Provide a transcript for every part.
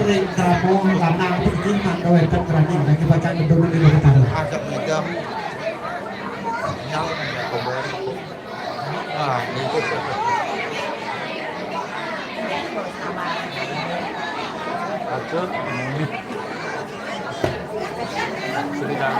sering kamu lanang pergi atau itu kerana lagi baca dulu di luar ada bidang yang itu Acun sedang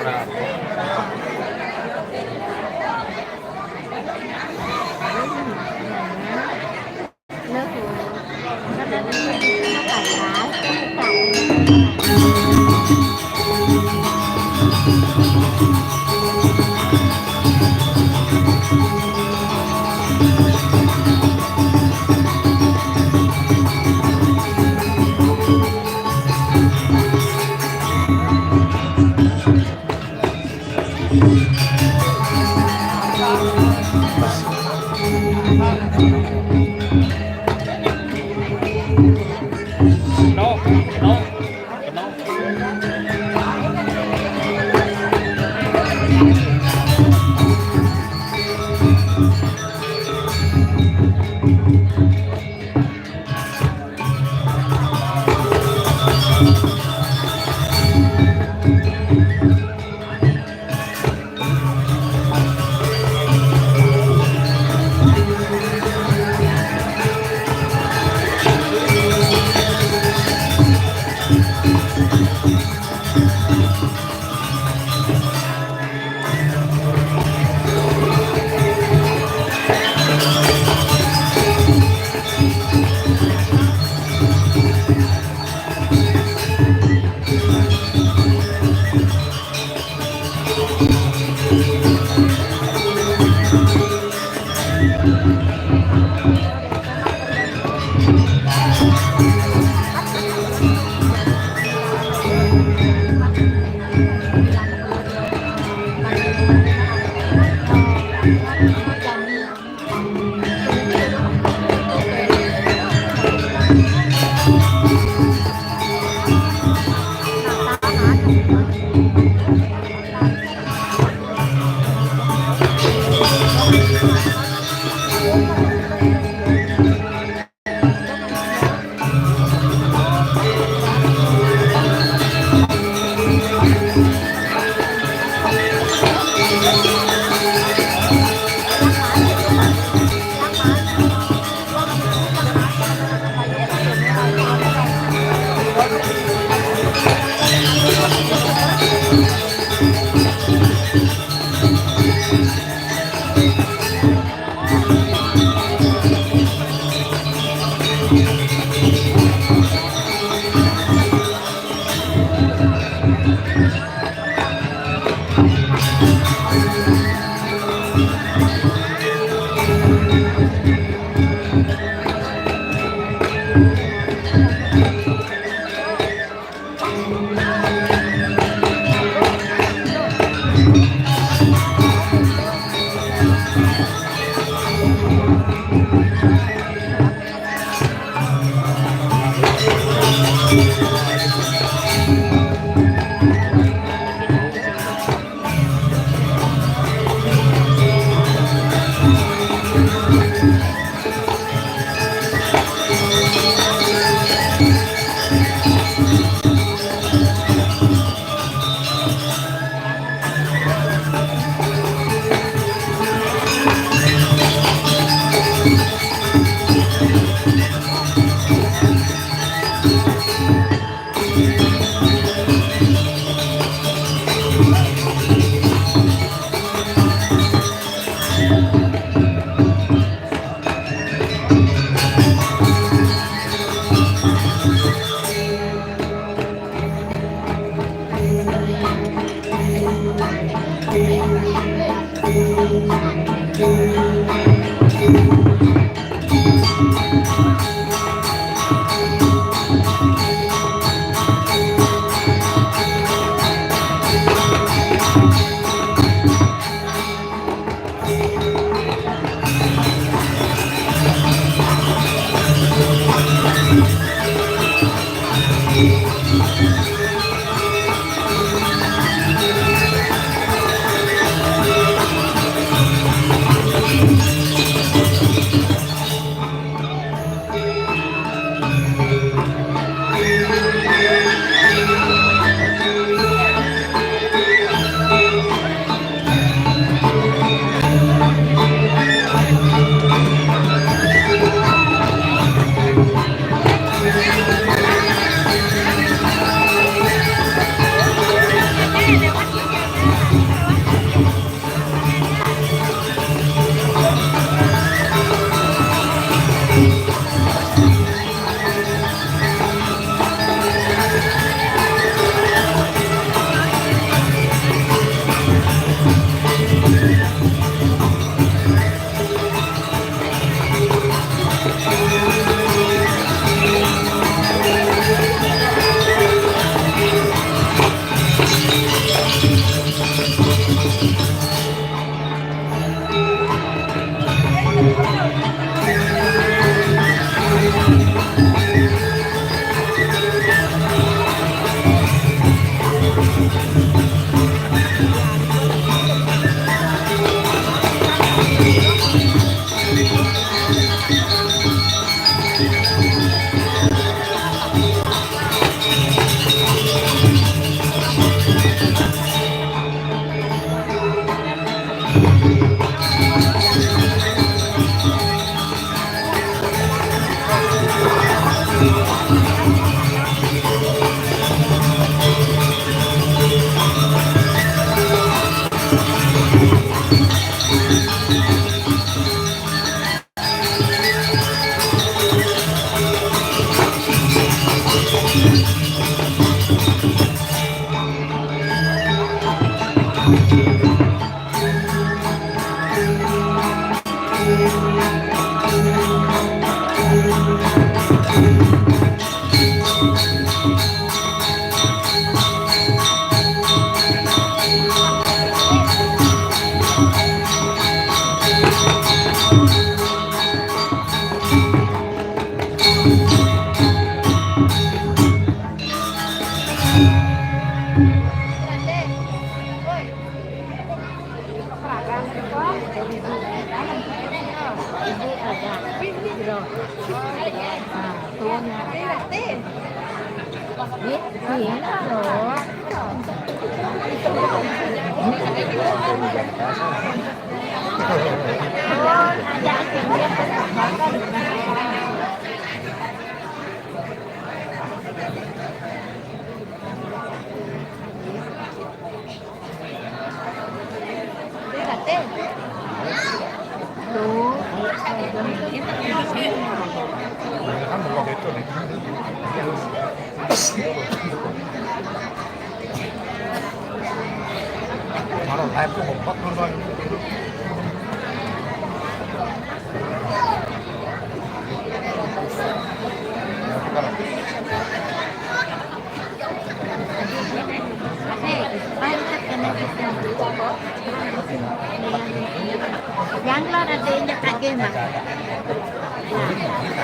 Yang lo ada injak lagi mah.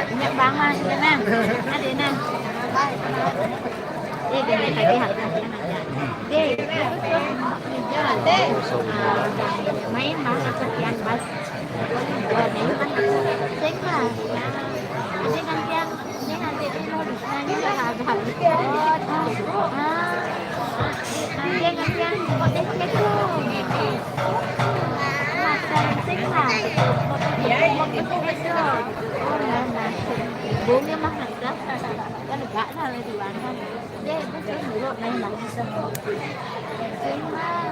Injak bangan kita nang. Ada nang. Gini lagi harga. Main bahasa sekian bas. Sing lah. Ini gantian. Ini nanti mau disana lah harga. Dia gantian kok deh gitu. Sing lah. Bunganya mah harga. Kan enggak lah di mana. Dia itu menurut main bahasa. Sing lah.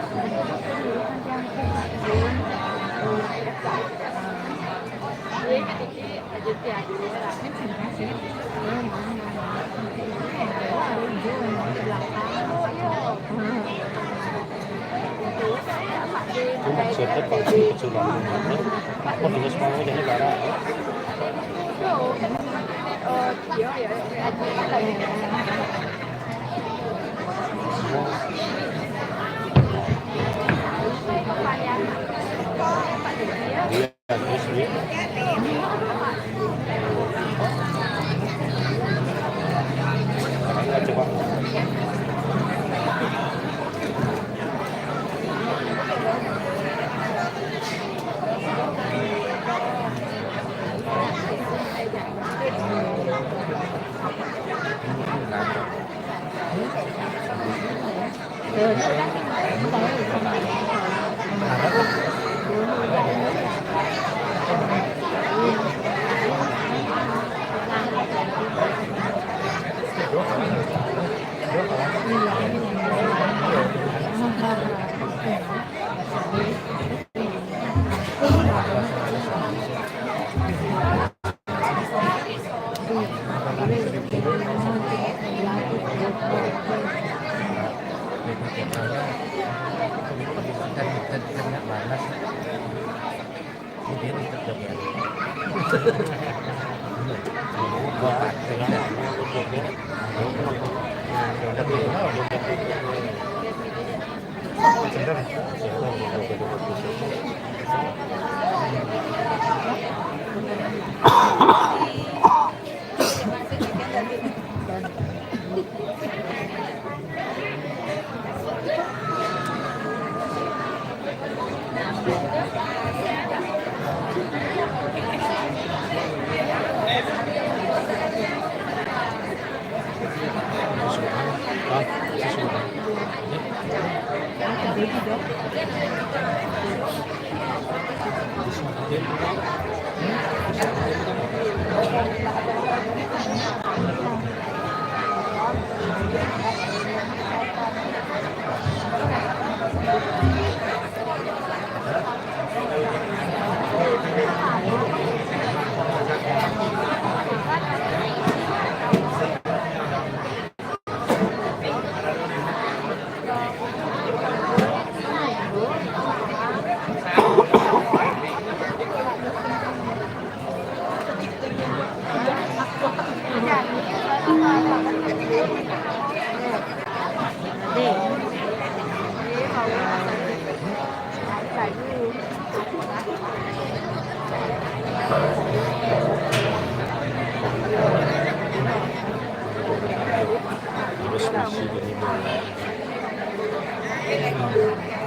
Maksudnya pasti kecuali aku dulu semua jadi barang. Terus masih ini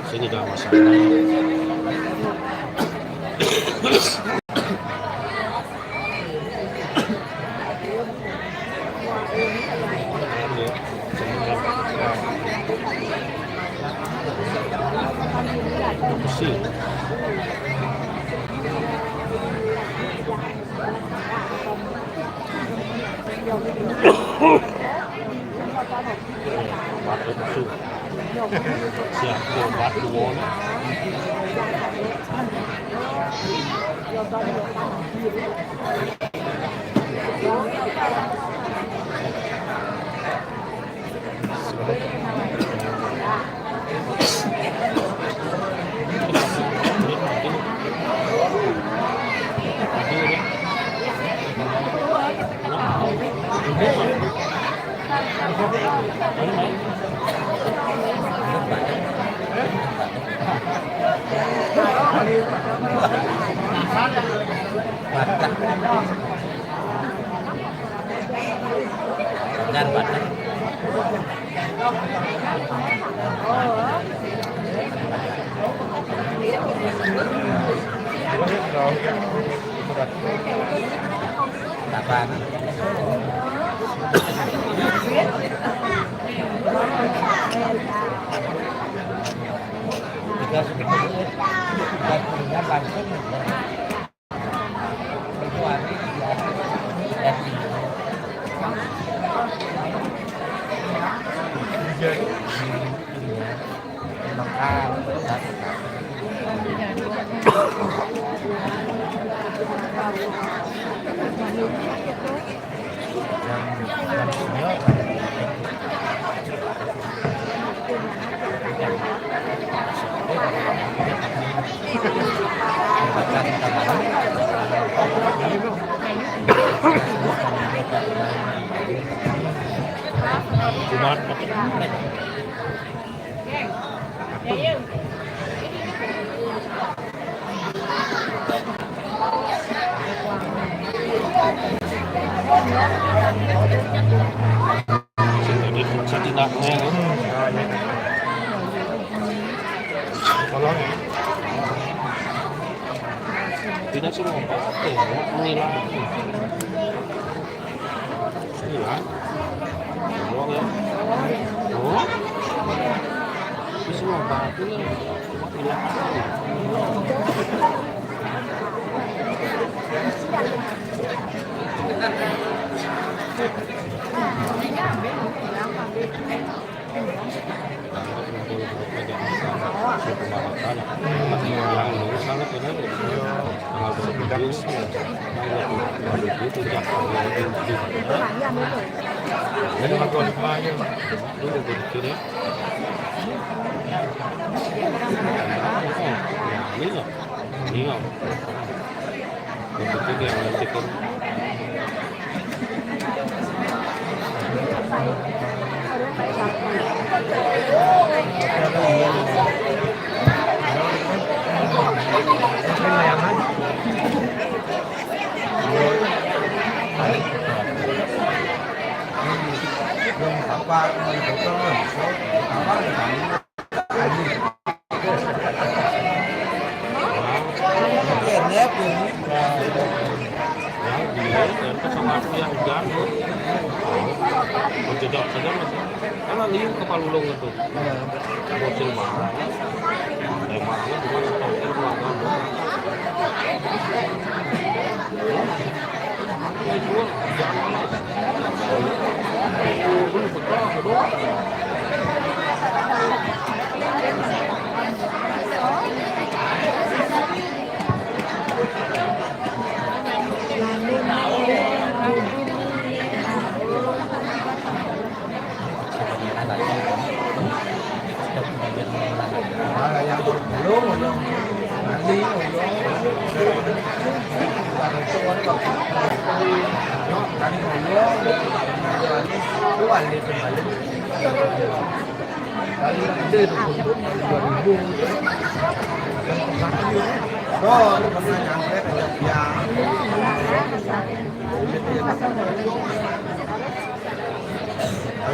saya tidak masalah. Sih. Batu itu siap batu won. Jangan batas. Kapan? Kita punya langsung Tidak semua pakai menilai. Iya. Buang ya. Oh. Ini semua batunya hilang. Ini sulung itu. Bocil marah. Marahnya cuma setengah ruangan. Yang belum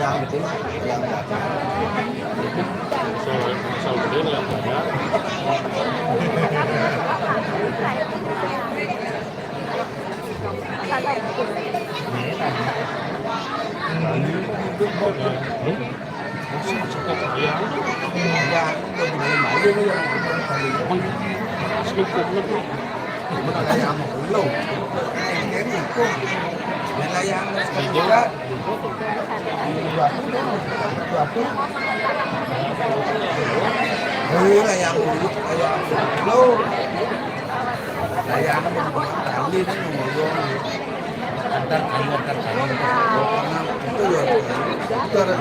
nanti Masal gede nggak banyak. Ayam lo ayam tali itu ngomong antar itu ya itu ada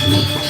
Hãy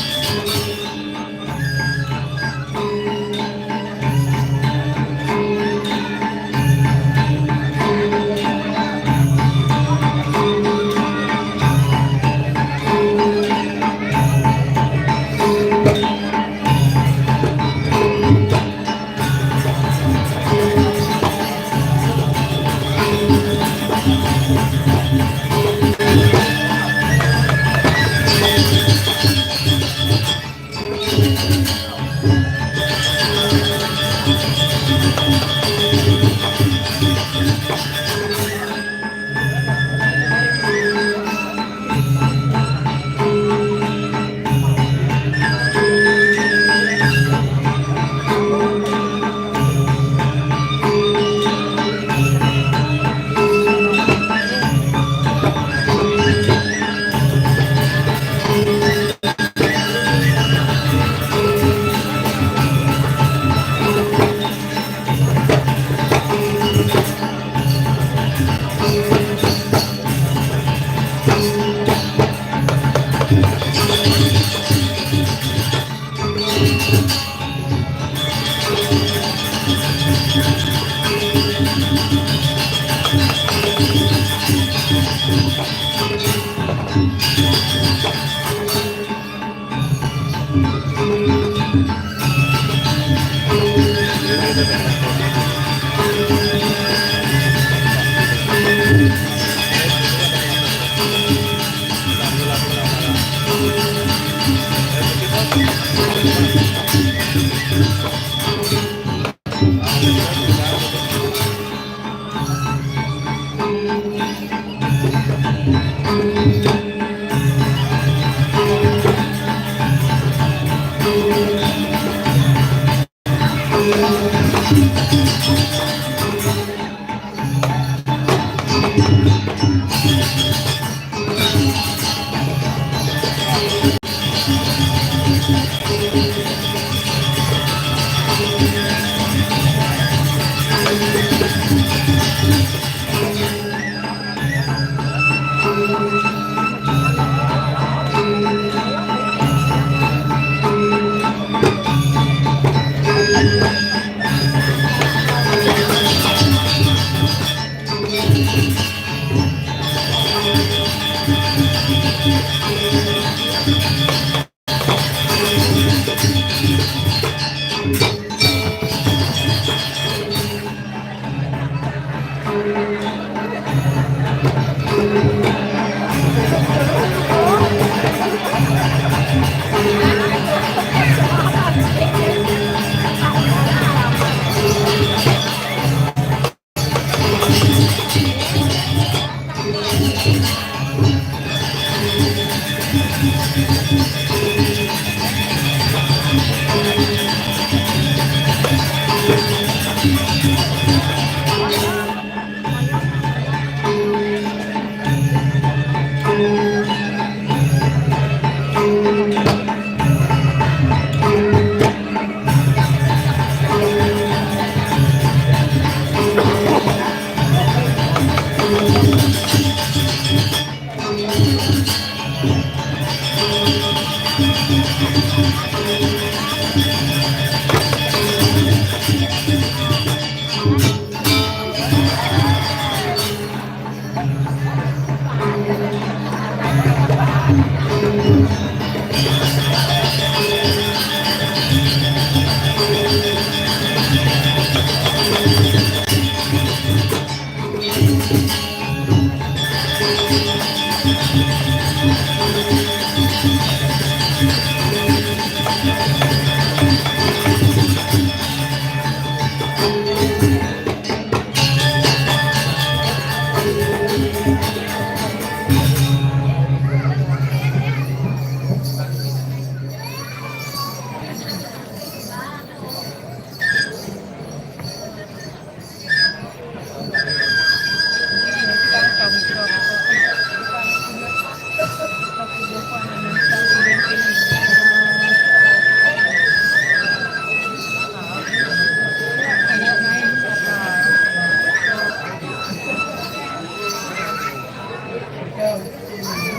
subscribe cho kênh Ghiền Mì Gõ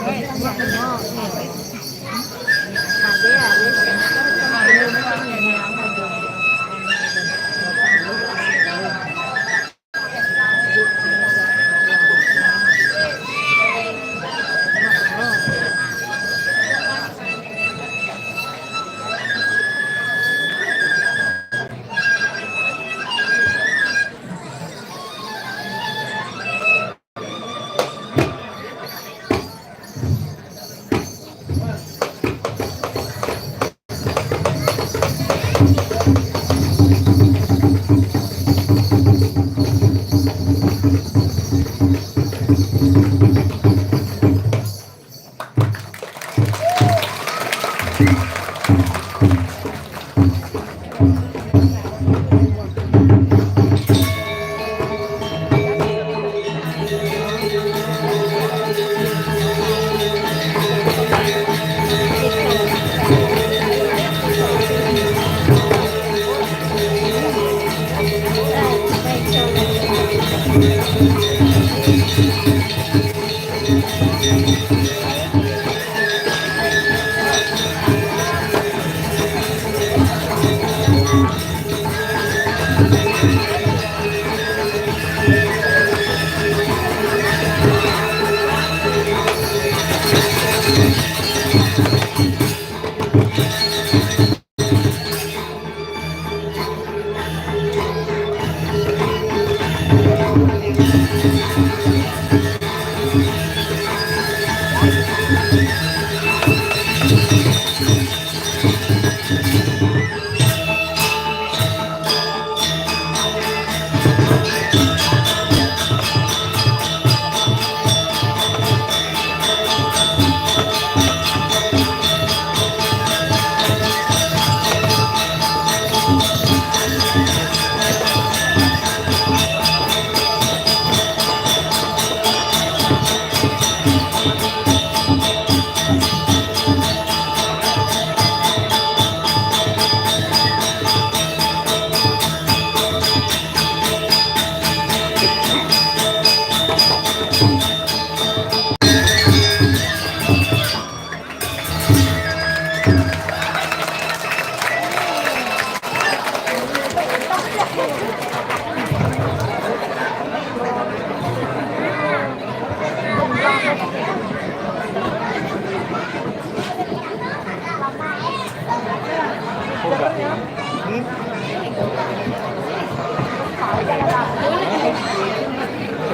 để không bỏ lỡ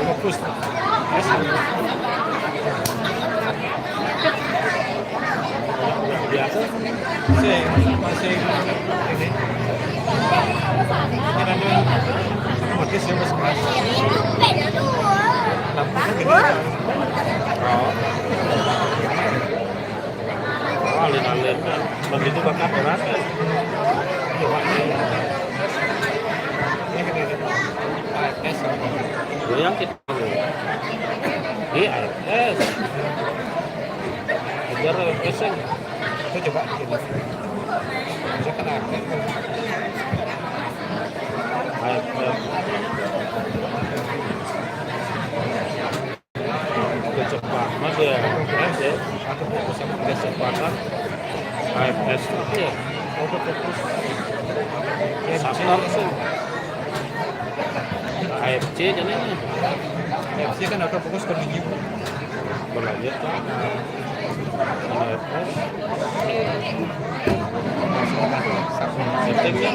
Fokus. Biasa masih ini. Pakai siapa sekarang? Lampunya gede. Oh, alin-alin. Begitu bakar berat kan? AFS yang kita AFS ajar AFS itu coba bisa kan AFS kecepatan dia AFS ya aku fokus sama kecepatan AFS itu ya aku fokus starter sih AFC jadi AFC kan agak fokus ke minggu belajar kan AFS settingnya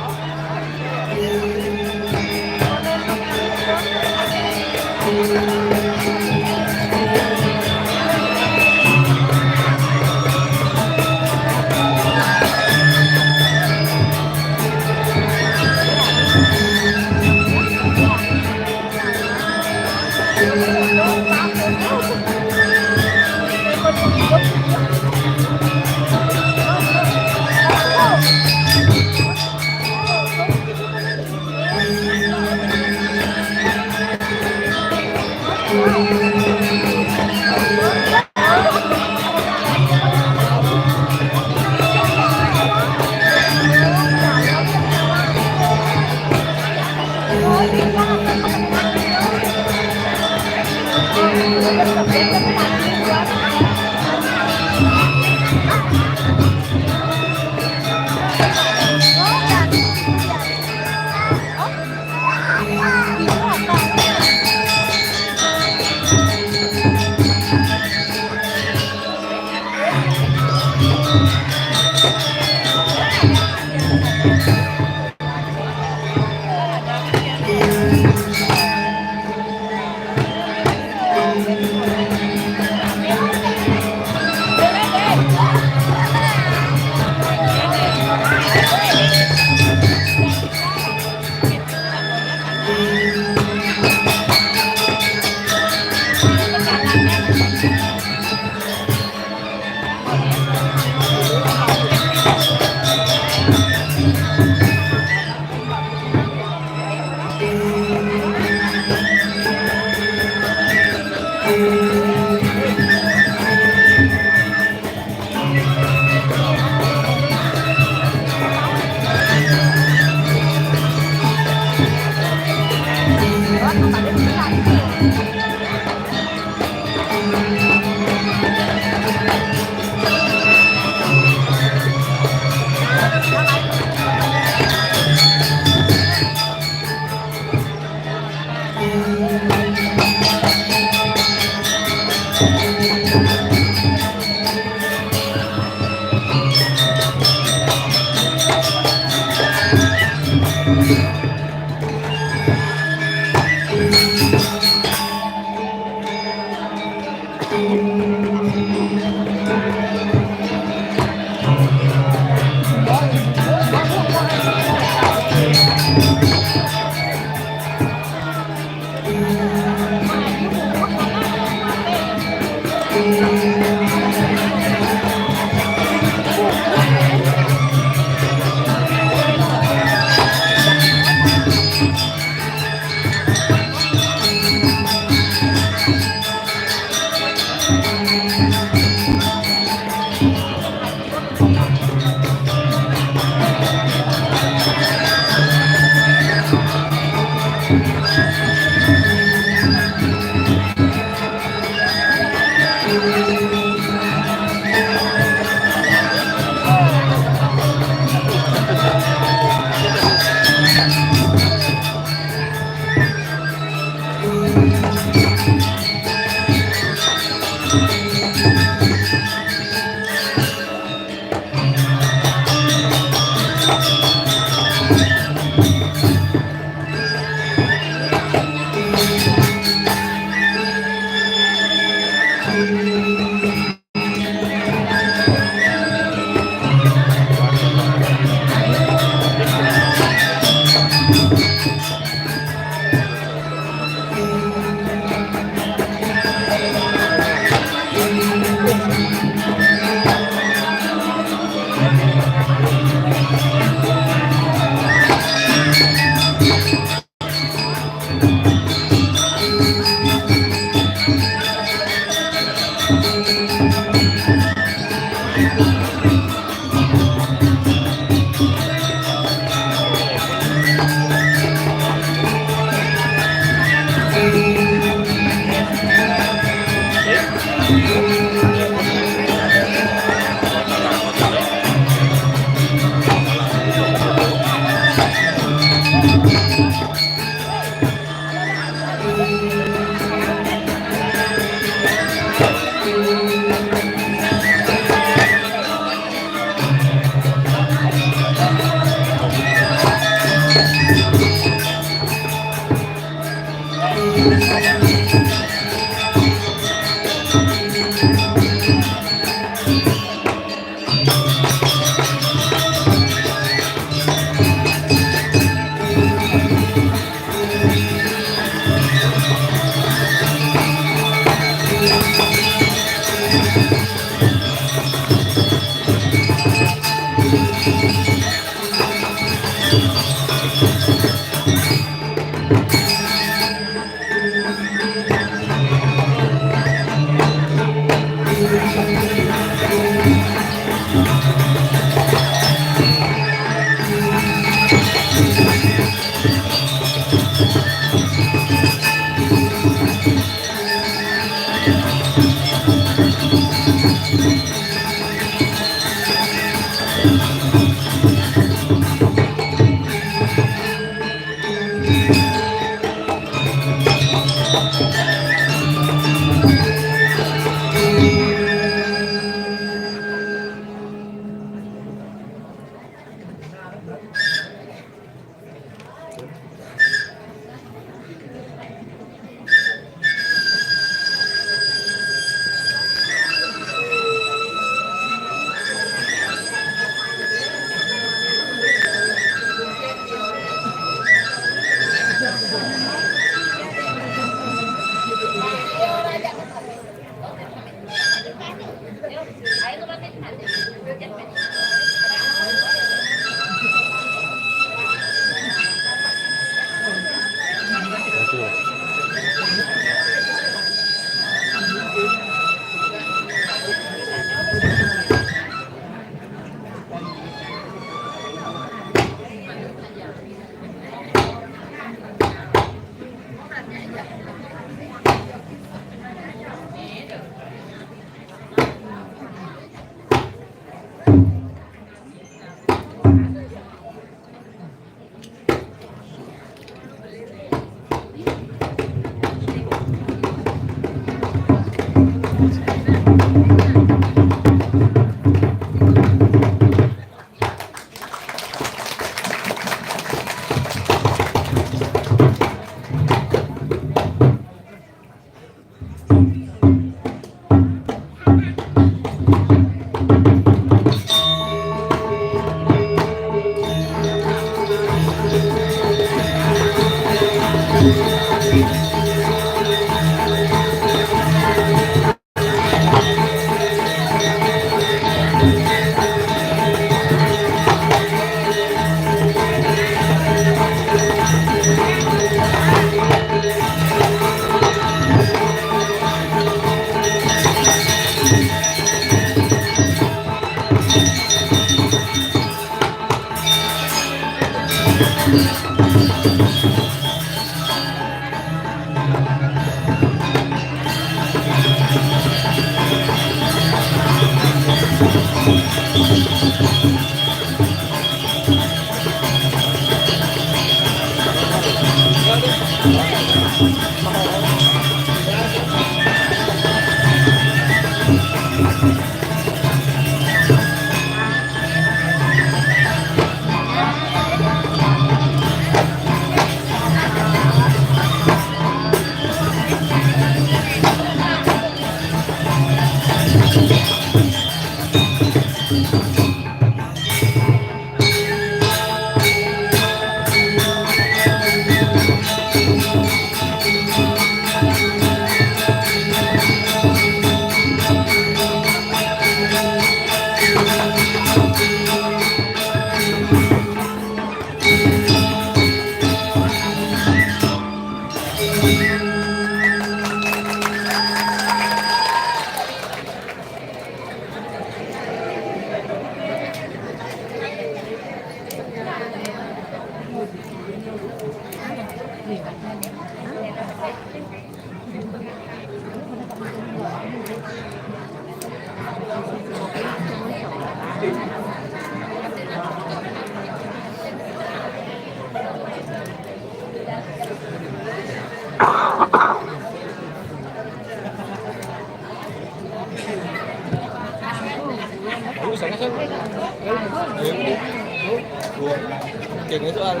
King itu ada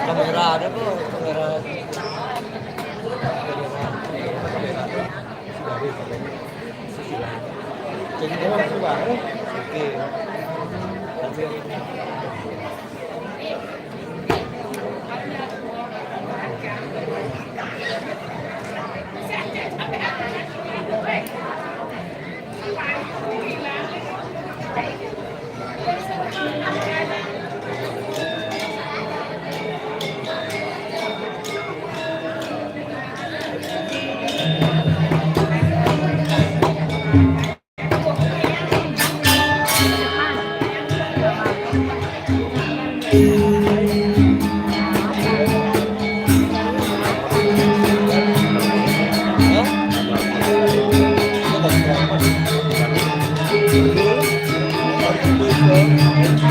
kamera ada kok kamera King itu masih baru. Oke. Hah?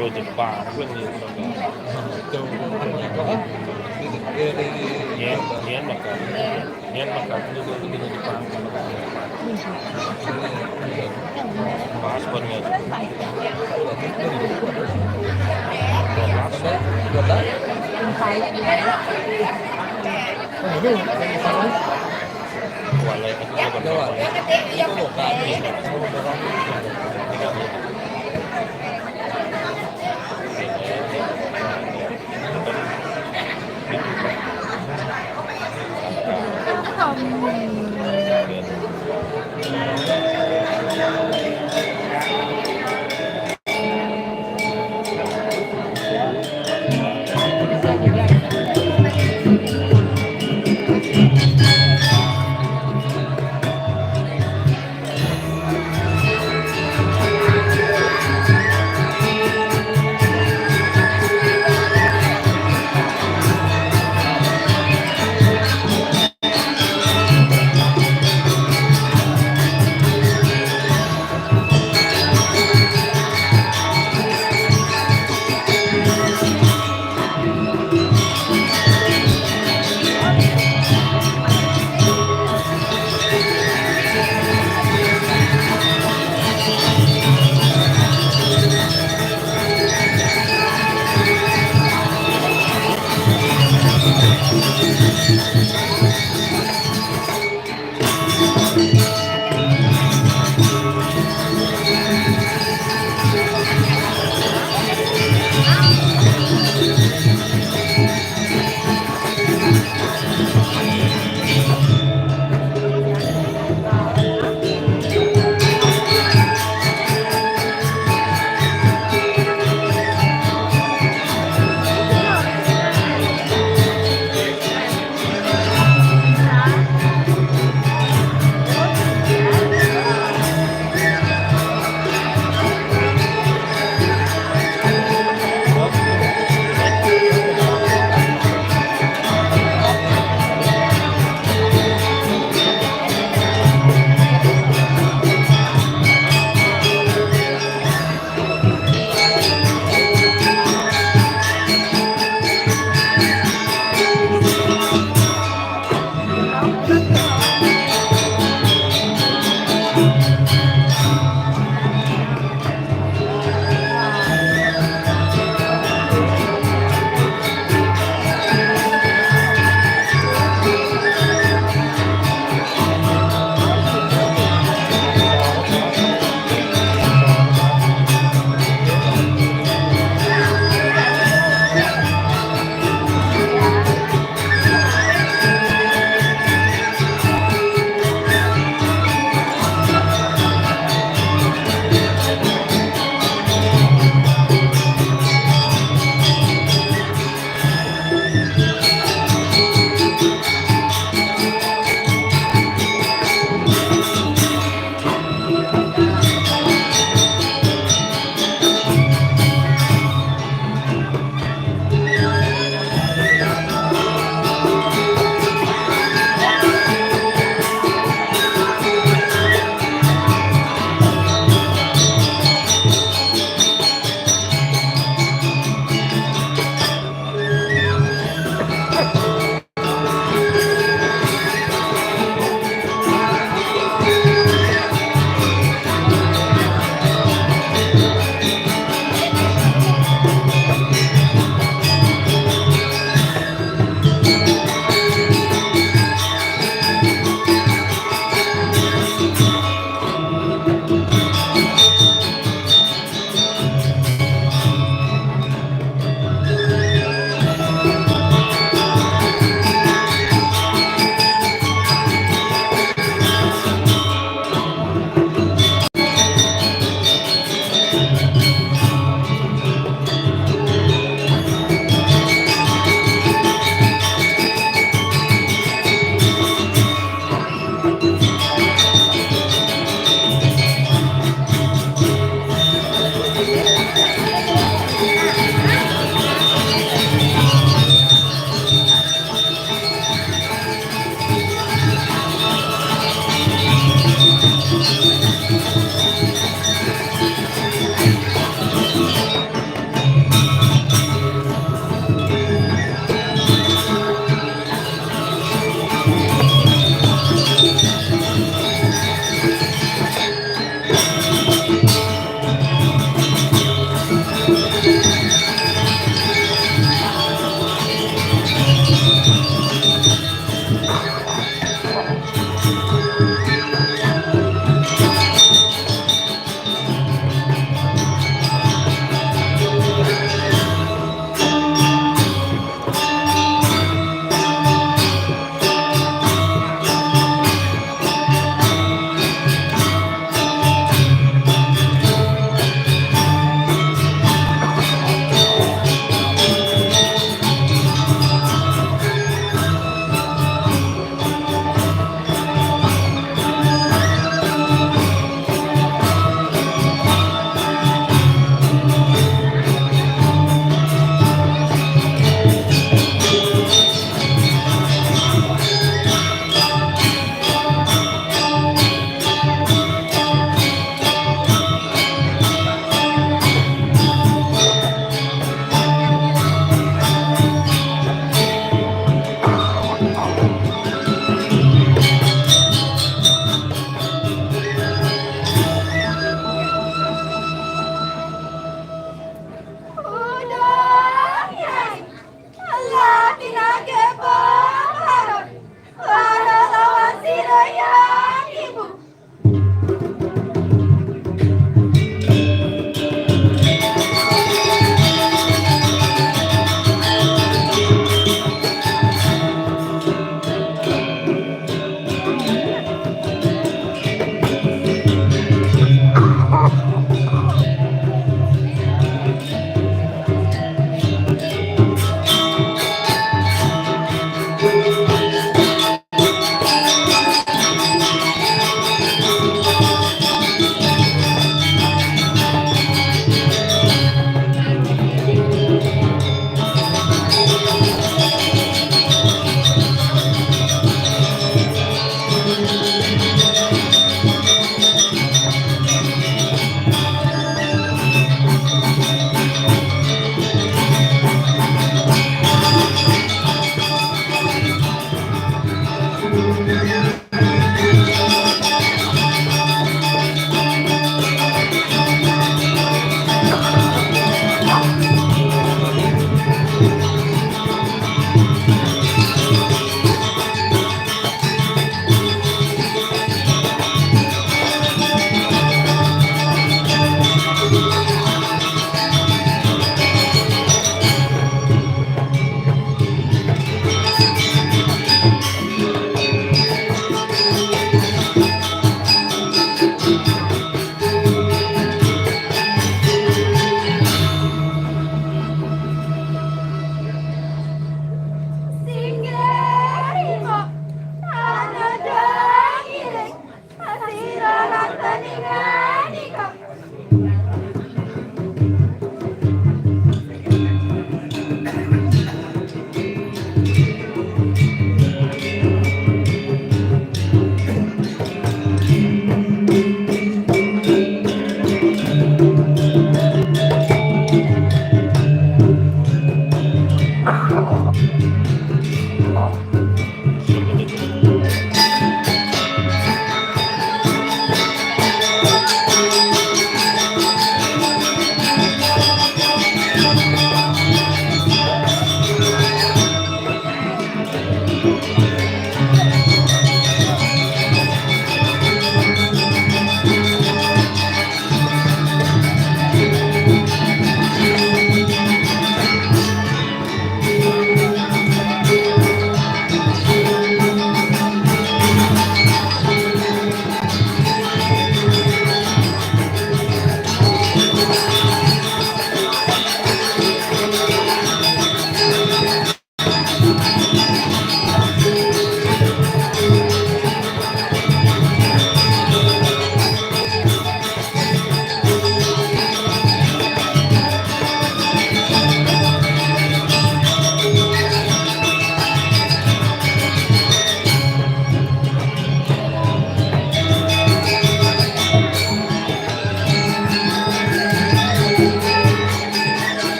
Euro Jepang pun ni Tuh, apa? Yen makan itu di Jepang paspornya walai Jawab. Itu bukan.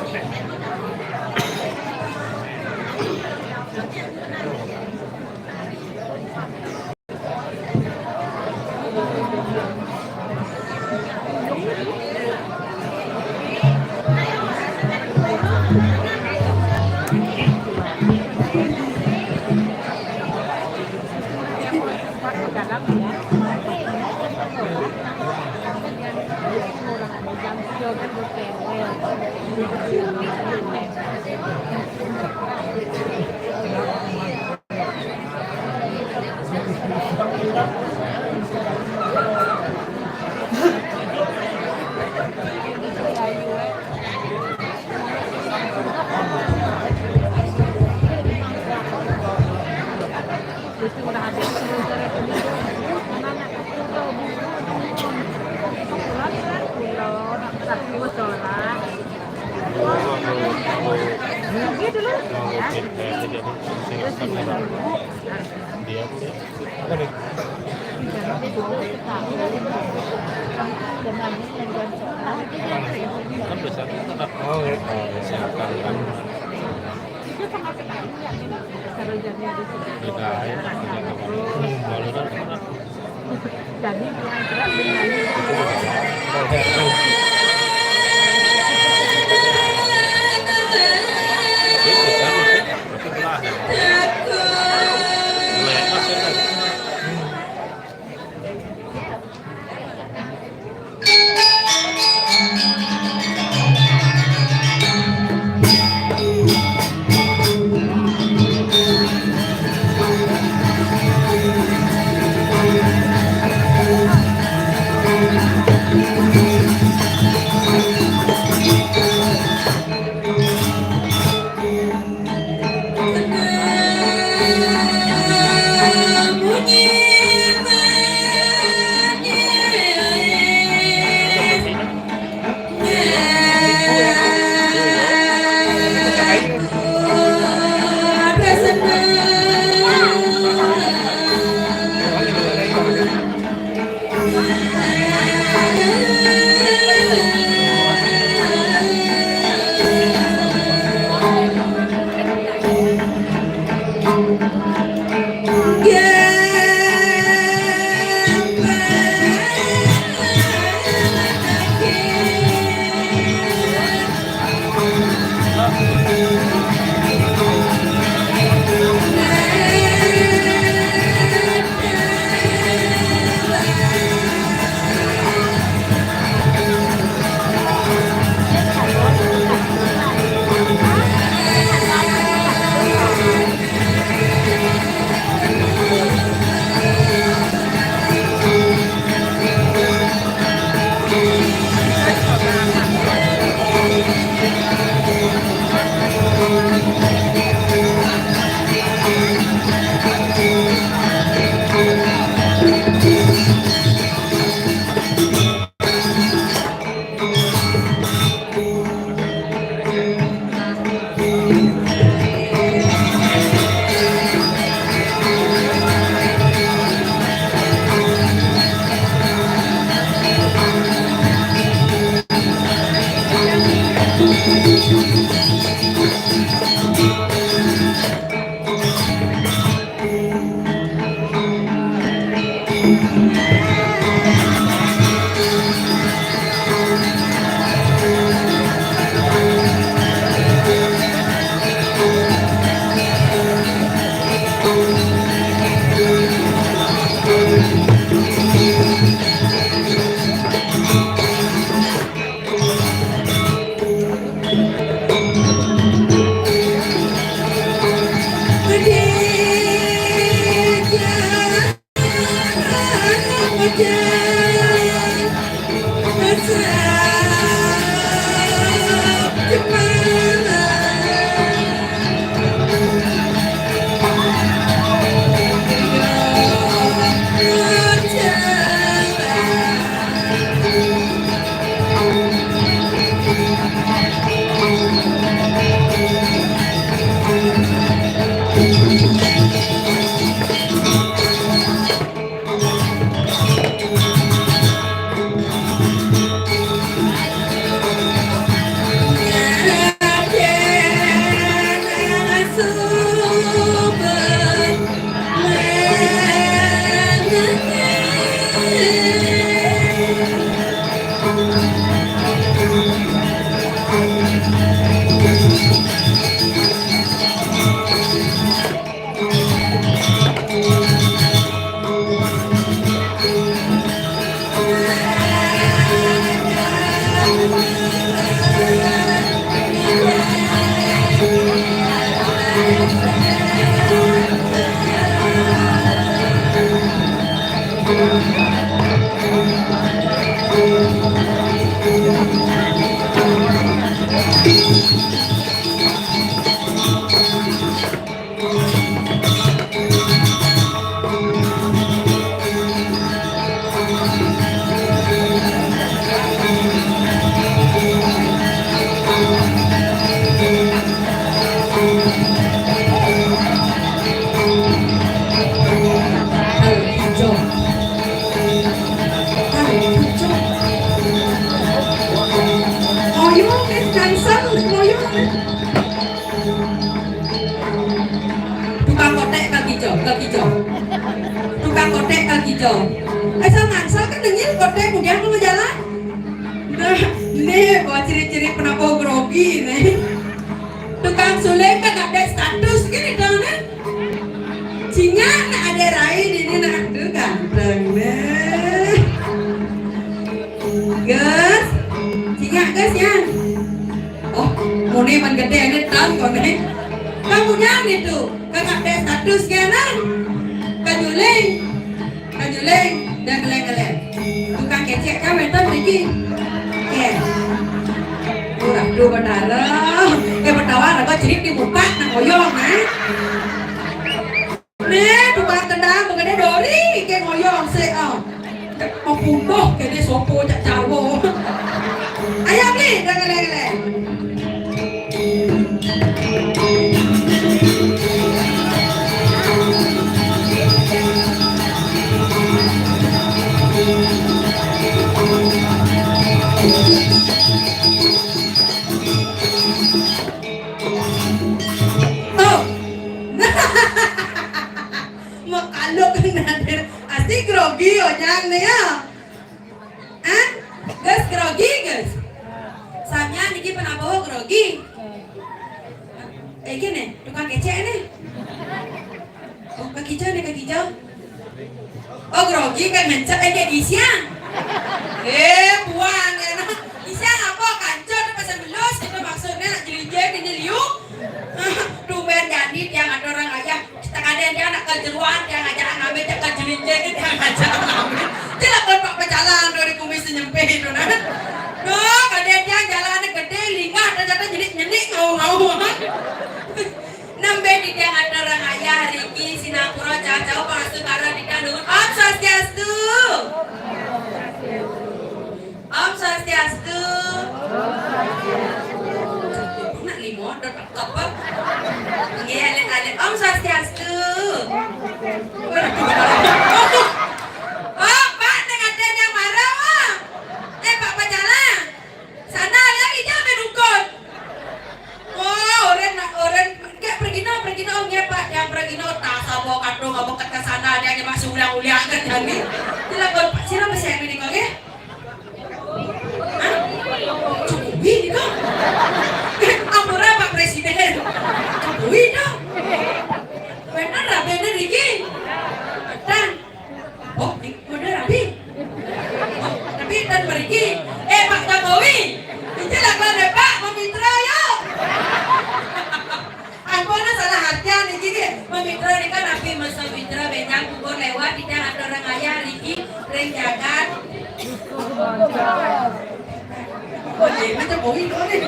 Dia apa nih? Kan besar kan? Oh ya, kesehatan kan. Beda ya, kalau kan Jadi gerak dengan itu kan masih belahan. Mulai masih lagi. Tukang kotek kaki hijau. Tukang kotek kaki hijau. Asal ngangsal kan dengin kotek kemudian mau jalan. Nah, ini bawa ciri-ciri penapa grogi nih. Tukang suling kan ada status gini dong kan. Singa nak ada rain ini nak tuh ganteng nih. Gus, singa gus ya. Oh, muni man gede ini tahun kok nih. Kamu jangan itu, kakak ada status kan? Kajuling, dan keleng-keleng. Tukang kecek kan betul lagi. Ya, udah dua bedara. Bertawar aku cerita di muka nak ngoyong kan? Nih, tukang tendang mengenai dori, kayak ngoyong sih. Mau pumpuh kayak dia sopo cak cawo. Ayam nih, dan keleng-keleng. Asli grogi ojang nih ya. Guys grogi guys. Samnya niki penabawa grogi. Gini, tukang kecek nih. Oh kaki hijau. Oh grogi kan mencet kayak isian. Buang ya nah. Isian apa kancur pasal belus itu maksudnya nak jelinjeng ini liuk. Tuh ben jadi yang ada orang ayah. Kadang dia nak kejeruan, dia ngajak ngambil, dia kejelinjeng, dia ngajak ngambil. Dia nak berpak berjalan dari kumis nyempeh itu nah. Duh, kadang dia jalannya gede, lingah, ternyata jadi nyenik ngau-ngau. Nambe di dia ada orang ayah, Riki, Sinapura, Cacau, Pasu, Kara, di kandungan. Om Swastiastu. Om Swastiastu. Nak limau, dapat apa? Ngelet-ngelet. Om Swastiastu. Oh, Pak, dengan ada yang marah, Om. Pak Pajalan. Sana lagi jangan dukun. Oh, orang kayak pergi no Om Pak, yang pergi no tak sabo kadung ngabok ke sana dia masih ulang-ulang kan jadi. Dilakon Pak Sira masih ini kok ya? Jokowi kok. Ampura Pak Presiden. Jokowi dong. Bener Riki. Dan oh, bener Rabi. Oh, tapi dan pergi. Pak Jokowi. Itu lakon deh Pak, memitra yuk. Ampuna salah hatian Riki. Memitra ini kan api masa mitra benyang kubur lewat di ada orang ayah Riki ring jagat. Oh, iya, Pak Jokowi kok nih.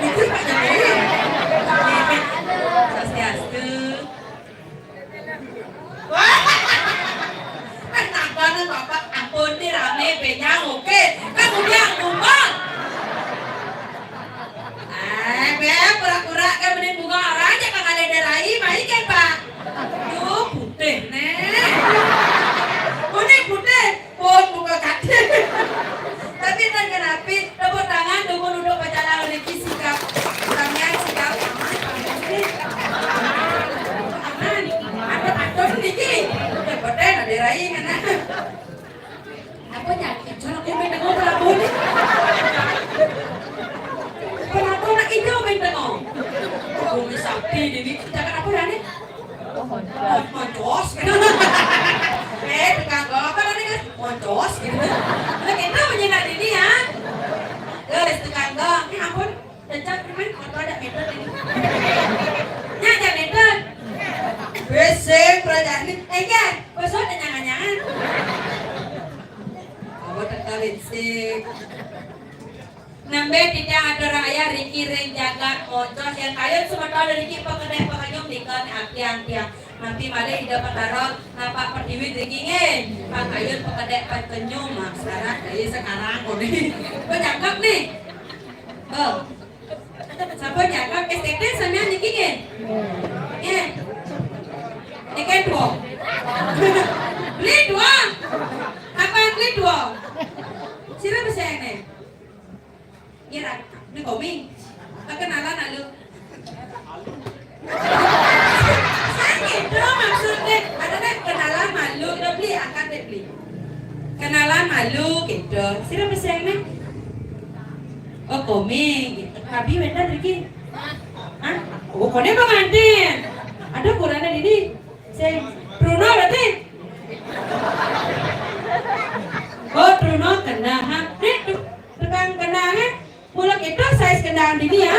Itu Pak Jokowi. Swastiastu. Takwanan Bapak, ampun nih rame benyang oke. Kemudian kumpul. Pura-pura kan benih bunga orang aja kagak ada derai, baik kan Pak? Duh, putih nih. Kuning putih, pun bunga kaki. Tapi kan kenapa? Tepuk tangan, dukun duduk pacaran minta ngomong. Bumi sakti ini jangan apa ya nih? Moncos. Tukang go apa nih kan? Moncos gitu. Nah kita menyenak ini ya. Guys tukang go, ini ampun. Cacat primen foto ada meter ini. Nyanya meter. Besek kerajaan ini. Kan, besok ada nyangan-nyangan. Kamu terkawin sih. Nambe tidak ada raya Riki ring jagat moncos yang kaya semua tahu Riki pekedai pekanyong dikan tiang-tiang nanti malah tidak petarong nampak perdiwi Riki ngin pakayun pekedai pekenyum mak sekarang dari sekarang kok nih berjangkap nih siapa jangkap STT sama Riki ngin Riki dua beli dua apa yang beli dua siapa bisa ini Kira, ini koming. Kenalan lalu. Sakit dong maksudnya. Ada deh kenalan malu, udah beli akan deh beli. Kenalan malu gitu. Siapa pesan nih? Oh koming. Habis benar Riki. Hah? Oh kone pengantin. Ada kurangnya ini. Saya Bruno berarti. Oh Bruno kena. Nih tukang kenangnya. Mulak itu size kendaraan ini ya.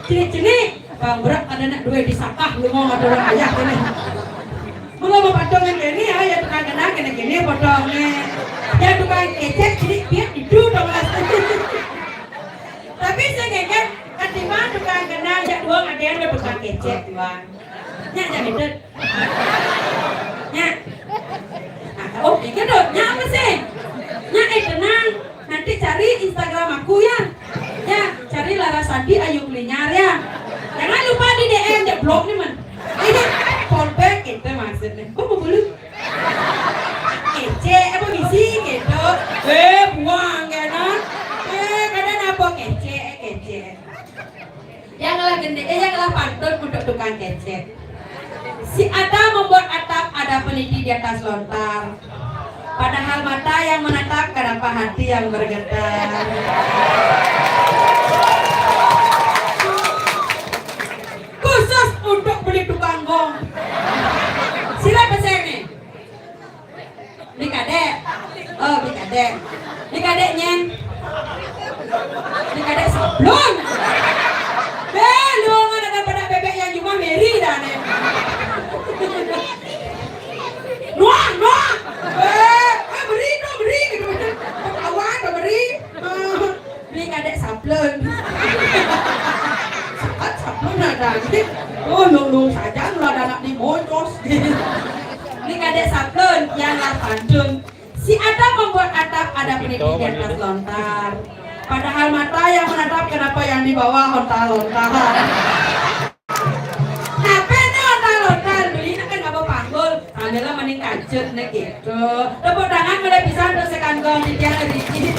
Cini-cini Bang Berat ada nak duit disakah lu mau ada orang ayah ini. Mulai mau potongin ini ya tukang kendaraan kena-kena potongnya. Ya tukang kecek jadi biar itu dong lah. Tapi saya ngeket ketimbang tukang kendaraan jak doang ada yang tukang kecek doang. Nyak jangan itu. Nyak. Oh ini dong nyak apa sih? Nyak tenang. Nanti cari Instagram aku ya. Ya, cari Larasandi Ayu Klinyar ya. Jangan lupa di DM ya blog nih man. Ini fallback itu maksudnya. Oh mau beli? Kece, apa bisi gitu? Buang ya non. Kadang apa kece. Yang lah gede, yang lah pantun untuk tukang kece. Si Adam membuat atap, ada peniti di atas lontar. Padahal mata yang menatap, kenapa hati yang bergetar? Khusus untuk beli tukang gong. Sila pesan nih. Beli kadek. Oh, beli kadek. Beli kadeknya. Beli kadek sablon. Belum ada pada bebek yang cuma Mary dah nih. Nuah. Beri gitu. Awan beri. Beli kadek sablon. Sablon ada gitu. Oh lu saja lu ada anak di moncos. Beli kadek sablon yang lah pantun. Si Adam membuat atap, ada peniti di atas lontar. Padahal mata yang menatap, kenapa yang di bawah lontar-lontar. Adalah maning kacut nih gitu. Tepuk tangan mulai bisa untuk sekangkong di tiang Riki.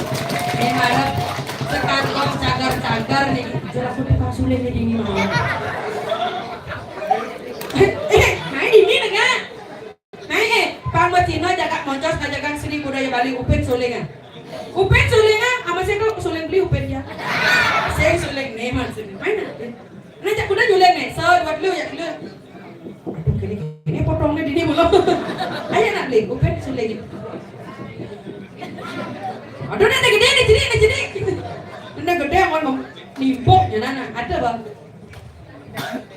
Ini harap sekangkong cagar-cagar nih. Jelas udah kasulnya nih dingin mau. Nah ini enggak. Nah Pak Cino jaga moncos kajakan seni budaya Bali upin sulingan. Upin sulingan, sama saya tuh suling beli upin ya. Saya suling nih maksudnya. Mana? Nah cak udah juling nih. So buat lu ya lu. Ini potongnya di sini belum. Ayo nak beli, upin suling. Aduh nanti gede nih jadi. Nanti gede mau nimpuk ya nana. Ada bang.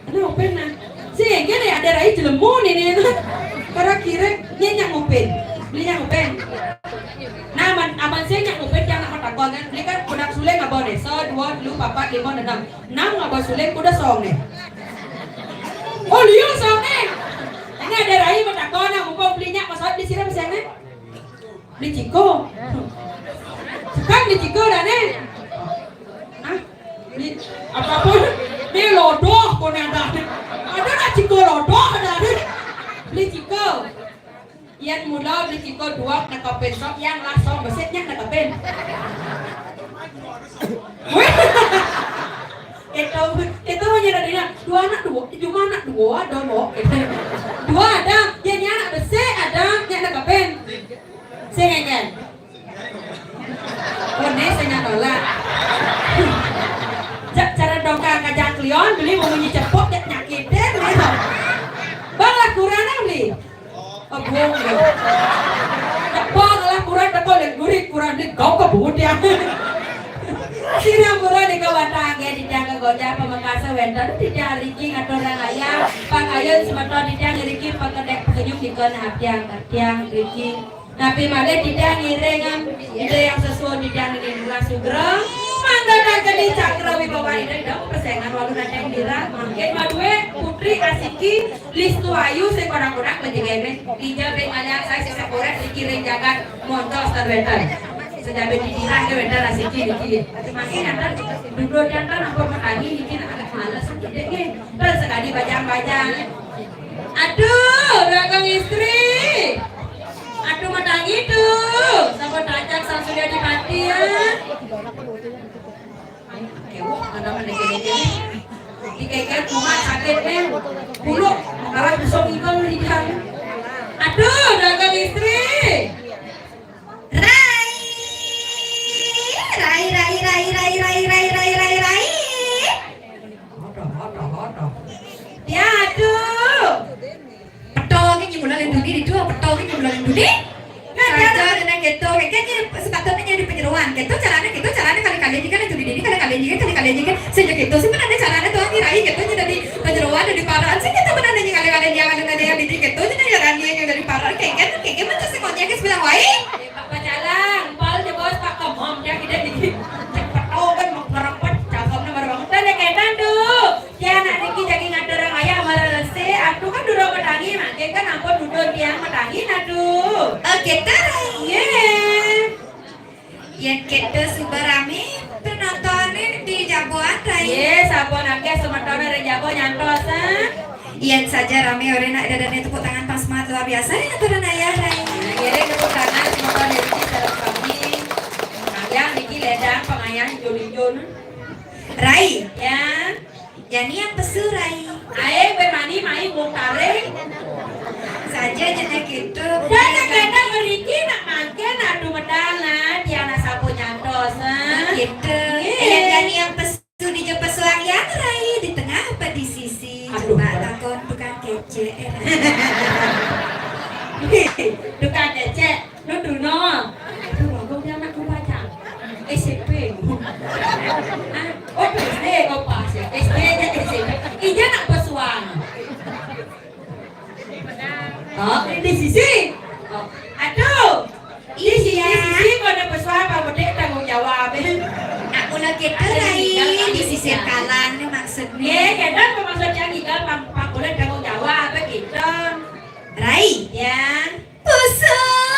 Ada upin nah. Sih gini ada rai jelemu nih. Karena kira nyenyak upin, beli yang upin. Nah aman saya nyak upin yang nak matakon kan. Beli kan udah suling nggak boleh. So 2, 5, 6 nggak boleh suling udah song nih. Oh liu song nih. Ini ada rai matakon yang umpam belinya masalah disiram sana. Beli ciko. Sekarang beli ciko dah nih. Hah? Beli apapun. Ini lodoh pun ada. Ada nak ciko lodoh ada nih. Beli ciko. Yang mula beli ciko 2 nak kapen sok yang langsung besitnya nak kapen. Itu hanya dari 2 anak 2 cuma anak 2 ada loh. 2 ada, yang anak besar ada, yang anak kapen. Saya kan. Oh, ini saya tolak. Cara dongkar Leon beli mau bunyi cepot ya nyakitin gitu. Bang lah kurang beli. Oh buang deh. Cepot lah kurang teko lek gurit kurang di kau kebut ya. Sirang kurang di kawasan ya di jaga goja pemangkasa wender di jaga Riki ngatur orang ayam pangayun semeton di jaga Riki pakedek pekenyuk di kena hatiang Riki. Tapi malah tidak ngiringan ide yang sesuai di jaga di Nura Sugro. Mantan jadi cakra wibawa ini dong persaingan walau nanti dirang mungkin madue putri asiki listu ayu saya kurang-kurang menjengeme dijabe banyak saya sisa korek dikirim jagat montos terbentar sejabe didirang ke bentar asiki dikit makin antar duduk jantan apa matagi bikin agak malas sedikit terus sekali bajang-bajang aduh dagang istri aduh matangi tuh sama tajak sang sudah dipati ya ada mana gini dikeker kumat sakitnya bulu karena besok ikon lihat aduh dagang istri rai hodo ya aduh petolnya gimana lindungi itu petolnya gimana lindungi Raja dan gitu, kayaknya sepatutnya jadi penyeruan. Gitu caranya kali-kali jika itu di kali-kali jika sejak itu sih mana caranya tuh ngirai gitu jadi penyeruan dari paraan sih kita mana kali-kali dia ada yang di gitu jadi jalan dia yang dari paraan kayaknya macam sih konyaknya bilang wai. Pak Jalang, pal di bos Pak Komom dia kita di cepat kan mau ngerempet cakep nomor banget dan kayak tandu. Dia anak Riki jadi ngatur orang ayah malah rese. Aku kan dulu metangi, makin kan ampun duduk dia metangi aduh. Kita yang kita super rame penontonnya di Jaboan Rai sabon akeh sementara dari Jabo nyantos yang saja rame orang nak dadanya tepuk tangan pas semangat luar biasa ya nontonan ayah Rai akhirnya tepuk tangan semoga dari kita kami ayah Niki ledang pengayang jolin Rai ya jadi yang pesu Rai ayo bermani main bung tarik saja jadi gitu dan kita beriki nak makan aduh medala dia anak sapu nyantos gitu yang gani yang pesu di pesu yang Rai di tengah apa di sisi coba takut tukang kece tukang kece lu duno aduh bagus dia anakku baca SMP oh SD kau pas ya SD nya SMP ini anak pesuang oh, di sisi. Oh, aduh. Di sisi kau ada pesuara Pak Bude tanggung jawab. Aku lagi Rai di sisi kanan maksudnya. Kadang maksudnya kita Pak Bude tanggung jawab begitu. Rai, ya. Pusangan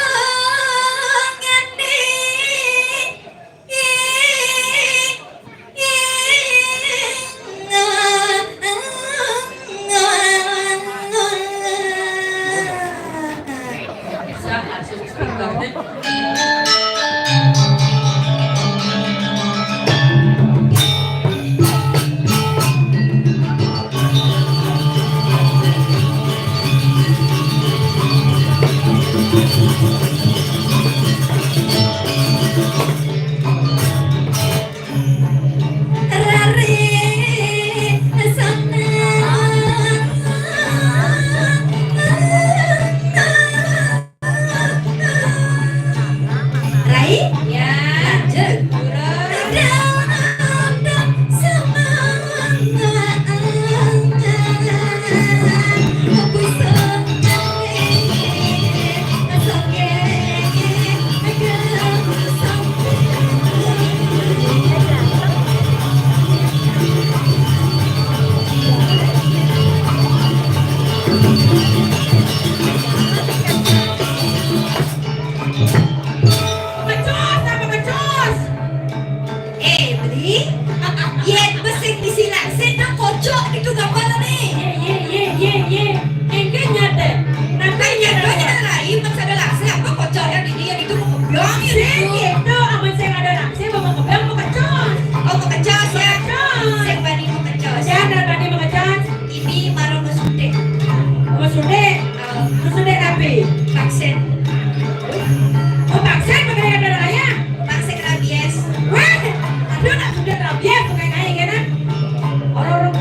orang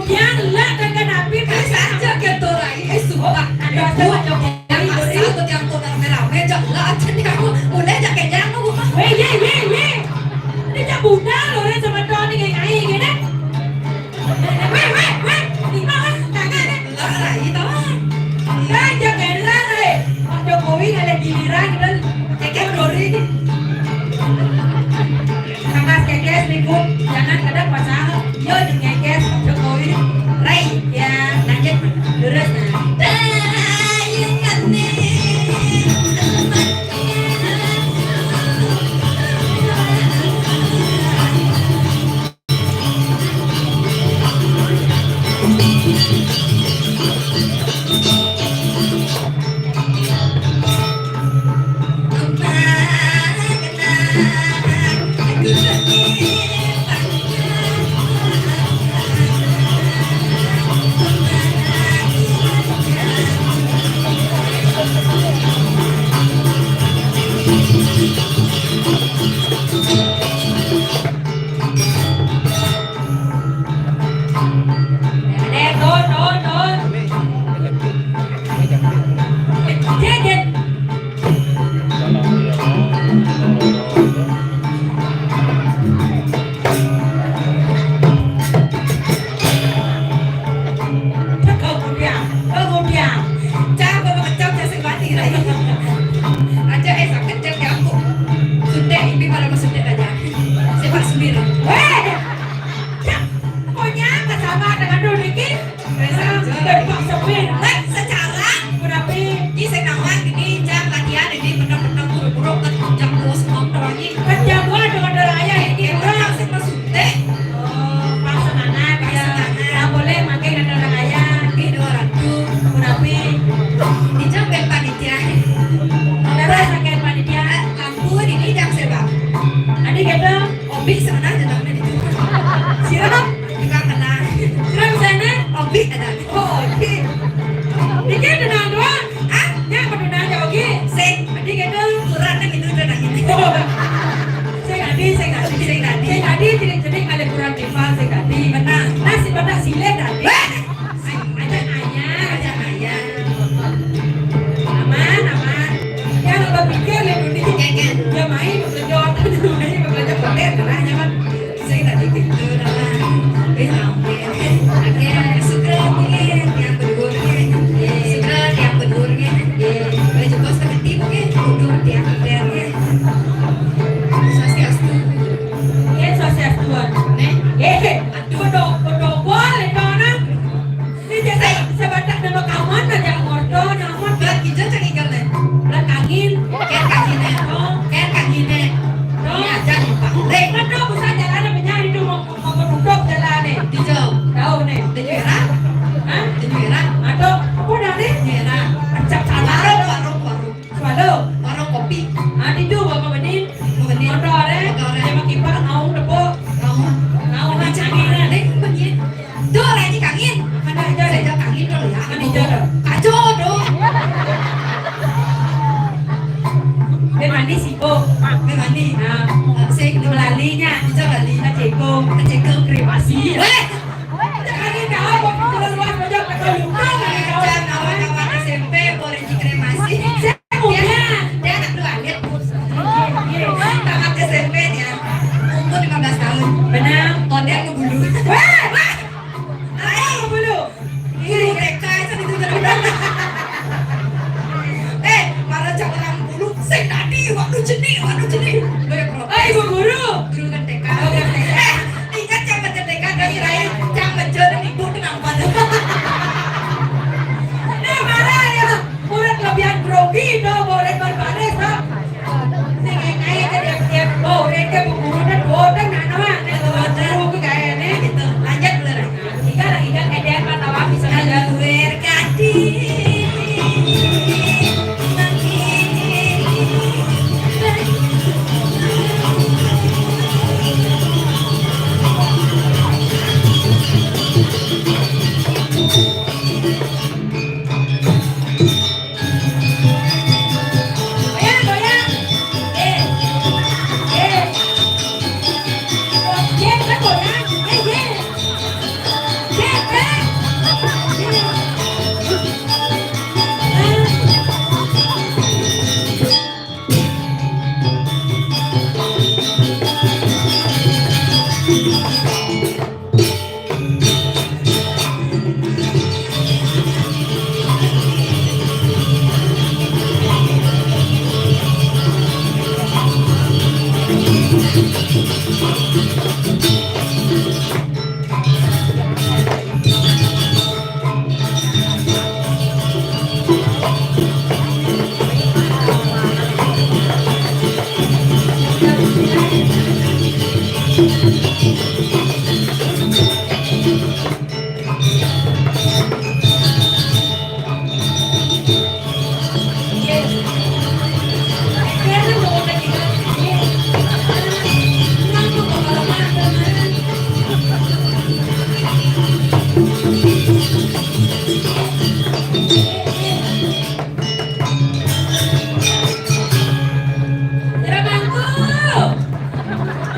kemudian lah kan nabi saja gitu lagi sumpah ada yang asal yang tuh rame-rame lah aja nih kamu mulai aja kayak jangan kamu weh ini cak Buddha loh ya sama Tony kayak gini weh di mana tangan lah itu raja kelar Pak Jokowi ada giliran dan kekek dori sama kekek ikut jangan kadang pasang yo di kekek Jokowi Ray ya lanjut terus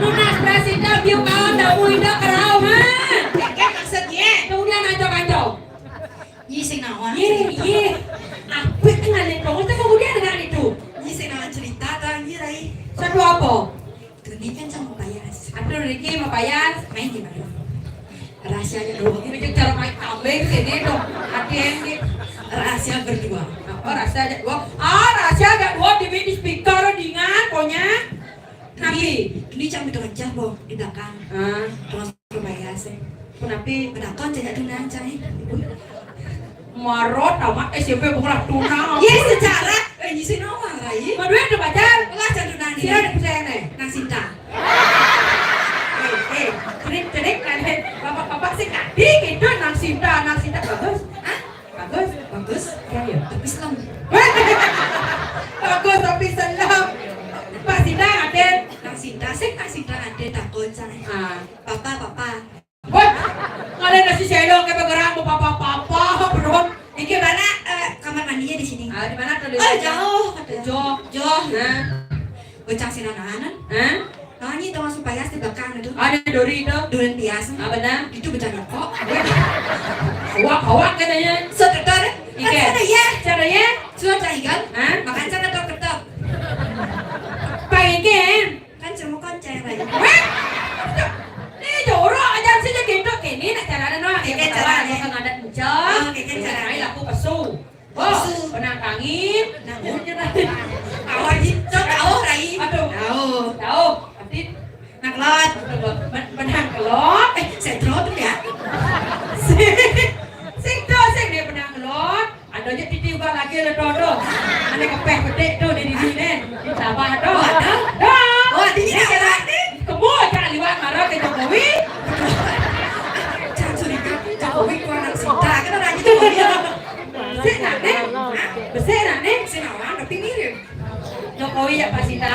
Lunas presiden biu kawan dah muida kerau ha. Kek maksudnya. Kemudian anjok-anjok. Sing naon? Ye. Apa dengan itu? Kita kemudian dengan itu. Sing naon cerita tang Rai. Satu apa? Ini kan sama payas. Aduh Riki mau bayar. Main gimana? Rahasianya dulu. Ini cara main kambing sini dong. Hati-hati. Rahasia berdua. Apa rahasia ada dua? Rahasia ada dua di speaker dingan pokoknya. Nabi. Ini cang itu aja boh di belakang. Terus payas. Kenapa? Belakang tidak tunang cai. Marot amat SMP bukan tunang. Yes, secara sing naon Rai? Kedua ada pacar. Lah cang tunang Siapa ada percaya nih? Nang Sinta. Cerik kan bapak-bapak sih kadi gitu nang Sinta bagus. Hah? Bagus. Bagus. Ya. Tapi selam. Bagus tapi senang. Pak Sinta aden. Nang Sinta ada takon cai. Papa. Wah, ngalahin nasi selo kayak bergerak mau papa bro. Ini mana kamar mandinya di sini? Di mana tuh? Jauh. Nah, Bocah sinananan. Nanya tahu supaya di belakang itu. ada Dori itu. Duren biasa. Benar. Itu bocah rokok. Hawak katanya. Setetar. Ike. Ada ya. Caranya? Sudah caigan. Makan cara tetap. Pengen. Kan cuma koncer aja. Ini jorok aja sih jadi gitu. Ini nak caranya no. Ini caranya. Bukan adat muncul. Ini caranya. Ini laku pesu. Penang angin. Awal itu tahu Rai. Aduh. Tahu. Nanti Nak lot. penang kelot. Sentro tuh ya. Sing dia penang kelot. Ada aja titi juga lagi le dodo. Ada kepeh gede tuh di sini. Di Sabah tuh. Ada. Oh, di sini ada. Kamu jangan liwat marah ke Jokowi. Jangan curiga. Jokowi kurang nak Sinta. Kan orang itu Jokowi. Besar nak nih. Besar nak nih. Sinawan tapi mirip. Jokowi ya Pak Sita.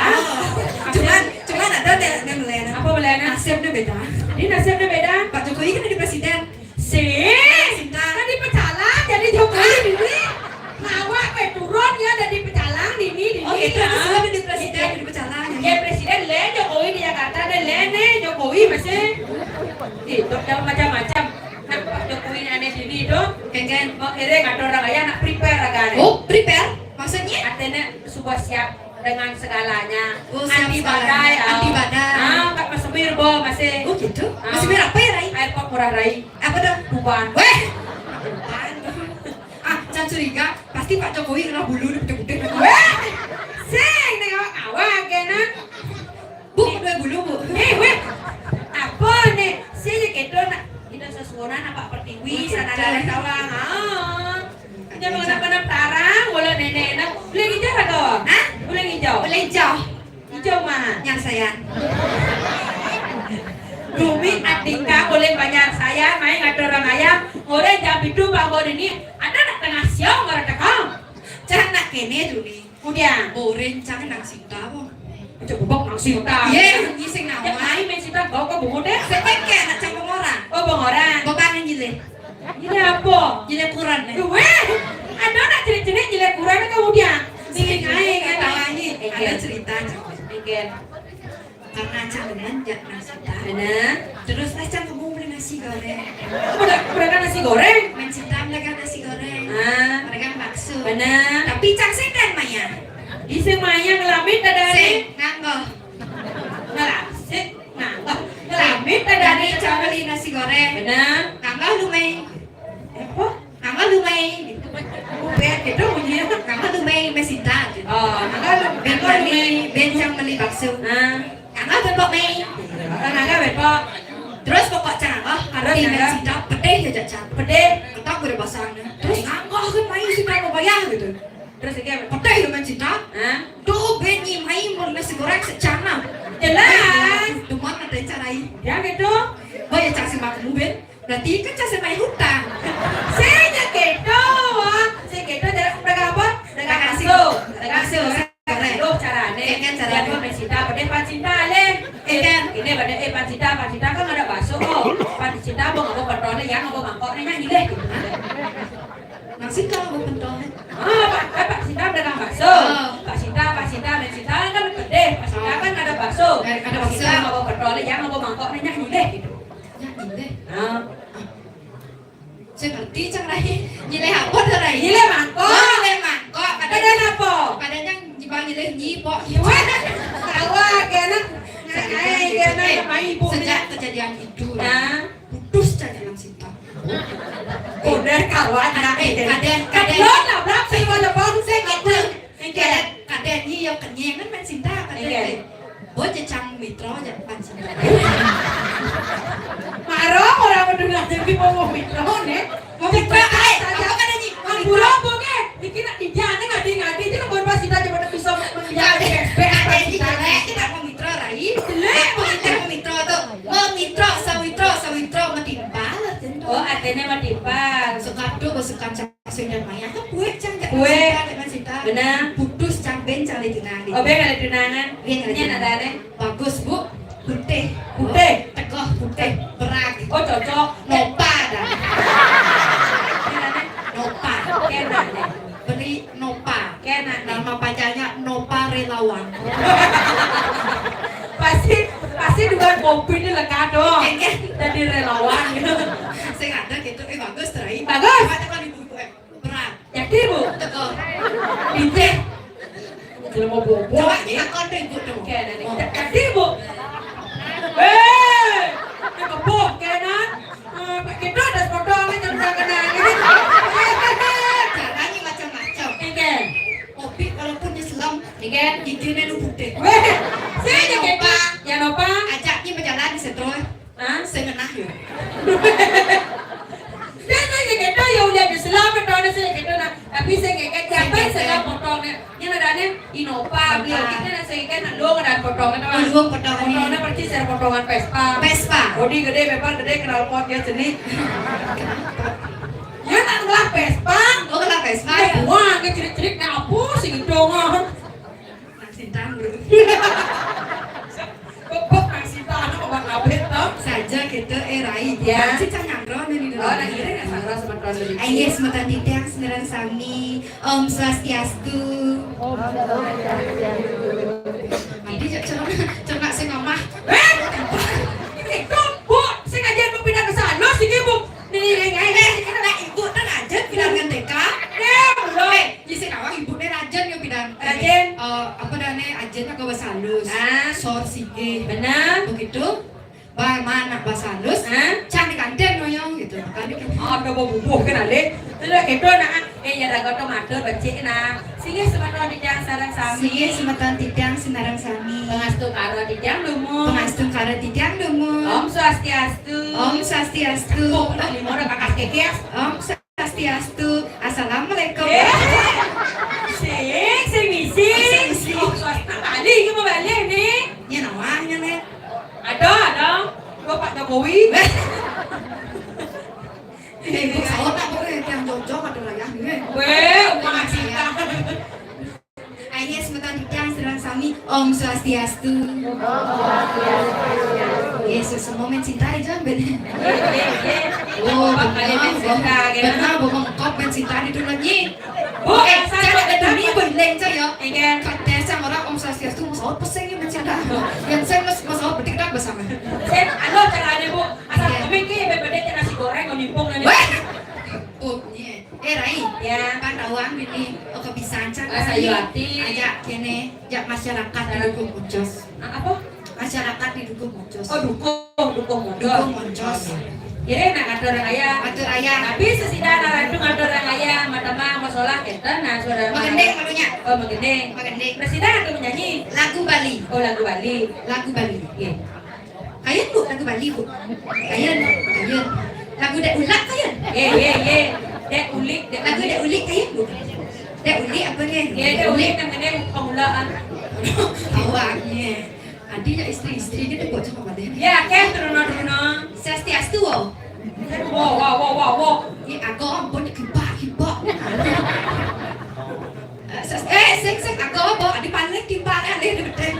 Cuman ada yang melayan. Apa belayan? Nasibnya beda. Ini nasibnya beda. Pak Jokowi kan jadi presiden. Sinta kan di pecalang jadi Jokowi ini. Ngawak ke turun ya dari pecalang ini. Oh itu ada sebab jadi presiden jadi pecalang. Ya presiden le Jokowi di Jakarta dan le nih Jokowi masih. Itu dalam macam-macam. Nah Pak Jokowi ini aneh sini itu. Kengen mau kira kata orang kaya nak prepare agak. Oh prepare? Maksudnya? Artinya sebuah siap dengan segalanya. Anti badai. Pak Masumir bo masih. Oh gitu? Masih berapa ya Rai? Airport murah Rai. Apa dah? Tuban. Weh! Jangan curiga, pasti Pak Jokowi kena bulu di gede-gede. Weh! Sing nengok awak kenan. Bu, dua bulu bu. Weh. Apa nih? Sing gitu nak kita sesuonan apa pertiwi sana ada tawang. Jangan kena tarang, boleh nenek nak. Boleh hijau atau? Hah? Boleh hijau. Boleh hijau. Hijau mana? Yang sayang. Dumi atika boleh banyak saya main ada orang ayam. Orang jam itu bangun ini ada nak tengah siang orang tekang. Jangan nak kene dulu. Kemudian, Boring, jangan nang Sinta bu. coba bok nang sinta. Iya, ngising Yang nama. lain main sinta kau ke bungu deh. Sepeke nak campur orang. Oh bang orang. Bapak yang jile. Ini apa? Jile kurang nih. Weh, ada nak cilik-cilik jelek kurang kemudian. Bikin aing kan Tawanya ada cerita. Bikin. Karena Cang dengan nang Sinta. Benar. Terus Cang kamu beli nasi goreng. Mereka nasi goreng. Main Sinta mereka nasi goreng. Mereka bakso. Benar. Tapi Cang sing dan Maya. Isi Maya ngelamit ada Sing nganggo. ngelamit ada Dari Cang beli nasi goreng. Benar. Nganggo lumai. Apa? Nganggo lumai. Bed gitu bunyinya. Nganggo lumai Mbak Sinta. Oh, Ben beli bakso. Nganggo tembok nih. Tenaga bepok. Terus pokok cangkah, karena Terus, tinggal ya. cinta pedih ya jajan. Pedih. Ketok gue udah pasangnya. Terus ngangkok kan main cinta mau bayar gitu. Terus iki apa? Pedih dengan cinta. Hah? Tuh benyi main mau nasi goreng secana. Jelas. Cuma ada carai. Ya gitu. Bayar cak si makan ben. Berarti kan cak si main hutang. Saya gitu. Saya gitu dagang apa? Dagang bakso. Dagang bakso. Loh carane. Kan carane. Ya cinta, pedih pancinta le. Kan Ini pada pancinta kan ada bakso. Oh, pancinta mau ngapa pentolnya yang ngapa mangkoknya nyanyi deh. nang cinta mau pentol. Pak Sinta dagang bakso. Pak Sinta kan gede. Pak Sinta kan ada bakso. Ada Pak Sinta bakso. mau pentolnya yang ngapa mangkoknya nyanyi deh gitu. Nyanyi deh. Nah, Saya ngerti cang rai. Nyileh apa tuh rai? Nyileh mangkok. Nyileh mangkok. Kadang apa? Kadang yang jibang nyileh nyipok. Awak kena. Kena sama ibu. Sejak kejadian itu, Nah, putus cang dalam cinta. udah kawan. Kadang lah berapa sih wala bang saya gitu. kadang ini yang kenyengan main cinta kadang. Bocah cang mitra aja pan cinta. Marah orang mendengar jadi mau mikro nih. Mau mikro Apa kan ini? Burung boke, dikira di jana ngadi itu kan pas kita coba bisa menjadi Kita mau mitra rai. Kita mau mitra tuh. Mau mitra, sawitro metimpal. Oh, artinya matimpal. Sekado besukan cang dan maya kan kue cang Kue. cinta. Benar. Putus cang ben cang di tengah. Oh, ben ada tunangan. Iya, Ini ada deh. Bagus bu. Putih. Putih. Tegoh putih. Berak. Oh, cocok. Nopa dah. Ini ada. Nopa. Kena deh. Beli Nopa. Kena deh. Nama pacarnya Nopa Relawan. Pasti dengan kopi ini lega dong. Jadi relawan gitu. Saya ada gitu. Bagus terai. Bagus. Ada kan ibu berat. Yakin bu? Tegoh. Dite. Kalau mau bobo. Coba kita konten ibu tuh. Kena deh. Yakin bu? Kebuk kena. Kita ada potongnya jangan kena ini. Caranya macam-macam. Ikan. Kopi walaupun Islam. Ikan. Giginya lu putih. Saya jadi pak. Ya nopa. Ajaknya berjalan di setroy. Hah? Saya menah ya. Saya kita ya udah Islam potongnya saya kita nak. Tapi saya kayak siapa Islam potongnya. Yang ada nih Innova. Beliau kita saya kan andong ada potongnya teman. Andong potongan. Potongnya persis saya potongan Vespa. Vespa. Bodi gede, bepar gede, kenal pot ya jenis. Ya nak ngelah Vespa. Oh kenapa Vespa Ay, ya? buang ke cerik-cerik na apa sih dong. Nang cinta bro. Kok masih tahu obat abet toh? Saja gitu Rai. Ya. Cinta nyangro nih di Oh, nah ini nggak sangra sama tahun lebih. Ayo semetan titik seneran sami. Om Swastiastu. Ini cernak sing omah. Ini dong, bu, saya ngajar mau pindah ke sana sih ibu. Nah ibu kan aja pindah dengan TK. Belum. Jadi awak ibu nih rajen yang pindah. Rajen. Apa namanya ajennya ke bahasa halus. Ah. Sor sige. Benar. Begitu. Mana bahasa halus. Cantik kanten noyong gitu. Makanya Ada bubuh kan ale. Terus itu nak ya ada kau tomato becik na. Sige sebentar di jang sarang sami. Sige semetan tidang senarang sami. Pengastu karo di jang lumu. Pengastung karo tidang dumu. Om Swastiastu. Om Swastiastu. Kok udah lima orang kakas kekes. Om Swastiastu. Assalamualaikum. Sing misi. Om Swastiastu. Tadi kita mau balik nih. Ya namanya nih. Ada. Gua Pak Jokowi. Ibu sahur tak boleh yang jauh-jauh ada layar nih. Weh, makasih. Ayo semetan tidang senarang sami. Om Swastiastu. Yesus semua mencinta aja bener. Oh, benar, bawa mengkop mencinta itu lagi. Cara ada ni boleh je ya. Kata saya orang Om Swastiastu masuk pesengnya mencinta. Yang saya masuk bertikdak bersama. Sen, ano caranya bu? Asal kami ki bebede nasi goreng nimpung na. Oh, ni. Rai, Ya. kan awang ini kebiasaan cak. Sayuati. Ajak kene, ajak masyarakat didukung Mocos. Apa? Masyarakat didukung Mocos. Oh dukung Dukung modal. Mocos. Ya nak ada orang ayah. Atur ayah. Tapi sesidang narandung ada orang ayah, matama masalah kita nah saudara. Magendeng malunya. Oh magendeng. Magendeng. Presiden atau menyanyi? Lagu Bali. Oh lagu Bali. Lagu Bali. Iya. Kayen bu, lagu Bali bu. Kayen. Lagu dek ulak kayen. Ye. Dek ulik, Lagu dek ulik kayen bu. Dek ulik apa nih? Ye dek ulik namanya pengulaan. Awaknya. Adinya istri-istri kita buat cuma pada. Ya, kan turun. Sestiastu wo. Wow. Ini aku ampun kibak. Sing aku bawa di paling kibak ada betul.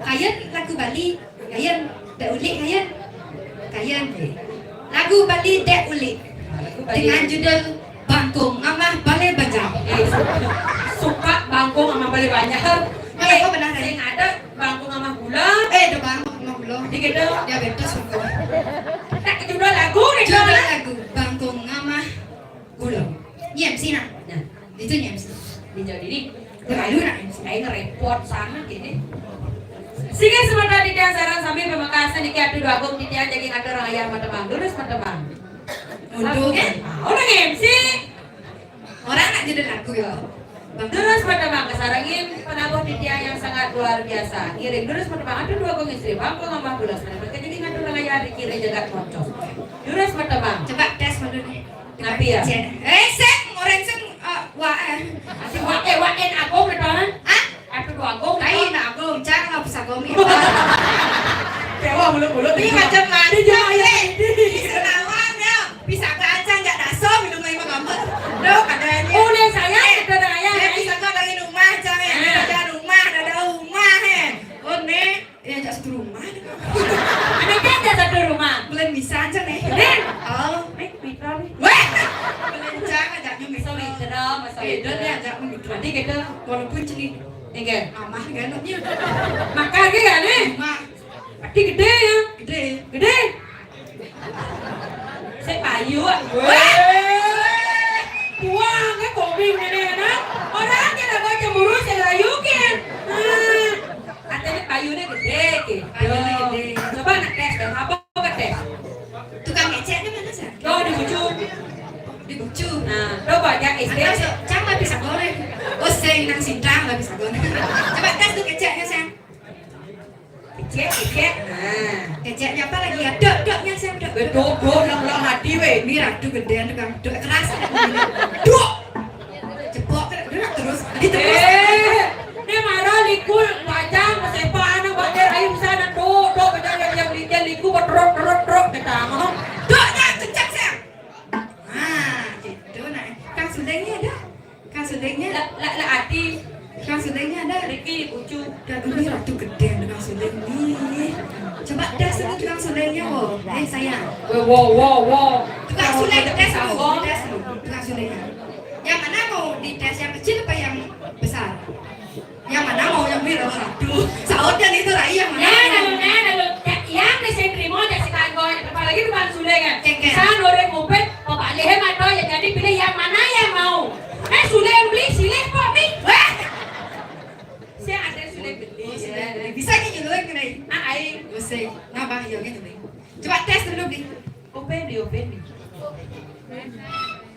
Kayen lagu Bali. Kayen dek ulik kayen. Lagu Bali dek ulik. Dengan judul Bangkung Amah Balai Banjar. Suka bangkung sama balik banyak. Mana kau benar Saya ni? ada bangkung sama gula. Ada bangkung sama gula. Dikit tu. Dia betul suka. Tak judul lagu ni Judul kan. lagu Bangkung Amah Gula. Ni MC nak? Nah, Itu ni MC. di jauh diri. Terlalu nak MC. Saya ngerepot sana gini. Sige sementara di tiang sarang sambil pemekasan di kiatu dua gong di tiang jadi ada orang ayam matebang lurus matebang. Untuk kan? Orang MC. Orang nak judul lagu ya. Lurus matebang kesarangin penabuh di tiang yang sangat luar biasa. Ngiring lurus matebang ada dua gong istri bangku ngambah bulas. Mereka jadi ada orang ayam di kiri jagat moncos. Lurus matebang. Coba tes dulu ni. Kenapa ya? Sek, orang sek wah. Asyik waen aku betul. Ah, Aku dua gong. lain nak aku jangan bisa gomi. Dewa mulut-mulut. Ini macam mana Dia je? ayam ini. Senawang ya. Bisa baca enggak daso minum air mengambil. Dok adanya. Oh, ni saya ada orang ayam. Saya bisa kau dari rumah jangan. Ada rumah. Oh ni, ya tak satu rumah. Ada kan ada satu rumah. Bulan bisa aja nih. Oh, Mitra ni. weh. Bulan jangan ajaknya Masa mitra. mitra, masa Beda mitra. dia ajak mitra. Nanti kita Walaupun celik tinggal. amah ganutnya. Makan ke kan ni? Rumah Pasti gede ya. gede. Gede. Saya payu ah. Buang ke kopi ni anak. Orang yang nak cemburu saya layukin. Katanya payu ni gede ke. Payunya gede. Coba nak tes dan apa ke tes? Tukang ngeceknya mana sih? Kau di bujuk. Di bucu. Nah, coba aja SD. Anda jangan bisa goreng. Oh, saya nang sintang nggak bisa goreng. Coba tes tuh keceknya sayang. Kecek. Nah. Keceknya apa lagi ya? Doknya sayang dok. Betul, lang hati weh. Ini ratu gedean tukang dok keras. Dok. Cepok gerak terus. Ditebus. Dia marah likul pajang sepa anak bakal ayu sana do baca yang liku bertrok kita ngomong. Doknya kencang sayang. Ah, gitu nah. Kang Sudengnya ada. Kang Sudengnya. La hati Kang Sudengnya ada. Riki ucu. Dan ini ratu gedean tukang Sudeng nih. Coba tes dulu tukang Sudengnya wo. Sayang. Wow. Tukang Sudeng tes dulu. Tes dulu. Tukang Sudengnya. Yang mana mau dites yang kecil apa yang besar? Yang mana mau yang biru? Aduh, sautnya itu rai yang mana? Yang ni saya terima tak sekarang kau apalagi tu bang Sule kan. Cengkeh. Sana orang ngumpet, bapak leher mata ya jadi pilih yang mana yang mau. Sule yang beli silih kok ni. Saya ada Sule beli. Bisa ni dulu yang kena. Ai, Bisa. Nabah ya kan dulu. Coba tes dulu beli. open ni.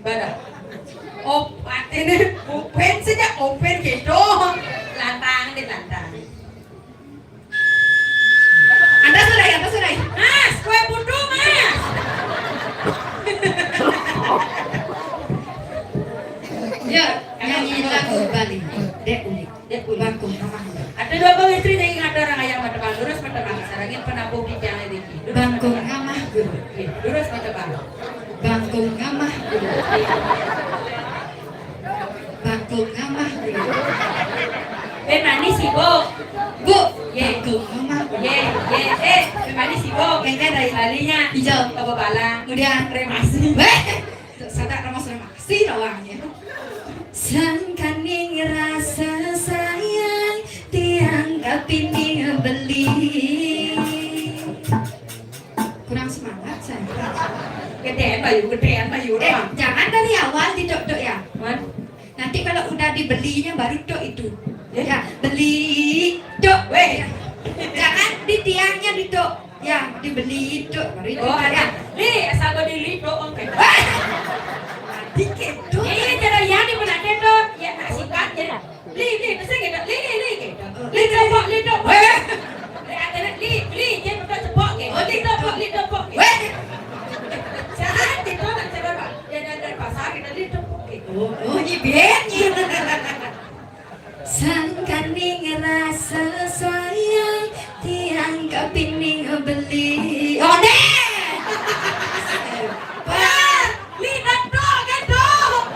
Bara. Oh, ini open saja open gitu. Lantang. Anda sudah. Mas, kue putu mas. Ya, nyanyi lagu Bali. Dek unik. Bangkung ramah. Ada dua bang istri yang ada orang ayam matebang lurus matebang sarangin penabung di tiang ini. Bangkung ramah guru. Lurus matebang. Bangkung ramah guru. Bangkung ramah guru. Pemani sibuk. Bu, Ye. bangkung ramah guru. Pemani sibuk. Kengkeh dari Lalinya hijau. ke balang. Kemudian Kremasi. weh, sadar nama sudah masih doangnya. Sangkaning rasa sayang dianggap ini beli. Kurang semangat saya. Gedean bayu doang. Jangan dari awal didok-dok ya. Man. Nanti kalau udah dibelinya baru dok itu. Ya, beli dok. Weh. Jangan di tiangnya dito. Ya, dibeli itu. Baru itu Oh, ya. Li, asal gue di lido, oke. Dikit tuh. Iya, jadi ya di mana itu? Ya, nasi kan jadi. Li, pasti gitu. Li, gitu. Li coba. Li, dia bukan cepok gitu. Oh, Li cepok. Weh. Saat itu nak coba, dia dari pasar kita li cepok gitu. Oh, nyibetnya. Sangkani ngerasa sayang tiang kepining beli. Oh deh. Li dok kan dok.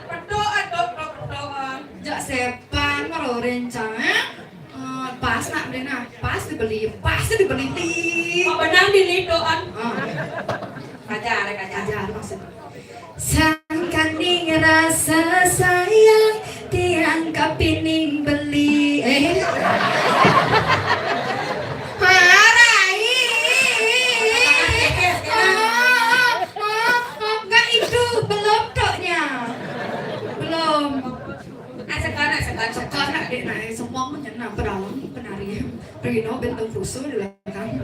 Berdoa. Jak sepan maro rencana. Pas nak beli nah, pas dibeli li. Kok benang di lidoan? Ajar Kajar. maksudnya. Sangkani ngerasa sayang tiang kepining beli. Enggak itu belum toknya. Belum. Sekarang dek naik semua menyenang pedalang penari. Rino benteng fuso di belakang.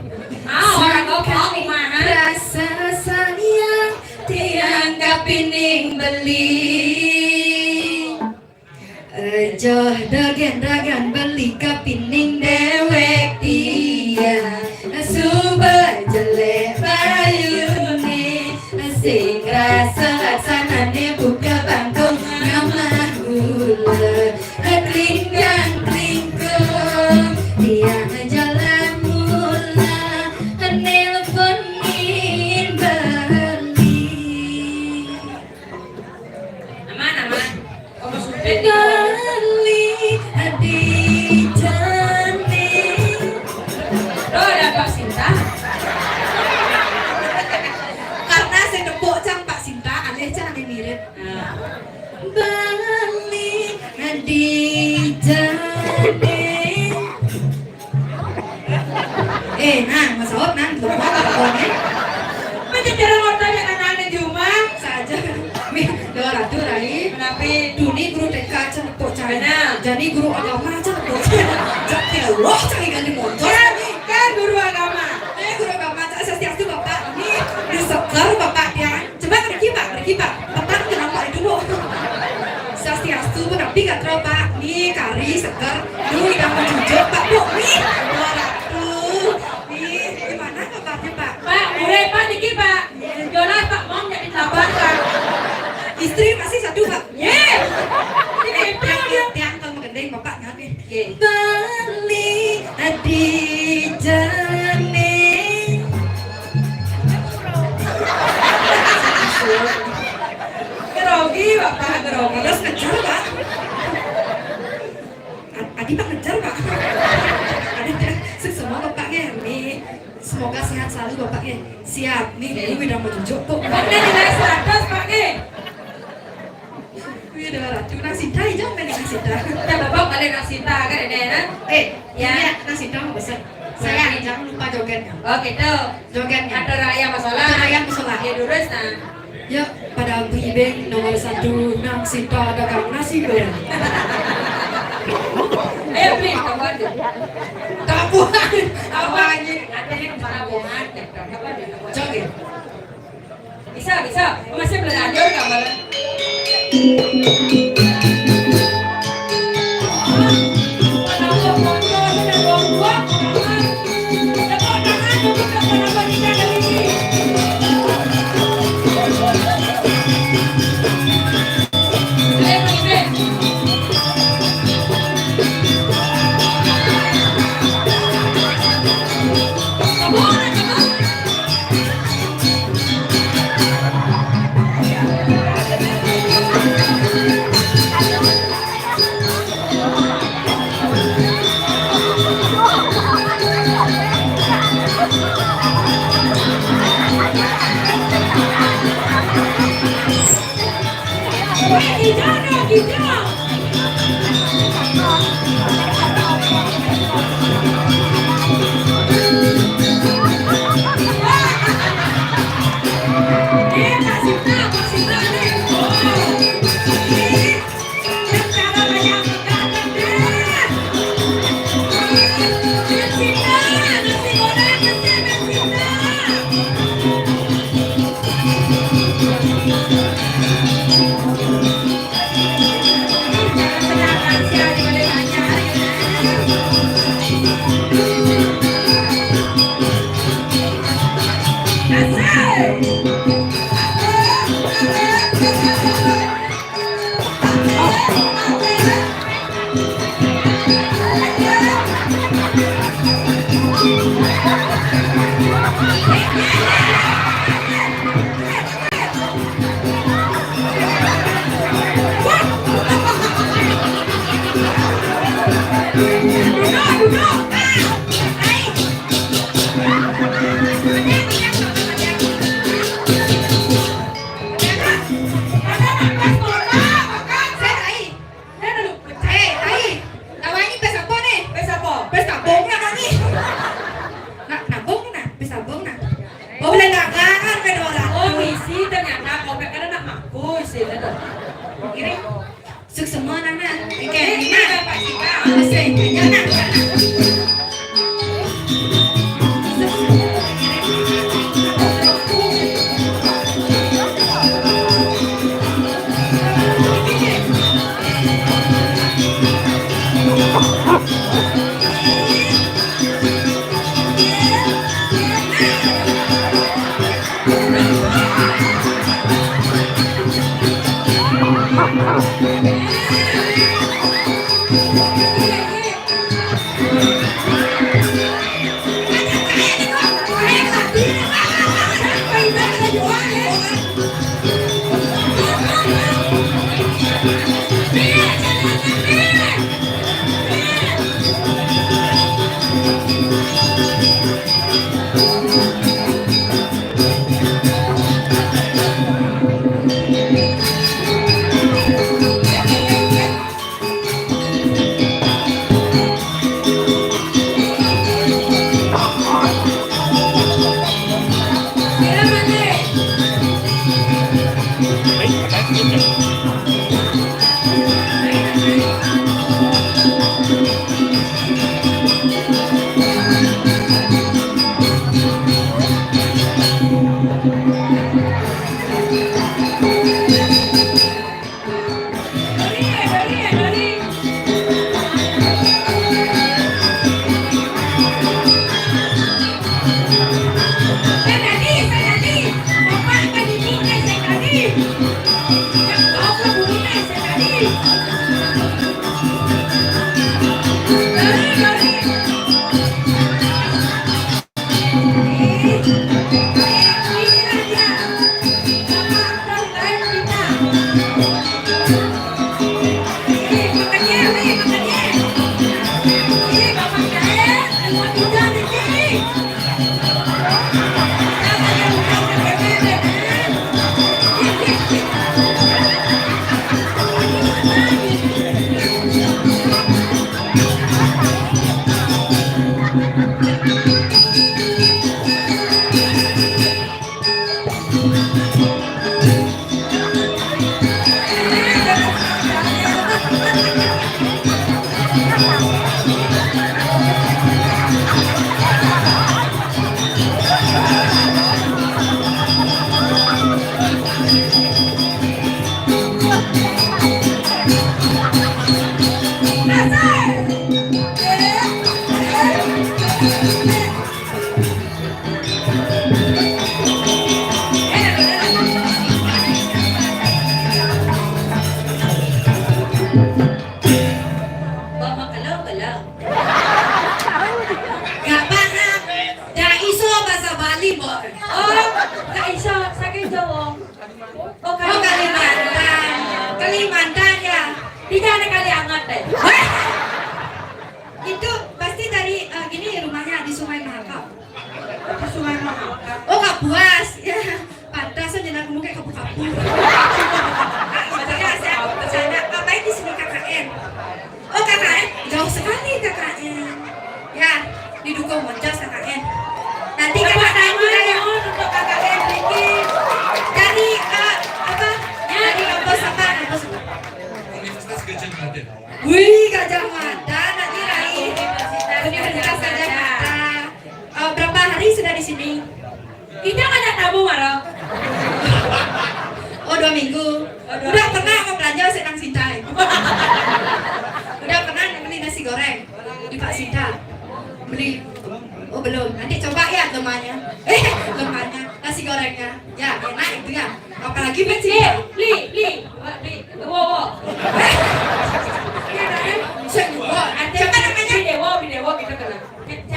Orang ngomong mana? Rasa sayang tiang kepining beli. Joh dagan beli kepining dewek dia. Suba jelek bayune sing rasa sanane buka bangkong ngamah gula klingkong dia jalan mula nelponin beli Aman. Kamu sudah kali di jane. Oh, ada Pak Sinta. Karena saya nepuk cang Pak Sinta, alih cang mirip. Balik di jane. Nang, masuk nang, lupa teleponnya. Macam cara ngotanya anak-anak di rumah. Saja, mi, dua ratu rai. Kenapa? Duni guru TK cang nepuk cang. Benar. Jadi guru agama cang nepuk cang. Cang wah cang ganti motor. Kan guru agama. Guru agama cang setiap bapak ini diseker bapak dia. Coba pergi pak. Bapak kenapa itu dulu? Sastiastu tapi gak terlalu pak. Nih kari seger. Dulu udah mencucuk pak bu. Nih dua ratu. Nih gimana kabarnya pak? Pak, boleh Pak Niki Pak. Jonas Pak mau jadi sabar Pak. Istri masih satu pak. Ye. Ini dia. Tiang kalau gendeng bapak nyanyi. Ye. Bali di jane. Gerogi Bapak, gerogi. Terus ngejar pak. Adi pak ngejar pak. Semua bapaknya nih. Semoga sehat selalu bapaknya. Siap nih. Ini udah mau tunjuk kok. Pokoknya nilai 100 Pak Ki. Ini adalah ratu Nasita jangan main Nasita. Ya Bapak balik Nasita kan ini ya. Ya Nasita mau besar. Saya jangan lupa jogetnya. Oh gitu. Jogetnya. Ada raya masalah. Ada raya masalah. Ya durus nah. Ya pada Ibeng nomor 1 Nasita dagang nasi goreng. Ayo beli kawan. Kapuan. Apa aja? Ada yang perabohan. Joget. Bisa. Masih belum lanjut kabar.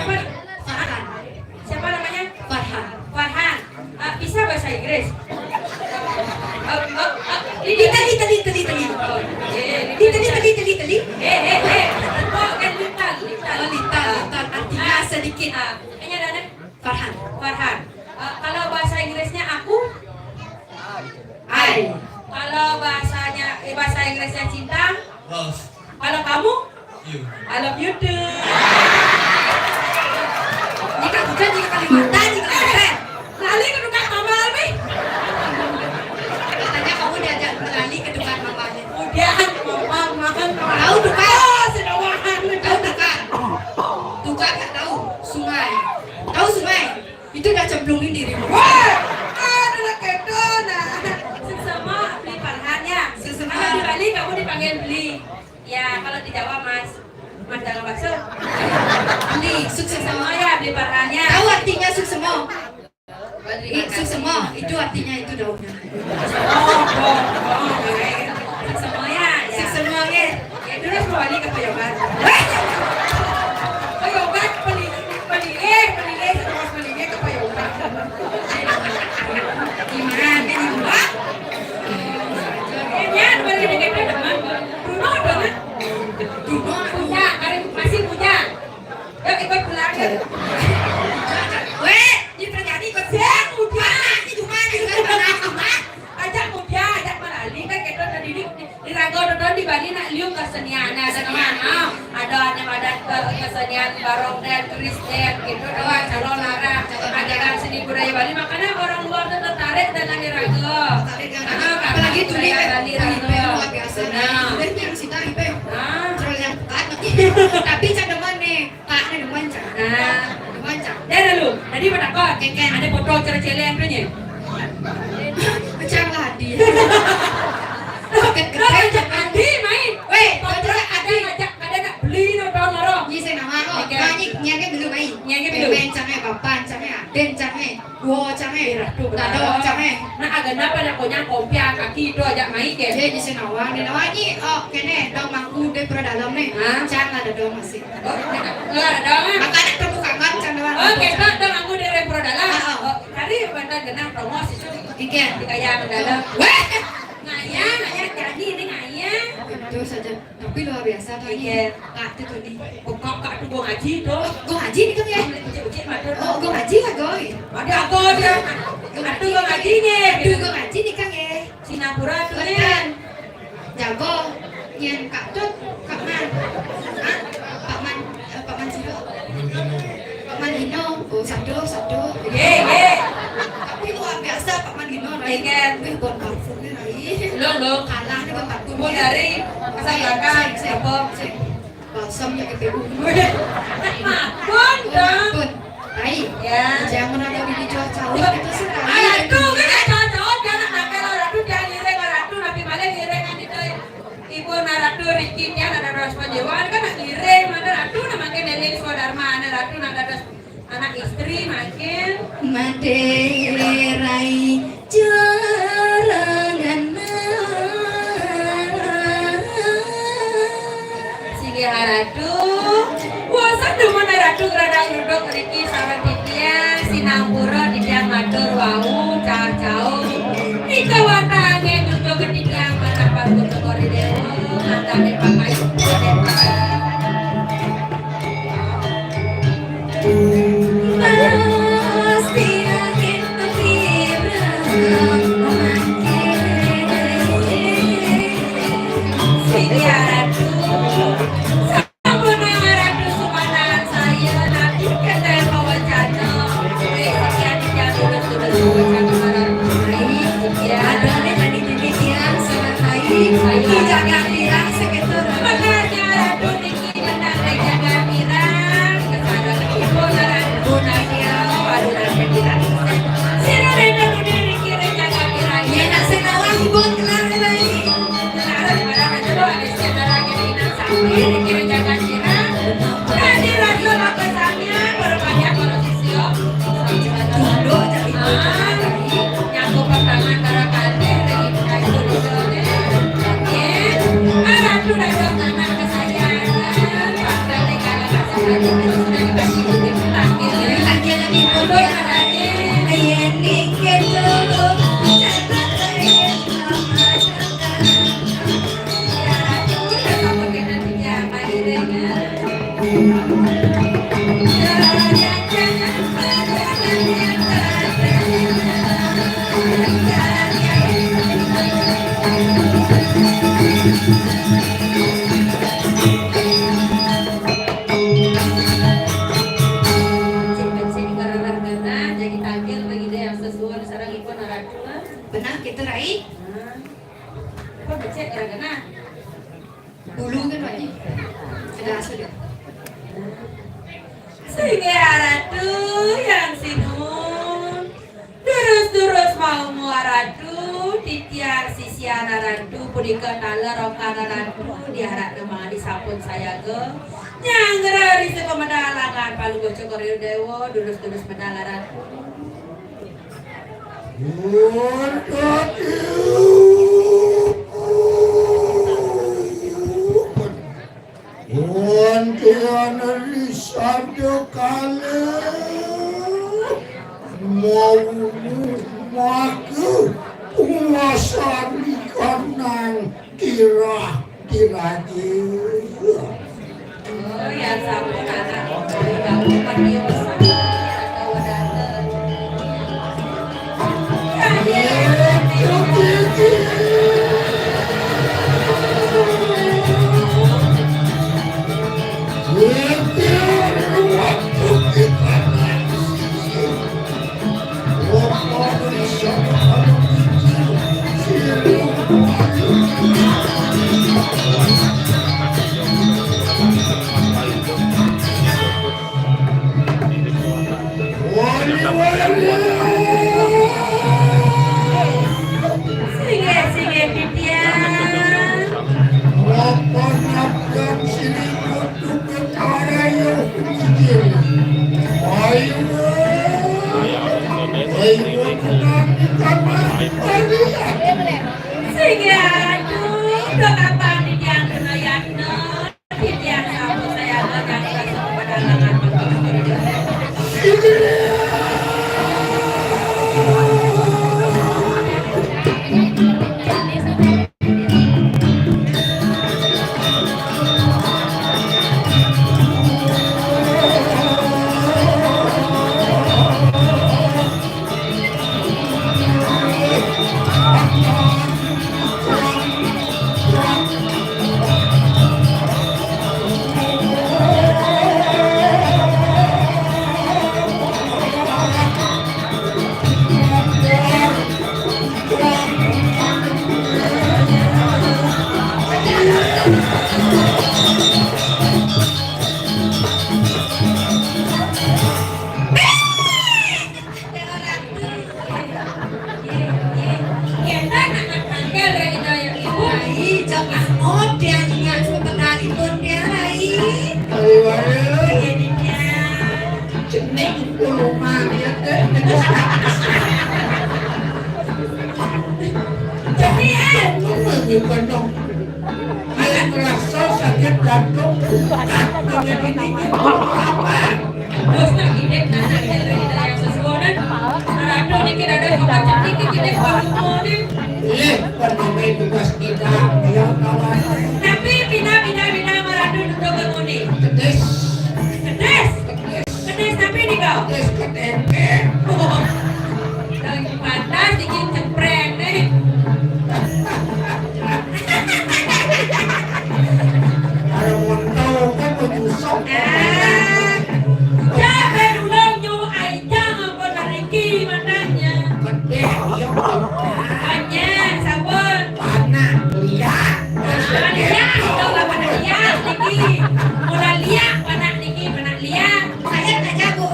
Siapa? Farhan. Siapa namanya? Farhan. Farhan. Bisa bahasa Inggris? Tali. Oh, Tali. Oh, kan Lital. Litan. Artinya sedikit. Kayaknya ada Farhan. Farhan. Kalau bahasa Inggrisnya aku, I. kalau bahasa Inggrisnya cinta, Love kalau kamu, you. I love you too. Jika bukan jika Kalimantan, jika keren. Lali ke tukang mama Almi. Katanya kamu diajak berlari ke depan mamanya. Udah, mama makan. Tahu tukang? Oh, sedawahan. Tahu tukang? Tukang nggak tahu. Sungai. Tahu sungai? Itu udah cemplungin dirimu. Wah, ada kedon. Sesama beli Farhannya. Sesama. Kalau di Bali kamu dipanggil beli. Ya, kalau di Jawa Mas dagang bakso. Beli sukses Semua semua. ya beli Farhannya. Tahu artinya suksemo? Suksemo itu artinya itu daunnya. Semuanya. Suksemo ya. Ya, terus mau balik ke Payogan. Payogan beli ke Payogan. Gimana nih Mbak? Ya, beli di KP teman. Bruno dong. Dulu Punya, masih punya. Yuk ikut pulang ya. weh, ini terjadi ikut siang, udah, ini cuma Ajak muda, ajak malali kan kita tadi di Rago Dodon di Bali nak liung kesenian ada kemana? Ada kesenian barong dan Kristen gitu doang calon larang ajaran seni budaya Bali makanya orang luar tuh tertarik dengan di Rago. apalagi tuh nih Bali Rago. luar biasa Nah. dan yang si tadi pe Nah, terus yang kan tapi cak demen nih pak nih demen cak demen cak dia dulu. Tadi pada kau keken ada foto cere-cere yang punya. macam ladi Kau ajak Andi main. weh Foto ada ngajak ada nak beli nonton lorong. ini saya nama kok banyak nyangke belum main Nyangke belum. ben cangnya bapan cangnya aden cangnya wo cangnya dado cangnya Nah agak napa nak punya kompia kaki itu ajak main ke. jadi di sini nawang ni oh kene dong mangku deh pura dalam nih Hah? cang ada dong masih Oh, enggak ada dong. makanya terbuka kan cang nawang Oke, tak dong aku di repro dalam. Ah, ah. Tadi bandar genang promosi itu ikan di kaya dalam. weh Ngaya jadi ini ngaya. itu saja tapi luar biasa tuh Iya. kak itu nih Pokok kak tu gua ngaji tu. gue ngaji nih kan ya Ucik matur. oh gue ngaji lah goy Ada aku dia. Atu gua ngaji ni. aduh gue ngaji nih kan ya Singapura tu ni. Betul. Jago nyen kak tut kak man Hah? Pak man siapa Pak man Hino oh satu Ye. tapi luar biasa Pak man Hino Ikan. bon parfumnya rai Long. kalah nih bon parfum Kumpul dari Kasablanca. Apa? balsam ya EPU Makon dong. bon rai Ya. jangan ada bini cowok itu sih rai Ratu kan cocok jangan nakal ratu jangan ngireng ratu nabi malah ngireng kan itu ibu naratu Riki dia ada ros panjewan kan nak ngireng mana ratu nak makin neling swadharma ana ratu nak ada anak istri makin Maderai jarangan sige haratu wasan demen ratu gradang duduk Riki sarang titian sinambura di tiang matur wau cacau di kawatange duduk ketidiang mana paru kori dewa antane pakai pasti akan sige haratu sampuna haratu sumanan saya nanti kata wawancara sekian di tiang duduk Benar kita Rai. Kok becek gara-gara? Dulu kan Pak. Sudah sudah. Sehingga ratu yang sinun terus mau muaratu titiar sisiana ratu pudika tala rokana ratu diharap nama disapun saya ke nyanggera di sekomendalangan palu bocok koril dewo durus medala ratu Wantiana risado kale mau maku puasani kanang kira oh ya sampun anak kamu panggil atau datang Sige titian Sige aduh udah kapan titian kena yakna titian kamu saya akan kasih pedalangan Tapi bina maradu duduk kemuni. Kedes tapi nih kau. Lagi panas dikit cepreng nih. Jangan ulang nyu aja apa nariki matanya. Hanya sabun. Lihat itu apa lihat niki. Mula lihat panak niki panak lihat. Saya tak jago.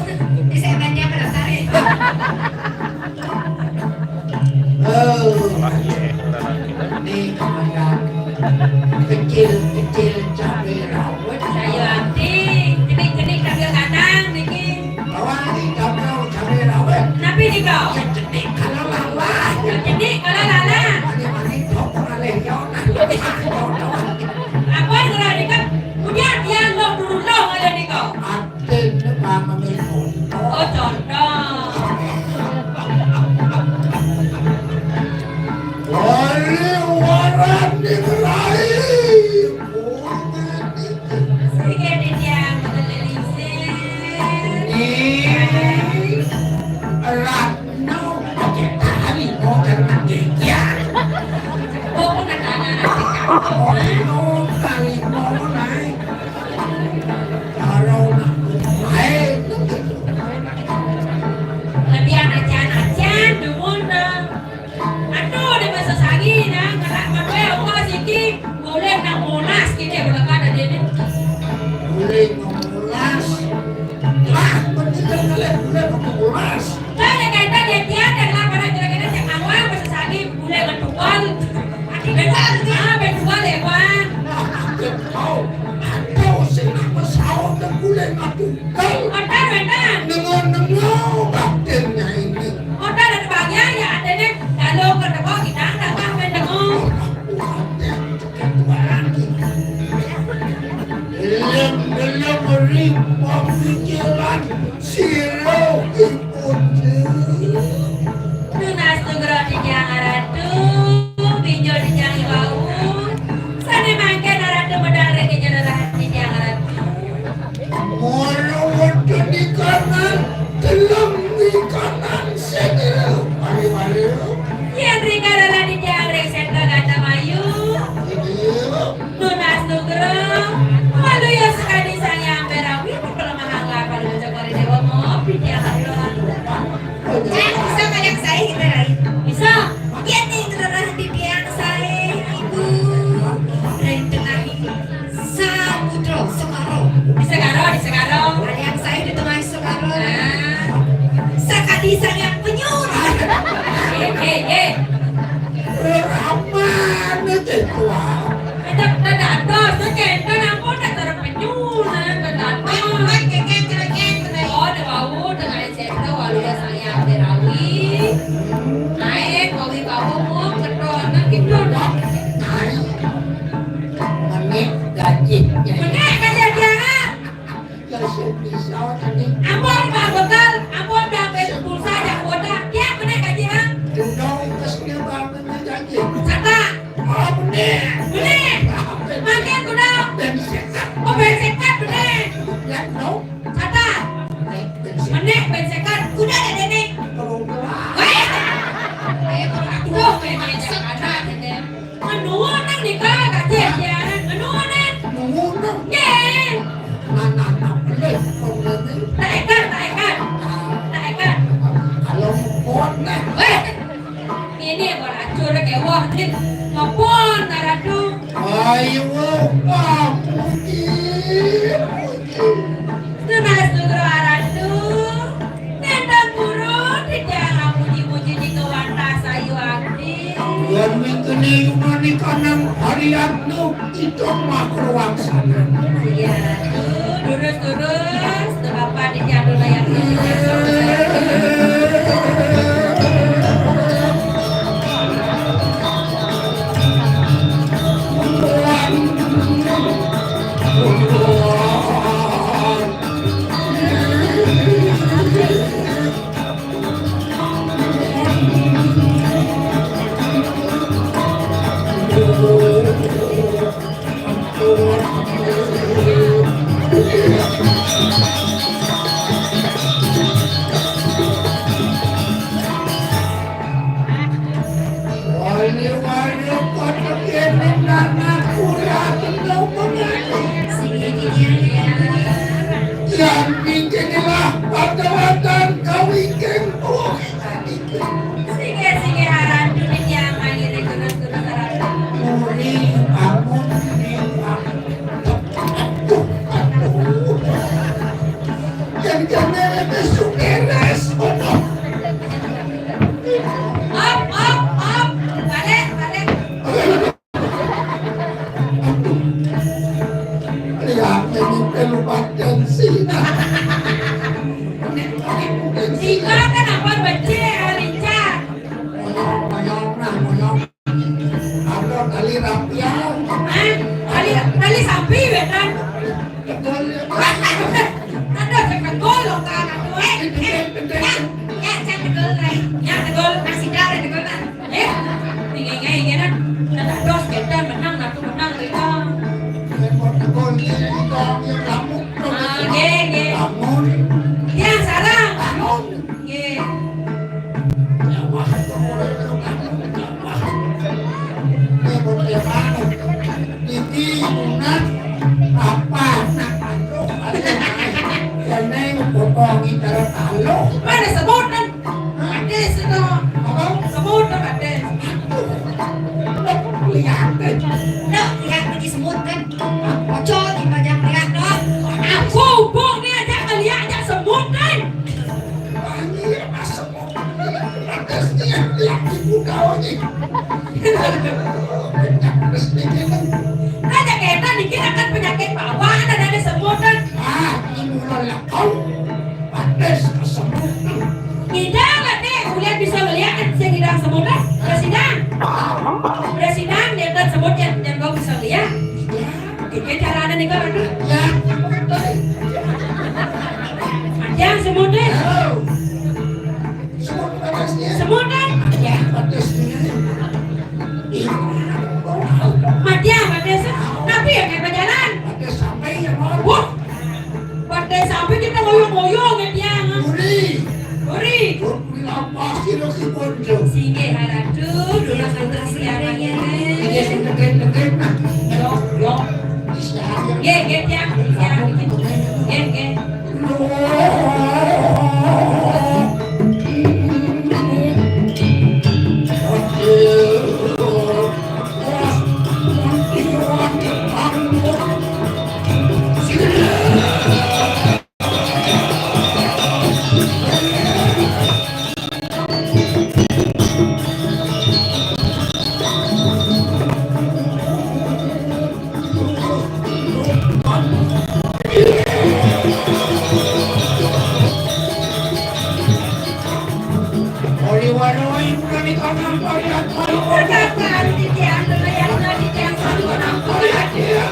Di saya banyak penasaran. Ini kayak kecil cabai rawit. Saya anti jenik kambil kadang niki. Kawan ini cabai rawit. Napi nih kau. Jenik kalau lala. Jenik kalau lala. Mani top kali yona. Apa yang sudah dekat? Kemudian yang lo dulu ada nih kau. Ate ne mama me Oh contoh. Ratno kita hari mau karena dia Oh, anak-anak. oh kali mau naik kalau nak baik Lebih anak-anak dumun dah. Aduh, di masa sagi nah, kalau manusia orang siki boleh nak monas kita boleh ada dia. boleh mengulas lah betul boleh mengulas Tanya kata dia tiada lah pada kira-kira yang awal masa sagi boleh mentual. Betul ya, Wan. kau atau senang pesawat dan boleh matukan Otak. nengok bakternya ini Otak ada bagian ya ada nih. Kalau ketemu kita tak makan dengung. Belum beri pemikiran siro ikuti Tunas tugro di jangan tu, binjo di jangan bau. Sana mangke naratu medare ke jalan di jangan tu. Moro waktu di kanan telam di kanan segera mari Yang rikara di jangan senta kata mayu. Tunas tugro, malu ya sekali sayang berawi kalau mahangga kalau cakori dewa ngopi dia kalau. Bisa banyak saya kita lagi. Bisa. Ya nih kendaraan di biang saya ibu dari tengah Samudro Sekaro. Di Sekarang. Ada yang saya di tengah Sekaro. Nah. Sakadi sangat penyuruh. Ye. Aman itu Kita dato, kita nampu datar penyunan, dato. Oh, de bau dengan cendol walu ya sayang berawi. Naik bau mu kedona gitu dong. menit gaji Benar kan dia? ya sebisa tadi Ampun Pak Bekal, ampun dah pulsa dah bodak. Dia benar kan dia? duduk kesini bangunnya gaji Sata. oh bener Makin kuda. bensin Oh bensekat benar. ya no Sata. Benar bensekat. Kuda ada nenek. kalau gelap Tuh, kayak ada ini. Menua nang nikah kajian dia. Menua nang. mengundang Ye. anak-anak boleh pembeli Taikan. kalau kuat nah Weh. Ini beracun kayak wah nih. Ngapun naradu. ayo puji Tunas tugro aradu. Nendang guru tidak muji-muji di kewanta sayu akti. yang mengkini umani kanan harian nu itu makruang sana Iya tuh, durus. Tuh bapak di jadul layak wali kotak ini nana kurang tahu mengerti yang bikinlah pada kawin Sige haradu di yang akhirnya durus haradu. muri amun yang jangan besok keras Op. Balik. lihat ini pelupakan sini Jika kenapa benci lincah? moyong ada kali rapian Kali sapi betan. betul Ada sekegol loh kan aku. Ya, saya tegol lagi. Ya tegol. Masih darah tegol kan. Tinggal kan. Ada dos kita menang kita. betul yang kamu Ge. namun Yang sarang. namun Ge. Halo. Mana sebutan? Ada seno. Sebutan ada. Lihat deh. Nah, lihat lagi semut kan. Ojo di banyak lihat dong. Aku bong ni aja kalian aja sebutan. Banyak masuk. Tesnya lihat di muka ini. Ada kita dikira kan penyakit bawaan ada sebutan. Ini mulai kau. Pates kesemutan. Hidang lah deh, kuliah bisa melihat saya hidang sebutan. Udah sidang dia kan sebut yang kau bisa lihat. Oke, cara ada nih kan? Ya. Ada sebutan. Semut patesnya. Sebutan. Ya, patesnya. Madya, tapi ya kayak berjalan. Pates sampai yang mau. Wah, pada sampai kita ngoyong-ngoyong ya dia. Uri, Bilang pasti lo si Bonjo. sige haratu, dulu santai siarannya. Dia sedeket-deket nah. Yo, Istilahnya. ge tiang, siaran gitu. Ge. Oli-waloin ka ni kanang palihat mo. Perkataan di tiang, yang di tiang satu nampu ya dia.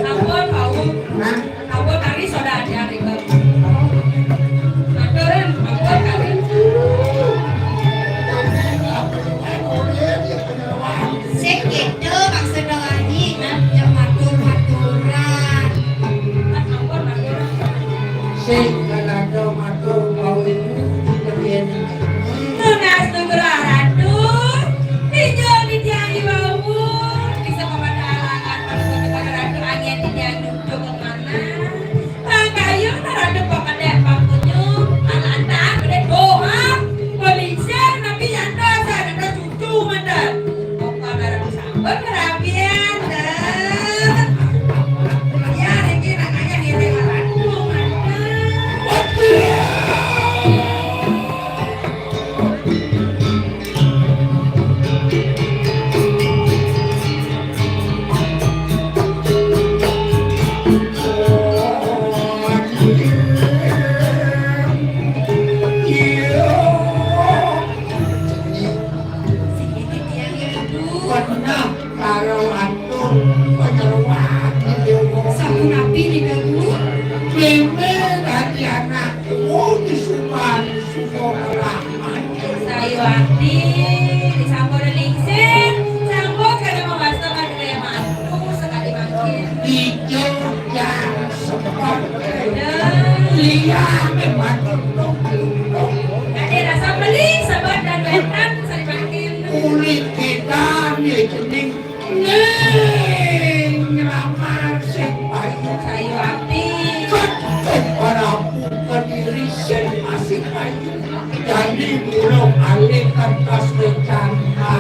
Ampun, ampun kali soda aja ribet. Ampun kali. Sik gitu maksud lagi yang matur-maturan. Ampun. Sing kalado matur kawin kalian. Tunas tugura ratu, hijau di tiang ibamu, bisa kepada alangan kepada ratu angin di tiang duduk kemana? Pangkayu ratu kepada pangkunyu, alanta pada doa, polisi nabi nyanda saya ada cucu mana? Pokok ratu sambat kerapian dan ya ini namanya ini ratu mana? Sapu napi di dagu. Sayuati disampo lingsen, sampo kada membasuh kadaya mantu sekali makin. Ada rasa beli sabar dan wetan sekali makin. Kulit kita nih jening neng ramar sepayu Sayuati para buka diri masing kayu jadi burung alih kertas rencana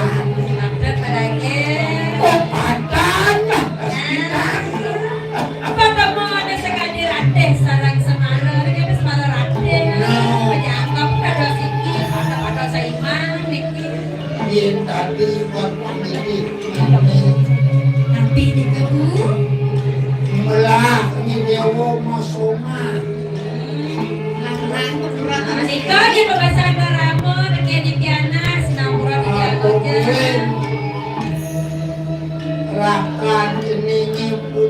nabrak padanya. padan Apa kamu ada sekali rateh sarang semara, ada semara rateh. Penyangkap kada siki, pada saiman niki. yang tadi buat pemilik Napi di dagu. melah ini dewa masoma Larang penuran Masiko di pembahasan Ramo, rekia di piana, sinamura di jagonya. rakan ini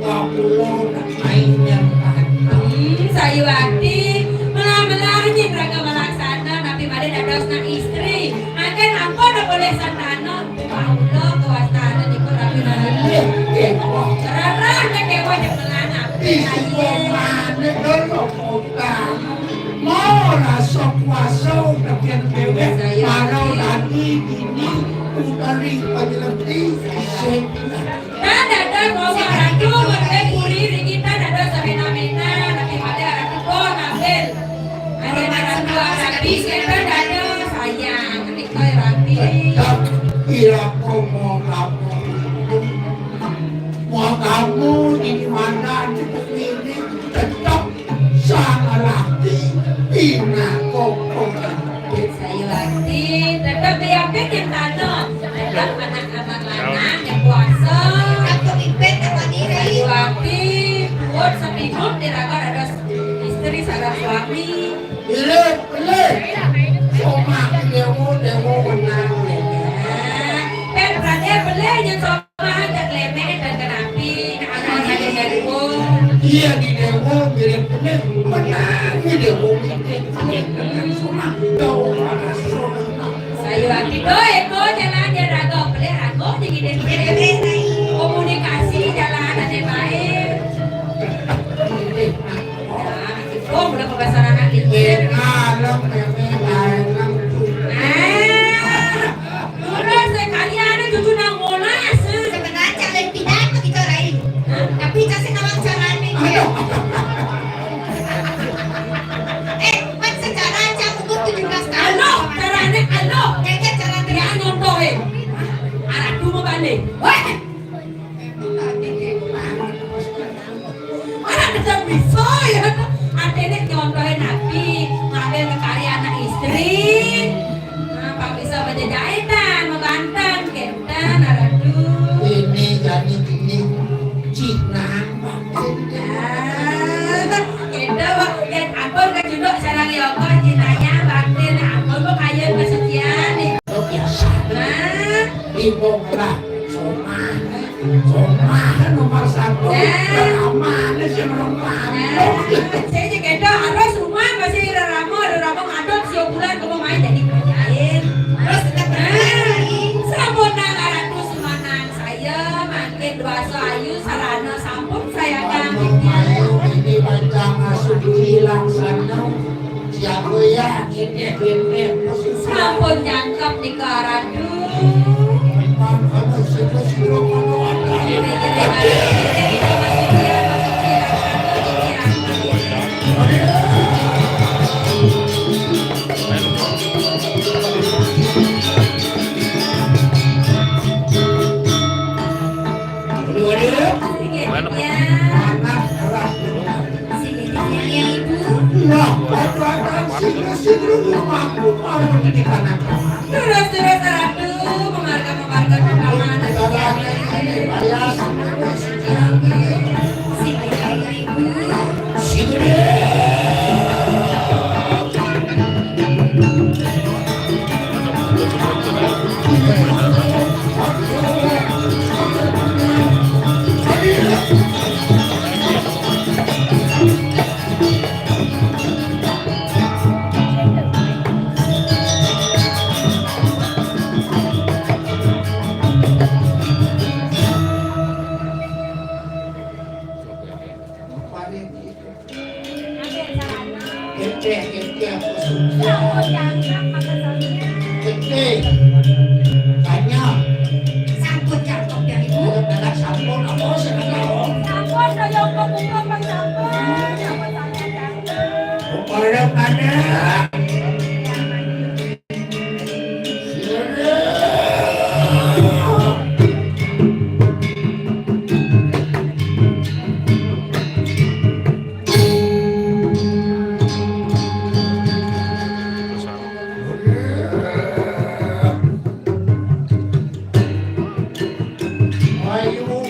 pulau mainnya Sayuati melah-melahnya raga melaksana tapi pada dados na istri akan apa dah boleh santana Allah kewastana di kurapi nalih terang na kewa yang melana mana dulu kota mau rasa kuasa tapi yang bebek marau lagi ini utari penjelati ada mau ratu mereka kuriri kita ada semena-mena tapi pada ratu kau ngambil ada ratu habis kita ada sayang ketika rapi tetap kira kau mau kamu di mana cukup ini tetap sangat laki ina kau Sayuati tetap diapit yang tanah tetap anak-anak lanang yang puasa Aku ipet apa diri? Sayuati buat seminggu diraga ada istri sadar suami Pilih Cuma dewo menang dan berada boleh yang sama dan lemek dan kenapi akan ada dari Iya di dewo mirip pilih menang di dewo cuma tahu Sayuati eko jalan raga boleh raga jadi deh komunikasi jalan ada baik oh udah kebasaran anak dikit alam alam terus sekalian cucu nang monas Sebenarnya jalan pidato kita lain. Tapi kasih nawang jalan nih. Kan secara aja umur 17 tahun. alo carane alo Kayaknya jalan ya nyontohin anak dulu balik weh anak tetap bisa ya adene nyontohin nabi ngambil kekarya anak istri apa bisa baca jahitan membantan kentan aradu ini jadi ini Cina kita yang ampun ke judok sarang yoko cinanya baktin ampun kok kaya kesetiaan nih biasa ibu lah Soma nomor 1 aman sih merumah saya juga itu harus rumah masih ramo ngadot siok bulan kamu main jadi kerjain Terus tetap sampun nang aratu semanan saya makin dua ayu sarana sampun saya kambingnya ini panjang masuk hilang sana siapa ya ini sampun jangkep di karatu memang ada situ-situ terus aratu memarga pemahaman Sambut jangkok ya ibu.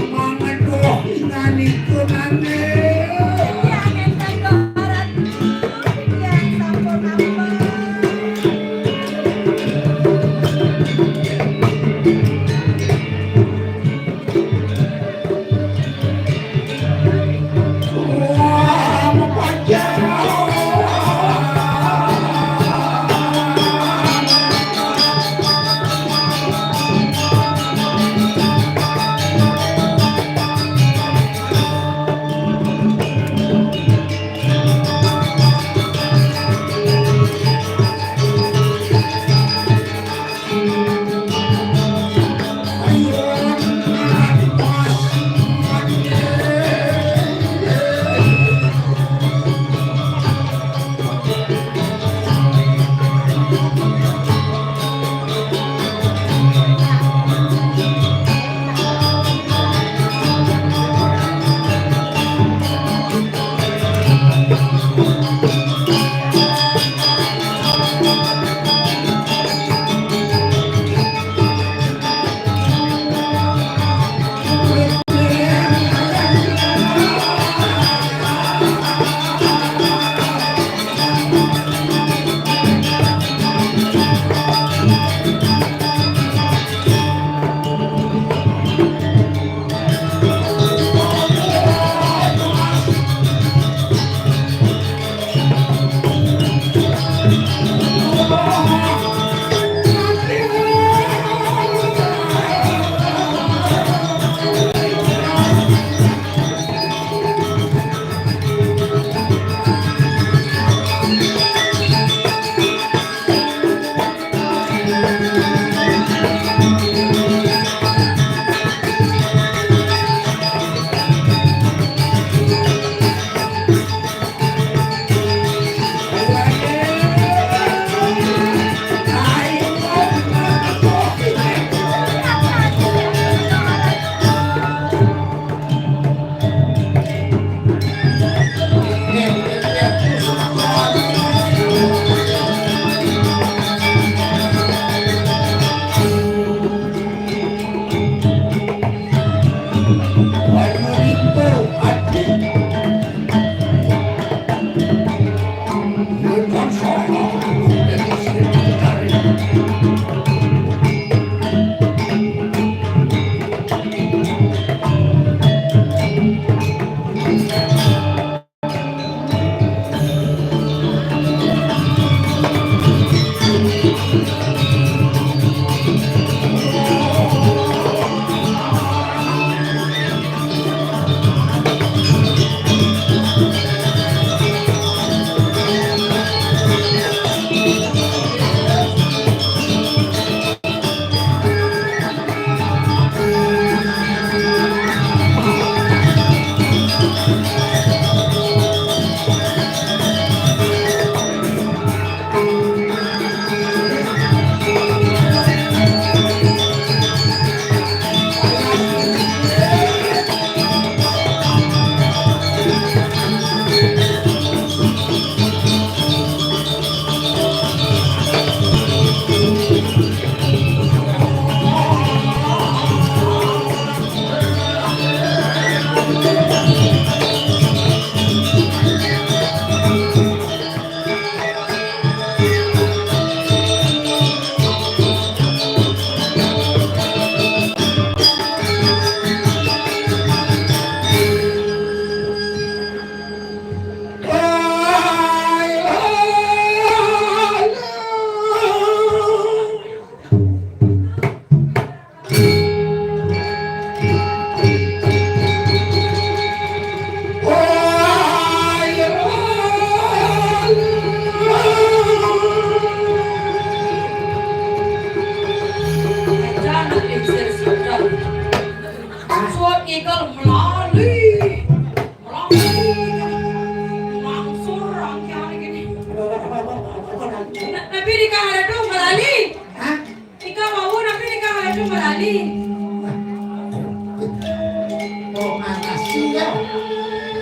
Iya.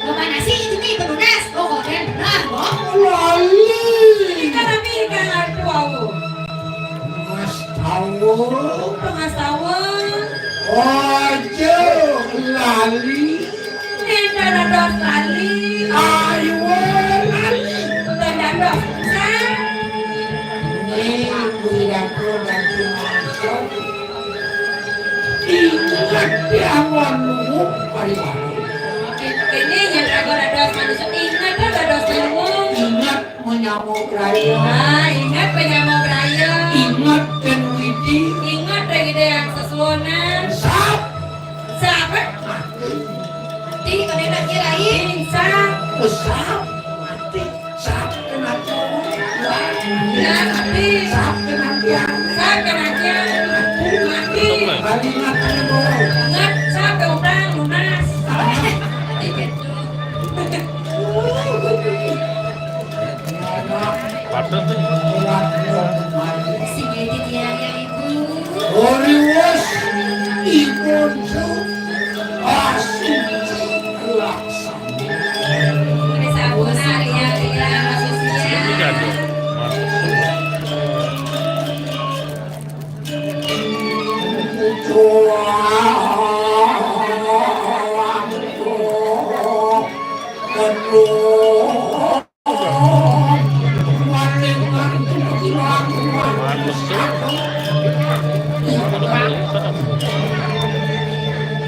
Mau mana sih itu nih pelunas? Oh, keren benar, Bang. Lali. Ini kan Amerika aku aku. Mas tahu. Pengasawan. Ojo lali. Nenda dos lali. Ayo lali. Nenda dos sang. Ini budaku nanti masuk. Ingat diawanmu pariwara. Ini yang agak dos manusia ingat ada dos ilmu. Ingat menyamuk raya. Nah, ingat penyamuk raya. Ingat dan widi. Ingat ide yang sesuonan. Sap. Siapa? Jadi kalau nak kirain, Sap. Sap. Mati. Sap kena cowok. Ya, mati. Sap kena tiang. Sap kenanya. Mati. Bali makan bol. Ingat, sap ke orang lunas. Partner tuh. si Edith yang ibu. Oriwas ikon su asin laksana. Ini sabun Arya manusia. Jadi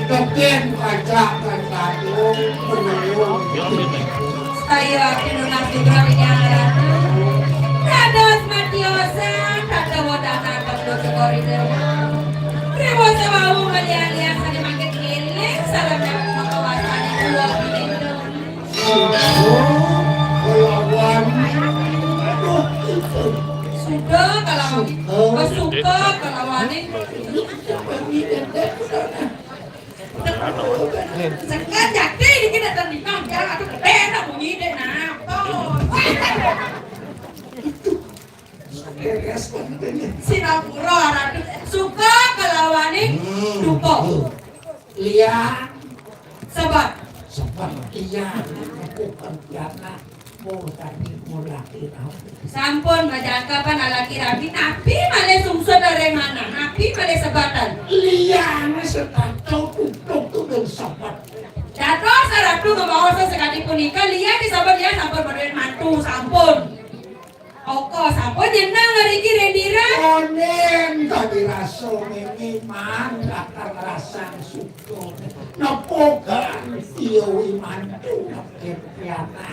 Keken kacak kacau belum. Saya akan nasi berapa yang ratu. Kados matiosa, kata wadana kados koridor. Rebo sebau kalian sana makin kilik, salam dapat makawasan dua pintu. Sudah kalau suka kalau wani. Sekarang jadi ini kita tandingan jalan atau gede nak bunyi deh nak. Sinapura ratu suka kalau wani dupo. Lihat Sebab seperti yang bukan tiana mau tadi mulai tahu. sampun majangkapan alaki rabi napi male sungsun dari mana napi male sebatan. Lihat setacau tutup tuh dan sabat. Dato saratu ngebawa sekali punika lihat di sabar dia sampun berdiri mantu sampun. Oko sampun nyenang hari ini rendira. Onen tadi rasa ini man akan rasa suka. Napokan iyawi mantu naket piana.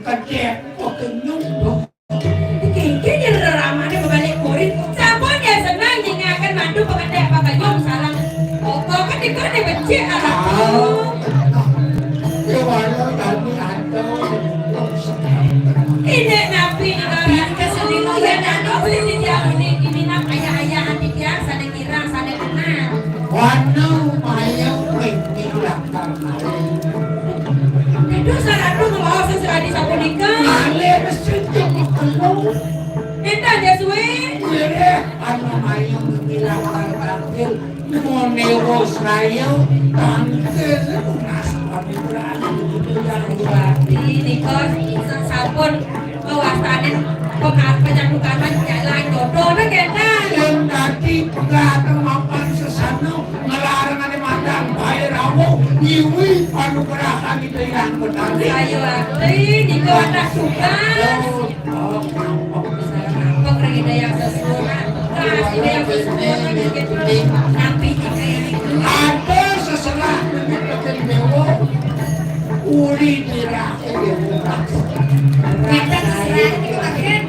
Kedek pekenyung. Kiki yang ramane berbalik kurit. Sampun dia senang nyingakan mantu pengendek pakayong salam. Oko kan dikone benci alatu. Kewala kami ada. Ini napi nagaran kesedino ya dano beli dia ini diminang ayah-ayah hati dia sana kira sana kenal. Wanu mayang pemilang karena Itu saratu ngebawa sesuai di sapunika. Ale mesinnya kalau Kita dia suwe. kira anu mayang pemilang karena mau newas rayo tangke lunas kami berani itu yang berani. Ini kos sampun kewasanin penjadukan jalan jodoh na kita. Yang tadi pengatang mapan sesana ngelarang ada mandang bayar rawo iwi panugrahan itu yang benar. Ayo ini kau anak suka. Pengregi daya sesuatu. Kasih daya sesuatu. Nabi kita yang itu. Ada seselah menyebutkan dewa uli dirake demokrasi. Kita terserah ini kemarin.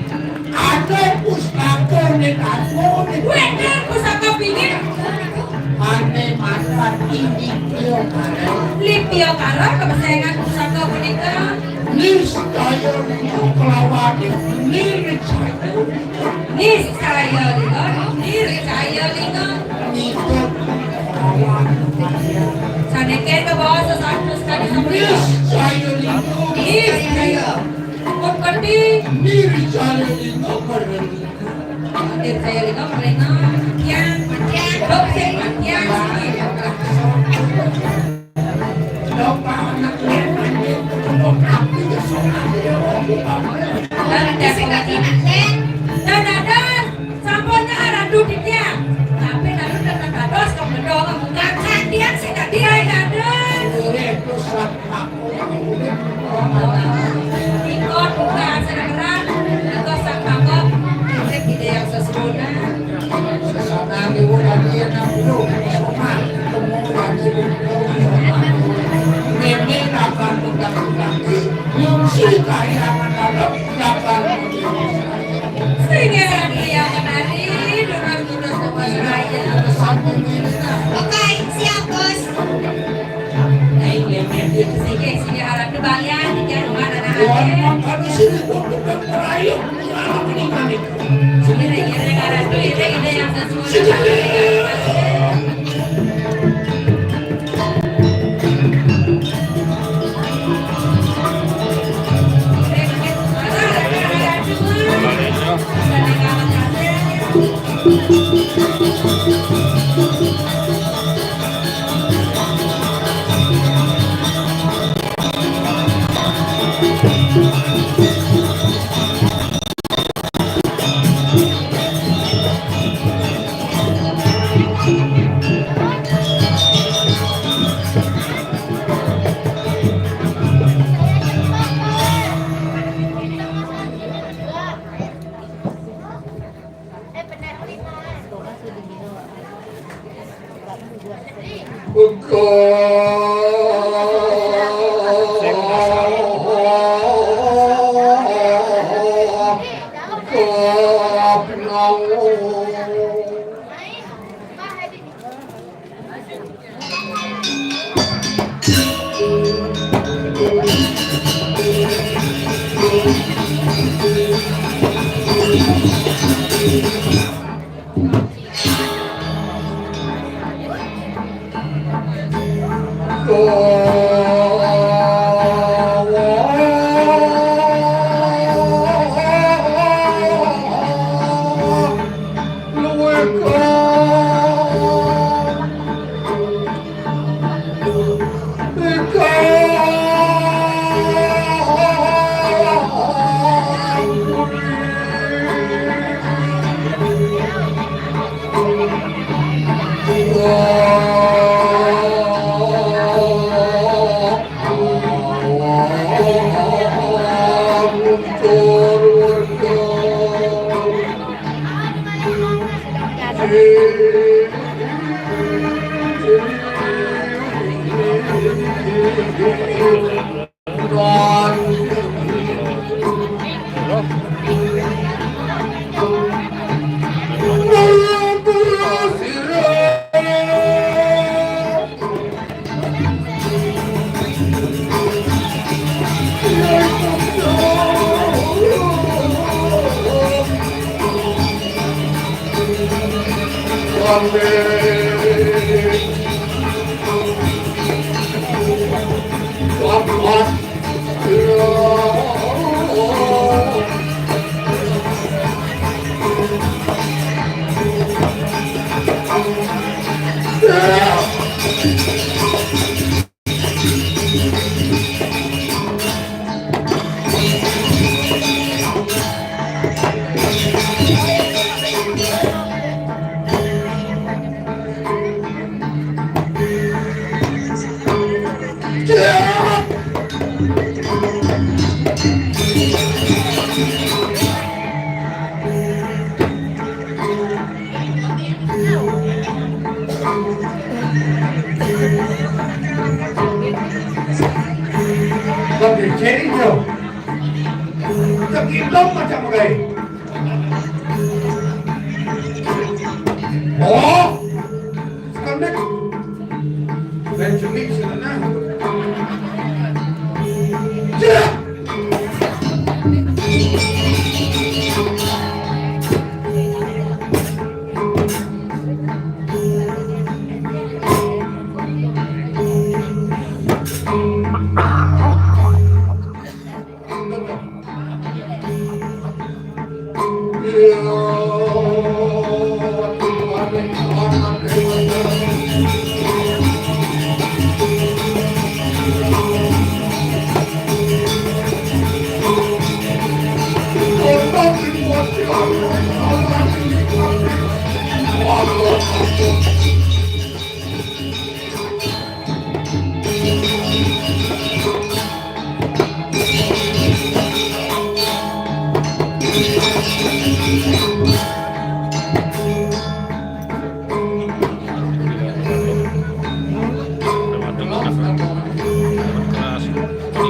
Ada pustaka nekatmo Wena pusaka pingin. ane manfaat ini kio kare Lipio karo kebesayangan pusaka punika. niscaya itu kelawan niscaya Niscaya lingo. Niscaya lingo. itu kelawan Saneke ke bawah sesuatu sekali sebelum. niscaya itu Niscaya. Kut keti. niscaya itu keren. Niscaya lingo mereka. Yang dok sing yang. Dok, Dan dasi lagi len. Dan samponya aradu dia. Tapi lalu dengan dados kemedong bukan sandian sih tadi dan. Ikut bukan sekarang. Ikut sang pangkop. Kita yang sesudahnya. Sesana di bulan dia nampu sopan kemudian ini akan mengganggu yang si kaya mendalam dapat Sehingga dia menari dengan kita semua seraya. Oke, siap bos. Sini harap dibayar di rumah anak kami sini untuk merayu Sini harap ide yang sesuai.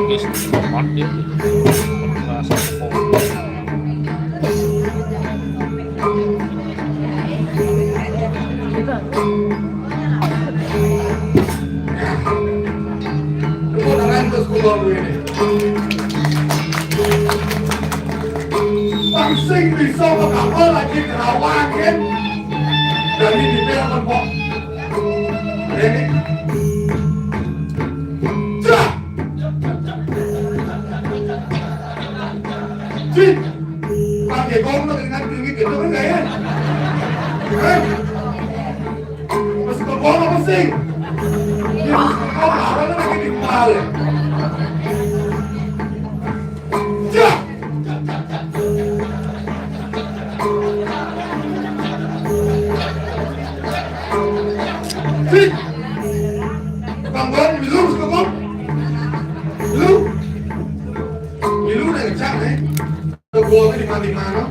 logis tempat dia bahasa Tepuk tangan untuk sekolah gue ini. Pangsing bisa mengapa lagi kerawakin dari di pihak kok. Ini. Cak. Cik. Pakai kong dengan tinggi gitu kan gak ya? Masih kong apa sih? Kau awalnya lagi di kepala. Cak. Cik. Bang, belum sekolah. Belum. Belum udah ngecak nih. Gua di mana?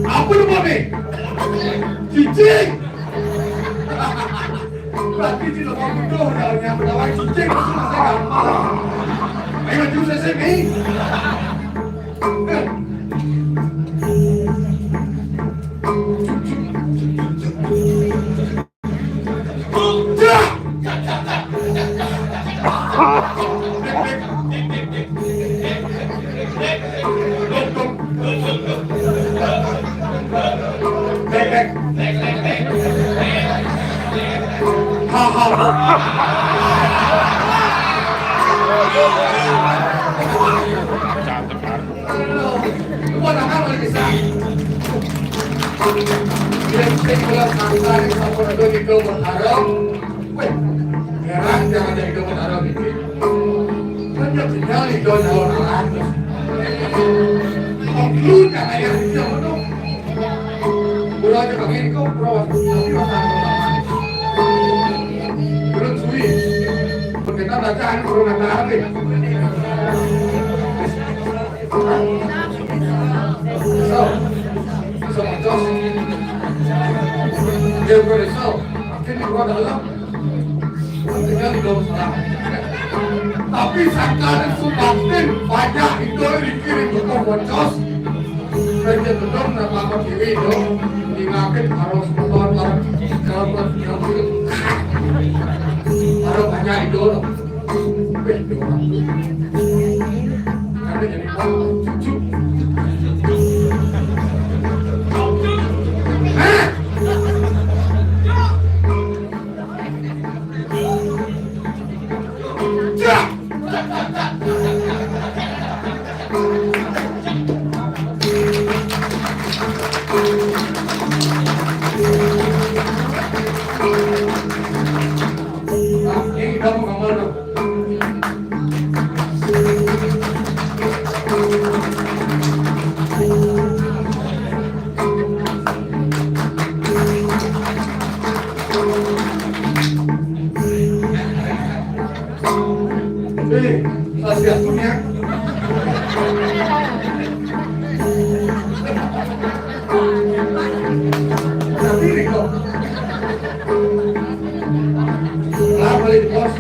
Apa lu nih? Cicing. Berarti di lokal itu yang berdawai cicing masih gampang. Ayo maju saya sini. cantik kan Buat apa lagi sah? Dia tinggal santai sama orang itu berharap. Weh, heran jangan jadi itu berharap itu. Kan dia tinggal di dalam orang. Lu jangan yang itu betul. Udah aja pengen kau perawat belum suwi. Kita bacaan corona tadi. So muchos. Dia beresau. Akhirnya gua dalam. Tinggal di dalam sana. Tapi sekarang sudah banyak itu dikirim ke Bocos. Kerja betul nama apa kiri itu. Dimakan harus motor kalau harus banyak itu. Karena jadi cucu. Ini kamu kemana? Kasih akunnya. Tapi kok. Lah balik bos.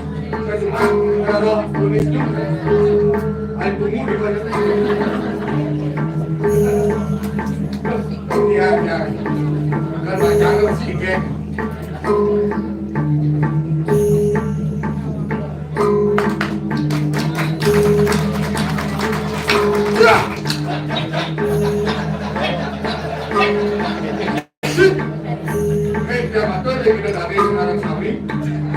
Cuma kalau tulis itu, ada tunggu di mana? Ya. Kan jangan sedikit.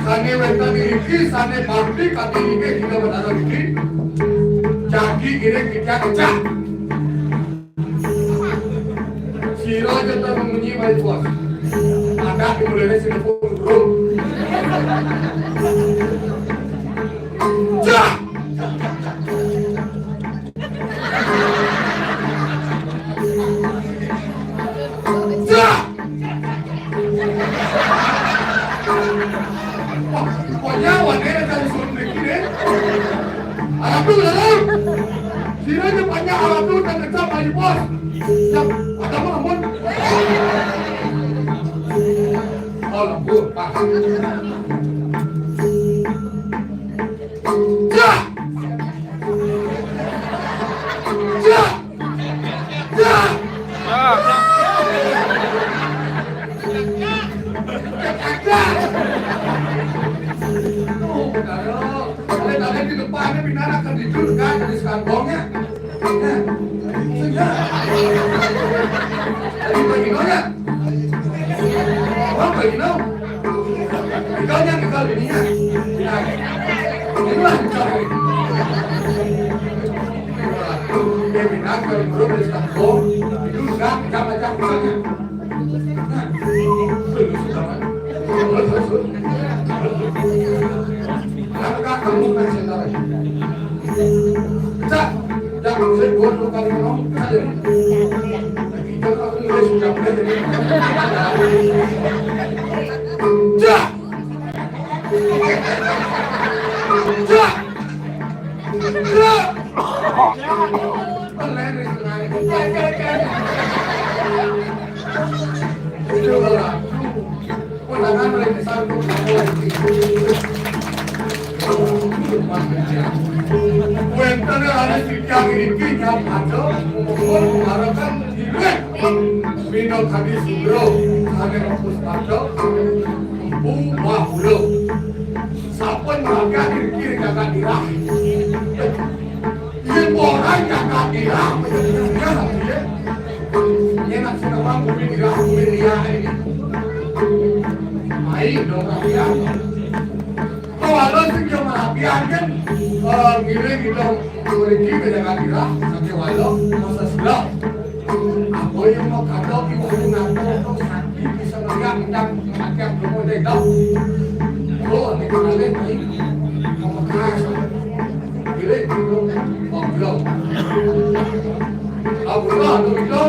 Sane wetan iki sane bakti kati iki kita bertaruh iki jadi kira kita kecak siro jatuh mengunyi balik bos ada dimulai sini pun bro jah jah Pokoknya wanita dari suruh bikin Arab dulu dalam. Sini banyak Arab dulu dan kecap lagi bos. Siap, ada apa ampun? Oh lembur, pak. Jak! Jak! Jak! Tadi di depannya Binar akan dijurkan dari sekantongnya. Tadi beginonya. Oh begino. Begonya bekal ininya. Inilah bekal ini. Binar kalau belum dari sekantong dijurkan macam-macam bekalnya. Apakah kamu kan sebentar? Cak, jangan saya buat lu kali ngomong saja. Kita kalau ini sudah mulai jadi. Cak, cak, cak. Pelari senang. Coba. Jangan mereka satu Cuentan ada yang ini yang ada mengharapkan direk minum kami sudro kami rompus pada buah hulu sapan maka kiri kakak dirah ini orang kakak dirah ya ini nak senang bumi dirah bumi dirah ini ayo dong ya kalau sih merapian kan ngiring gitu memiliki kejagaan kira sampai walau masa sebelah aku yang mau kado ibu ngato sakti bisa melihat tentang kematian belum ada itu oh ini kenalin baik kamu keras ngiring gitu ngobrol ngobrol itu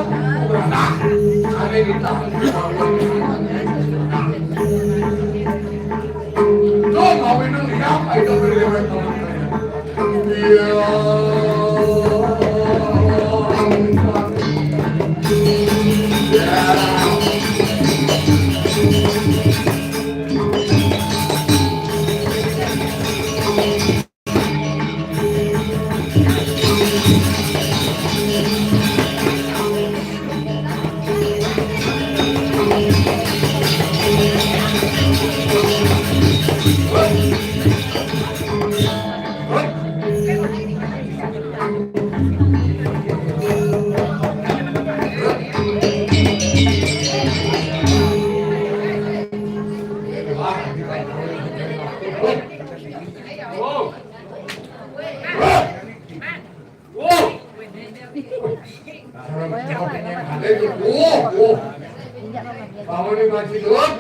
beranak ada kita Tuh, kau ini lihat, itu berlewat teman Kamu ni masih turun?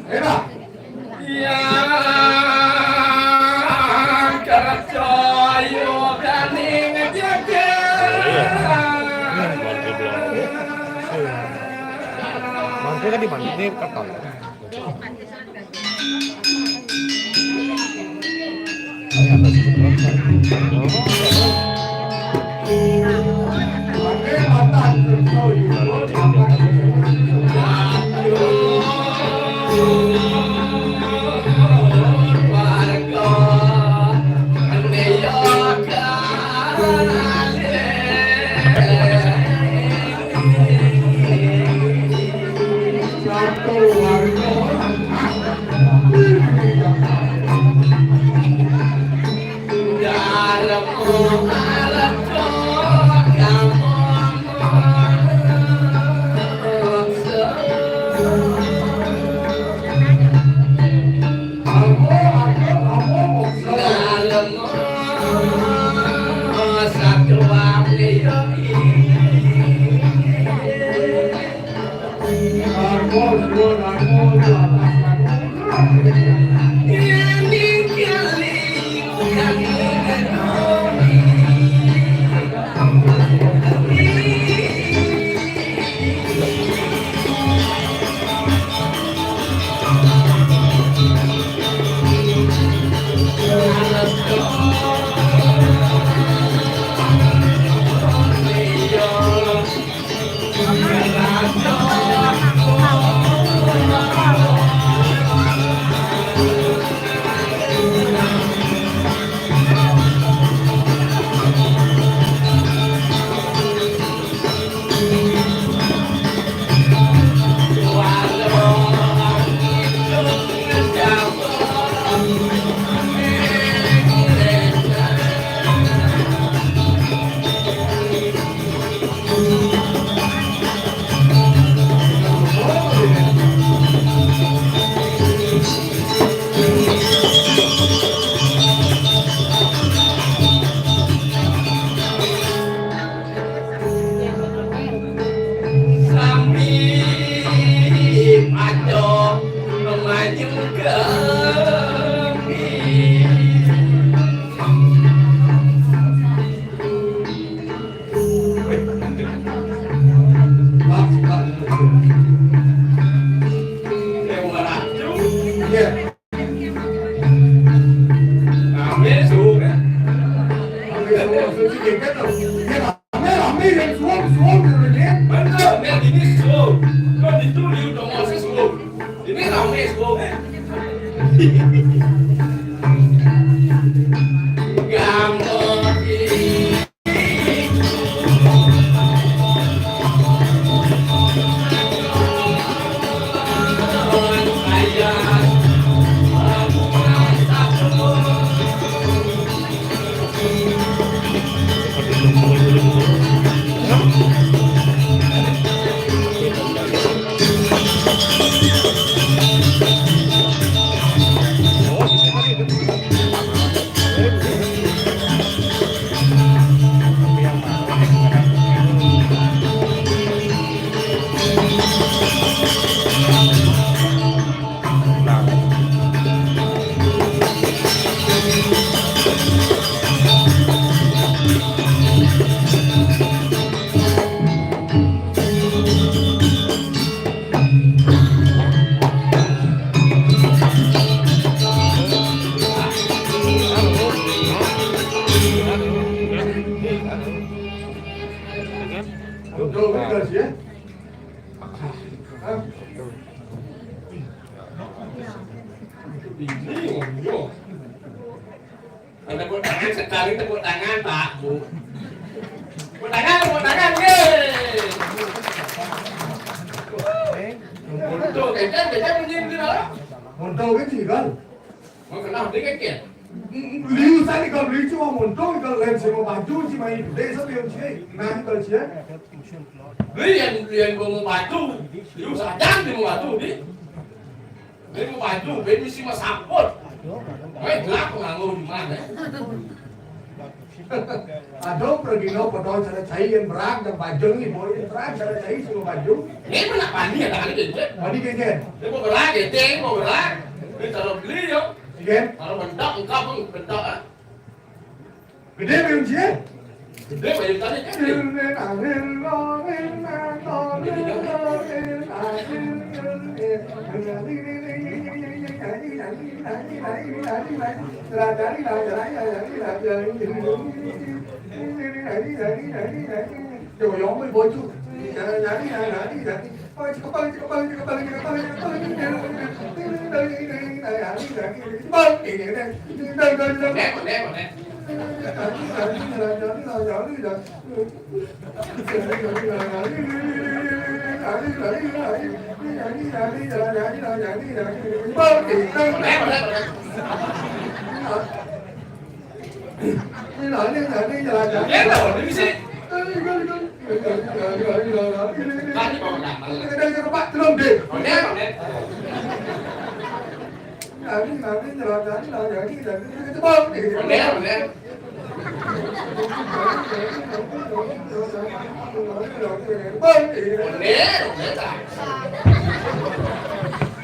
Enak? Ya, keracoyo berani ngejaga. Mangkuk kan di mana? Ini kertas. nih semua. Betul betul sih ya. Tepuk tangan sekali tepuk tangan Pak Bu. Tepuk tangan ye. Tuh kayaknya begini đó. Muốn trâu cái gì gần? Mau kenal đi cái kia. Liu sai đi gần liu chứ mà muốn trâu gần lên chỉ mà bà chú chỉ mày để sao điều chứ? Nam cần chứ? Liền của một bài tu, liu sa jang di một bài tu đi. Đến một bài tu bên mesti mà sập bốt. Mấy lát mà ngồi di mana? Ada pergi no pada cara cai yang berak dan baju ni boleh berak cara cai semua baju. Ini mana pani ya tak ada je. Mandi kengken. Dia mau berak ke teng mau berak. Dia kalau beli yo. Kengken. Kalau bentak engkau pun bentak ah. Gede belum sih? Dia bayar tadi kan. Coba yang mau baju.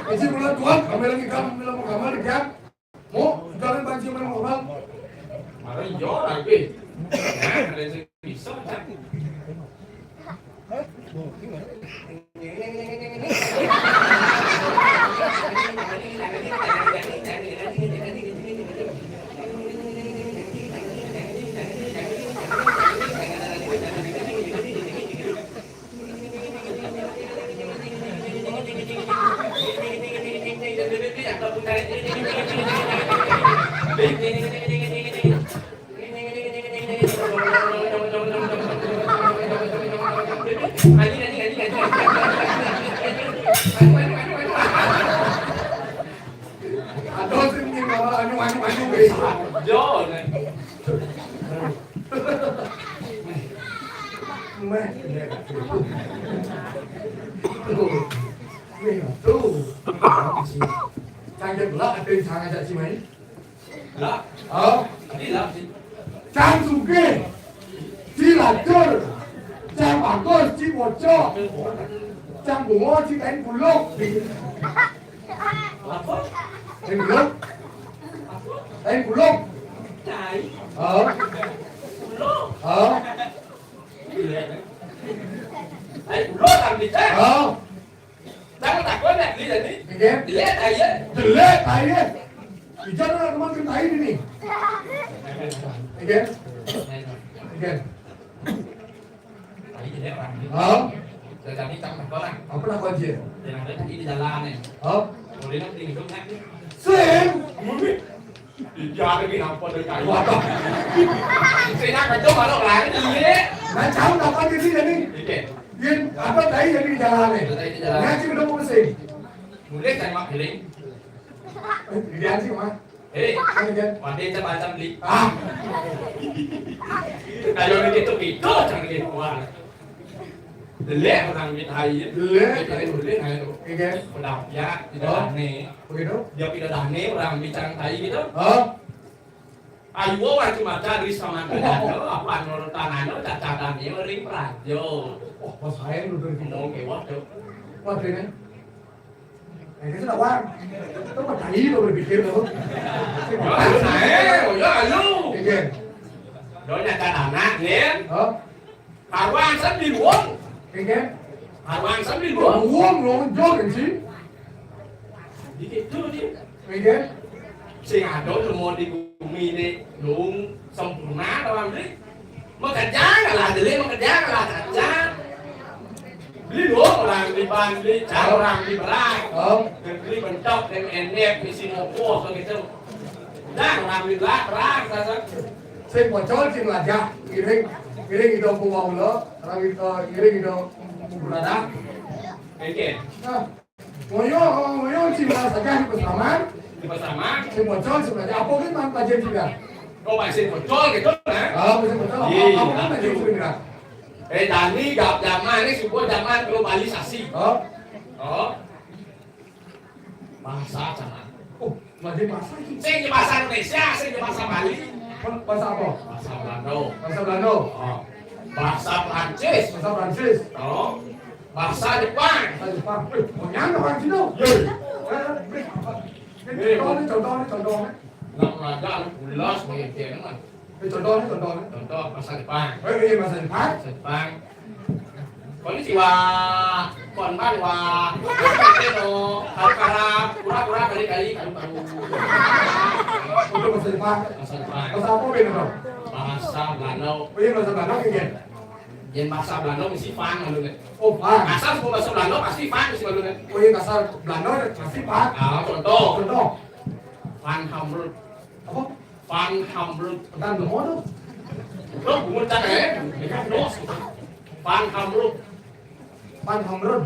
Isi bulan Tuhan, kami lagi mau kamar di jam. Mau jangan banci malam ngomong. Marah yo lagi. Ada yang bisa kan? Aduh, sini malah anu guys. Yo này. Mẹ. Tuh. Trang dân lắc tên sang ai chị mấy? Đó. Đi làm gì? Trang dùng kia. Chỉ là cơ. Trang bảo cơ chỉ một cho. Trang của ngô chỉ đánh của lốc. Đánh của lốc. Đánh của lốc. Chạy. Đấy, lốt làm gì thế? Đang đặt cái này đi là đi. Đi lết thầy á. Đi lết thầy á. Thì cho nó là cái món thầy đi nè. Again. Thầy gì đấy bạn? Rồi làm đi trong thành có này. Không có làm con gì? Để làm đấy thầy đi Đà La này. Boleh nak tinggal nak ni. Sen. Dia lagi nampak dekat. Waduh. Saya nak kacau malu lah ni. Nah, jauh dapat di sini ni. Okey. Dia apa tadi jadi jalan ni. Tadi di jalan. Nah, cik udah mau sih. Boleh saya mak healing. Dia sih mah. Eh, Kan kan. pandai saya baca beli. Ah. Kalau ni kita gitu, jangan kita keluar. Lelak orang mit hai. Lelak. Lelak hai tu. Iya. Udah ya, tidak ni. Begitu. Dia tidak dah ni orang bicara tai gitu. Oh. Ayu orang cuma cari sama kerja. Apa menurut tanah cacaran ni mering perajo. Oh, pas saya dulu dari Ngomong ke waktu. Wah, ini. Cái rất là quan. Tôi mà thấy tôi bị kiếm được. Yo saya, yo alu. Cái gì? Đó là cacaran ni. Hả? Harwan sắp đi uống. Cái gì? Harwan sắp đi Tôi uống. uống rồi, vô cái gì? Đi cái thứ đi. Cái gì? Sinh hạt đó là một đi cùng mì đi đúng xong cùng má đâu làm đấy mà cả giá là từ lên mà cả giá là cả giá lý luận là đi bàn đi chào làm đi bà đi bàn chọc đem en nẹp đi xin một cô cho cái thứ giá làm đi lá ra sao Saya mau coba sih ngajak. Giring itu aku mau lo. Orang itu giring itu berada. cái kia Nah, mau yo sih mas saja di pesaman. đi bersama Saya mau coba sebenarnya apa kan man kajian tidak? có bài xin một cho cái tốt này Saya mau coba apa kan kajian tidak? dan ini gặp zaman ini sebuah zaman globalisasi đó bahasa zaman Oh, masih masa ini. saya di bahasa Indonesia saya di bahasa Bali Bahasa apa? bahasa Belanda Bahasa Belanda. bahasa Prancis Bahasa Prancis. đó bahasa Jepang Bahasa Jepang. Mau nyang orang Cina. Contoh. nggak ada ulas mengikuti kan Contoh. contoh bahasa Jepang Ini bahasa Jepang. bahasa Jepang konnichiwa konbanwa no hakara pura-pura kali-kali kalu-kalu Untuk bahasa Jepang. bahasa Jepang Bahasa apa beda dong? bahasa Belanda Ini bahasa Belanda kayak gini. yang bahasa Belanda mesti fan malu kan Oh, Pak. asal semua bahasa Belanda pasti fan mesti malu kan Oh, ini kasar Belanda masih Pak. contoh Contoh. fan hamburg Apa? fan hamburg Bentar dulu tuh. lo bukan cak dos fan hamburg Pan Hamrun.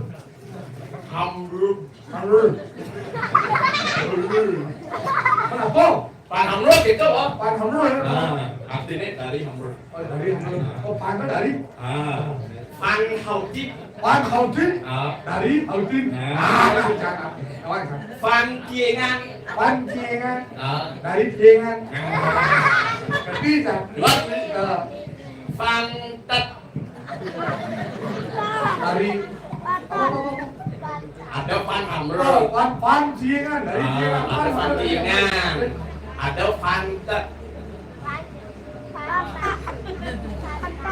hamburg Hamrun. Kenapa? fan hamburg itu loh Pan Hamrun. artinya dari hamburg Oh, dari Hamrun. Oh, pan itu dari. fan hautit Pan Hautin. Dari Hautin. Itu bicara. Kawan kan. fan kiengan Pan Ciengan. Dari Ciengan. Tapi kan. fan tet Dari. ada fan Oh, hamburg pan Ciengan. Dari Ciengan. ada fan kiengan ada fan tet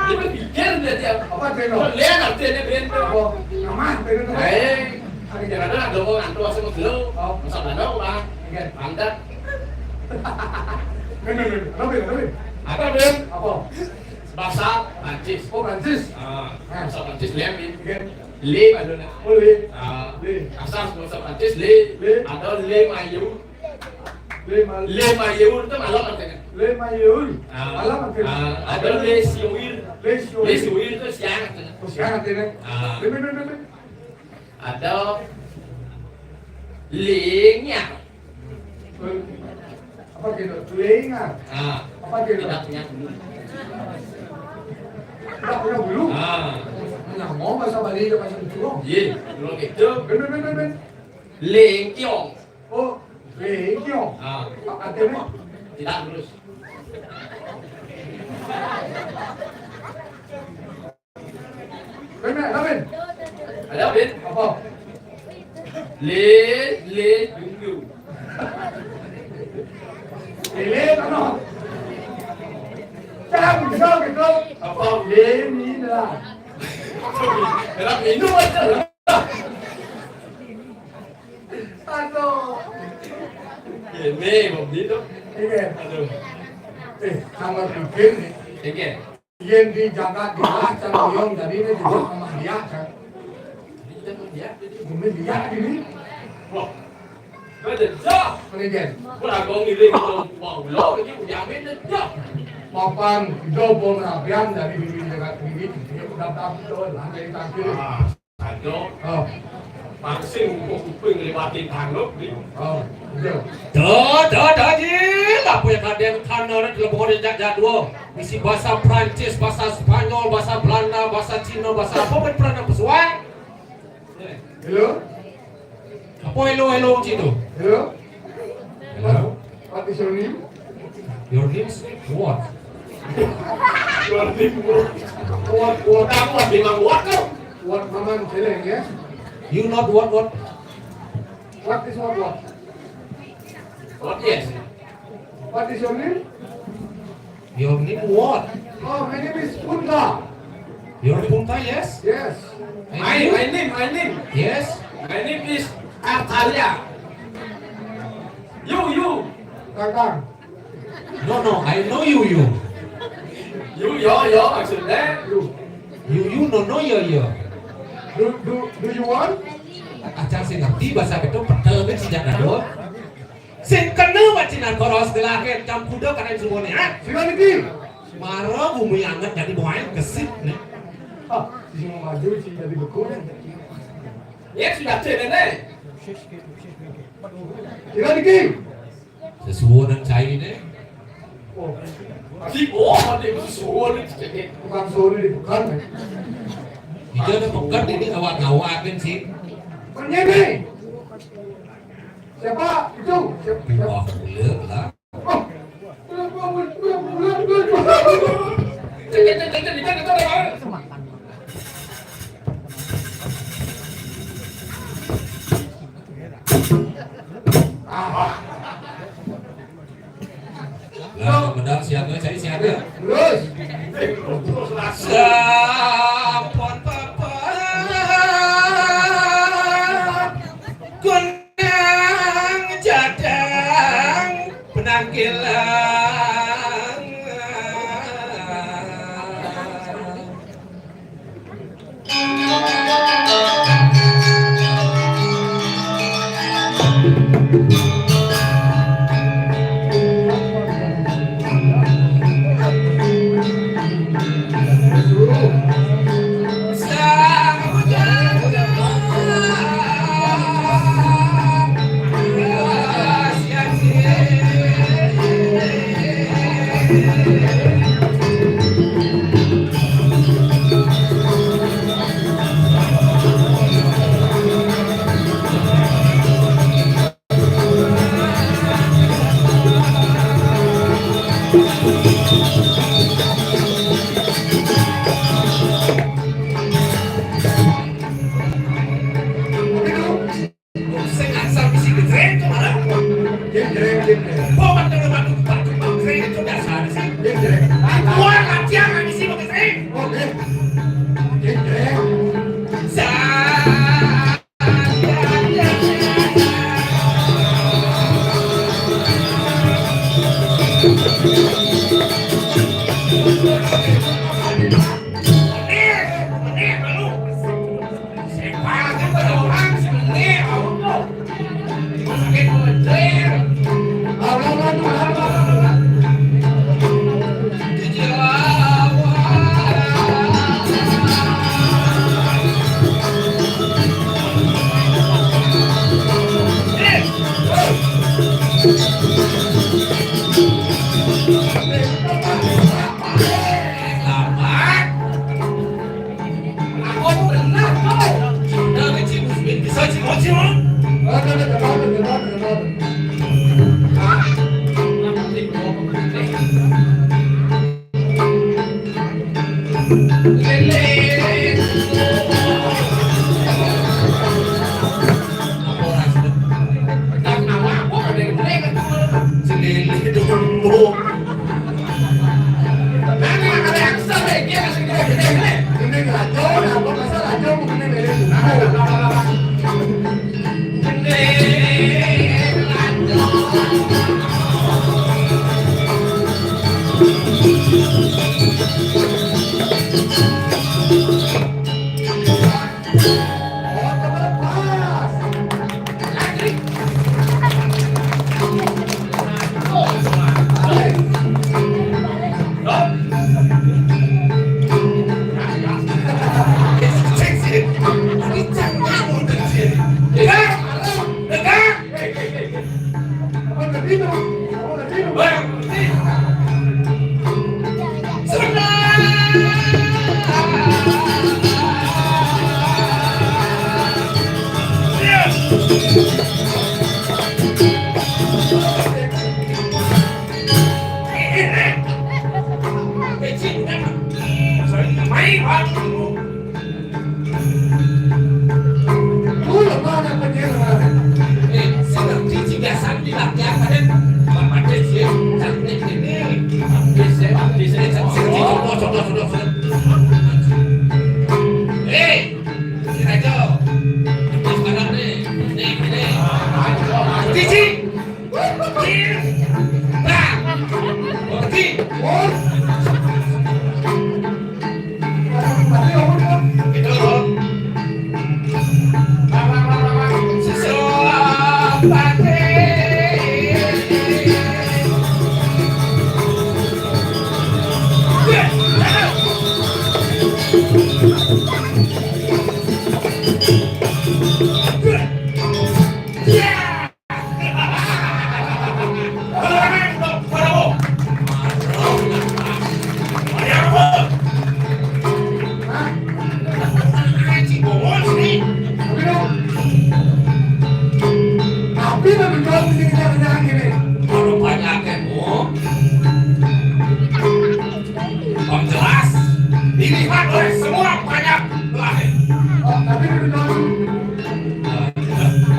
dia berpikir dia Apa itu? lihat artinya dia Oh, nama itu tuh. jangan ada omongan tuh asal mau masa Belanda orang pantat Lebih. apa belum Apa? bahasa Prancis Oh, Prancis. bahasa Prancis lem Iya. le malunya Oh, Le. asal bahasa Prancis le atau le mayu Mal. le mayu itu malam artinya Le Mayul. Alam makin. ada le siwir Le le Sioy. siwir itu siang artinya Oh, siapa artinya? Le. ada lengnya Apa gitu? Telinga. Apa gitu? tidak punya bulu Tidak punya bulu. Yang mau bahasa Bali itu bahasa Jawa. iya dulu gitu Ben. lengkiong Oh, Legio. Artinya? tidak lurus Ben. ada Ben Apa? le jungyu Lele ano? Jangan bisa gitu. apa Lemina. dalam minum aja Aduh. ini begitu Iya. aduh Sama bikin nih. ini Yang di jagat di lah sama yang tadi ini juga sama dia kan. dia Bumi dia ini. wah Bây giờ chưa. Manajer. Bữa nào có nghỉ linh rồi bỏ lỗ cái chứ jamin nó chưa. Papan hijau pengerapian dari bibir dekat bibir dia dapat betul lah dari tangkir. Aduh, Oh, vaksin của kuping lewatin thang lúc đi. betul. Dah je. Apa yang ada yang tanah ni dalam bohong yang jadua. Isi bahasa Perancis, bahasa Spanyol, bahasa Belanda, bahasa Cina, bahasa apa pun pernah pesuai. Hello, Apa hello macam tu? hello. Hello. What is your name? Your name is what? What Đang còn bị mà quát không? What Maman telling yes? You not what? What is what? Quát yes. What is your name? Your name what? Oh, my name is Punta. Your punta yes? Yes. My name. Yes. My name is Artalia. You. Kakang. No, I know you. You gió maksud đấy. You. No, ya. Do you want? Acara saya ngerti bahasa itu pertama sejak dulu. Sen kena macam koros gelake jam kuda karena semuanya. Sila lagi. Marah bumi hangat jadi buaya kesit nih. Ah, si mau maju sih jadi beku. Yes, sudah trên đây. Sila lagi. Sesuatu dan cair ini. Oh, Thì bố mà để số lên. bukan sore di bukan. Hijau dan pekat ini awak-awakin sih. Penyanyi. Siapa itu? Siapa? Wah, boleh lah. Oh. Lah, benar siapa? Cari siapa? Terus. Sampun papa kunang jadang penangkilan Ini Lu là ba năm bên kia là Tapi lah menjual di sini jangan gini. Kalau banyak kan, Om jelas dilihat oleh semua banyak lahir. Tapi menjual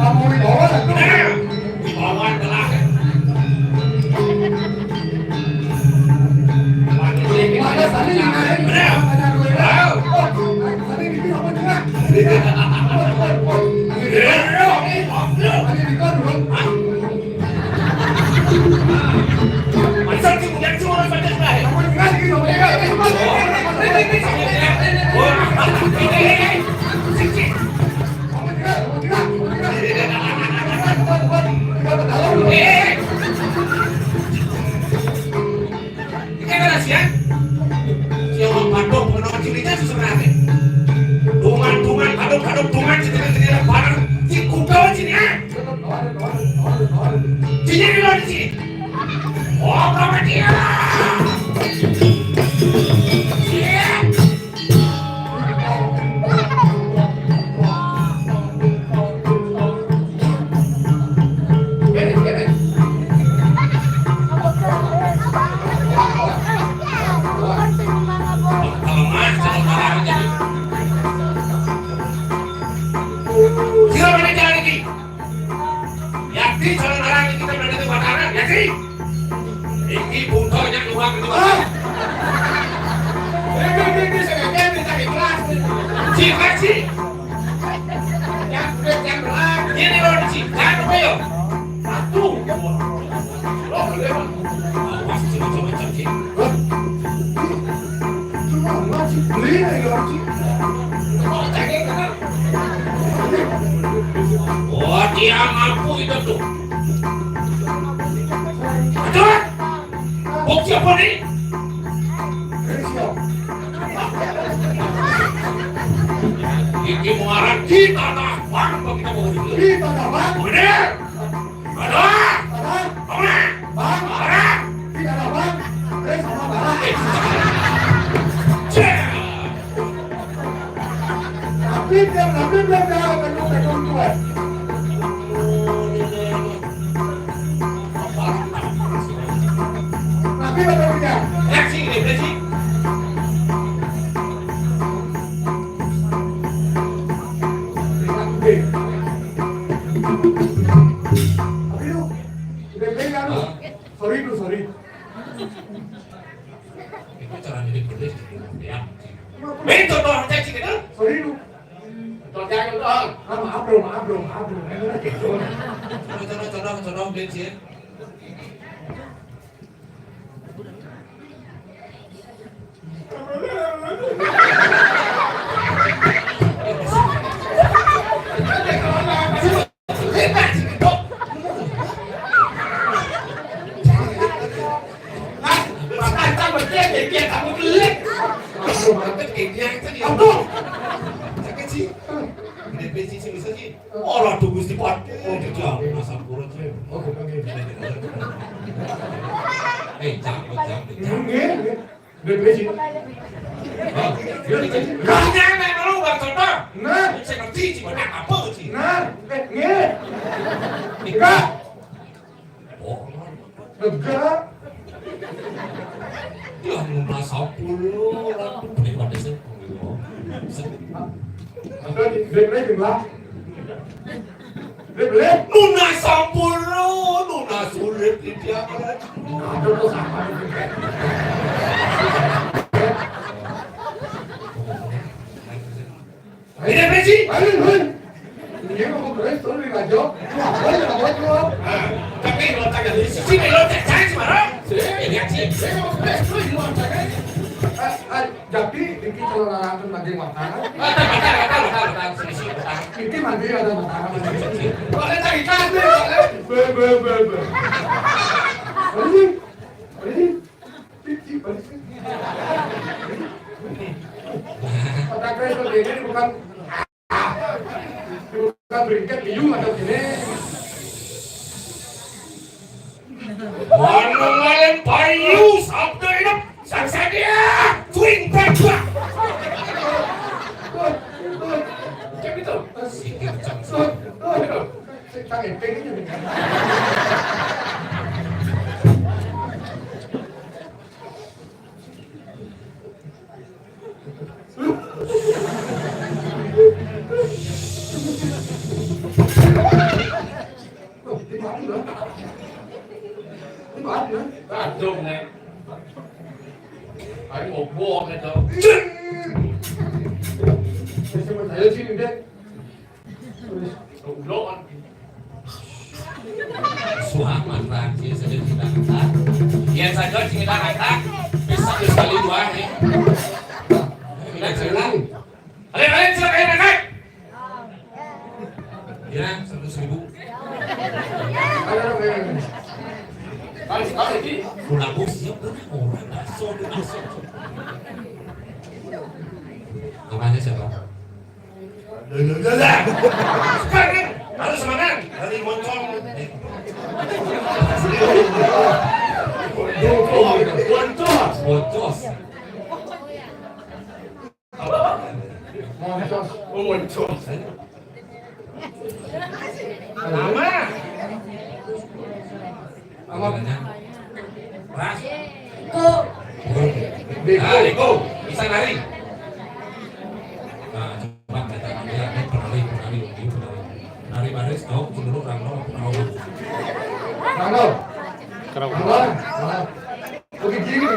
kamu di bawah lah. Di bawah lahir. Ada tadi yang lain. Ada gue. Tadi ini apa juga? Tadi di kan. Masa kemudian semua banyak lahir. Kamu dengar gitu, Oh, dia mampu itu tuh. Aduh, bukti apa nih? Ini muaran kita dah, bang, kita mau dulu. Kita dapat. Bener. Aduh, Bang, bang. kita dapat. Sama barang. Tapi dia belum tahu penuh tua. Tapi betul dia. Reaksi ini, reaksi. Sorry. Itu cara jadi pedes ya. Betul dong, cek sih kan? Sorry lu. Dong jangan dong. Maaf bro. Coba please ya. Orang tuh gusti pot, jangan asam kurang sih. Jangan. Jangan, kalau bang contoh. Nah, Saya ngerti sih, mana apa sih? nah, Enggak. Oh, Enggak. ya nuna 10 lah. Ini pada sih. Ada di beli jumlah. Beli. Nuna 10, nuna sulit dia. Ada tuh sama. Ini apa sih? Ayo. Ini mau beres tuh di rajo. Ayo buat lo. Tapi lo tak ada di sini lo tak cari mana? Ini aja. Jadi ini kalau langsung mandi makanan. Betul. Sini. Ini mandi ada makanan. Boleh tak ikan deh. Be. Ini. Cici. Kata kereta ini bukan berikat biung atau gini. Mana malam payu sabda ini saksa dia. Twin back. Cek itu. Sikit cangsa. Sang epeng ini. Aduh nih. Phải một vô này đâu. Saya sini deh. Lỗ ăn. Suaman Prancis sedang kita angkat. Yang saja kita angkat. Bisa sekali dua nih. Silakan. Ayo silakan angkat. Ya, 100.000. Kali ini. Pulang bos siap orang naso. Namanya siapa? Sekarang harus semangat dari moncong. Boncos. Muncul. Nama. Namanya Ras. Beko. Bisa lari. Nah, coba kita ambil penari. Nari baris kau dulu Rano. Oke, gini.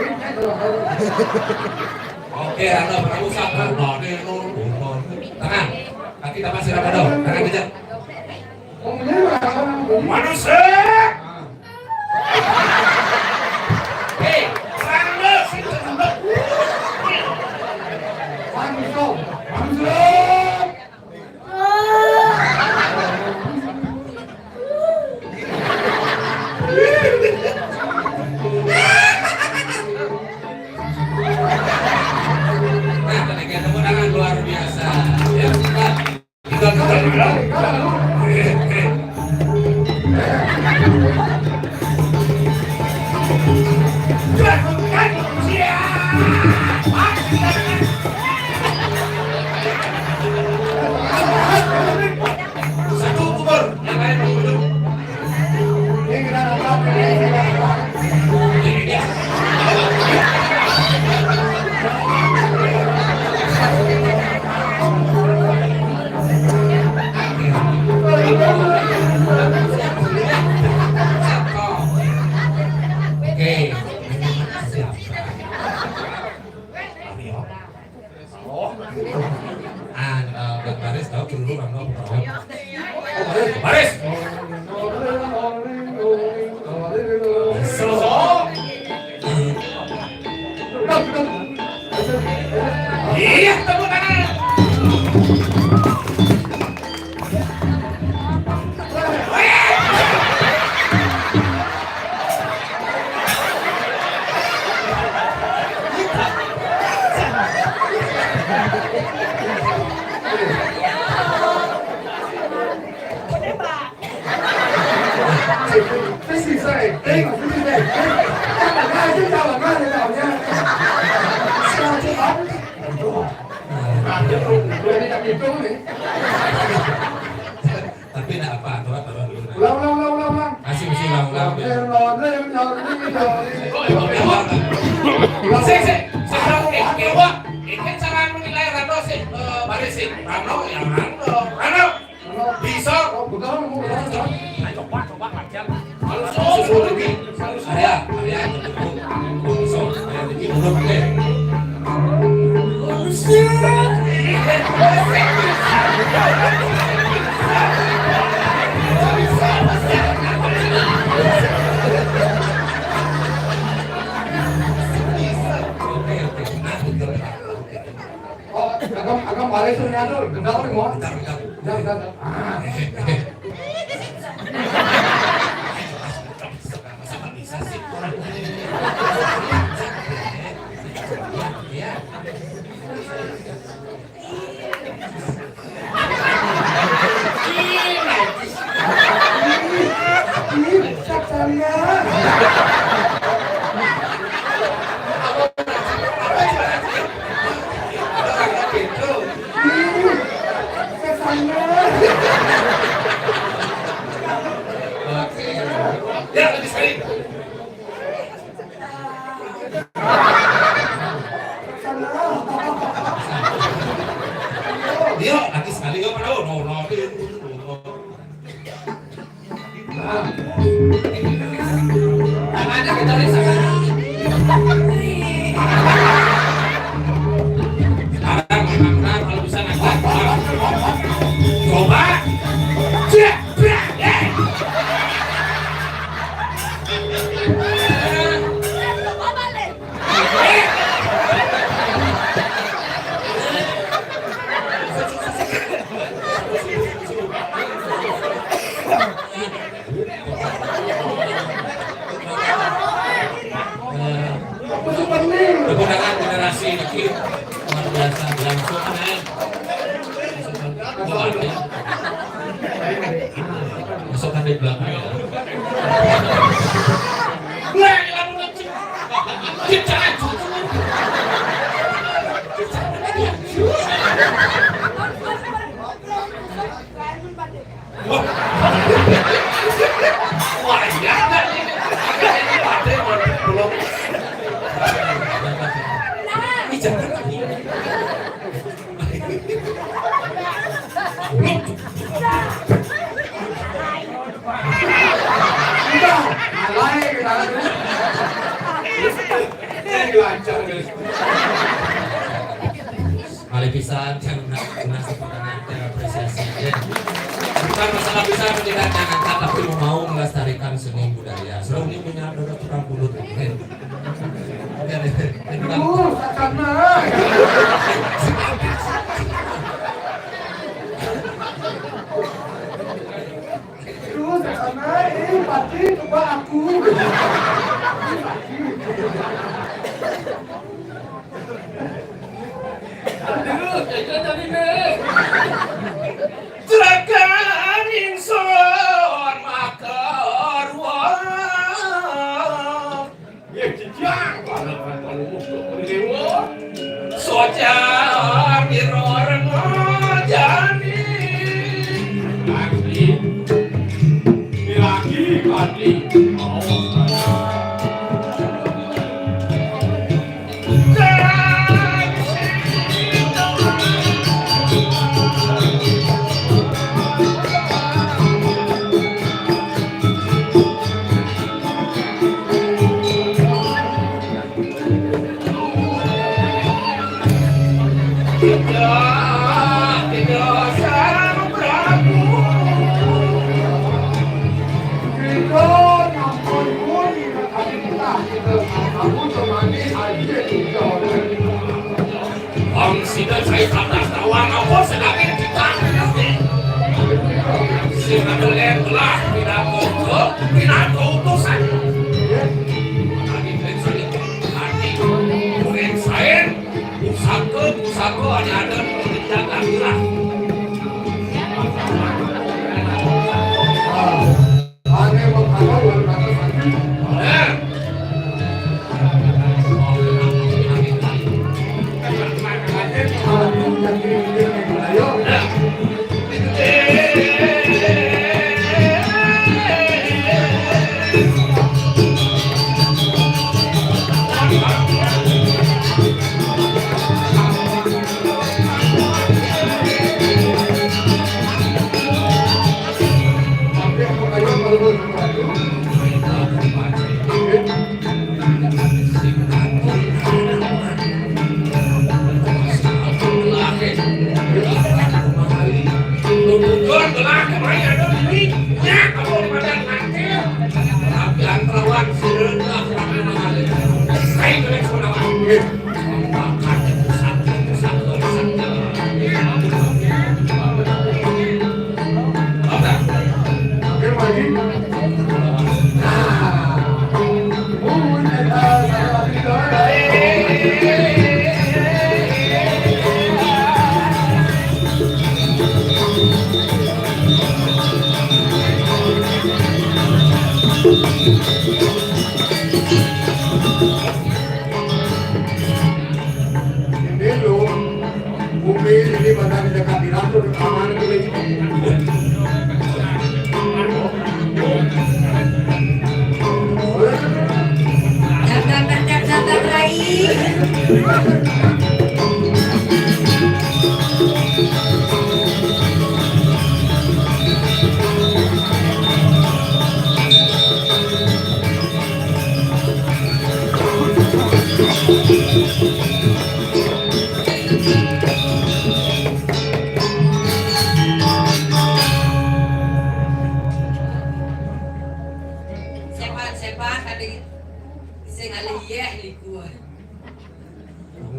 Oke, Rano Prabu satu. Tangan. Kaki tak masih Rano. Tangan kejap. Manusia. Hei, Rano situ. Nah, tepuk tangan luar biasa. Ya, kita. Satu kubur, yang lain duduk. Ini dia. Oke. Siap. Baris tahu dulu Rano. Baris. Iya, tepuk tangan. Cái gì sao lại tên của cái này? Chắc là ngay chứ sao là ngay thế nào nha? Sao chứ bắn? Udah tidak gitu nih. Tapi enggak apa, tuh. Ulang. Bisa. Agam balik ternyata gendal nih mau. Jangan. Ya, lagi sekali. Dia lagi sekali gak pada no. Tangannya kita lihat sekarang kalau bisa ngangkat. Coba. Kegunaan generasi ini luar biasa langsung masukkan di belakang ya. Wah, ya kan ini belum. Jangan lagi. Kali pisan yang ngasih pertanyaan apresiasi. Bukan masalah bisa meningkatkan angka, tapi mau melestarikan seni budaya. Selalu ini punya ada tukang bulut. Pati coba aku. Aduh, jajan tadi nih. Terakan inson makar wah. Ya jejak kalau dewa. Sojar miror ngajani. Asli. Sida saya tak tahu apa sedangin kita sehingga beliau telah tidak utusan murid saya usahaku hanya ada menjaga gerak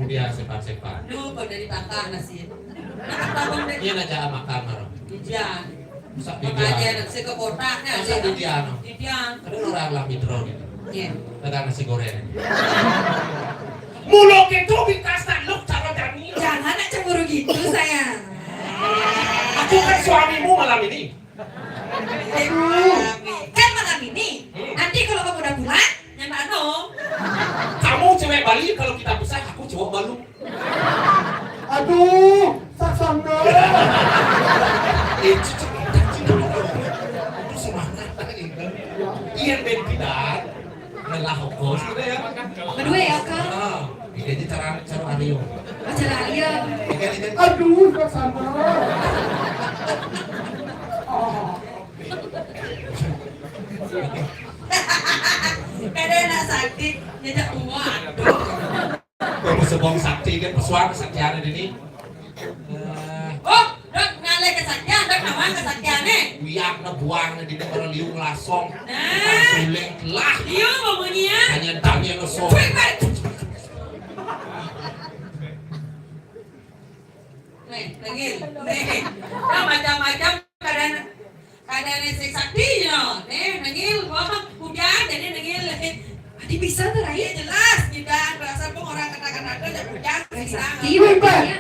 Kemudian sepak-sepak. Lupa dari patah nasi. Iya aja sama kamar. Didian. Sak Makanya didian. nasi ke kotaknya. Sak didian. Didian. Ada orang lah mitro gitu. Iya. Ada nasi goreng. Mulok itu bikastan lu cara jani. Jangan nak cemburu gitu sayang. Aku kan suamimu malam ini. Kan malam ini. Nanti kalau kamu udah pulang, nyampe Kamu cewek Bali kalau kita pisah aku cowok Balu. Aduh, saksana. Itu semangat gitu. Iya ben tidak. Lelah kos gitu ya. berdua ya kak. Ah, ini cara Aryo. Acara Alia. Aduh, saksana. Kada nak sakit, nyedak uang. Kamu sebong sakti kan pesuan kesaktian ini. Oh, dok ngalih kesaktian, dok nawang kesaktian nih. Wiak na buang na di negara liung lasong. Nah, Suleng telah. dia mau bunyinya. Hanya tanya no so. Nih, nengil, nih. Nah, macam-macam kadang nesek saktinya. Nih, nengil, wah, hujan jadi nengil. Adi bisa tuh Iya Rai. jelas, kita rasa pun orang kata-kata ada hujan. Iya ya.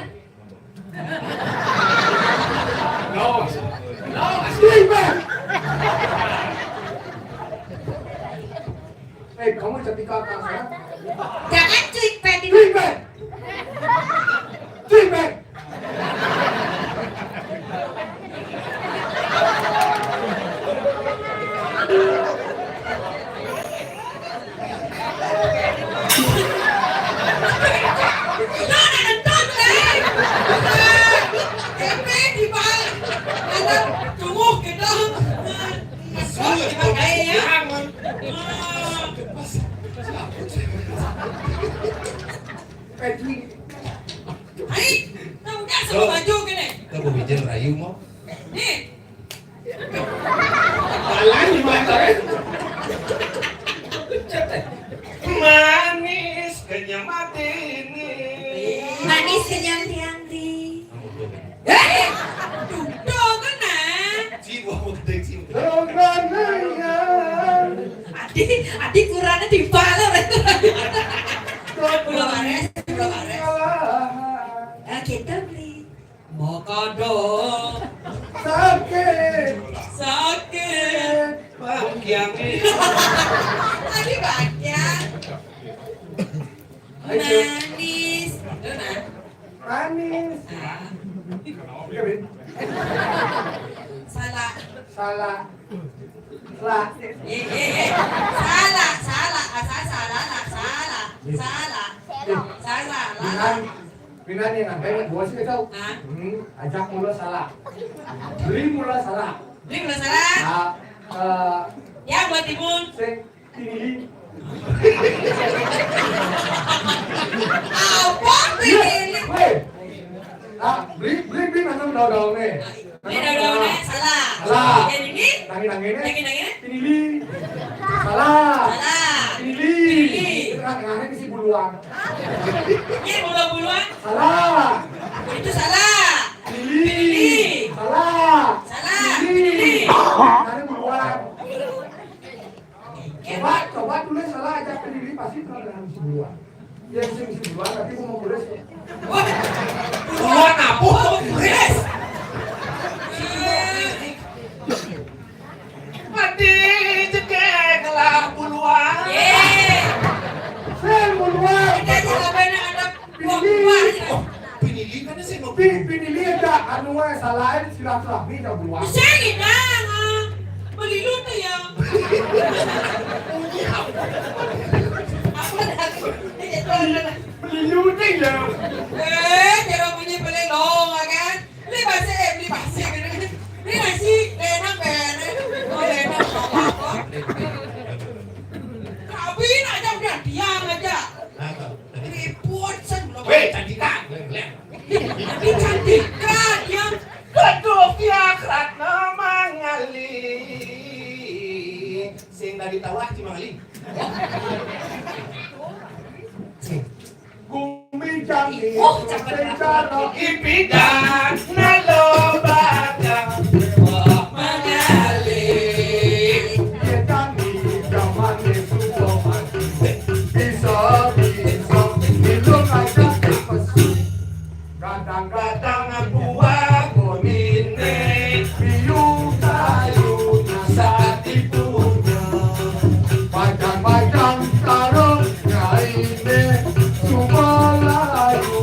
Kamu cantik kakak saya. Jangan cuy peti. Cuy, Cuy, Kamu bikin rayu mau? Manis kenyang mati ini. Manis kenyang tiang-ti. Adi kurangnya dibalik. Belum ares. Kita beli. Mokado sakit. Bahagianya. Adi banyak. Manis. Manis. Salah. Salah. Salah. Binan yang ngapain gua sih tahu. Ajak mula salah. Beli mula salah. Ini belum salah. matimun. Sing pilih. Apa pilih? Weh. Ah, beli nanam daun nih. Ini daun-daunnya salah. Salah. Yang ini? Nangin ini? pilih. Salah. Salah. Pilih. Tengah-tengahnya isi buluan. Ini bulu-buluan? Salah. Itu salah. Pilih. Salah. Salah. Pilih. Tengahnya buluan. Coba tulis salah aja pilih pasti tengah-tengah isi buluan. Yang isi buluan tapi aku mau tulis. Wah. Buluan apa? Yes. Mati cekek lah buluan. Yeay. Sen buluan. Kita aja ngapain ada buah-buah. Pinili kan sih mau Pilih aja anu salahin silaturahmi dah buluan. Bisa kita beli lutu ya. Apa dah? Pilih ya. Jangan punya beli long kan? Beli basi kan? Beli nasi enak kan? Oh enak apa? Kawin aja udah diam aja. Ribut sen belum. Weh, cantikan. Tapi cantik kan yang Keduk ya kratna mangali. Sing dari tawah ci mangali. Gumi canggih. Secara Ipidan nalobaga. mengalir. Dia canggih zaman Yesusoman. Bisa minum aja pesu. Kadang-kadang Kadang buah konine biung kayu saat ibunya. Bajang-bajang karungnya ini semua layu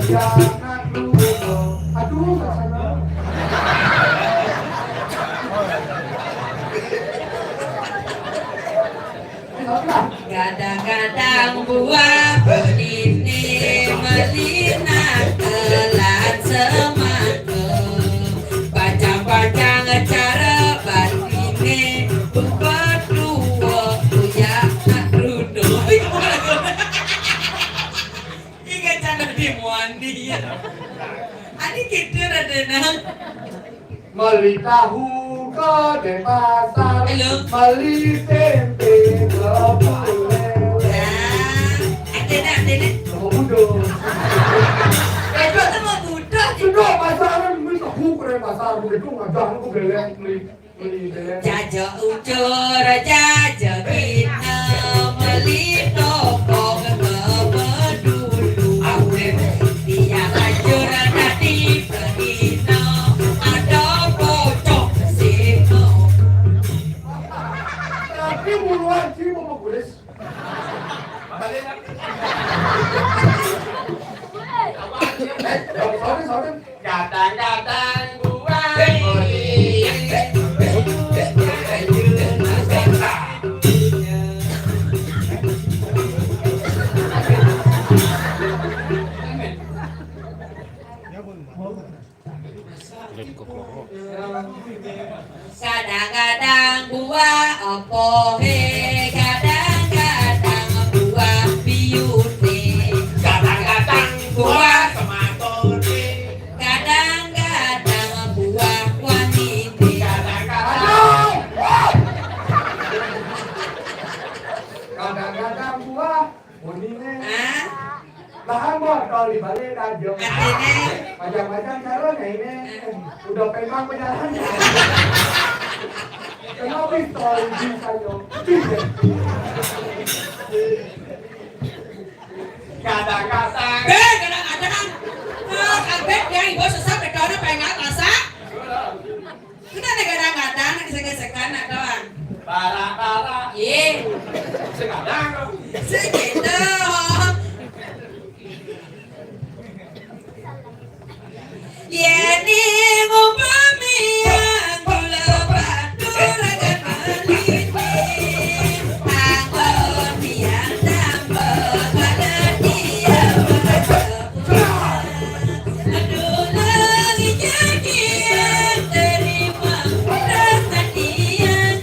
jangan lupa. Aduh, nggak salah. Kadang-kadang buah benih melina telan semangka. Bacang-bacang cara batine berdua uyak nak duduk. Iga cana di muandi. Ani gitu ada nang. Beli tahu ke di pasar, Halo. beli tempe ke bulel. Ada. Sama budok. Itu sama budak. Sudah pasaran beli tahu ke di pasar, begitu ngajak aku beleng beli beleng. Jaja ucur jaja kita beli toko kedulu awet dia hancur nanti pergina ada pocong sino. Tapi buruan sih mau kulis. Sorry. Kadang-kadang buah Kadang-kadang buah opo he, kadang-kadang buah biute, kadang-kadang buah sematone. kadang-kadang buah wanita. Kadang-kadang buah unine. Hah? Lahan botol di balik aja. Artinya Macam-macam caranya ini. Udah pegang penjalannya. Kenapa pistol bisa yo? Kadang-kadang kadang-kadang kabeh yang ibu susah bedone pengen rasa. Kita kadang-kadang gesek-gesekan doang. para Ye, sekarang segitu. Yani ngumpami yang gula batu ragan meliti. Anggon biar tambah pada dia berkeputusan. Aduh lagi jadi yang terima rasa dia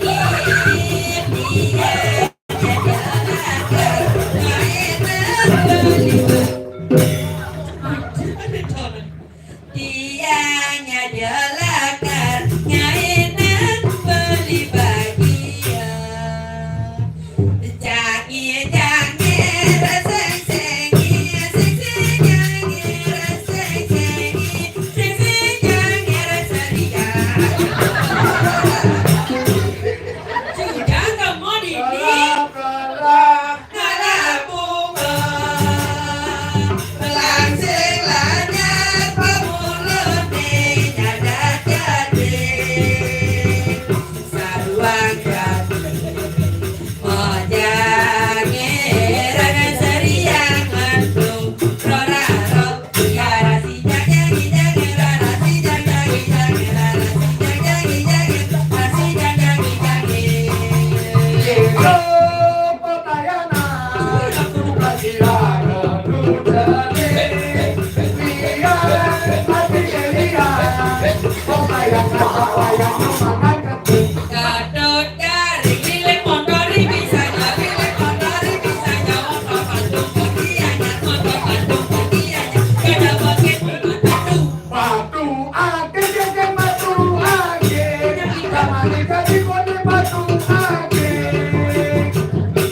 Jadi kode batu ake,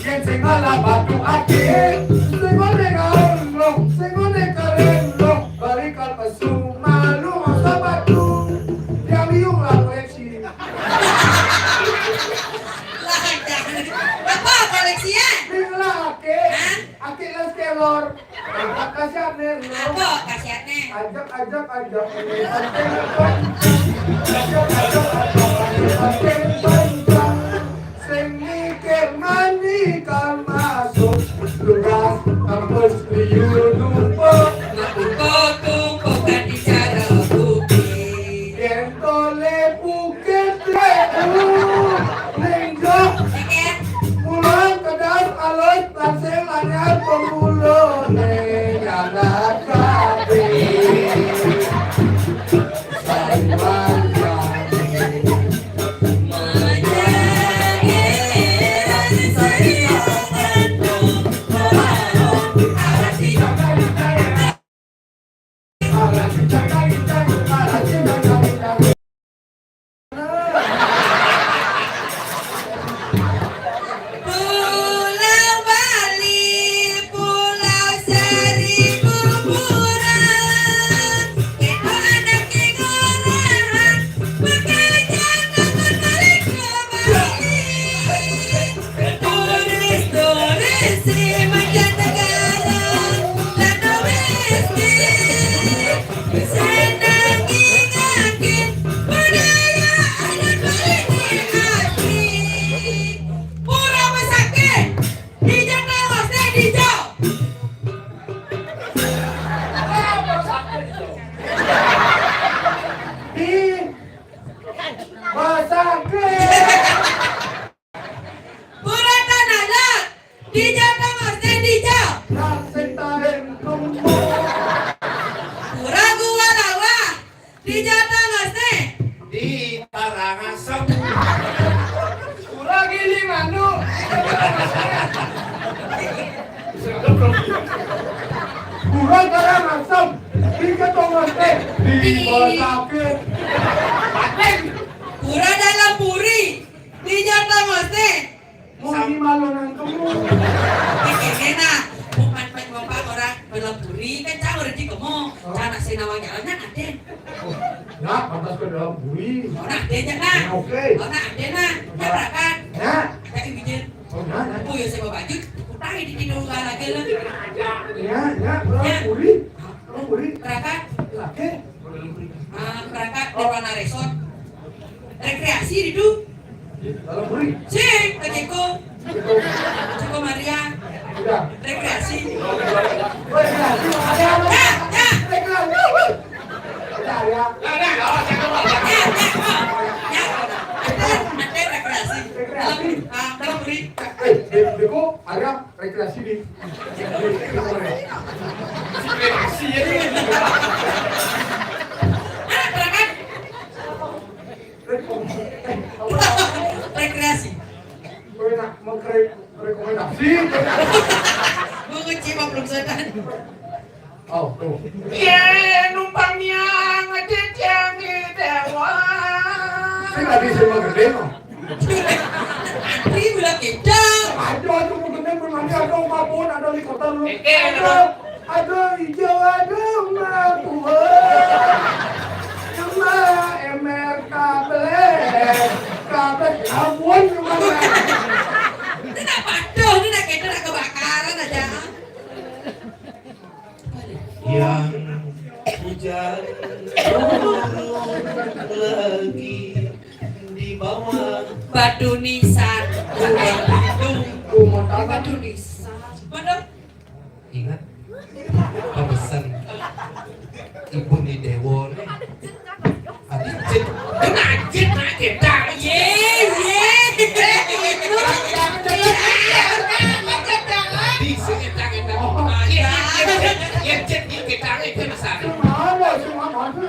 yen sing ala batu ake, sing kode galong, sing kode kelelong, balikan pesu malu masa batu, yang liung lah koleksi. Lah jangan. Apa koleksian? Sing lah ake, ake les kelor, kasih ane Apa kasihannya? ajak sing mikir mani kan masuk tugas kampus liu numpuk Tumpukan di cara bukit. yen tole bukit lebu lenggok Ikan. pulang kedas alus tasing anyar pengulo neng anak kabe sayang Pulau Bali, Pulau Seribu Bulan. Itu anak kikoran, bekerja takut balik ke Bali. Turis di mancanegara dan domestik senang ingatin budaya adat Bali di hati. Pura Masake di Jakarta Stadium. di Masake Pura Tanah Lot di Jakarta Stadium. nang sentahen kumpul Pura Gua Lawa di Jakarta Stadium. Di Karangasem. kurang giling anu kurang karang asam di ketongan teh di Masake Pura Dalam Puri di Jakarta Stadium. mau di malu nang kamu Kena bukan bapak orang belapuri kan caur di kamu cara sinawa jalannya ada. ya pantas ke dalam buri Oh nah ada jangan. oke Oh nah ada nah. Nyabrakan. ya Ada bikin. oh ya Oh ya saya baju. Putai di tidur lagi lah. ya dalam buri dalam buri Berangkat. laki Berangkat di mana resort. Rekreasi di tu. dalam buri Sing ke Ceko. itu Ceko Maria. udah Rekreasi. rekreasi ada apa Ya. rekreasi ada ya Ya. Ada rekreasi. Dalam buri. Beko ada rekreasi di Rekreasi ya. Berangkat. Rekreasi. gue nak rekomendasi Menguci belum sedang. oh tuh Ya numpangnya ngecet yang dewa. saya tadi semua gede mah Antri bilang gedang. ada tuh gede bermandi ada mabon ada di kota lu ada. ada hijau ada emak tua emak emer kabel abon gimana Ini nak paduh, ini nak gedang nak kebakaran aja. Yang hujan lagi di bawah Batu nisan, Bandung. Batu nisan. Mana? ingat pesan ibu di Dewon adicit Najit nak gedang. Ye, ye. Di sini gedang. Iya, ya cek di gedang itu besar. mana semua mana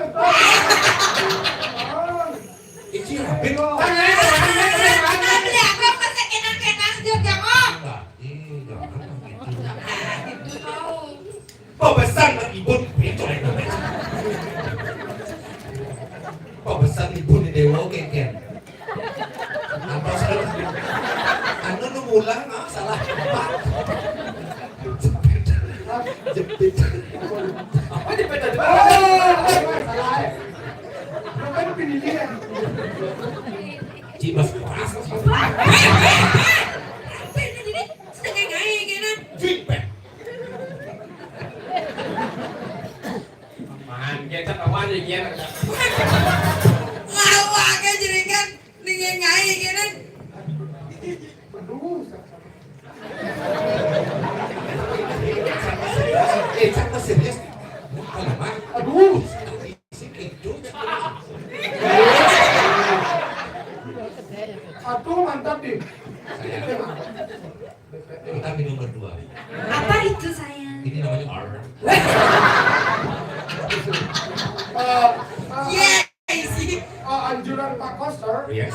Iki rapin Beli apa pasal gedang-gedang sejak jam? enggak pulang, ah, salah tempat. Jepit. Apa jepit tadi? Salah ya. Lu kan pendidikan. Cibas keras. Setengah ngai kena. Jepit. Man, kita kawan je dia. Lawak kan jadi kan dengan ngai kena. Aduh. Cakap serius. Bukan mah. Aduh. Itu. Aduh mantap nih. Kita minum berdua. Apa itu sayang? Ini namanya R. Yes. Anjuran Pak Koster. Yes.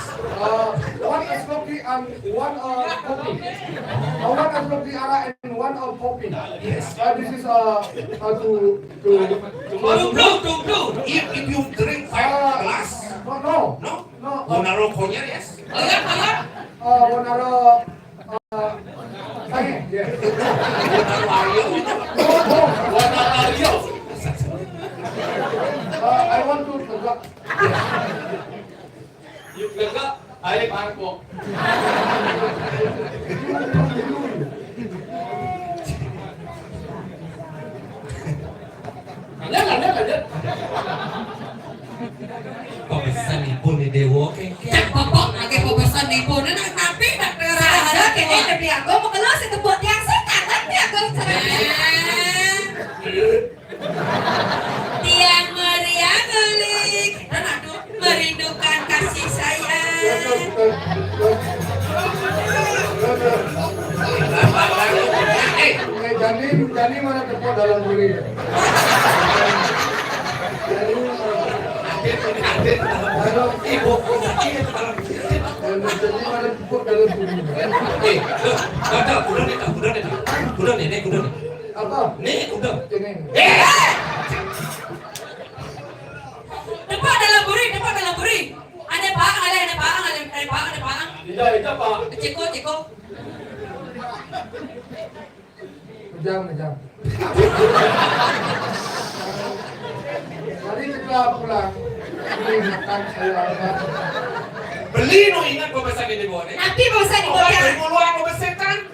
One es kopi and one kopi. One es kopi ara and one kopi. Yes. This is to Tuh. If you drink 5 glass, no. no. Guna rokoknya, yes. Bonaro saya. Yeah. Guna Wario. No. Guna Wario. I want to tegak. Yuk lega, ayo bangkok. Lanjut. Pemesan ibu nih Dewo kengkeng. Cak popok lagi pesan ibu nak tapi nak Ada kayaknya tapi aku mau kelas itu buat yang sekarang tapi aku Tiang meriah gelik dan aduh merindukan kasih sayang. Jani mana tepuk dalam buri. Ibu. Jani mana tepuk dalam buri. Kuda nih. Apa? Nih kuda. Ini. Depan dalam buri. Ada pang. Tidak Pak. Ceko. Ngejam. Mari kita pulang. Ini makan saya. Beli no ingat pemesan ini Dewo nih. Tapi mau saya Obat dibuat dari luar pemesan kan.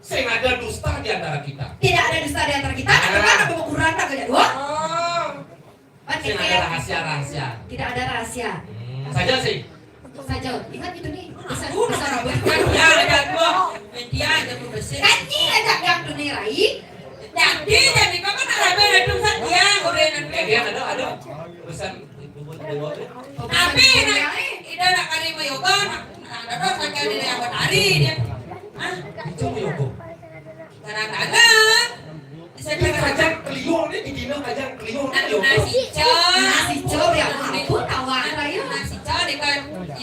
Saya nggak ada dusta di antara kita. tidak ada dusta di antara kita. Karena mau kurang tak kerja dua. Saya nggak ada rahasia. Tidak ada rahasia. Saja sih. Saja ingat itu nih. Bisa rambut. Ya ada gua. Media aja bersih. Kanci aja yang dunirai. Jadi kau kan ada beda tuh saja. Udah nanti. Ada pesan ibu buat Dewo nih. Tapi tidak nak kali mau yoga. Ada tuh sakit dia yang bertari dia. Itu Yoko. Kadang-kadang. Ini kajang keliung nih di dino kajang keliung nih Yoko. Nasi cor yang aku tawaran rayu. Nasi cor di kan.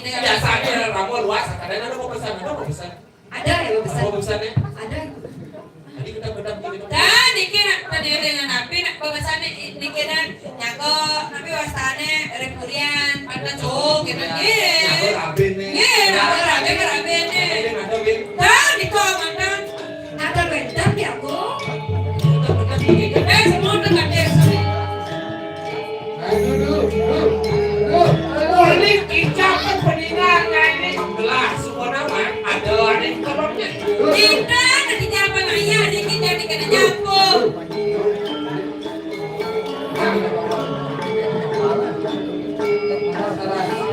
Biasanya ramu luas. Kadang ada mau pesan. Ada ya besar. Mau pesannya? Ada. Tadi kita bedak gini. Dan dikira tadi dengan napi nak pemesan dikira nyago napi wastane repurian pantan cuk gitu Nyago raben nih. rabe nih. Dan diko mantan. Ada bentar ya aku. Semua dekat dia. Ini kicapan peninggalan ini. Gelas semua nama ada yang kolomnya. Tidak, nanti apa nanya dikit jadi kena nyampur.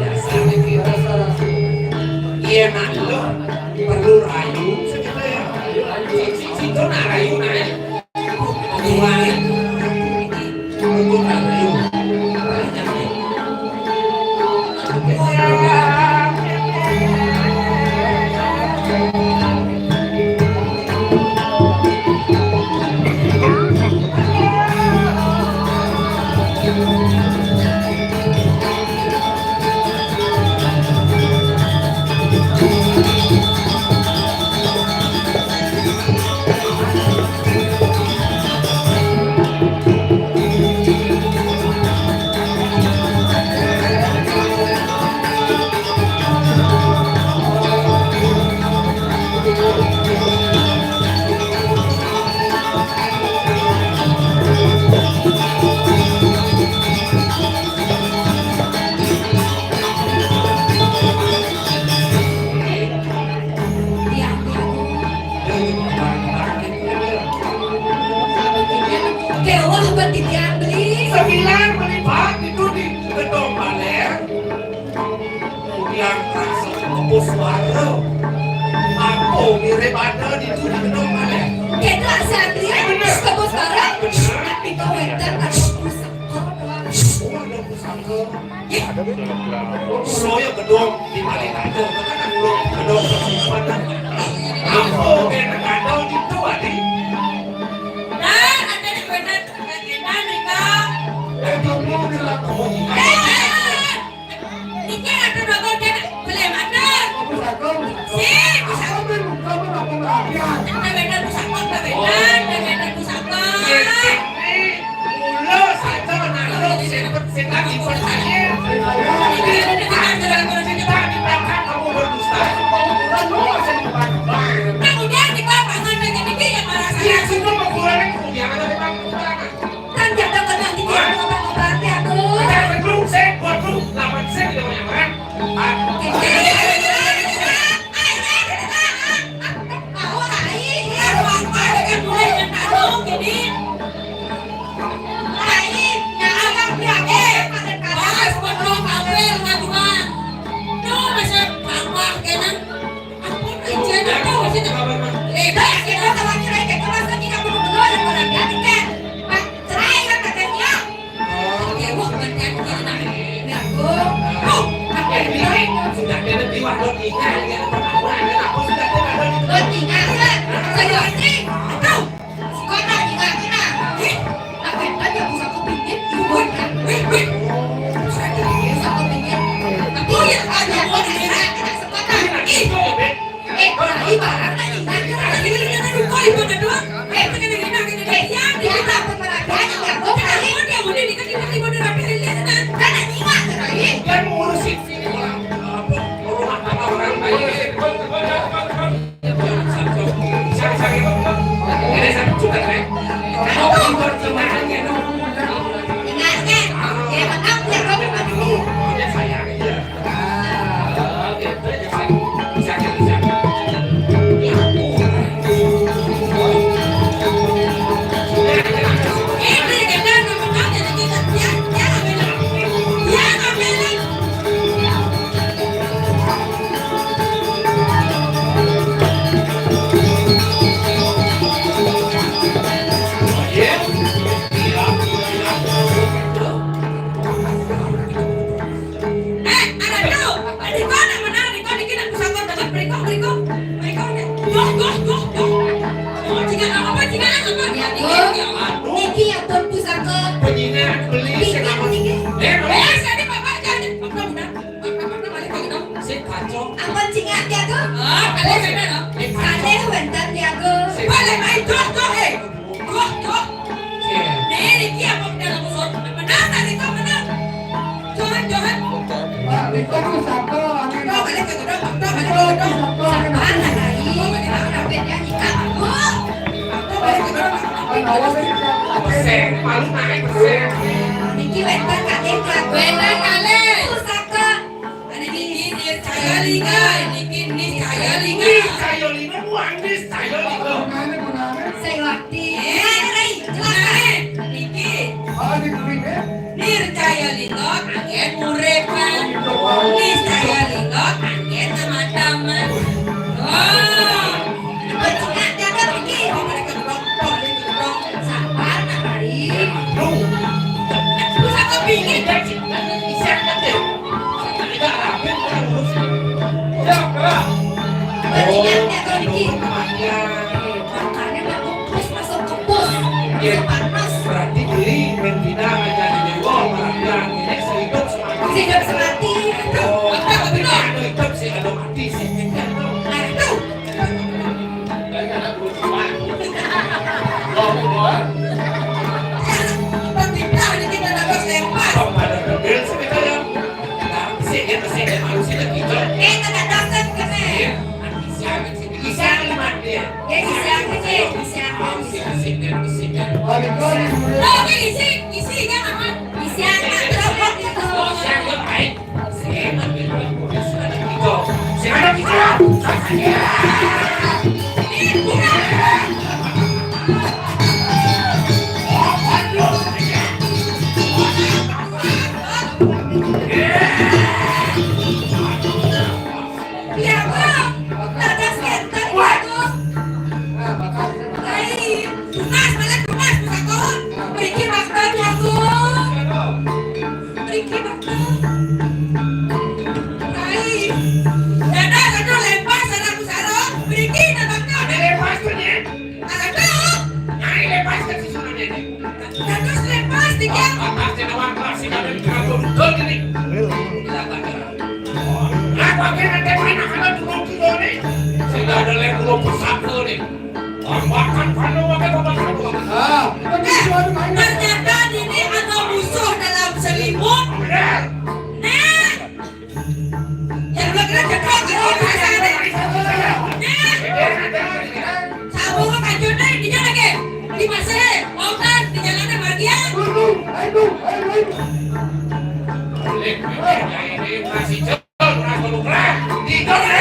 Biasanya kita iya nak lo perlu rayu segitu ya. Situ nak rayu nak. Omongan. Perlu rayu. Banyak nih. suara. Aku mirip ada di tujuh gedung mana? Kita Satria kebos sekarang. Tapi kau edan ada pusaka. Oh, ada pusaka. Soalnya gedung di balik ada, kan gedung tersimpan. Aku mirip ada di tujuh di. Nah, ada di benar kita Rika. Kamu bilang kamu Niki ada dogon kan belum ada. pusaka. Sih, bisa. Kamu nggak perhatian. Ada benar pusaka, ada benar pusaka. Ulo saja menanggung setan di percaya. Kamu berdusta. Kemudian di lapangan dengan Niki yang marah Dia saya. sudah mengurangi kemudian ada memang kekurangan. Kan jangan kena Niki berarti aku. Saya belum saya buat belum lawan saya tidak banyak orang. Sudah ada di waktu kita, yang pertama aku sudah ada. Kan ngurusin sini orang rumah tangga orang lain. Ini satu juta kan? Kalau impor cumaan ya dong. Ya saya aja. Gitu bisa. Ya Niki yang tuan pusaka. penyinar beli si kacau. Apa cingat dia tu? Kale wentan dia tu. Itu pusaka. Mana lagi? Orang beda nikah. Persen, paling naik persen. Niki wentan kale pusaka. Ini kayu lima buang nih, kayu lima. Saya ngerti. Ah, di dunia. Nircaya lingot, angin murepan. Niscaya lingot, angin teman-teman. Oh, Cingat dia tu Niki. mereka gedong. Sabar nak hari. Pusaka pingin. Bisa kan deh. Tidak rapi, tidak lurus. Ya, gerak. Cingat dia tu Niki. Namanya. Makanya dia terus masuk ke bus. Ya, Panas. berarti beli berbeda aja di dewa malah bilang ini sehidup semati. Hidup semati. Oh, tapi ada hidup sih ada mati sih. Aduh. Pemerintah ini kita dapat lempar. Kalau ada mobil seperti itu, sih dia manusia dan kita. Tak datang ke sini. Bisa lima dia. Ya bisa ke bisa. Ah, di dunia. Oke, isi kan aman. Bisa terobot itu. Siapa baik? Siapa itu? Siapa kita? Ya anak-anak turun kilo nih. Sehingga ada yang belum pesatu nih. Makan pandu makan apa satu. Ternyata ini ada musuh dalam selimut. Benar. Nah, yang udah kena cepat kalau pasangan deh. Nah, sabun lo kanjurnya di jalan lagi. Di masa mau kan di jalannya bagian. Aduh. Lek, ini masih jauh berapa lu berat? Tiga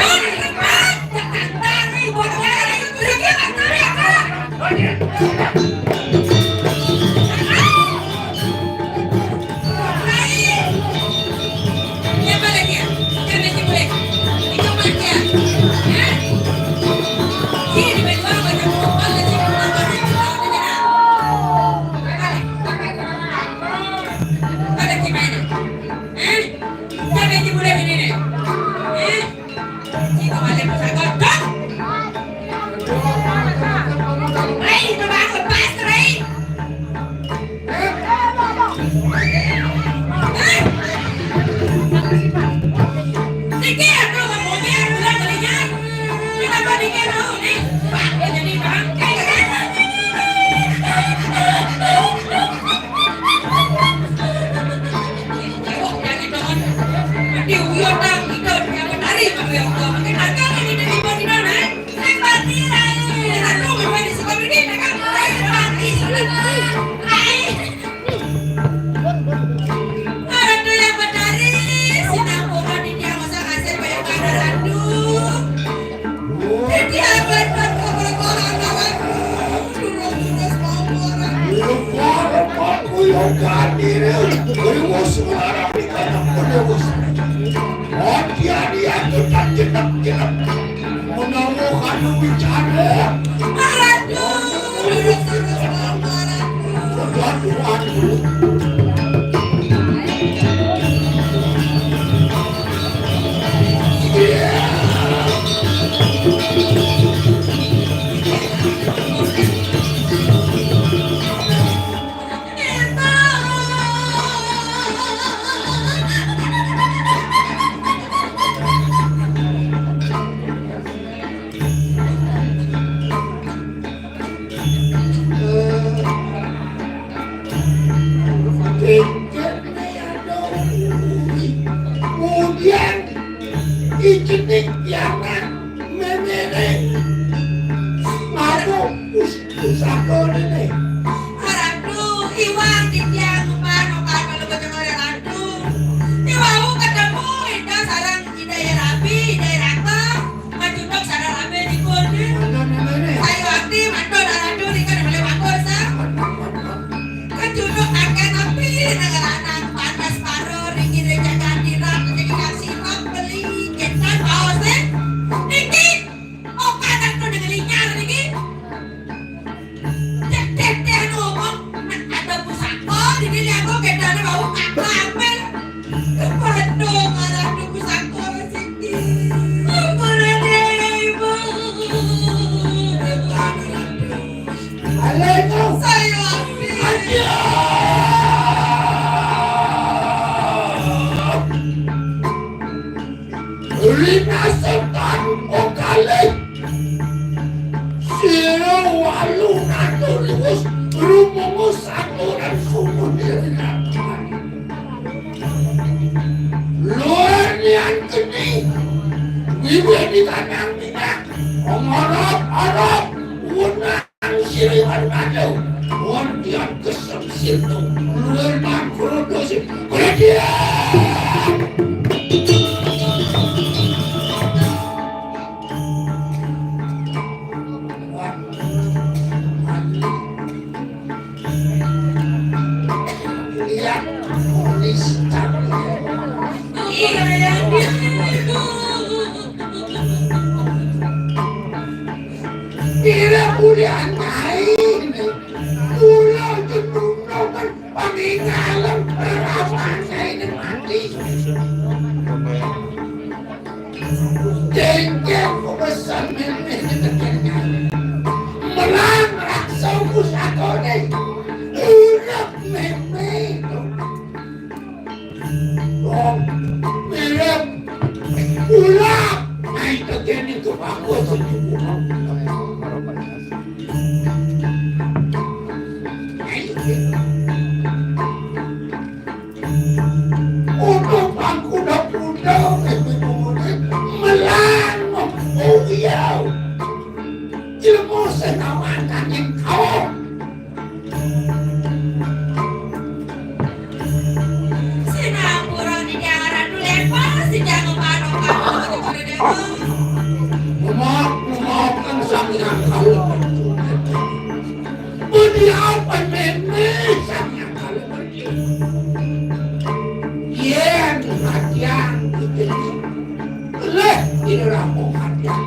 ini rampungan yang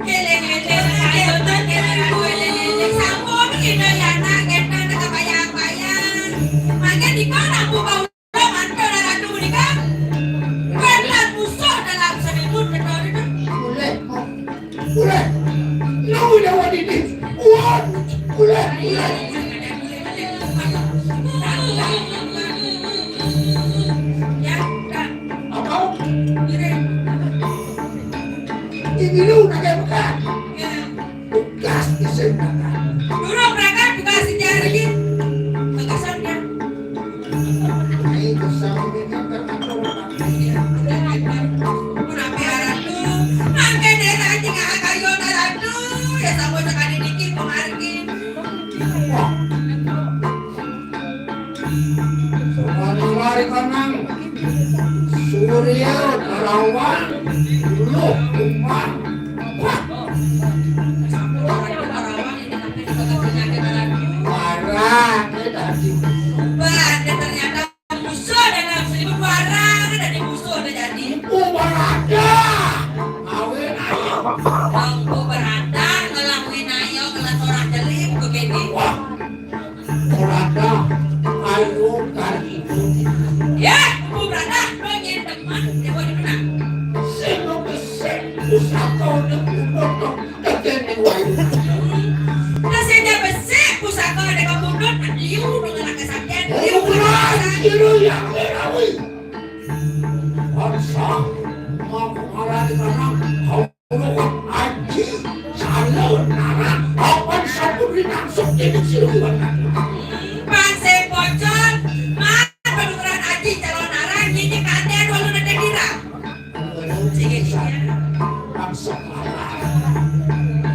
Keleng-keleng ayo tuh keleng-keleng sambung ini ya nak kita nak kebayang-bayang. Maka di mana aku kau dengan saudara dulu ni kan? Benar musuh dalam selimut benar itu. boleh now we know what it is what boleh Ya, dah. apa Kira. ini lu nak kayak bukan Ya. tugas di sana Dulu mereka juga sejarah lagi. Kesannya. ini kesal ini kan orang Una piara tu, angke desa jika kayo na tu, ya sabo sekali dikit pengargi. Lari kanang Surya Tarawan Lu Umar Warang tadi Wah, dia ternyata musuh dalam selimut warang dan musuh dah jadi. Umar ada Awin ayo Bangku berada ngelakuin ayo kelas orang jelip begini. Wah Orada Ayo kali itu Ya, aku berada nongin teman dia boleh menang. Sino kesek Pusaka udah Udah Tegeni wayu Nasinya besi pusaka dengan pundut liu dengan kesaktian liu Umar dengan Kiro yang merawi Bangsa Mau mengalami kanang Kau melukat aji Salon nara Awan sabun rinasuk Ini siluan Panse pocong, mat penukaran aji calon arah gini kandian walau nanti kira. Sige sige. Bangsa kalah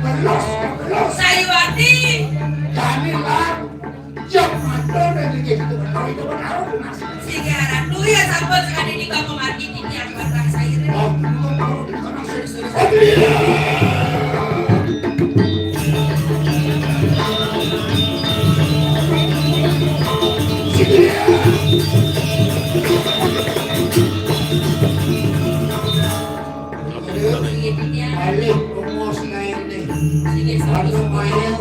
Belos Sayuati, Janilah Yang ada dari gitu Kau itu benar sige harap lu ya sambut sekali di kau mati di tiap batang sayur. Sige dia, Balik rumos na ini sige sambut Ano mayo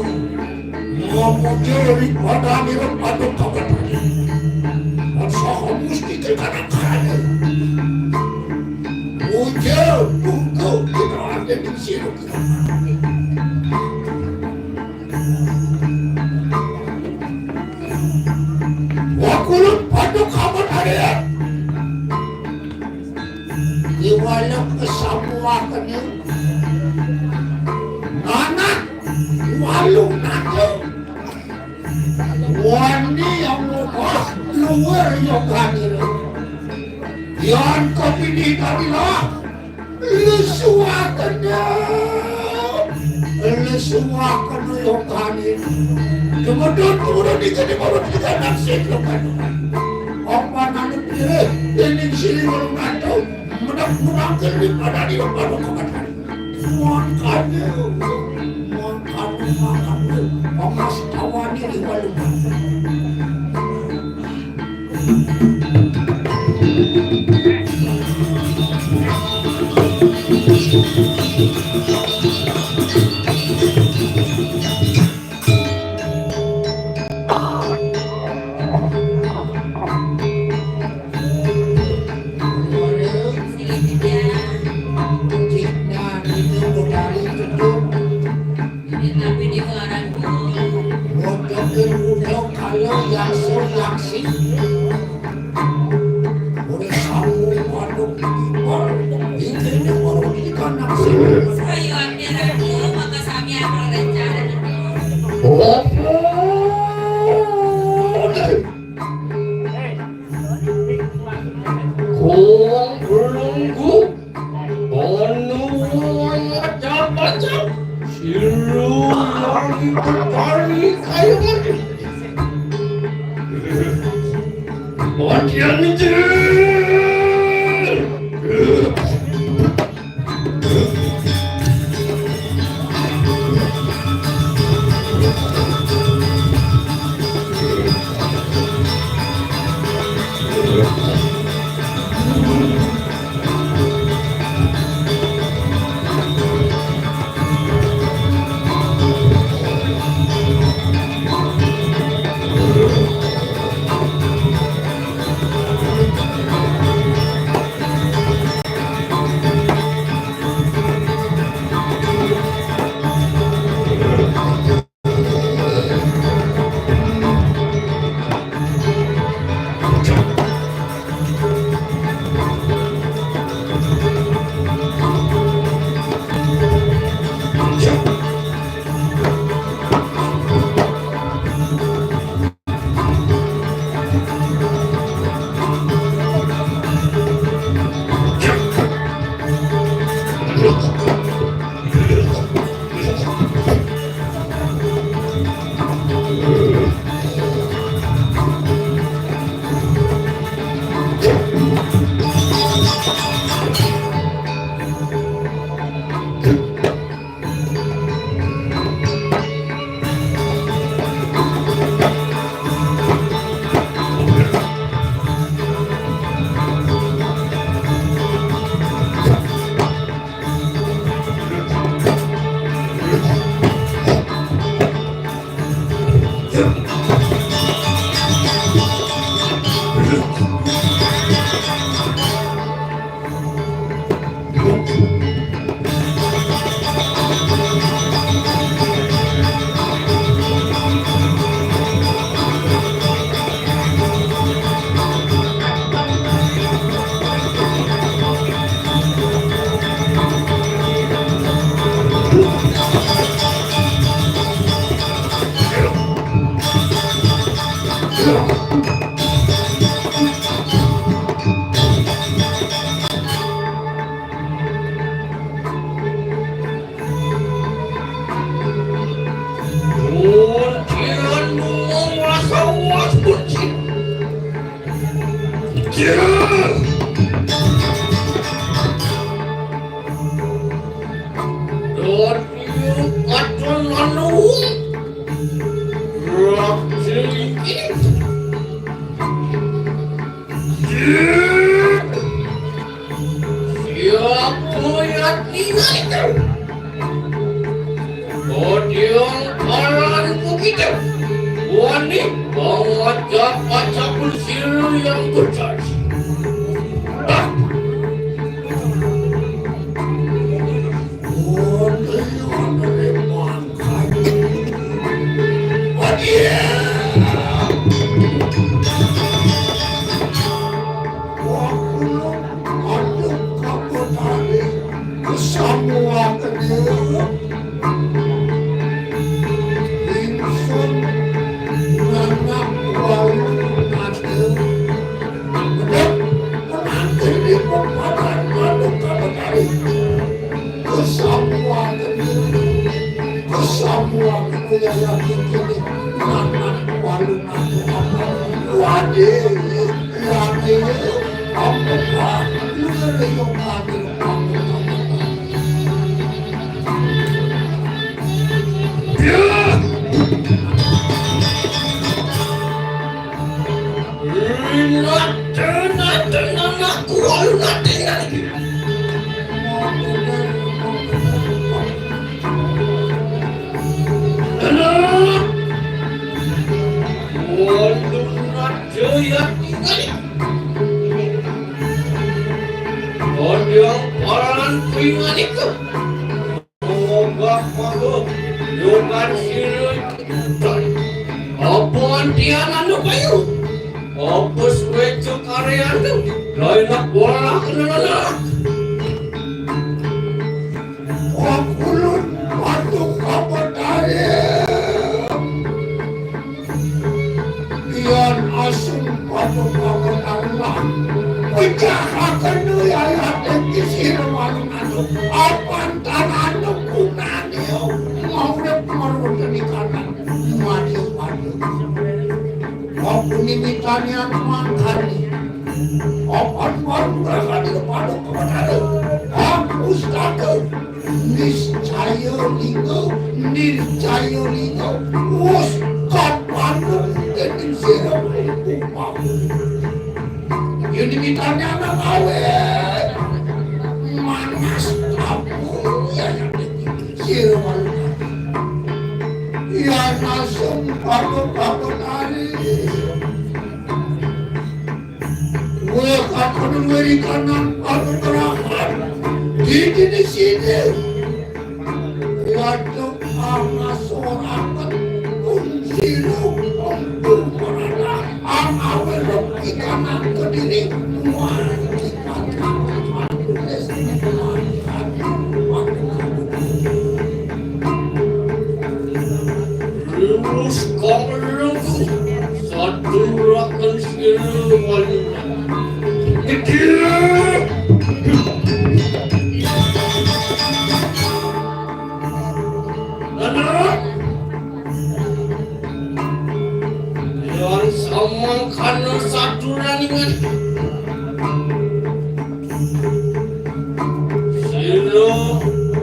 Ngomongin Wada nirang patok kapan At sa kamusti kay kanang-kanan Ujaw Tungko Kinawagin ng sino Wakulun patok kapan harian Iwalang kasamuha ka niyo Anak Walong nato Wani ang lukas Luwer yung kanila Yan kapinita nila Lusuwakan niya Lusuwakan na yung kanila Kemudian di jadi marunong kita naksiklo ka naman Ang pananong nila Ining silingon nato Mudah-mudahan pada di baru kematian Makanya Omas tawani di walungan sige dia. Cina itu dari itu Ini tapi di barangku. Udah kalau yang sih Udah sambung waduk ini baru di kanan sih Sayuati aku maka sami ada rencana. Kung belunggu Penuh macam-macam Siru lagi berkali kayu mati Bagian itu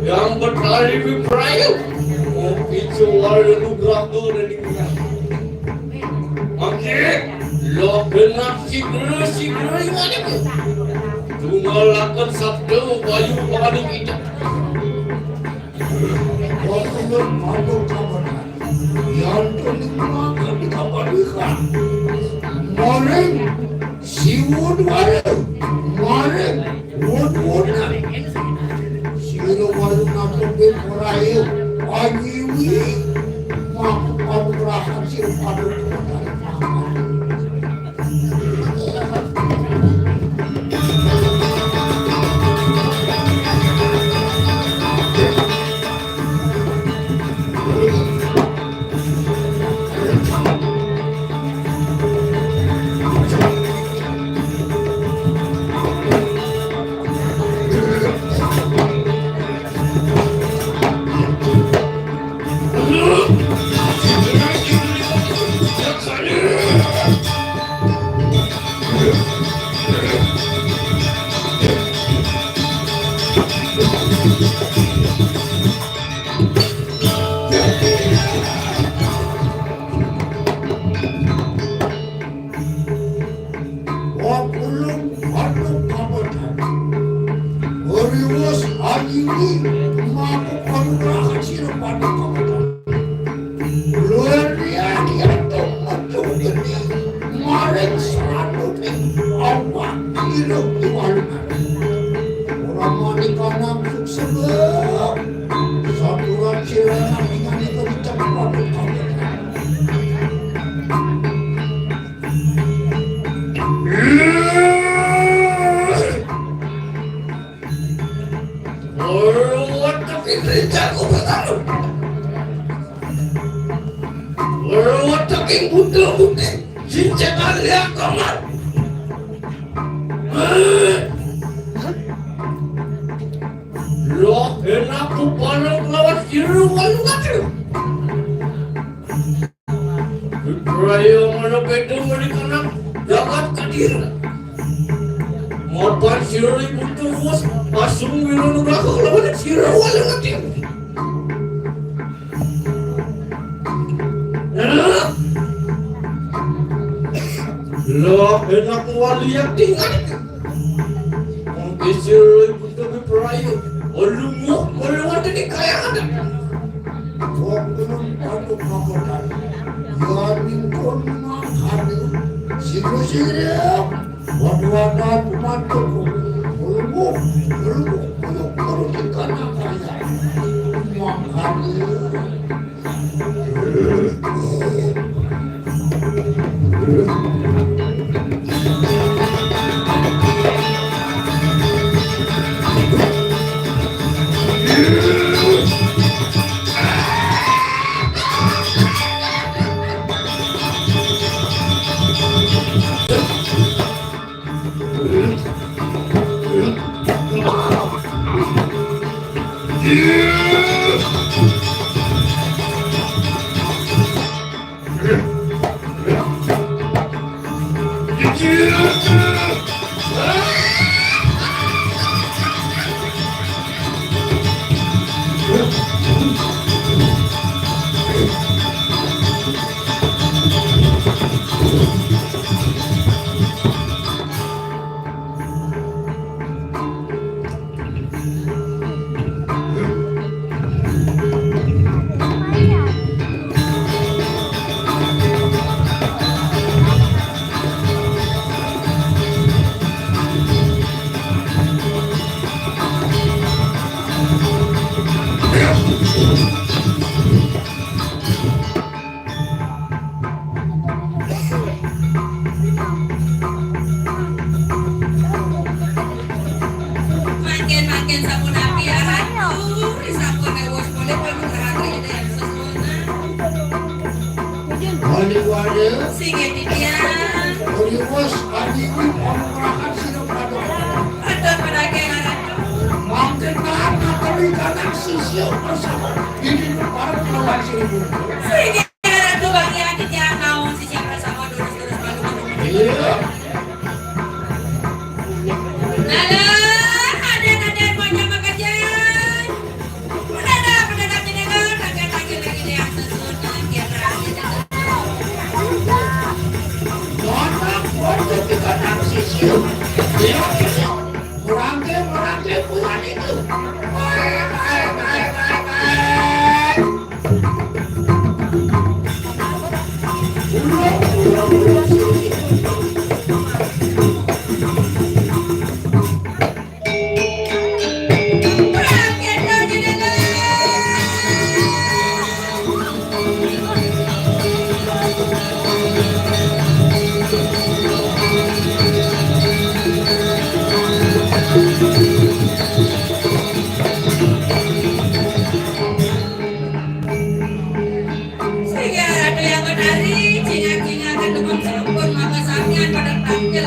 yang berlari di perahu. Kopi jual lu berapa dari kita? Oke, lo kena sigera yang ada tu. Tunggal akan sabtu bayu paling kita. Waktu mau kabar, yang terlihat di kabar ikan. Morning, siwon waru, morning, wood na. Sino waru na pagin purayo, ayiwi, makapagurahan siya padong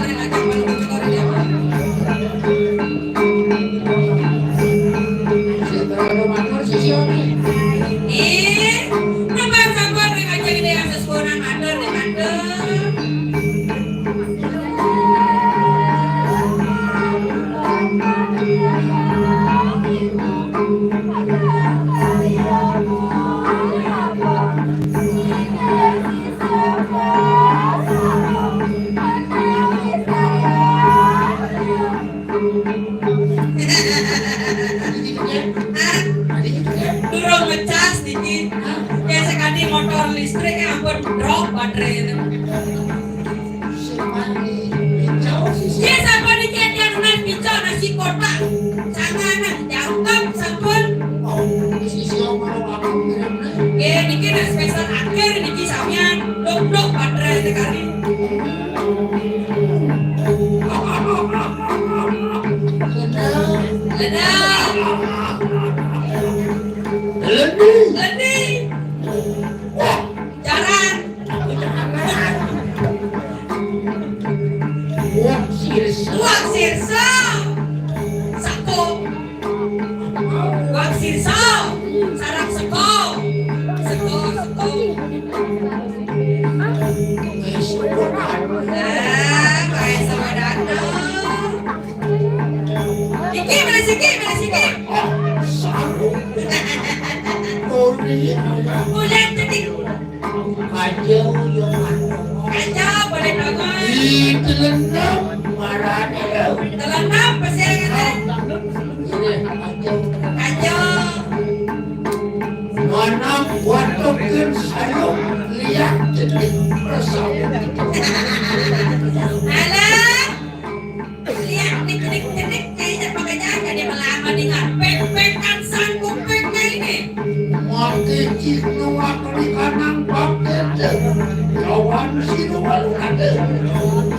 yang ngajak malu bocor dia. Ih, nambah sabar yang ngajak ini yang sesuatu matur nih matur. Durung ngecas dikit. Ya sekali motor listrik ampun drop baterai itu. Ya sama dikit yang nan bicara nasi kotak. Sangat jangkap sampun. Ya dikit ada spesial akhir dikit sampean blok baterai sekali. Lendi. Jaran. Uang sirsa. Sako. Uang sirsa. Sarap seko. Seko. Nah, kayak sama danau. Iki, mana siki. Bulan cedik. Kacau boleh nonton. Telenam pasir kan? Kacau. Mana buatkan saya lihat cedik bersama. Alah. Lihat cedik kayaknya makanya jadi melama dengan pek-pekan sanggup peknya ini. Mati cikgu waktu kanang bakte. Kawan sinu walu kade.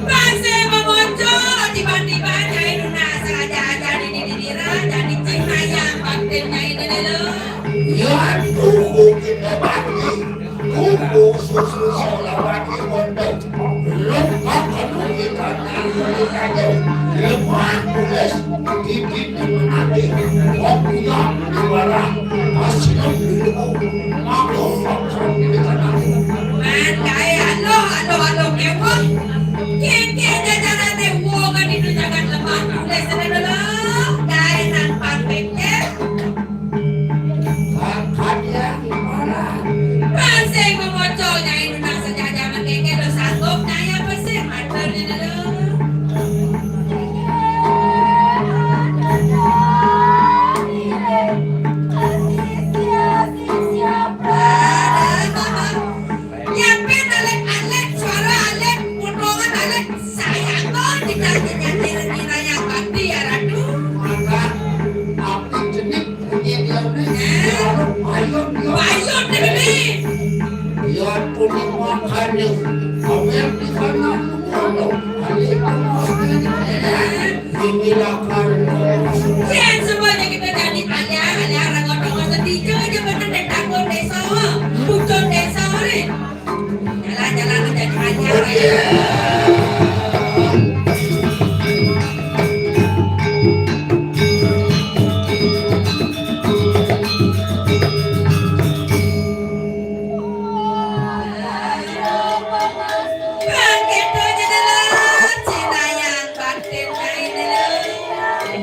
Bangsa memuncul tiba-tiba nyai Nuna sengaja jadi didira jadi cina yang bakte nyai dulu. Ya tuku kita bakti. Kuku susu selawati mondok. Lepas kanu kita nangis kade. Lepas tulis titik menanti. Kopi yang diwarang. Masih dulu. Aku fakir di tanah. Man kaya halo kewong. Kaya jalan kewong kan itu jangan lemah tulis dulu. Kaya nampak peknya. Kakaknya gimana? Bangsa memuncul nyai Nuna sengaja mengenge lo sanggup nyai apa sih matur dulu. Sian semuanya kita jadi alia orang-orang sedih aja bener deh takut desa, pucuk desa ni. Jalan-jalan menjadi alia. Bangkit aja dulu, Cina yang batin main dulu.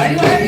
Ayo lagi.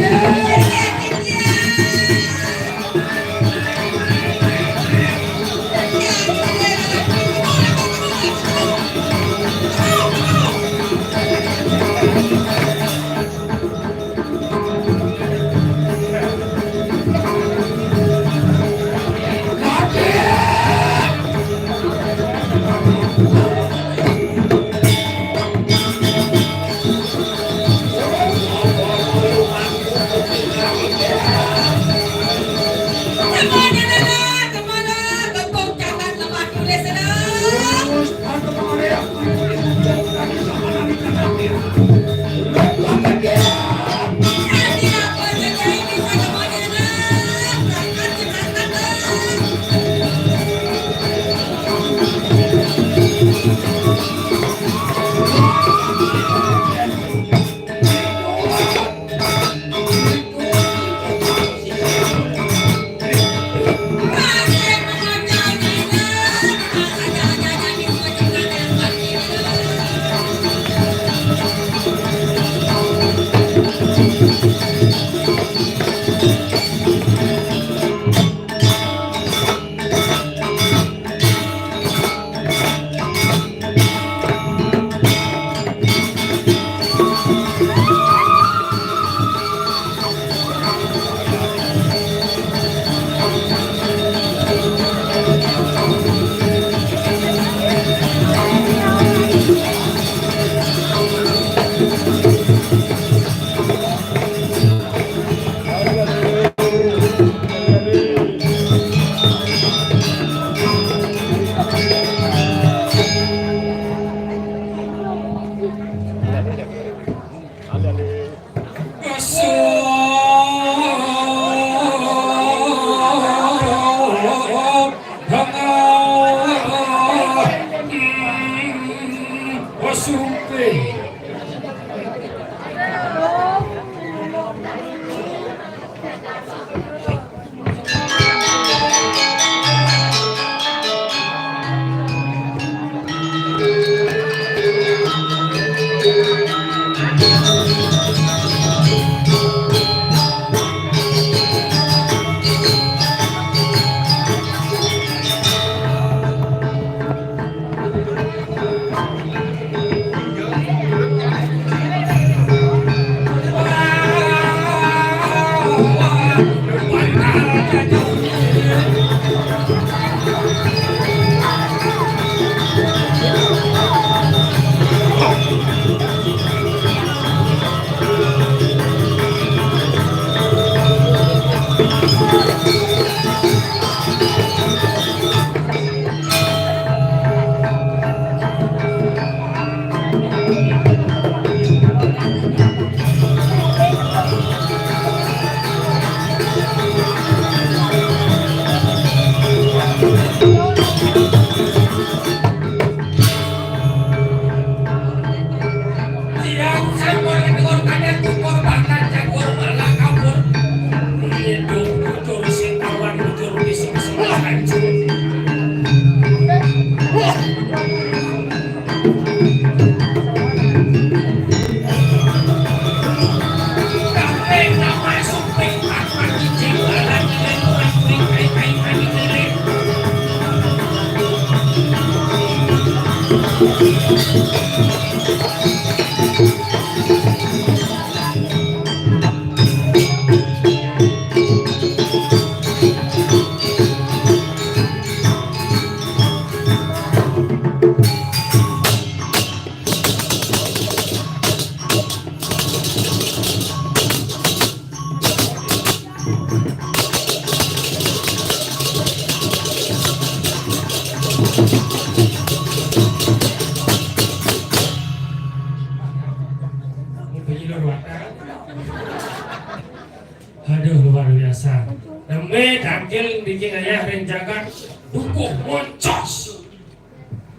Aduh luar biasa. Nembe tampil bikin ayah renjakan dukung moncos.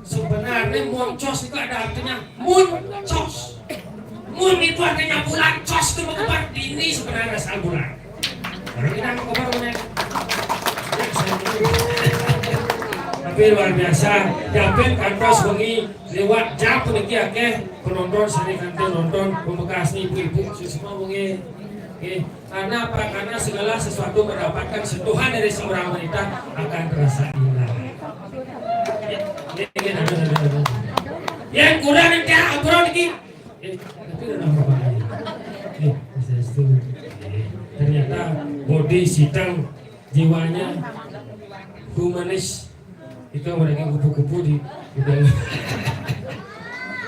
Sebenarnya moncos itu ada artinya muncos. Mun itu artinya bulan, cos itu mengebar dini sebenarnya asal bulan. Baru kita mengebar bulan. Tapi luar biasa. Japin kantos bengi lewat jam peniki akeh penonton sari kantor nonton pembekas ibu-ibu semua bengi. Oke. Karena apa? Karena segala sesuatu mendapatkan sentuhan dari seorang wanita akan terasa indah. Yang kurang nanti obrolan lagi. Tapi udah apa lagi? Ternyata body sidang jiwanya humanis. Itu mereka kupu-kupu di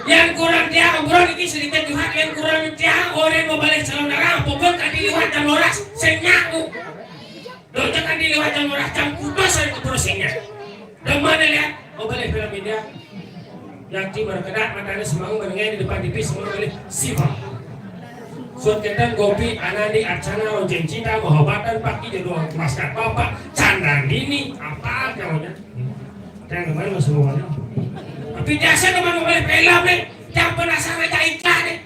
yang kurang dia obrolan lagi sedikit juga yang kurang dia orang mau balik calon darah pokok kan dilihat jam loras senyaku dojok kan dilihat jam loras jam kudos saya keprosesnya dan mana lihat mau balik film India yang di berkedat matanya semangat menengah di depan TV semua balik sifat suat ketan kopi anandi arcana lonceng cinta mahabatan pagi di ruang maskat bapak candang ini apa namanya yang kemarin masuk semuanya tapi biasa teman mau balik film nih yang penasaran aja iklan nih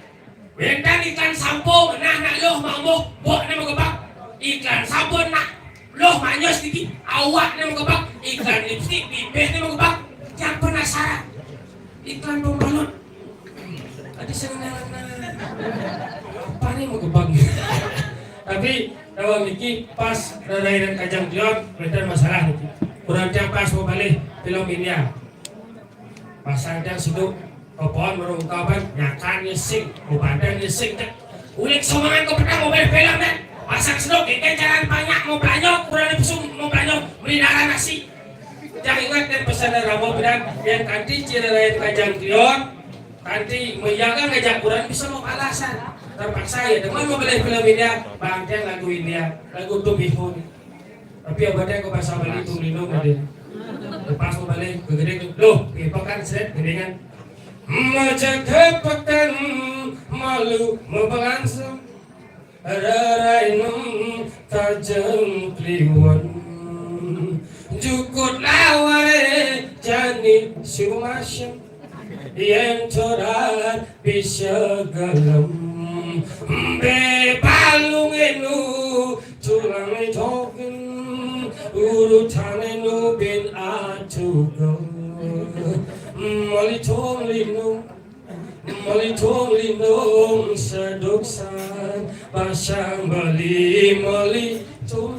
bentar iklan sampo nah loh mau buat nih mau kebak iklan sampo nak loh manyos dikit awak nih mau kebak iklan lipstick bibir nih mau kebak yang penasaran iklan pembalon ada senang apa nih mau kebak tapi kalau Niki pas Rai dan Kajang Dion benar masalah Niki kurang jam pas mau balik film India pasang dan seduk pohon merungkapan nyakan nyesing badan nyesing ulik semangat kau pernah mau balik film kan pasang seduk ikan jalan banyak mau belanja kurang lebih mau belanja beli darah nasi jangan ingat dan pesan dari Ramo bilang yang kanti ciri lain Kajang Dion kanti menjaga ngajak kurang bisa mau alasan terpaksa ya teman mau beli film India bangkang lagu India lagu Tubiho tapi abadnya kau pasang balik itu lindung dia lepas mau balik ke gede loh pipakan set gedengan menjaga pekan malu membalansam rarainum tajam kliwon jukut laware jani siumasyam yang corat bisa galam be palung enu tulang token urutane nu bin atugo malitong linung seduksan pasang bali malitong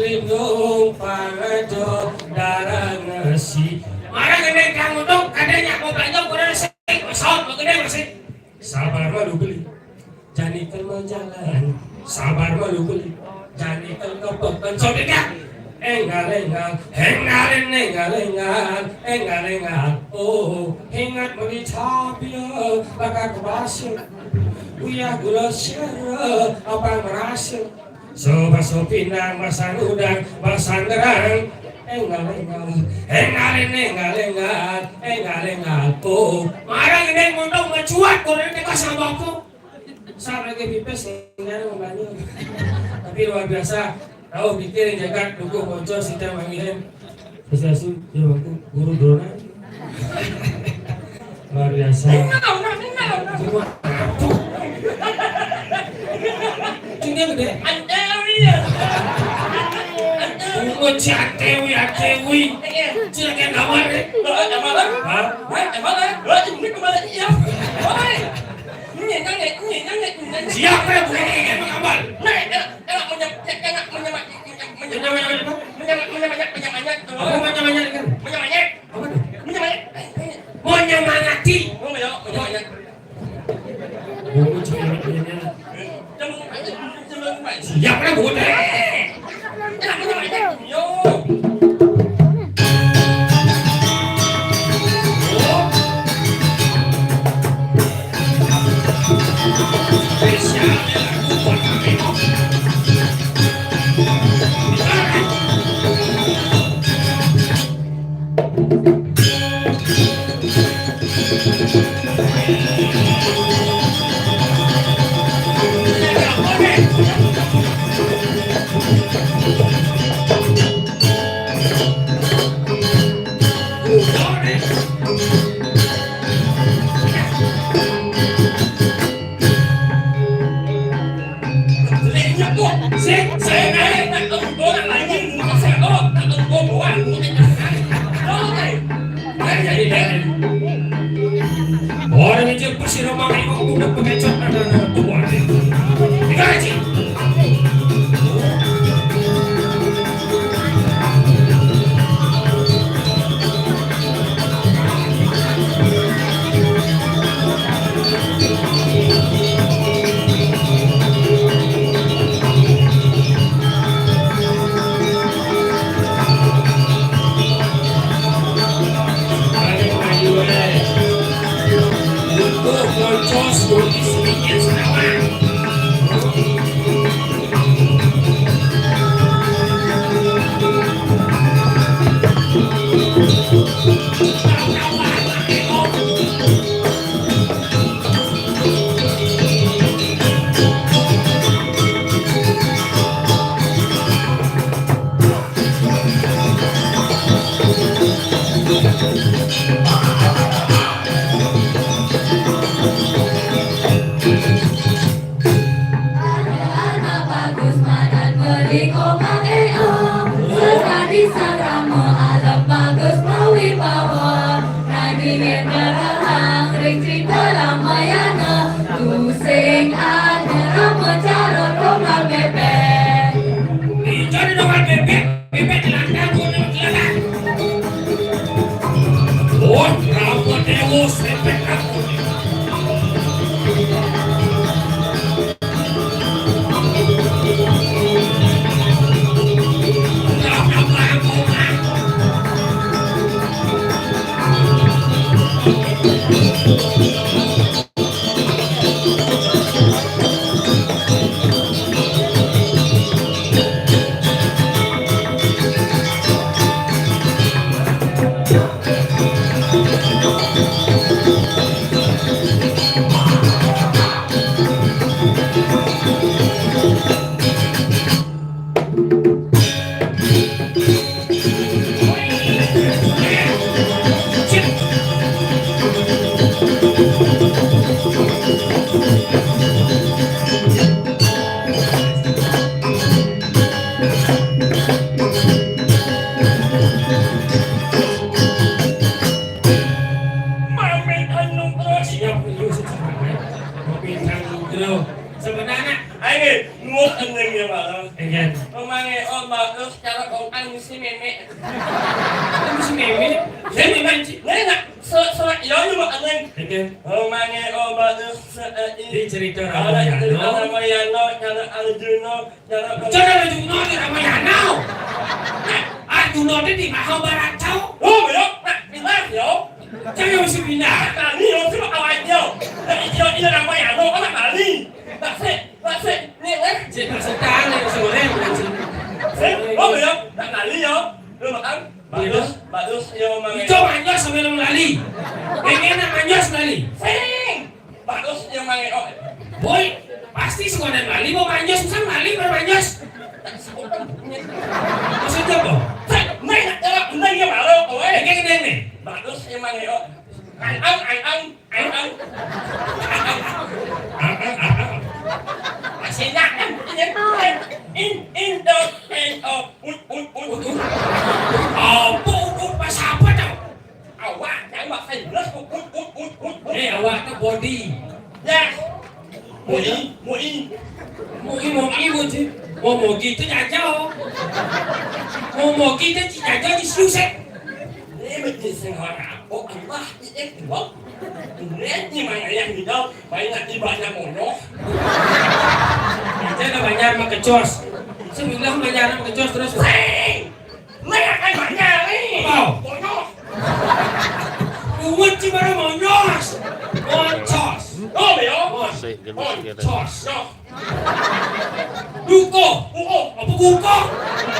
linung pangado darah nasi marah gede kamu tuh kadanya mau belanja kurang sih pesawat mau gede masih sabar malu beli janikan mau jalan sabar malu beli janikan kepekan sobeknya engal oh ingat meni tapio baka kubasyo uya gula syara apa merasa soba sopinang masan udang masan derang engal oh marang ini mundong ngecuat kurang teka sama aku sama lagi pipes enggak membantu tapi luar biasa tahu bikin jagat dukung bocor sita mangihin bisa su ya waktu guru drona luar biasa semua cingnya gede tunggu catewi cilaknya kamar siapa yang bukan yang mengambil menyemangati siapa yang bukan orang itu pasti rumah ibu udah pengecut ada tua Kuing cerita Ramayana Tu sing ada Rama Carot Rombal bebek Jadi dengan bebek dilanggar guna kelihatan. Oh, Rama Dewa bebek aku. Sebenarnya, Ayo, nguk eneng ya Pak. ingin Omangnya om bagus cara kau mesti memek. mesti meme, saya dibenci. Nggak, soal iya juga eneng. Ingin Omangnya om bagus di cerita Cara Ramayana. Ramayana, cara Arjuna, cara Cara Arjuna di Ramayana. Arjuna di Mahabharata. Oh, belum, nak bilang yo. Saya mesti bina. Nah, ini yo cuma awal yo. Nah, ini Ramayana, orang Bali. Tak sih, ni Saya sedang yang sebenarnya bukan sih. Oh, belum, nak Bali yo. Lu makan? Bagus yo omangnya. Itu manjos sambil melali. Pengen manjos melali. Sing, bagus yo omangnya. Oh, Boy, pasti semua ada melali. Mau manjos, misal melali baru manjos. Maksudnya apa? Mày nak jalan benar ya baru, oi. Pengen gede nih. Bagus emang ya. Anh. Masih nak kan? In the end of Apa pas apa tau? awak jangan buat famous Awak tu body. ya. Moi. Mogi buji. Mogi tu jajau. Mogi tu jajau di susah. Ini mesti sengaja. Oh Allah, ini kuat. Ini mana yang hidup? Banyak ibadah mono. Kita dah banyak makecos. Sembilan banyak makecos terus. Sing, mereka banyak ni. Wow. Mono. Umat cibara monyos. Moncos. Oh, yo. Moncos. Yo. Duko. Apa guko?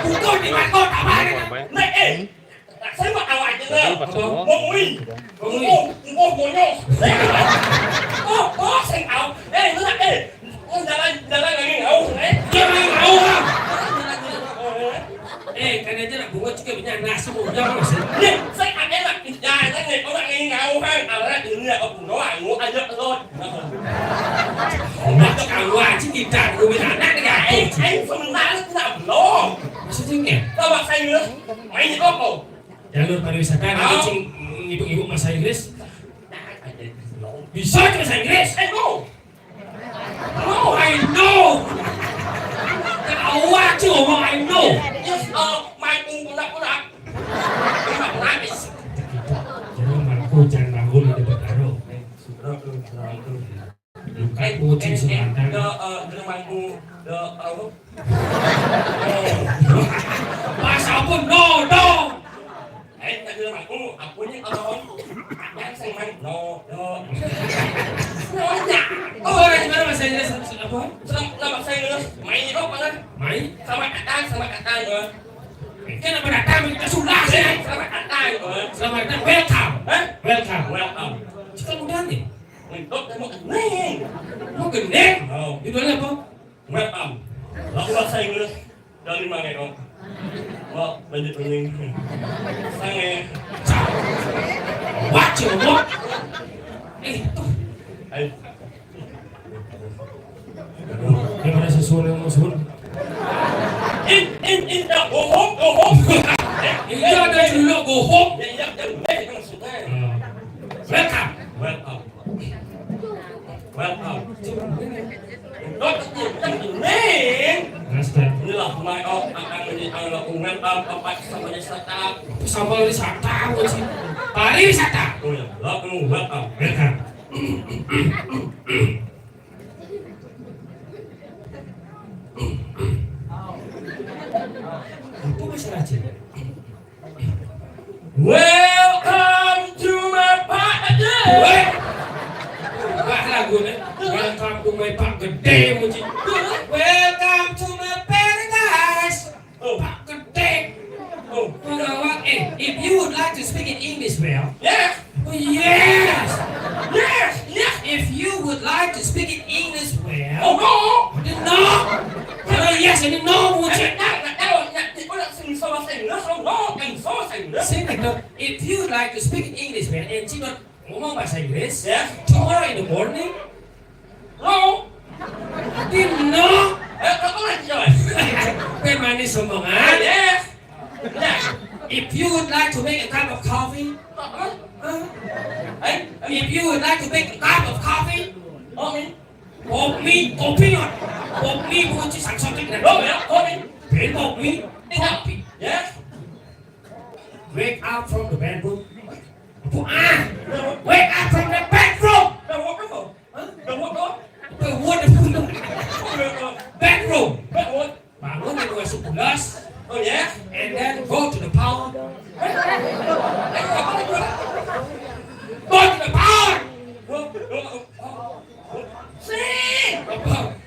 Guko di mana tak mana? Này, saya buat awak je lah. Apa? Mui. Monyo. Oh, saya tahu. Lu nak jalan lagi ngau, Jangan mau lah. Kan aja nak bunga juga banyak nasi muda masih. Ni, saya ada nak jalan lagi. Orang lagi ngau kan. Awak ini aku doang, ngau aja terus. Nak kau aja kita gue anak ni kan. Sebentar nak belum. Maksudnya Awak saya ni, main apa? jalur pariwisata nanti cing ibu-ibu bahasa Inggris bisa bahasa Inggris. No. I know. Kan awak je ngomong I know. Yes, main punak. Nangis. Jangan mampu jangan bangun di depan taruh. Luka kucing semantang. Bahasa apa? No. Orang gimana bahasa Inggris apa? Mai? Kenapa datang kita sudah sih? Selamat datang. Welcome. Cakap mudah nih. Mau gendeng? Itu apa? Aku bahasa Inggris dari mana kau? Wah, banyak pening. Sange. Watch your walk. Itu. Gimana sesuatu yang musuh? In, go home. Iya ada dulu go home. Ya, maksudnya. Welcome. Đó trong chuyện này Master. như là mai ăn là cùng ngang tam bạch xong rồi sẽ ta Sama wisata mo si pariwisata. ôi là cũng rất là Welcome. Apa masalah cik? welcome to my party. Wah lagu ni. Welcome to my park gede mo cik. Welcome to my paradise. Park gede. Oh If you would like to speak in English well, yes oh, yes. yes yes If you would like to speak in English well, oh no then no. Kalau yes ini no mo cik. Sing like that. If you would like to speak in English well, and cik ngomong bahasa Inggris, yes tomorrow in the morning, no then no. có làm gì rồi When manis omongan. yes yes If you would like to make a cup of coffee, if you would like to make a cup of coffee, kopi not, kopi bukan cuma sản xuất cái đó này, mẹ thôi biến kopi, kopi. yes Wake up from the bedroom. Wake up from the bedroom. đâu có cái gì đâu có đó Bedroom. bắt buộc Bangun dari masuk gelas, oh yes and then go to the power. Go to the power. Xin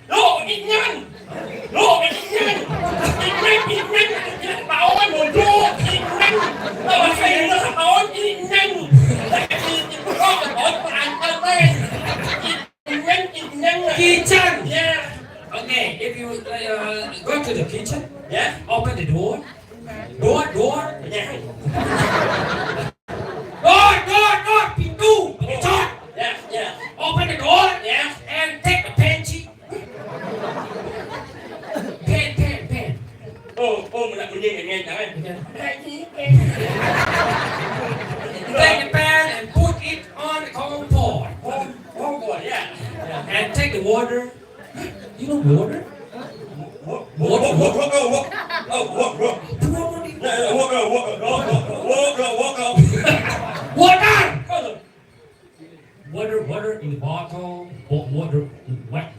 lộ ít nhân lộ ít nhân bảo anh ngồi vô ít nhân tao mà phải nó bảo ít nhân có cái hỏi bạn tao đây ít nhân Kitchen. yeah Okay, if you go to the kitchen, yeah open the door. yeah Door, pintu, chốt. yeah yeah Open the door yeah and take the pen sheet. Pen. mình lại mình nghe chẳng anh Take the pen and put it on the cold pot. không còn yeah And take the water. You know water? Water in the bottle. Water. Water.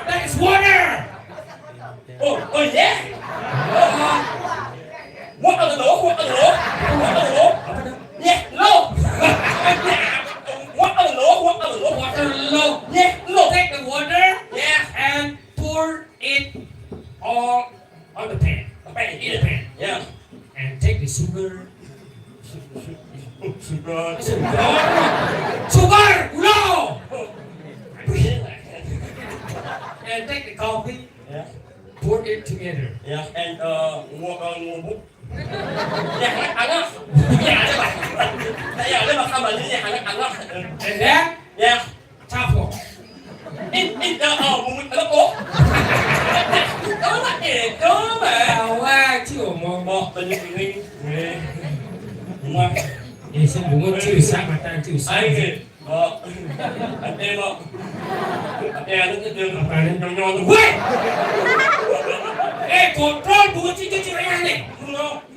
That is water. oh yeah what are the law yeah no what are the law Water low. yeah no Take the water yeah and pour it all on the pan. In the pan. yeah And take the sugar. sugar Sugar! No! And take the coffee. yeah Pour it together. yeah and mua bút yeah ăn á yeah mà không mà như vậy ăn á And then yeah tap water. ít mình nó cố đó là gì đó mà Tawa chứ mà. tự nhiên ngoan Eh, saya bunga cuy, sak mata cuy. ai kì anh em nó cái đường nhon nhon Wait! Eh, kontrol bunga cuy cuy yang ni.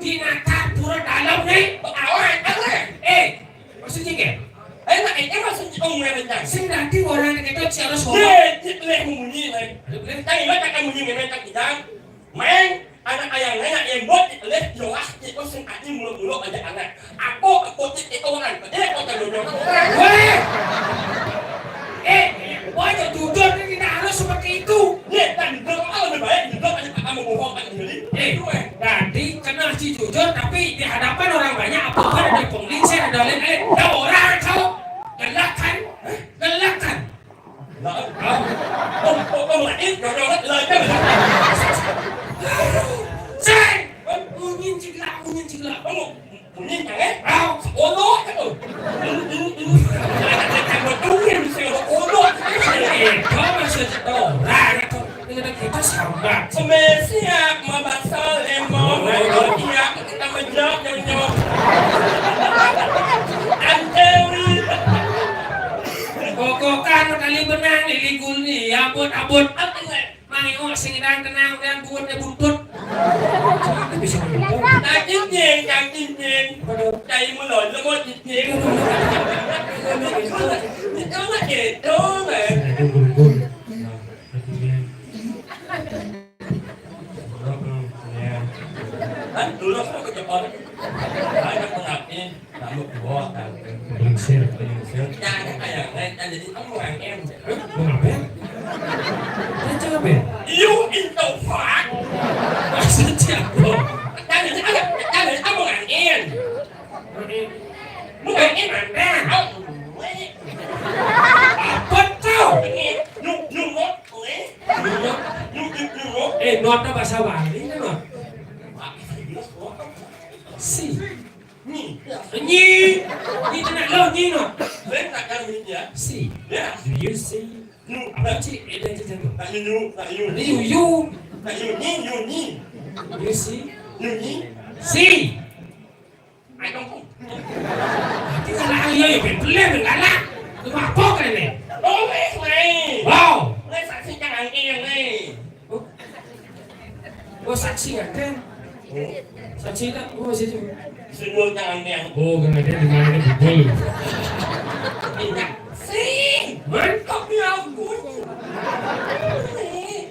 Tinata pura dalam ni. ảo ai ăn đấy Eh, maksudnya ke? ấy là anh em mà xin ông này mình chẳng Saya nanti orang yang kata cara soal. lên mùng như này đây mấy các mùng như ngày nay các chị đang mang anak ayang nanya yang buat lihat jelas itu singkatnya mulut aja anak aku itu orang dia kok terlalu Weh! Banyak tujuan ini tidak harus seperti itu. dia dan kalau lebih baik juga aja kamu bohong kan jadi Tadi kena si jujur tapi di hadapan orang banyak apa ada di penglingser ada lain ada orang kau gelakan. ông lại ít rồi đó lời cái Say, munyin cigla. ông nhìn chẳng ấy Kau ô lô cái một đúng em xìu ô lô kau masih orang kau dengan kita sama. Malaysia mà bà sao em mong iya kita menjawab yang jawab anh theo đi benang nih ligul nih, abot apa nih? Mangi sing tenang dan buatnya buntut. Bisa begitu. Đang nhìn chạy một lỗi là một nhìn nó là gì đó mà anh tụi nó không có chụp con ai nó không học đi làm một bộ Belum sir. cha cái này là này anh đi tống hoàng em Mau ngapain? Baca apa? yêu in tàu phạt Maksudnya apa? cha này tống hoàng em muốn hoàng em làm ra Apa kau? nhung ngót nhung ngót Not itu bahasa Bali kan not? Si. Nyi tenang lo nyi no. lên là cái gì vậy Si. yeah Do you see? Apa sih? Ada macam tu. tại you Ni you. tại you nhi You see? you nhi Si. ai không Kita lah ya ya beli lah. Tu apa kan ni? Ô biết này Wow. lên sẵn xin cho hàng em này Oh saksi kan? Saksi tak? Oh situ. xin mua cho hàng em Oh kan ada di mana ni betul. xin Man? không nhau của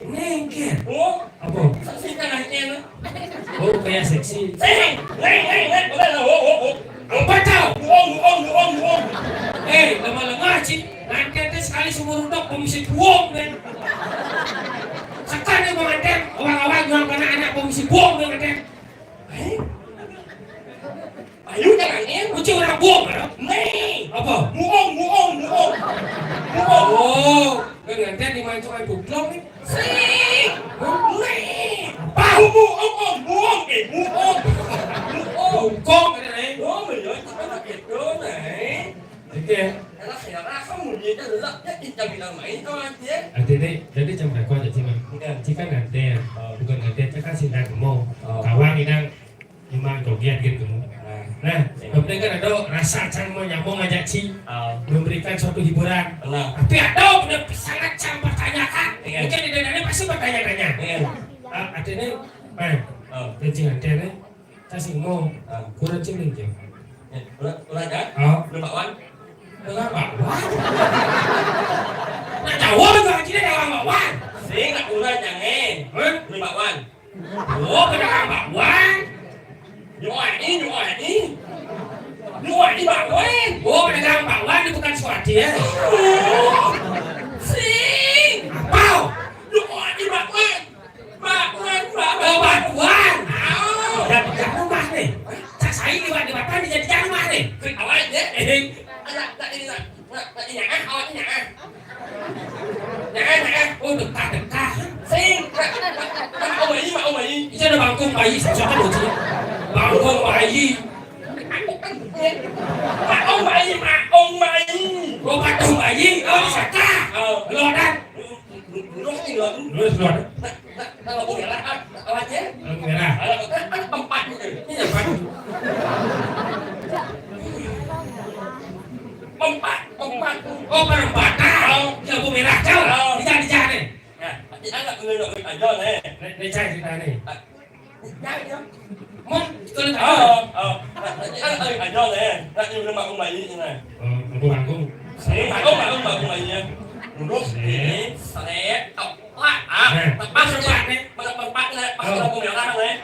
Nengken. ủa Apa? sẵn xin cho hàng em đó Oh kayak seksi. xin lên ở đây là ủa Apa tahu? ủa Lama-lama cik. Nanti ada sekali seumur hidup komisi buang kan. Sekarang ni mengantin orang-orang jual anak-anak komisi buang kan kan. ayu cho hàng em Kuci orang buang kan? này Apa? mua ong Oh, kan nanti di mana cuma buklong ni. xin này Apa? mua ong kì mua ong Bungkong kan ni. đó mình nói cho nó kịp đó này Okey. nó sẽ ra không một gì cho được nhất định cho mình làm mấy thôi chứ Jadi jam berapa jadi mah? Jika nanti bukan nanti cakap sindang kamu, kawan idang imam jogian gitu kamu. Nah, kemudian kan ada rasa cang mau nyambung ngajak si memberikan suatu hiburan. Tapi ada punya sangat cang bertanyakan. Mungkin di dalamnya pasti bertanya-tanya. Artinya, kencing nanti ni, kasih mau kurang cing je. là cái Oh, được bảo anh dengan bawah. Nak jawab juga kita dengan bawah. xí là cũng ra chẳng nghe được bảo anh Oh, dengan bawah. Nhoi đi bảo anh Oh, dengan bawah ini bukan suatu ya. xí Apa? nhoi đi bảo anh Oh, bawah. Dan di rumah nih. Cak saya di depan di rumah nih. cái bảo anh đấy Eh, lại đi nhà thôi nhà oh dekat-dekat. xí ông ấy Itu ada bangkung bayi, sesuatu lucu. Bangkung bayi. mà ông mày Oh, patung bayi. Oh, saka. Lodan. nó gì rồi Terus lodan. nó là bố mẹ là ông anh chứ Merah. nó bầm bạch như Ini apa? bầm bạch Oh, perempatan. Lampu merah kau. Di jalan nih. chị anh là người rồi ảnh rồi này Ini cai cerita nih. Nhai đi không? Mon, kalau tahu. Anh ảnh rồi này đặt như mà ông mày như này Lampu bangkung. thế mà ông mày nha rốt sẽ đọc lại bắt bạn đấy bắt bạn này bắt đầu cùng nhau ra này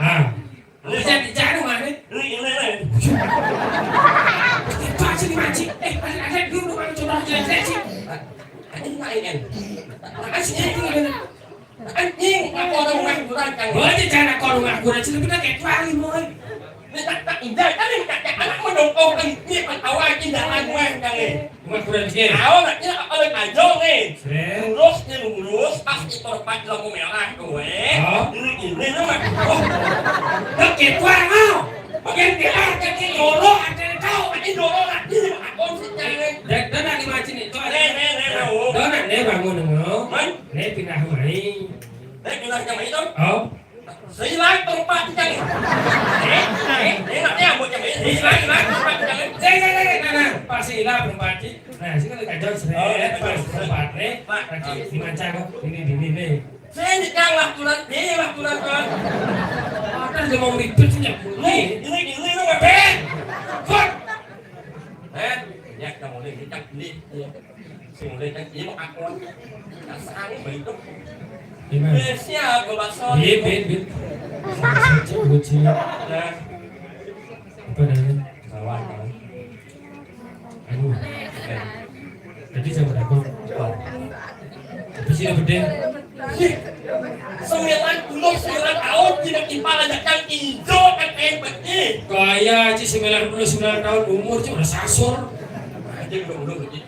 Di jalan rumah nih. lên này Pak sini mancing. Ada dulu mana coba jalan sih. anh này nè anh sẽ anh nhiên mà con ông anh của ta càng Oh, di jalan kau rumah aku nanti kita kayak lagi moy. nên đặt in đây anh đặt anh mới đồng ông anh nhiên mà tao ai trên đàn anh quen càng này Rumah aku di sini. áo là cái ơi ảnh rồi này Seret. rốt như rốt bắt cái con bắt lo con mèo ra rồi nhìn lên nó mà Nó kayak mau. Yang dia kayak dolo ada tahu. anh đồ nó là như mà con sẽ chạy lên Dan di mancing itu ada. nè đâu Đó là nếu bangun dulu. mấy Nếu pindah kemari. đấy chúng ta cho mấy đó Oh, sĩ lái con bắt chân để làm nha một trăm mỹ sĩ lái con bắt chân Nah, pasti lah perempat. Nah, sini ada kajian seret, pas perempat nih. Lagi dimanca kok. Ini. Saya nikah waktu kan. Ada yang mau ribet sih ya. Ini lu ngapain? Kok? Ya kamu ini cak ini. Sing le cak ini mau akon. Kasang begitu. Gimana? Siap gua bakso. Bit. Bocil. Nah, Apa namanya? kawan. Aduh. Tadi saya berapa? Tapi sih gede. 9 tahun tidak impala datang hijau kan begini. Gaya Ci 99 tahun umur Ci udah sasur. Aja belum begini.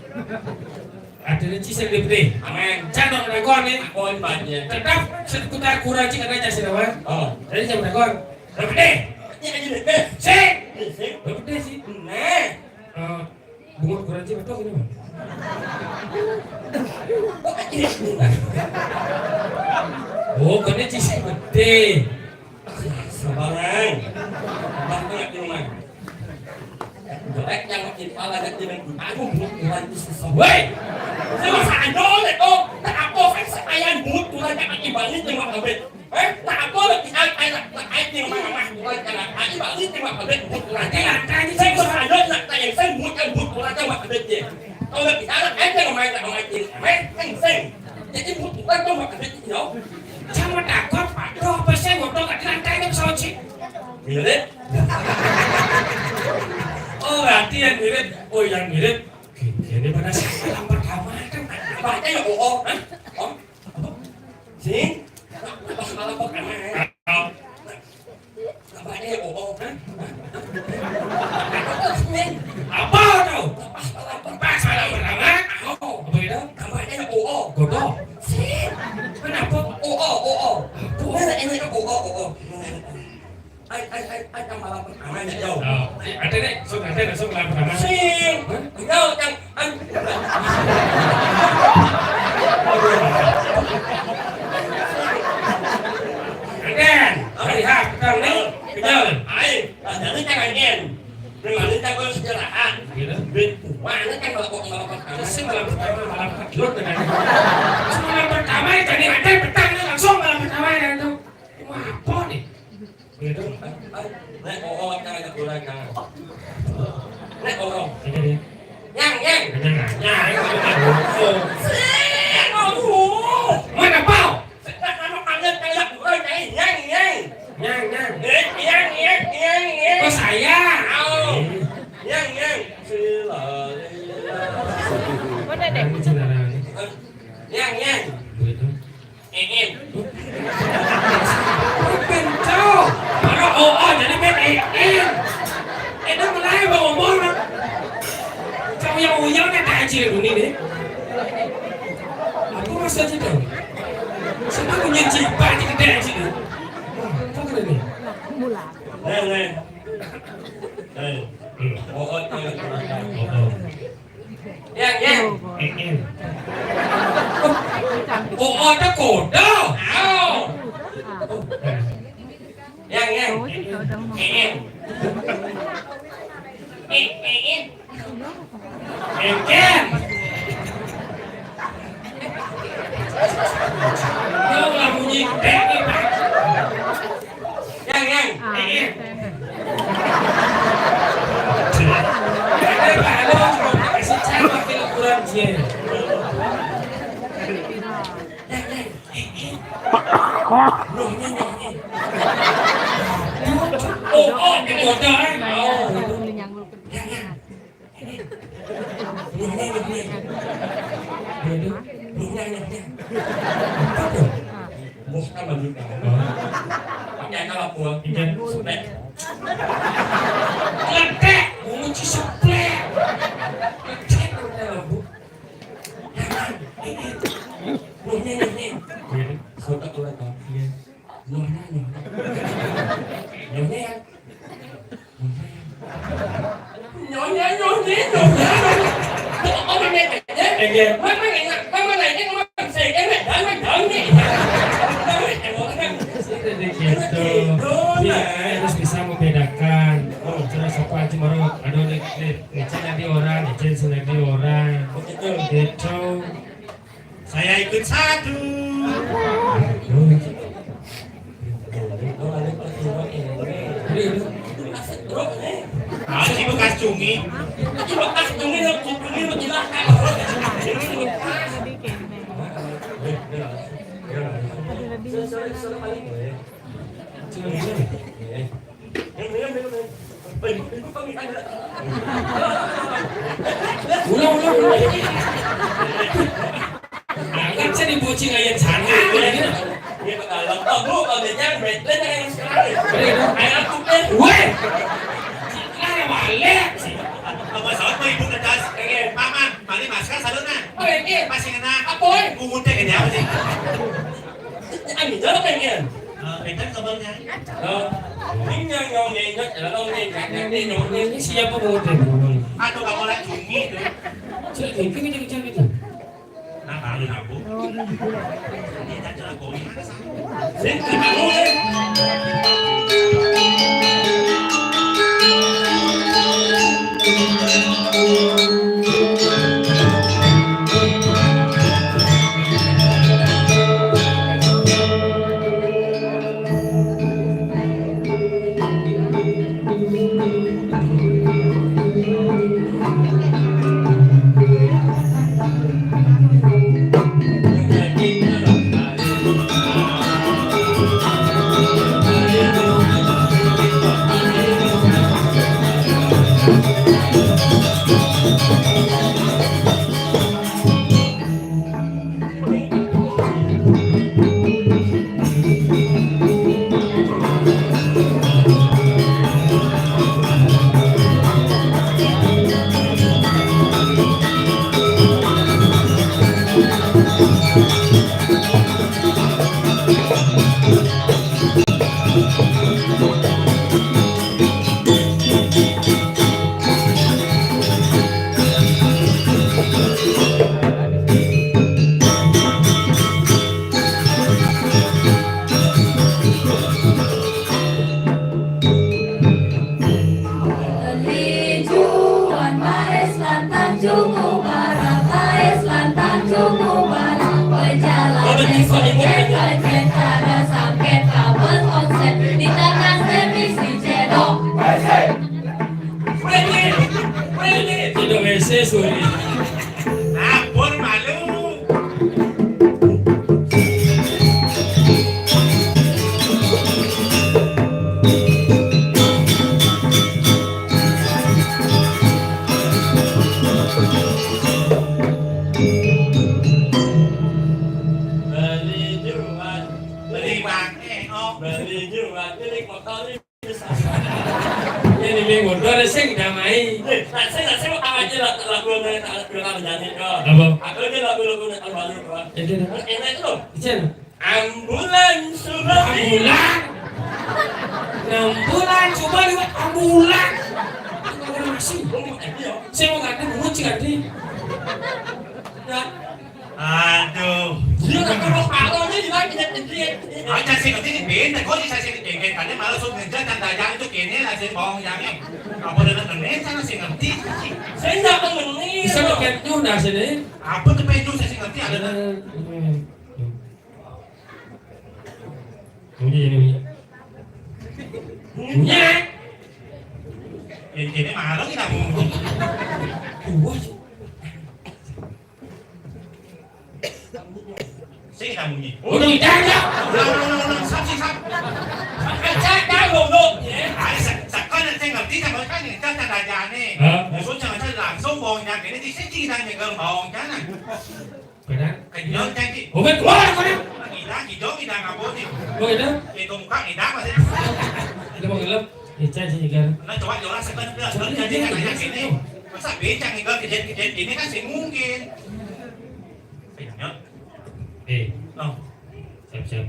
Ada Ci saya gede. Amin. Jangan rekon nih. Akon banyak. Tetap sekitar kurang Ci karena Ci nama. Oh, Jadi saya rekon. Gede. ini aja deh. Sih. Sih. Gede sih. Nah, Bunga kurang Ci betul ini mah. Oh, karena Ci gede. sabarang. Banyak di rumah. Jelek yang impala datang aku bukan susah. Woi. Saya masa ada le kok. Tak apa kan saya but tulan tak ibalik tengok kabeh. Tak apa lagi ai tengok mama tulan jangan ai balik tengok kabeh but tulan. Saya masa ada nak tak yang saya but tulan tengok kabeh je. Kalau lagi ada ai tengok mai tak mai tin. Kan sen. Jadi but tulan tengok kabeh je. Sama takut Pak. Doh, apa saya ngomong kat lantai ni pesawat Ci. Mirip. Oh, berarti yang mirip. Oh, yang mirip. Ini pada salam pertama kan. Baca ya oh. Oh. Sing. Malah kok kan. Baca ya oh. Apa tuh? Pas salam pertama. Apa itu? Baca ya oh. Godok. Sing. Kenapa? Oh. Ini oh. Ai malah pertama ya jauh. Ada nih, ada salam pertama. Sing. Jauh kan. Aden, lihat kita nih, kejar. Ai, jadi jangan gen. Dengan kita kalau sejarah. Gitu. Wah, ini kan malah pertama. Salam pertama malam kedua dengan. Salam pertama jadi ada petang langsung malam pertama dan itu. Wah, apa nih? Gitu. Nek oh jangan kurang jangan. Nek oh. Ini dia. Yang. Mana pau? Yang. Oh saya. Mana dek? Ini saudara ini. Begitu. Bencau. Mana jadi BM. Itu mulai ngomong. Kau yang uyang kan tak ajar ini deh. Apa maksudnya tu? Sebab punya jipa di kedai sini. Kau kena ni. Mula. Yang. Oh, ada kodo. Yang. Eken. Kau lah bunyi dek ni pak. Yang. Ada kalau kasih cara makin ukuran dia. Oh, ini kodo eh. Bukan bagi kamu. Pakai kalau pulang Ikan sudah. Ledek, menguci seplek. Ledek udah bu. Sudah keluar kau. Nyonya. Ông này Eken. Mama này cái con xì cái này đỡ đi. Gitu. Dia harus bisa membedakan. Terus apa aja baru ada ngecen di orang, ngecen di orang. Gitu. Saya Saya ikut satu. Aji bekas cumi. Bekas cumi lo silakan. Ulang. Kan saya dibocing ayam sana. Dia kalau kamu adanya betul yang sekali. Ayah aku pun. Weh. Ada balik. Apa sahabat mau ibu kertas? Mama, mari masker saluna. Oh ini. Masih kena. Apa? Pungut teh gede apa sih? Ani jauh pengen. Itu kabarnya. Ini yang nyenyak, kalau ini siapa bodoh? Atau kamu lagi cumi tu? Jadi gitu. Nah, baru aku. Ini tak jelas kau ini. Ampun malu. Ini minggu dua sing damai. Saya mau tahu aja lagu yang nyanyi kok. Apa? Aku ini lagu baru kok. Itu. Enak itu. Jen. Ambulans sudah. Ambulan. 6 bulan coba lihat ambulan. Masih. Saya mau ganti bunyi ganti. Aduh. Dia nggak perlu palanya di lagi dia. Aja sih nanti beda. Kau bisa sih kayak tadi malah sudah ngejar dan dayang itu kini lah sih bohong jangan. Apa dengan temen sana sih ngerti. Saya nggak mengerti. Bisa pakai nyunda sini. Apa tuh penyu saya sih ngerti ada. Bunyi. Ini malah kita mungkin. Sih kita mungkin. Udah jangan. Sap. Jangan dong. Sekarang saya ngerti sama kan ini kan dayang nih. Maksud jangan saya langsung bohongnya ini di sini nanya ke bohong jangan. Benar. Kayak jadi. Oke, keluar kau ni. Kita nggak boleh. Kau itu? Itu muka kita masih. Kita mau gelap. Ica sih kan. Nah coba orang sekarang jadi kan kayak gini. Masa becak nih kalau kejadian ini kan sih mungkin. Oh, Siap.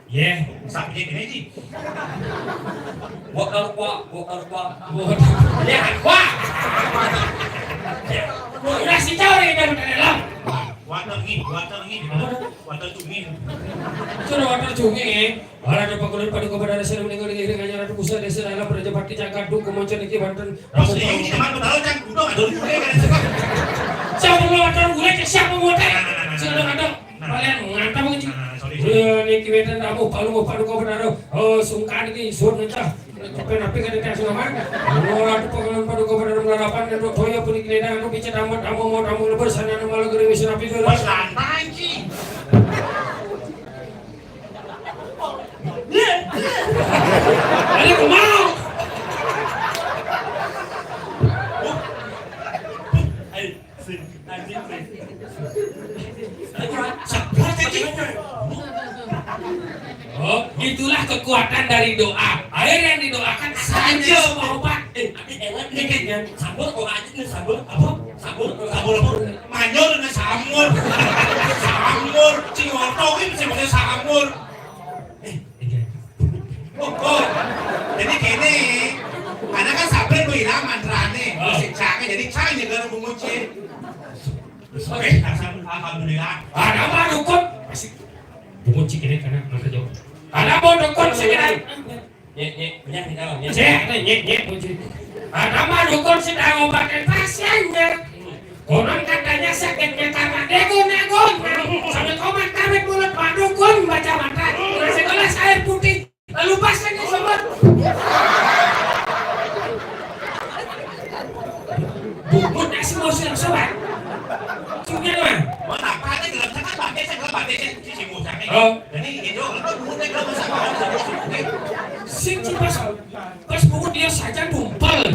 Yeah. sampai gini sih. Wah. Lihat, wah. Udah si jauh ni dah dalam. Water cumi. Sudah water cumi. Orang ada pakulan pada kepada desa meninggal di kiri kanya ratu pusat desa dalam Prajapati Cangkadu kemoncan iki Banten. Maksudnya ini cuma tahu kan udah ada dulu kan. Siapa perlu ada gue siapa mau teh? Sudah ada. Kalian ngantap gitu. Ini kita tahu palu kau benar. Oh sungkan ini sur nanti. Tapi kan itu semua. Oh ada pengenalan palu kau benar mengarapan dan toya pun kita anu bicara tamu lebar sana malu geri mesin api tu. Bos lantai sih. Ada kemau. Oh, itulah kekuatan dari doa. Air yang didoakan saja berobat. Sabur kok aja nih sabur apa? Sabur apa? Manyol dengan samur. Samur, Ciwoto ini bisa pakai samur. Oh, jadi gini, karena kan sabar lu hilang mantrane, siksaannya jadi cai nih kalau menguci. Oke, alhamdulillah. Ada apa dukun? Masih menguci kini karena mereka jauh. Ada apa dukun sekitar? Banyak di dalam. Ada apa dukun sedang obatin pasiennya? Konon katanya sakitnya karena degun. Sampai komat kami mulut Pak Dukun baca mantra. Segelas air putih. Lalu pasang ke sobat. Bukut nasi mau siang sobat. Cuma mah. Mana apa aja dalam sangat pakai saya pakai si musang ini. Oh. Jadi itu kalau bukutnya kalau masak apa Sing pas bukut dia saja tumpal.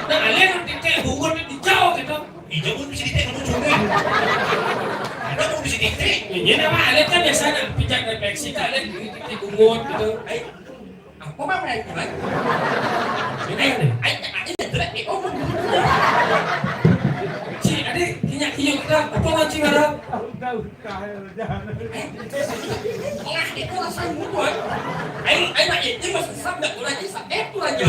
Nah alih nanti kayak bukut di jauh gitu. Hijau pun bisa ditengok juga. Ada pun bisa ditengok. Ini nama alih kan biasanya pijak refleksi alih di bungut gitu. Apa mana itu lah? Ini si adik kinyak kita apa ngaji marah? Olah itu rasanya buat. Ayo itu masih sabda lagi sakit tu aja.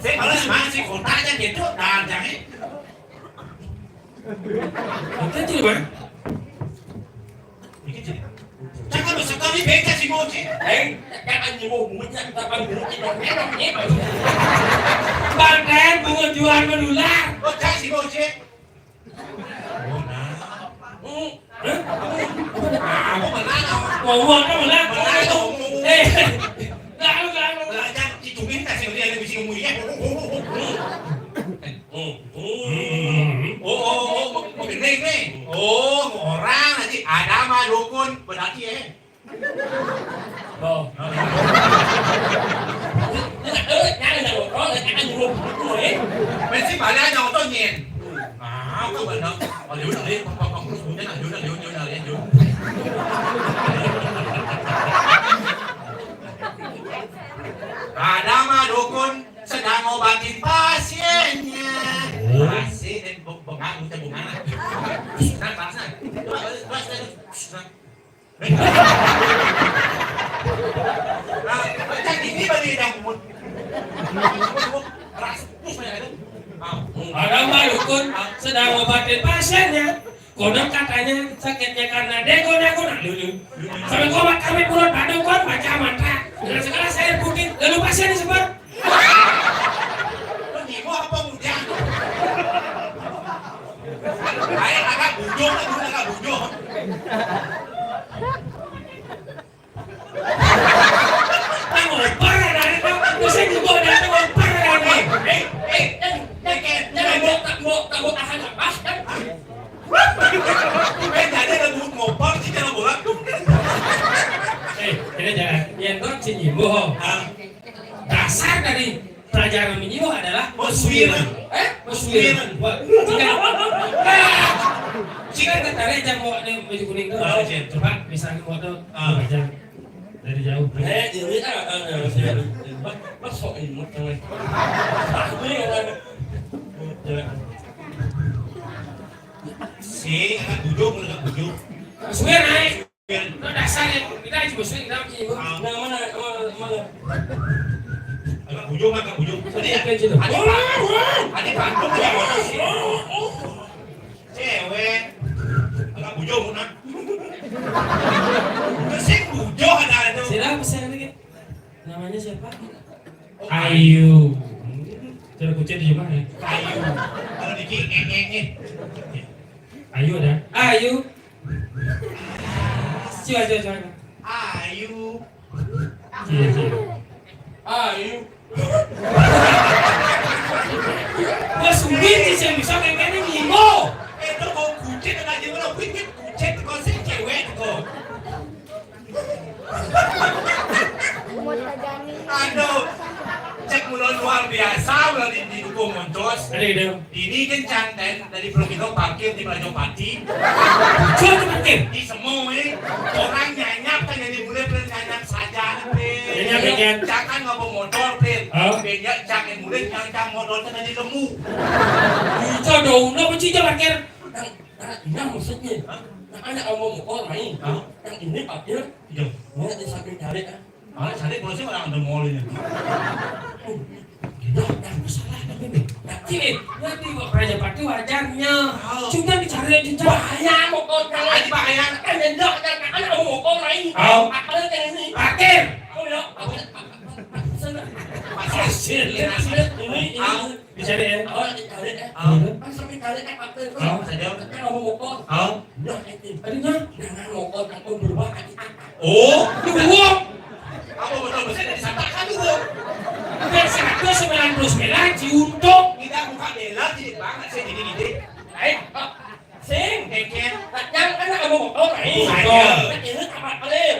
Saya malas masih kota aja gitu dan jangan. Kita jadi mana? Jangan sekali beda si Moci. Jangan nyebut kita panggil kita memangnya. Bangken bunga jual menular. Oh, jangan si Moci. Aku menang. Ngomong kan menang. Lalu. Jangan dicubin kasih dia ada bisi umurnya. Oh, ini. Oh, orang nanti ada mah dukun berarti ya. Oh. Mesti balik aja untuk nyen. Ah, kau benar. Oh, dia udah lihat, kau sebenarnya nak dia udah lihat. Ada mah dukun sedang obatin pasiennya. Masih dan bunga. Nah, pasang. Macam ini bagi yang umur. Ada mah dukun sedang obatin pasiennya. Konon katanya sakitnya karena degun. Sampai komat kami mulut Pak Dukun baca mantra. Dengan segala air putih lalu pasien disebar. Ibu apa muda? Ayah agak bujung. Ngopar dari itu, bisa juga dari itu ngopar dari. Jangan tahan lepas kan? Jadi ada ngopar sih kalau bola. Ini jangan, yang dong si Nyimbo. Dasar dari pelajaran Nyimbo adalah Meswiran. Meswiran. Jika kita tarik jam mau baju kuning tuh, coba misalnya mau tuh baca dari jauh. Ini masuk ini macam Si agak bujung. Meswiran naik. Itu dasarnya kita cuma sering dalam Nyimbo. mana Agak bujung. Tadi adik Bandung yang mana sih? Cewek agak bujung nak. Kesik bujung ada itu. Siapa pesan lagi? Namanya siapa? Ayu. Cara kucing di mana? Kayu. Kalau di king. Ayu ada. Ayu. Coba. Ayu. Cia. Ayu. Wah, sumbir sih saya bisa kayak gini ngimo. Itu kau kucing ada di mana? Kucing kau sih cewek kau. Mau tajani. Aduh, cek mulai luar biasa mulai di Dukuh Moncos. Ada ide. Ini kencang dan dari Pulau parkir di Bajopati. Coba tuh parkir. Di semua orang nyanyap kan jadi mulai nyanyap saja. Nyanyap bagian. Jangan ngomong motor, Pin. Oh. Beda jangan mulai nyanyap motor kan jadi lemu. Coba dong, no kunci parkir. Ini maksudnya. Anak omong motor main. Yang ini parkir. Iya. Mau di samping cari kan. Malah cari kalau sih orang ada mall ini. Tidak ada masalah tapi nih. Nanti Rajapati wajarnya. Sudah dicari juga. Bahaya motor kan. Aji bahaya. Kan beda kan anak omong motor main. Oh. Apa yang ini? Parkir. Oh ya. Hasil. Ini. Dicari ya. Oh, dicari ya. Kan sampai cari kan parkir. Oh. Saja. Kan omong motor. Oh. Ya, tadinya jangan motor kan berubah kan. Oh. Dua. Apa betul betul dari Santa kan dulu. B199 diuntung. Kita buka bela jadi banget sih jadi ide. Sing, Keken. yang anak omong motor main. Kan ini apa kalian?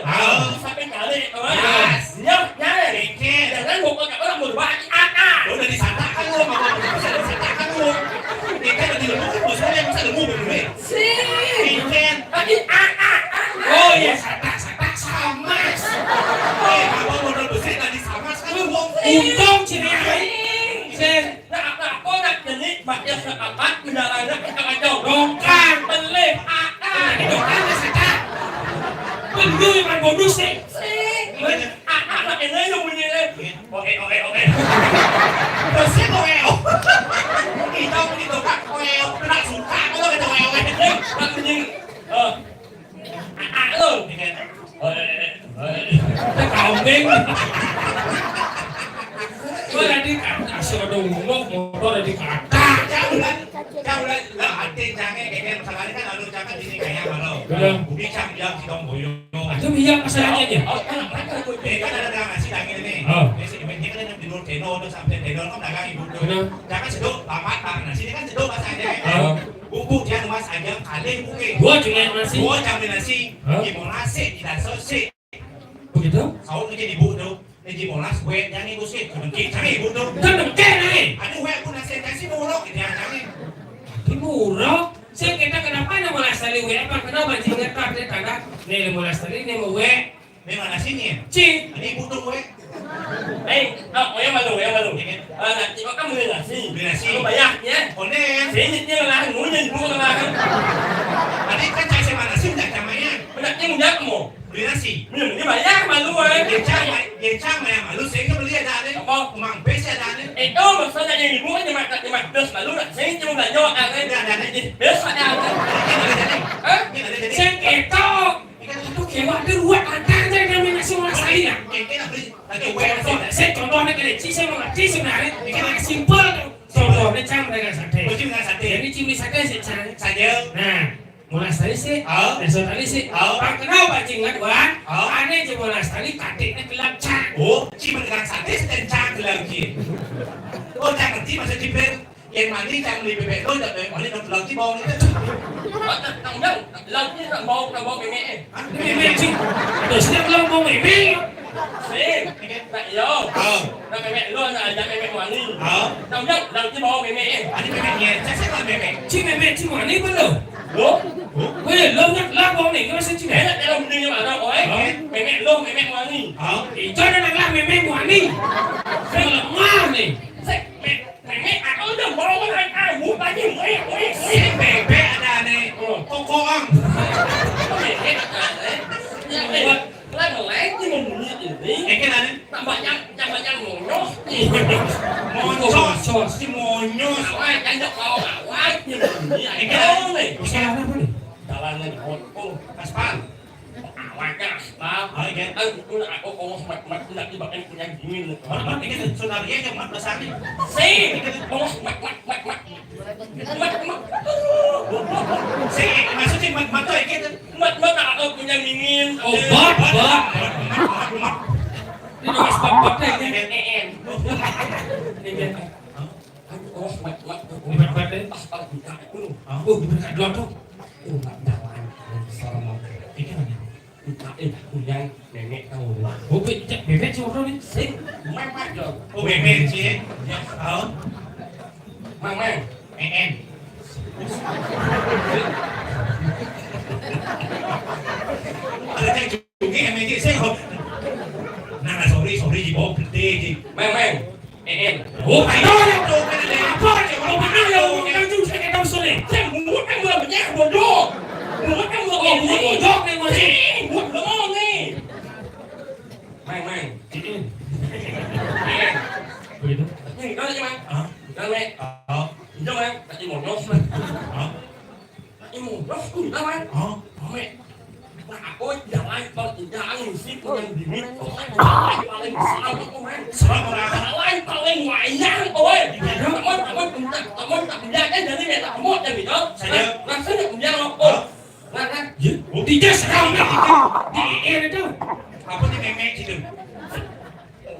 Sampai cari. Ya, nyari. Keken. Jangan motor kan orang berubah kan. Lo dari Santa kan lu mau bisa dari Santa kan lu. Keken dari lu bos saya masa lemu begini. Sing. Keken. Lagi Oh iya, sata Sama. Apa modal besar tadi sama sekali wong. untung ciri Sen. Nah, kok nak jadi baknya seapat menjalani kita kacau. Dongkang. Beli. Itu kan sata. Pendui man bonus sih. Anak ini yang bunyi ni. Oke. Bersih koeo. Kita ini dokak koeo. Nak suka kalau kita koeo. Nak bunyi. Lo. Kambing. Gua tadi kasih ada ngomong motor tadi kata. Jauh lah hati jangan keken sekali kan lalu jangan di sini kayak kalau. Belum. Bumi cang bilang si dong boyo. Itu biar masalahnya aja. Kan ada ngasih daging ini. Oh. Biasa ini kan ada di luar teno tuh sampai teno kan dagang ibu tuh. Benar. Jangan sedok tamat nah sini kan sedok mas aja. Oh. Buku dia mas aja kali buke. Gua juga nasi. Gua jambi nasi. Gimana nasi tidak selesai. Begitu? Sau kerja di ibu tuh. Di molas gue yang ibu sih, mungkin cari ibu tuh. Kan dengkeh nih. Aduh gue pun nasi kasih murok gitu ya cari. Murah. Saya kita kenapa nama lastari we apa kenapa jingat tak dia kagak. Nih mau lastari nih mau we. Ini mana sini? Cing. Ini ibu tuh gue. Yang malu. Nanti makan beli nasi. Beli nasi. Kalau banyak ya. Konen. Sini dia lah, ngunyah bukan lah. Tadi kan cari sama nasi udah camanya. Benarnya ngunyah kamu. Beli nasi. Ini banyak malu Gencang mah malu saya kan beli ada nih. Apa? Kumang besi ada nih. Itu maksudnya yang ibu kan cuma terus malu lah. Saya cuma belanja ada terus ada. Saya ketok. Itu kewa ada ruat antar saya kami nasi mau lastari ya. Saya contohnya kecil saya mau ngerti sebenarnya. Ini simpel. Contohnya cang dengan sate. Jadi cimi sate sih cang. Saja. Nah. Monas tadi sih, esok tadi sih, pak kenal pak cingat wan, aneh je monas tadi katiknya gelap cang. Oh, cuma dengan sate setencang lagi. Oh, jangan ngerti masa cipir. Yang mandi jangan beli bebek lo, jangan mandi dalam lagi bawang itu. Lagi nak bawa meme. Meme cing, terus dia belum mau meme. Sih, tak yo. Nak meme lo nak ajak meme wangi. Lagi bawa meme. Ada bebeknya, saya kalau bebek. Cing meme cing wani belum? Lo? Weh, lo nak labong nih, kau masih cing. Enak dalam dunia mana oi? Meme lo, meme wangi. Itu ada nak lah meme wani. Saya lemah nih. Meme aku udah bawa kan abu tadi Si bebek ada nih, kokong. Meme ada. Lah lagi membeli ini. Kan ada Banyak monyos. moncos, si monyos. Awak jangan kau awak ni. Masalah apa nih? Jalan lagi Hongkong. Aspal. awalnya maaf aku mat tidak dibakan punya dingin Mat ini sunarnya yang mat besar nih. sih mat Si maksudnya mat tuh gitu. mat aku punya dingin Oh, bak. Ini nulis bak deh. en Ini oh mat bak deh. aku tidak aku Oh, gimana dulu dong? mat jalan sama Ini mana? punya nenek kamu Oh, bebek cuma nih. sih mat dong Oh bebek sih. Ya, oh. mang En. Ada yang juga yang medik saya kok. Nah, sorry di bawah gede di. mang en Oh, ayo tuh kan ada apa? Kalau mana Yang itu saya tahu sore. saya muốn ăn mưa mà nhát bodoh muốn ăn mưa Oh, bodoh nih masih. muốn bodoh nih mang Begitu. ini đó chứ mang Hả? đó mẹ Ờ. đó mang tại một nhóc mang Hả? tại một nhóc đó mang Hả? mẹ nah ôi jangan ai con jangan ngusip con di mít paling sao con mang Serang orang. paling paling ngoại nhang ôi temen tak punya kan jadi mẹ tak mau jadi đó langsung tak punya lo oh nah Oh, Tiga sekarang nih. Di itu. apa nih memek gitu?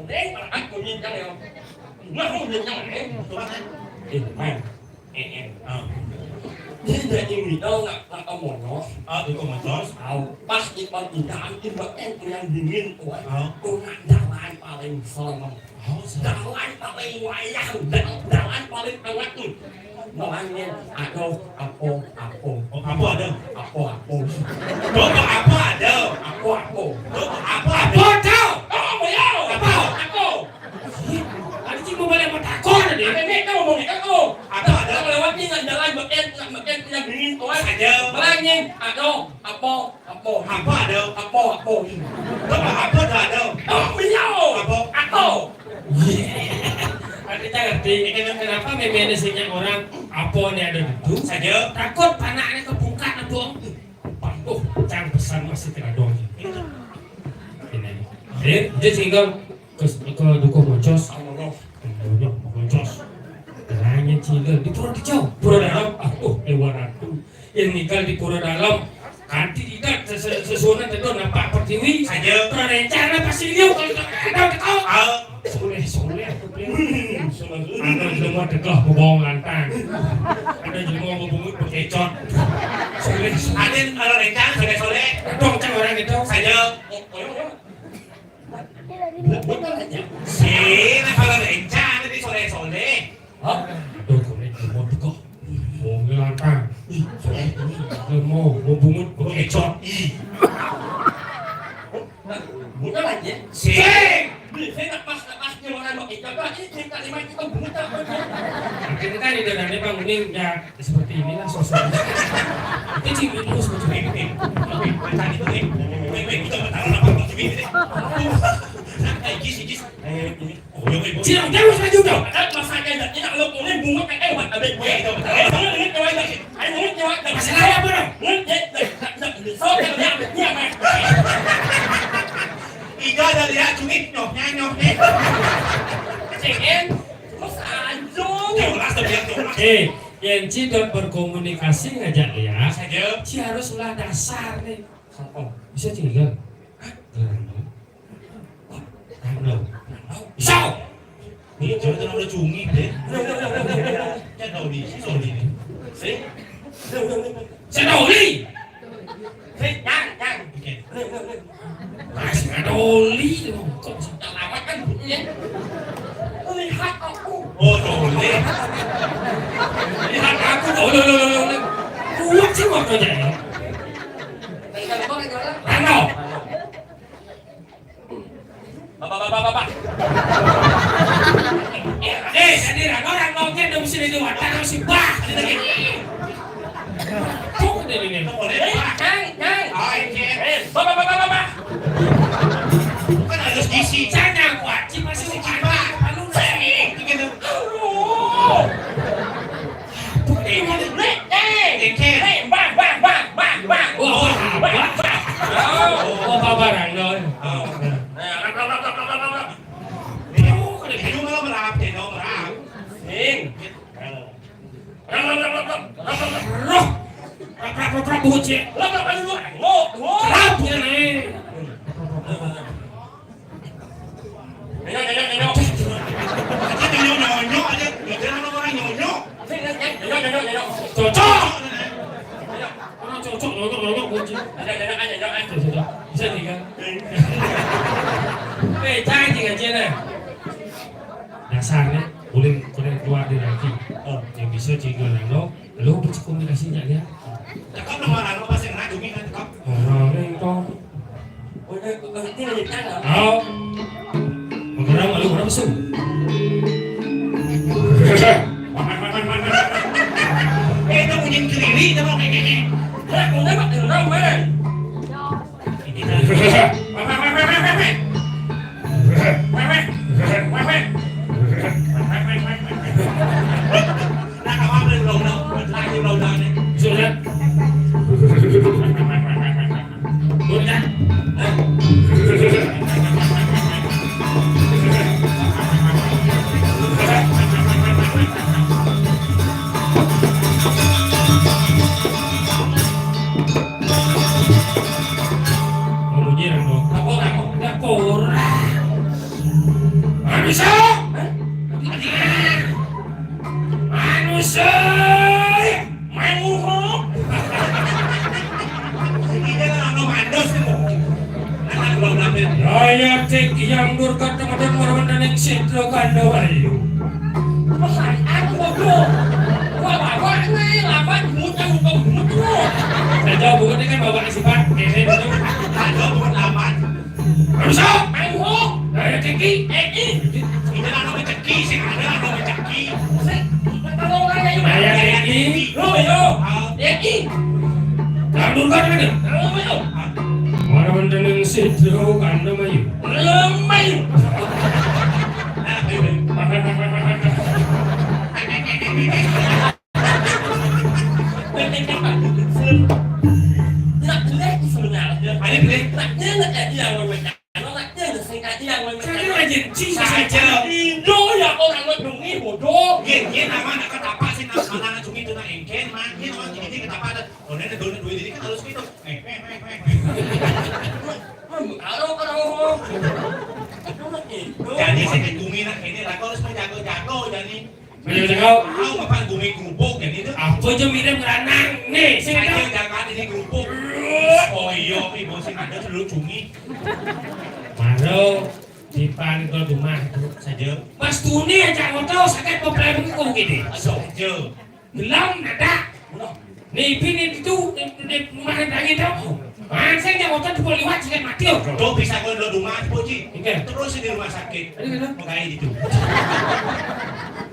đến anh cũng nhìn chẳng không nó không nhìn chẳng này Tuh kan. mang En. thế giờ như người đâu là ông một nó Oh, tuh kok motor. sao pas di con tidak itu bahkan yang dingin ôi Oh. cô nak jalan paling sama Oh, jalan paling wayang jalan paling hangat tuh namanya aku Oh, apa ada? aku Tuh kok apa ada? aku Tuh kok apa ada? Apa tahu? oh beliau aku Ada sih mau balik mata kau ada deh. ini kamu mau nih aku Apa ada? Kita melewati jalan bagian yang dingin oi Saja. Malangin apa Apa ada? aku Tuh kok apa ada? oh beliau aku Kita ngerti kenapa memanagenya orang apa nih ada gitu. Saja. Takut panaknya kebungkat dong. Patuh, cang pesan masih kena dong. Ini. Dia tinggal ke dukuh moncos. Moncos. Hanya tinggal di Pura Dalam. Hewan aku yang tinggal di Pura Dalam. Kanti tidak sesuatu itu nampak pertiwi. Saja. Pura rencana pasti dia kalau ada kau. Oh. Soleh aku bilang. Ada jelma tegah bobong lantang. Ada jelma bobongut bekecot. Soleh. Ada kalau rencana sore-sore. Dong cang orang itu. Saja. betul aja Si, nah kalau rencana di sore-sore. Aduh, kau jelma tegah. Mau ngelantang. Jelma bobongut bekecot. betul aja Si. saya lepas orang mau itu ini cerita lima itu buta Akhirnya kan itu dan bang ini ya seperti inilah sosok. Itu cing terus macam ini. Rencana itu nih. Kita nggak tahu apa apa ini. Gis. Oh, yuk. Cing, jangan maju dong. masanya tidak lo boleh bunga kayak buat ada gue itu Masalah apa dong? Ijo ada lihat cumi nyok nih. Jelas tuh biar jelas. Yang Ci dan berkomunikasi ngajak ya. Saja. Ci haruslah dasar nih. Bisa tinggal. Bisa. Ini jangan udah cumi deh. Jangan tahu di sini. sih Sedoli. jangan Masih ada oli. Kok lama kan bunyinya lihat aku Oh, boleh. lihat aku. Loh. Kuat sih waktunya ya. Rano. bapak Tadi Rano nya udah mesti di wadah masih bah. Kok ini. bapak Kan harus isi. Sana kuat. Ci masih kuat. Lalu Gitu. bang rap thì nó mà rap. Ning. Roh. Rap bocah. Rap ya nih. Nengok. Cái nhỏ nhỏ nhỏ aja, kita orang orang nhỏ nhỏ. Cocok. Cocok bocah. Ada. Bisa nih kan? Trai thì ở trên này. Nhà sàn đấy, boleh keluar dari lagi. Yang bisa juga lo berkomunikasinya dia. Cakap nama orang apa sih nak cumi kan cakap. Orang yang kau. Oh. Orang malu orang besar. Itu punya kiri, itu mau kayak. Aku dapat orang mana? Ini dah. Nak apa beli belum đâu, lại thì belum đâu này. Sudah. Sudah. Raya cek yang durkat teman orang dan yang sidro kanda wayu. Pasal aku bodoh. Bawa ini apa muncul muncul. Saya jawab bukan kan bawa sifat ini itu. Ada bukan aman. Rusa, aku. Raya ceki. Ini orang ceki sih, ada orang ceki. Raya ceki. Yo. Ceki. Yang durkat kan? Yo. Orang dan yang sidro kanda wayu. Mayu. Iya nama nak ketapa sih nama cumi itu nak engken mah, ini orang jadi ketapa ada. Oh nenek dulu duit ini kan harus gitu. Jadi saya cumi nak ini lah, harus menjago jadi. Menjago. Tahu apa cumi kerupuk jadi itu? Apa je mirip beranang nih? Saya jaga ini kerupuk. Oh iya, ibu sih ada dulu cumi. Maro dipan ke rumah Saja. Mas Tuni aja ngotot sakit problem ku gini. Saja. Belum ada. Nih pini itu di rumah lagi tahu. Saya nggak ngotot boleh lewat sakit mati oh. Tuh bisa kau di rumah poci. Terus di rumah sakit. Mau kayak gitu.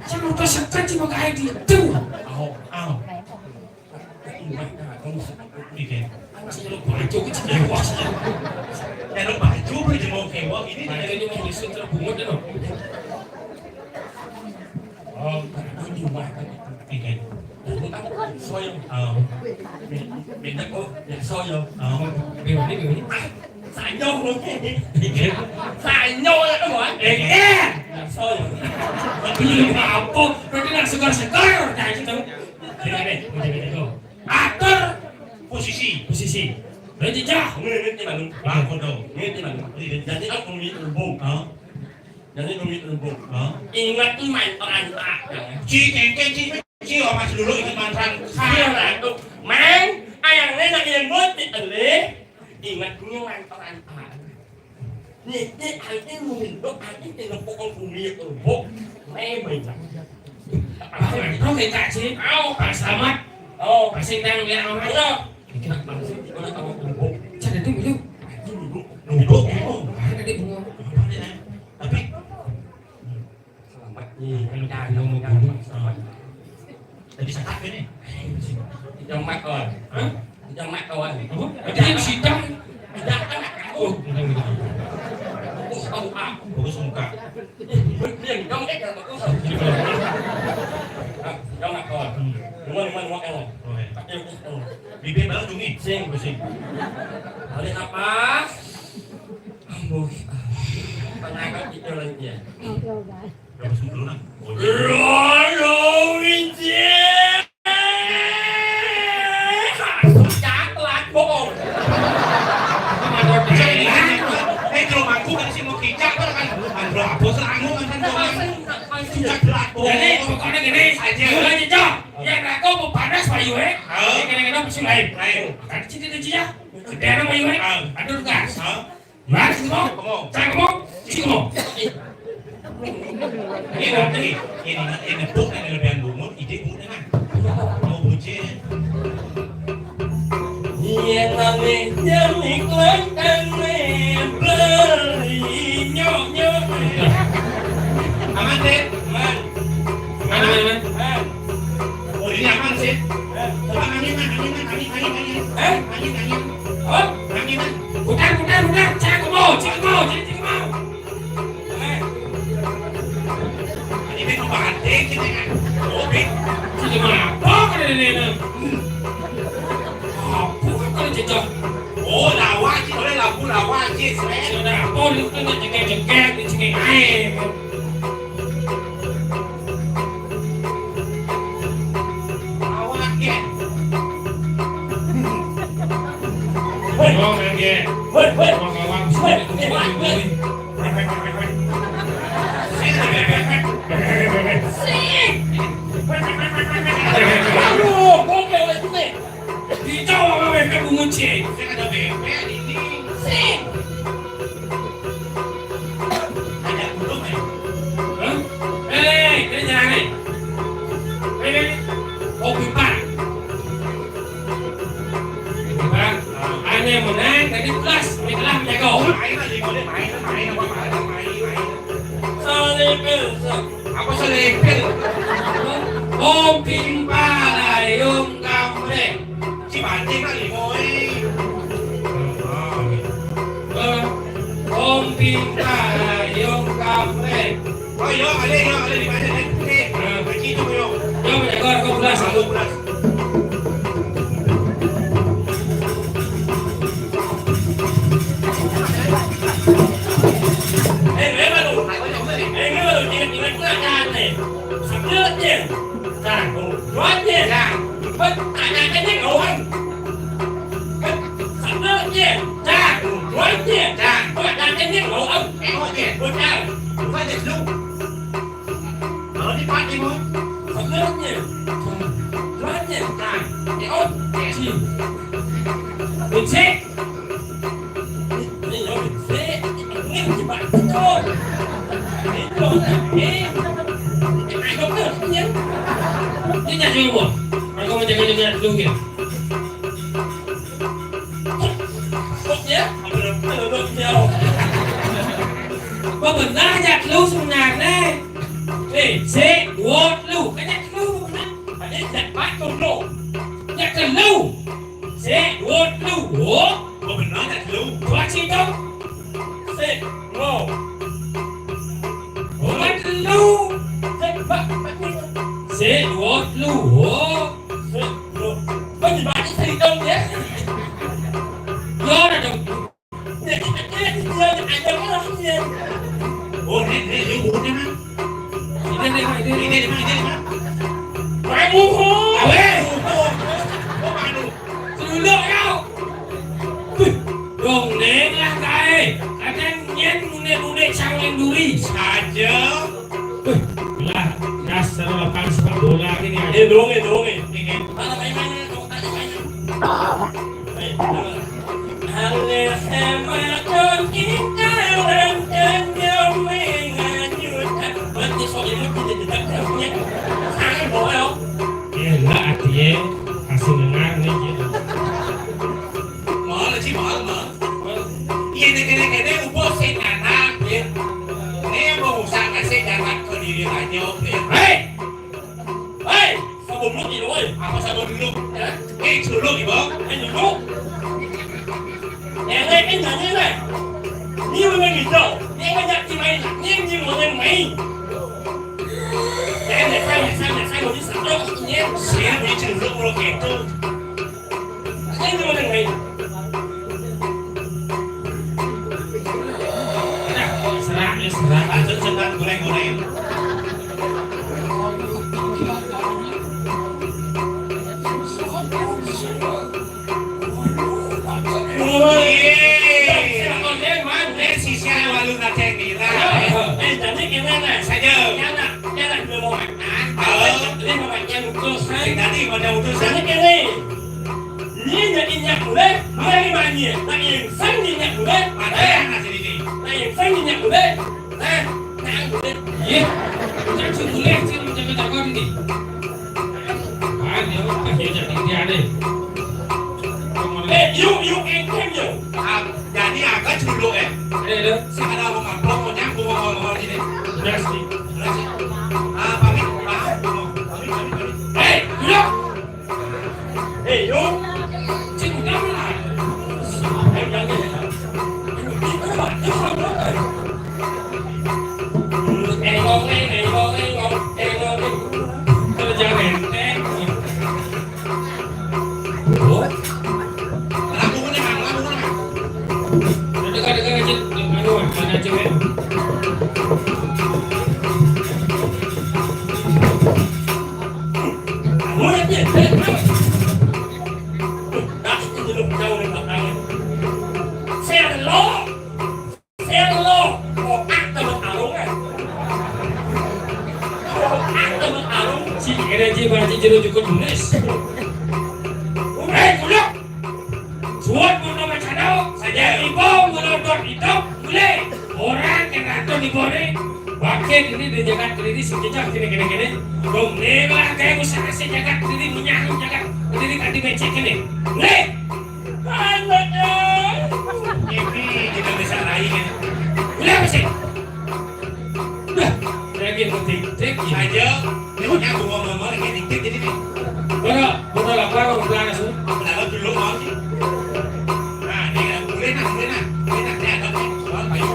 Saya mau kesekat sih mau kayak gitu. Aw. Bikin. Saya lupa baju kecil luas. Ya lupa baju beli mau kewak ini. Ini mau isu terbungut itu. Oh, di rumah kan. Bikin. Soyo. Beda kok. Ya soyo. Ini. Sai nhau luôn. Sai nhau là đúng không? Soyo. Ini apa? Berarti nak segar-segar dah itu. Ini. Atur posisi. Nanti jah. Ini bangun. Bangun dong. Ini bangun. Jadi aku ngomong Jadi ngomong Ingat main orang tak. Ci orang masih dulu ikut mantan. Iya lah itu. Main ayang nenek yang buat di eleh. Ingat main orang tak. Ini hati mungkin hati dengan pokok bumi itu. Main banyak. Không thể tại chứ. Phải selamat. Phải sinh đang nghe ông ấy đâu. Chắc là tôi bị lưu. Tapi Selamat nih, kan udah ngomong selamat. tadi sakit ini. Trong mắt rồi. Trong mắt rồi. Cái gì trong? Bagus muka. Liền trong cái là có sầu. Trong mắt rồi. Đúng không em rồi. Bibir baru cumi. Sing. Oleh apa? Ambuh. Tengah kan itu lagi ya. Bagus dulu nak. Rolo Winjie. Chán telat bohong. Hei, kalau aku kan sih mau kicap kan. Andro apa serangu kan sudah telat bohong. Jadi pokoknya gini, dulu aja Jo. Yang aku mau panas payu Ini kadang-kadang mesti lain. Kan cinta dia. Kedana payu Aduh gas. Mas kamu, saya kamu, sini kamu. Ini bukan lebihan bungut, ide bungut kan. Mau bucin. Yang namanya iklan aneh beli nyok. Aman deh. Man. Oh ini aman sih. Coba angin. Oh, Angin. bukan. Saya kamu. Ini mau batik kita kan. Kopi. Jadi apa kan ini? Apa kan cocok? Oh lawa sih, oleh lawa sih. Sudah apa lu kan jengkel di sini air. Lawa ke. Oh, lagi. Kawan Aduh, gomel itu nih. Dicau apa mereka mengunci? Saya ada bebek ini. Ada belum ya? Hah? Ini jangan nih. Ini kopi pak. Aneh menang tadi kelas, ini kelas menjaga. Main lagi boleh main. Selipil. Apa selipil? Kopi palayung kamre. Si batik lagi boy. Kopi palayung kamre. Oh yo, ada di mana nih? Bagi itu yo. Yo menjaga kau belas. 1 Aku menjaga dulu gitu. Có mình đã nhặt lưu xuống nàng đây để dễ buồn lưu cái nhặt lưu phải đến nhặt bát con lộ nhặt cần lưu dễ buồn lưu của mình nói thật luôn. quá chi đâu dễ ngô của mắt lưu dễ bắt dễ buồn lưu của dễ buồn bây giờ bạn thấy đông nhé do là đồng để anh đâu có lắm gì. Ủa, để buồn đi má. Đi má. Phải mua khô. Có bạn luôn. Từ lượng nhau. Đồng đến là cái. Anh đang nhét mune sang lên duri. Saja. Lah, dasar lapangan sepak bola ini. Dong. Ini. Mana mainnya? Dong, tanya mainnya. Hanya sama con kita orang jauh menganyutkan. Berarti soal ini tidak ditakdirnya. Sangat bohong. Iya, artinya kasih dengar nih. Mở là chỉ mở. Cái này ubo sen anak ya. Ini mau usaha sen anak ke diri aja ya. Hei, sabun lu gì rồi? Apa sabun dulu? Cái sửa lúc gì bố? Anh đừng lúc. Nhà đây cái nhà như này. Như mày nghỉ đâu? Em có nhặt thì mày lặng nhiên như một em mày. Em này sai một cái sẵn đâu nhé. Saya di cenderung kalau gitu. Em như một em mày. Serang. Lanjut senang goreng-goreng. mau ini mamanya utus Sing tadi pada utusan. sana kene ini jadi nyak boleh mari mani na yang sang nyak boleh Ada yang ngasih ini. na yang sang nyak boleh nah nang boleh iya jangan boleh sih jangan takut ini dia akhirnya dia ada you engkem yo Jadi agak dulu ada Sing ada mau ngaplok mau nyambung mau ini. udah sih Terus sih. Pamit. Pamit. hey yo hey yo cing kamu lah Lagu mana mang? dekat-dekat aja anu mana cewek jeruk cukup tulis. Kuliah. Suat mau channel saja ibu menonton itu boleh. Orang yang nonton di bawah wakil ini dijaga diri sejak gini. Dong lah kayak usaha sejaga diri menyahu jaga diri kan dibecek ini. Boleh. Anaknya. Ini kita bisa naik kan. Boleh apa sih? Udah. Lagi penting. Aja. Ini nyambung ngomong ini dikit jadi nih. Betul lah, kalau pelan asu. Kalau dulu mau sih. Nah, ini kan boleh nak. Dia ada nih. Soal kayu.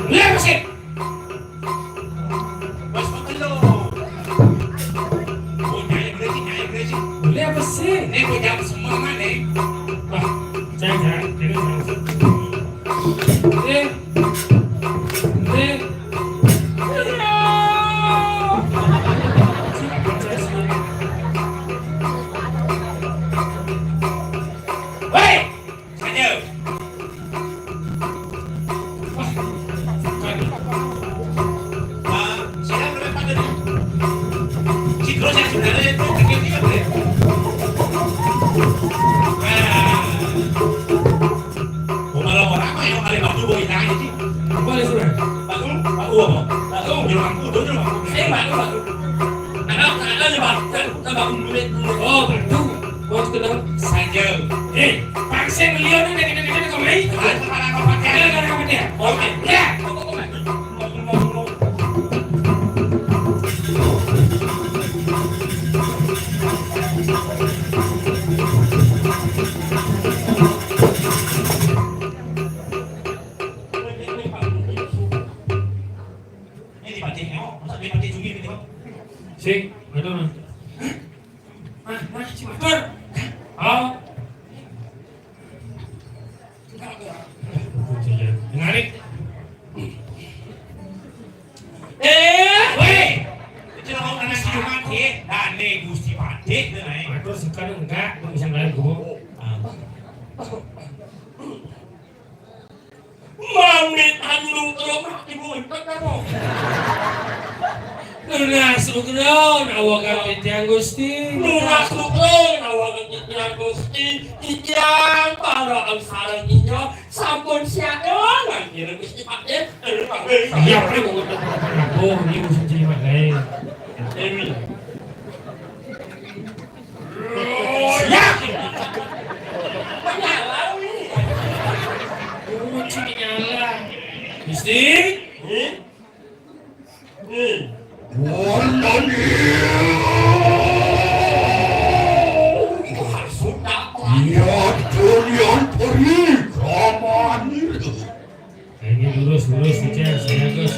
Boleh apa sih? Bos betul lo. Oh, nyai berarti. Boleh apa sih? Ini gue jawab semua mana? Wah, jangan. Oh, betul. Bos kenal Saja. paksa beliau ni dengan kami. Sekarang kau pakai. Ada dia. Oke. Ya. Ini dipancing masa dipancing juga ini kok. Sik, betul. Si Matur. Oh. Ngarik. Weh. Itu mau nanya si Mati, dan nih Gusti Pati, nih. Matur sekarang enggak bisa ngalahin gua. Mamit anu tolong ibu entek kamu. Lunas lukron awagan titiang Gusti. Lunas lukron awagan titiang Gusti. Titiang para ang sarang inyo sampun siaon ang kira Gusti Pati. Iya, pre mo ko ako ni Gusti Pati magay. Emi. Ya. Panyalaw ni. Uci nyala. Gusti? Ini lurus dicek saya ke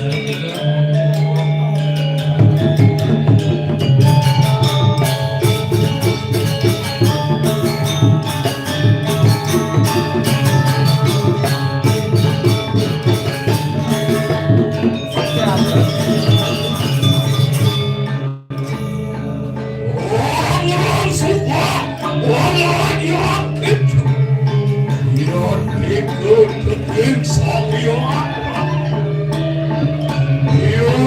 Yo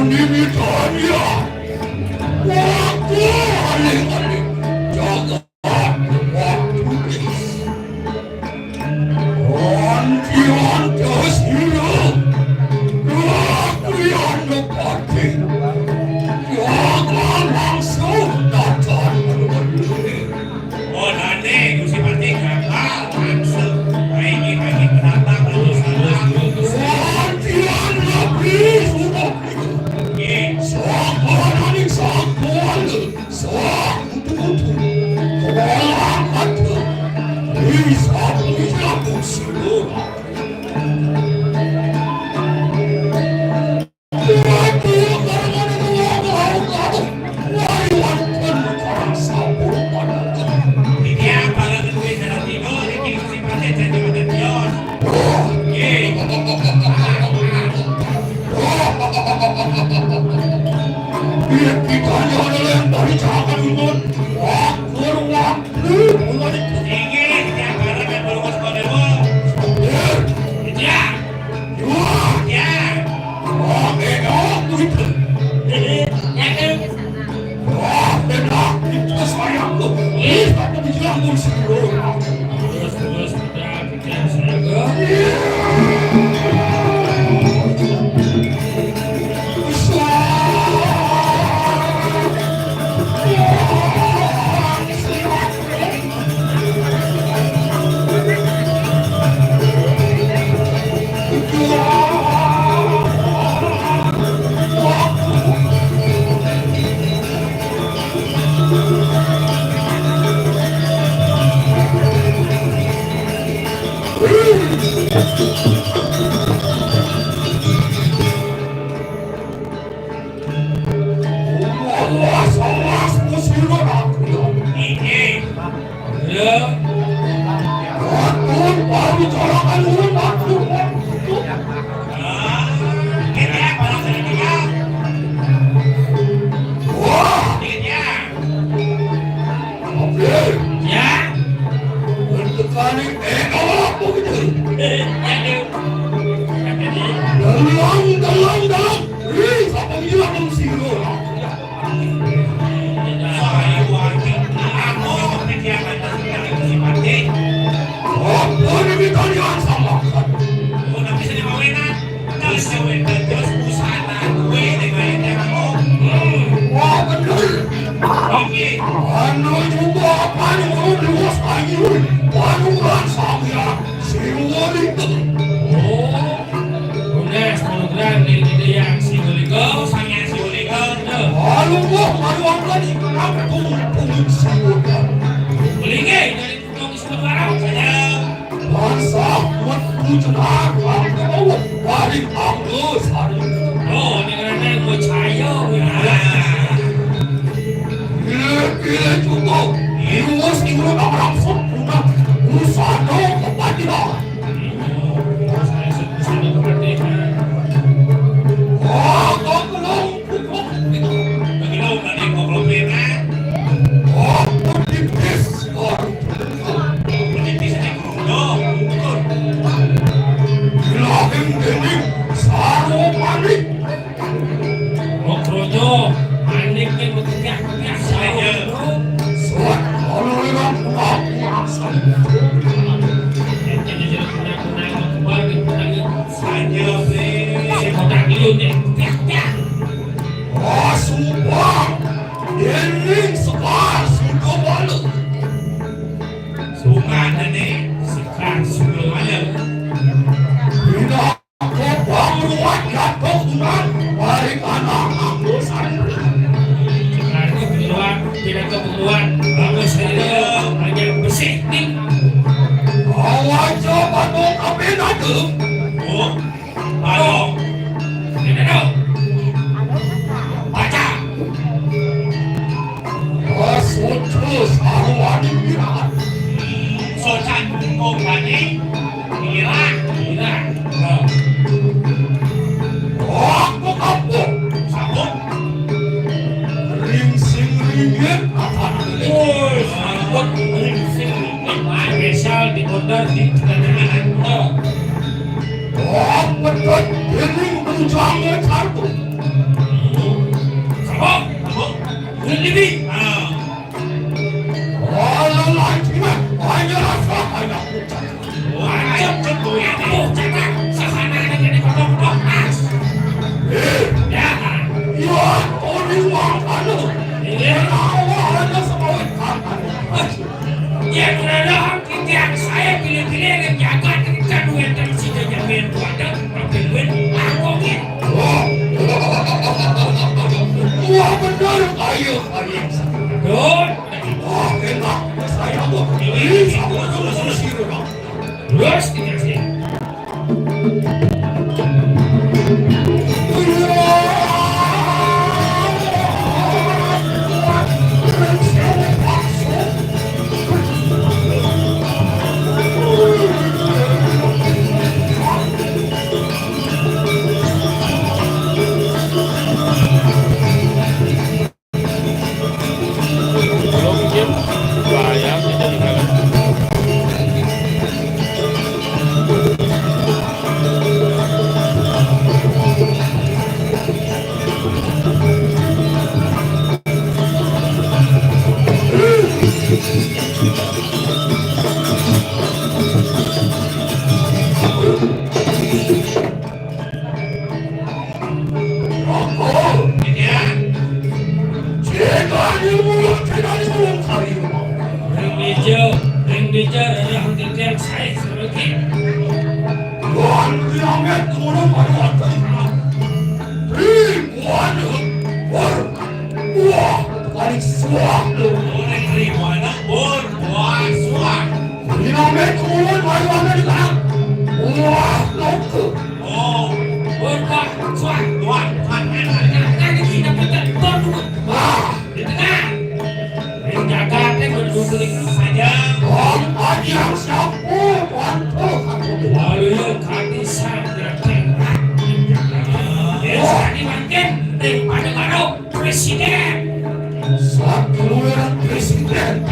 Terus kita bikin saya Wah benar ayo kalian Dut, enak saya mau ini sama terus lurus dikasih. Ring hijau adalah hakikat saya sebagai presiden. Presiden.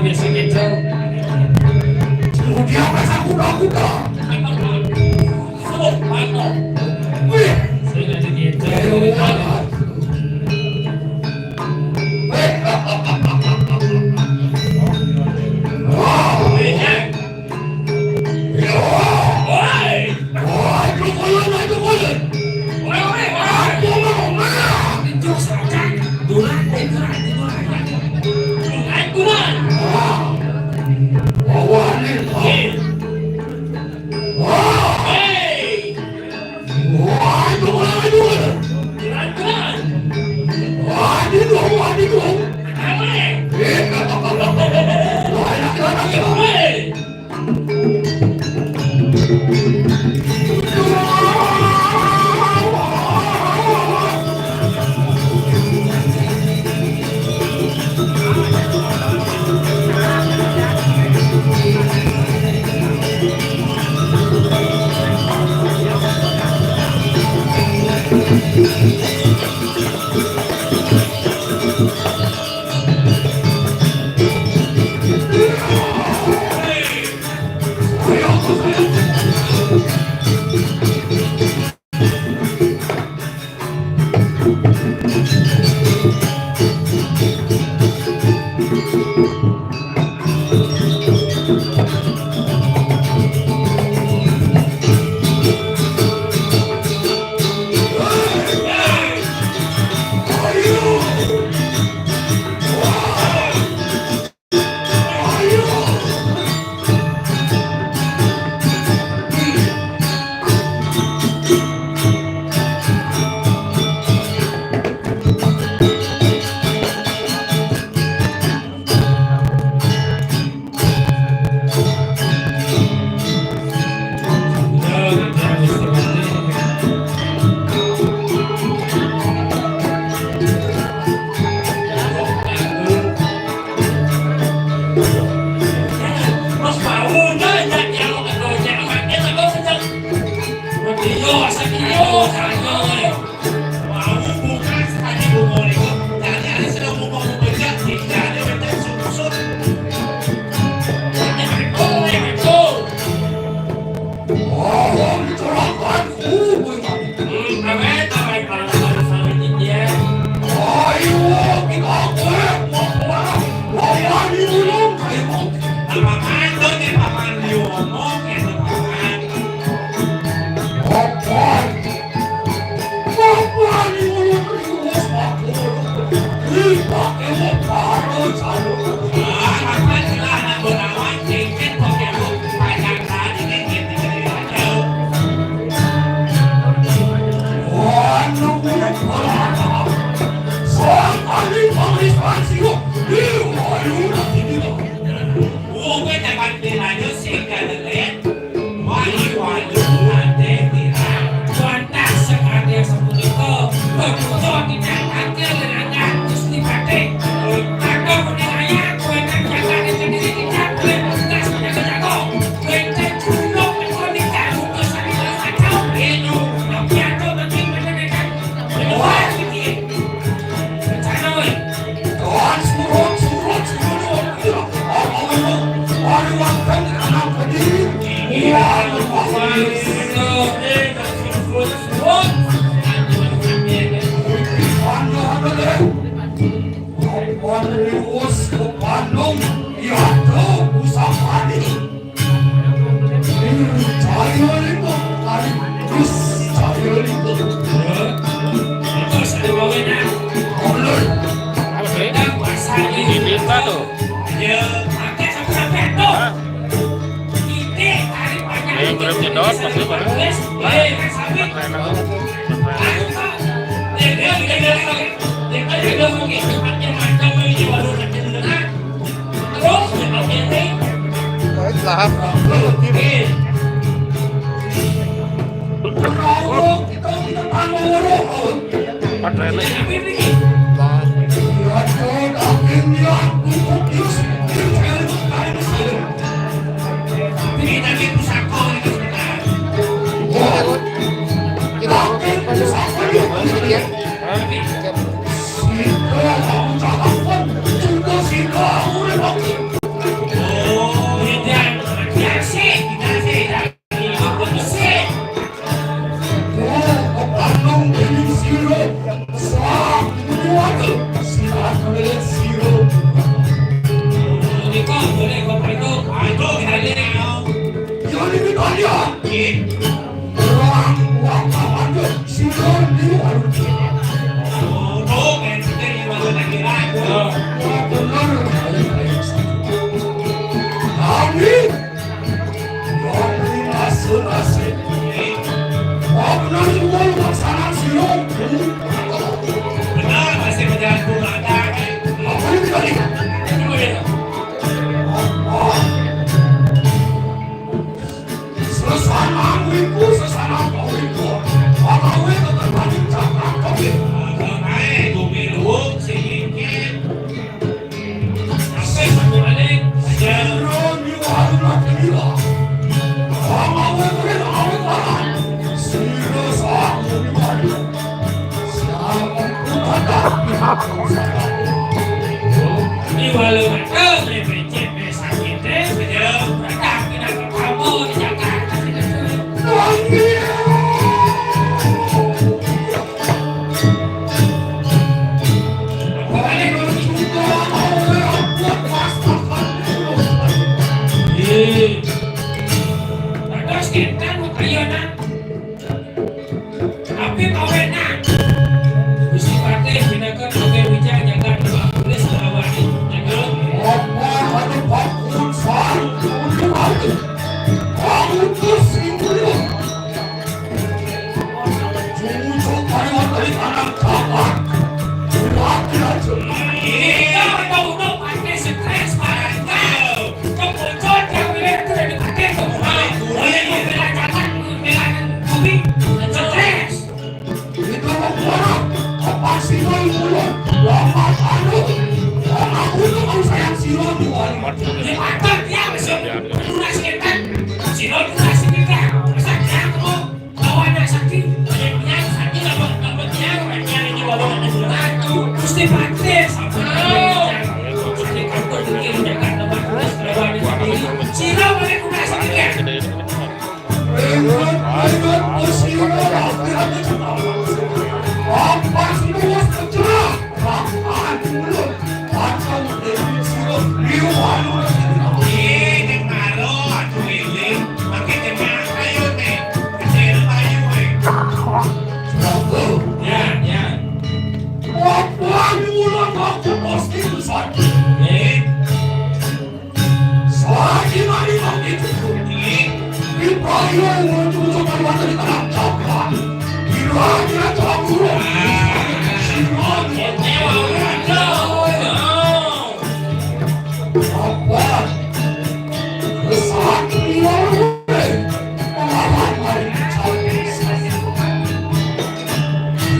biasa gitu. Dia masa kuda-kuda. Sudah gitu. ada pihak yang salah. Ini walau ada BPJS sakit betul. Ada kita kamu di Jakarta. Terus kita mau kayana, tapi mau enak. Gusti Patih binakan oke bijak jangan tulis lawan jangan. Apa ada bakun sar untuk aku? Kamu tersinggung. Jujur kalimat dari anak kapan? Berarti aja. Tahu Patih stres parah. Kemudian yang bilang itu dari Patih tuh. Boleh bilang jangan bilang kopi stres. Kita membuat apa sih mulut? Lama anu. Aku tuh mau sayang silo tuan. Di Patih dia masuk durasi kita. Sino durasi kita. Sakit kamu lawan sakit. Banyak sakit dapat yang ini bawa ada satu. Gusti Patih sama. Gusti kantor di Jakarta Barat lawan Sino boleh durasi kita. Ingat musibah akhirnya kenal. Apa sih luas kecerah? Makan mulut. Makan dari silo. Liwan. Ini malo atau ini makin jemaah kayu nih. Kecil kayu nih. Ya. Apa mulut aku pasti besar. Selagi mari begitu. Di payung untuk kalimat dari tanah cakra. Kira-kira cakra. Apa? Kesatria melawan hari cakra.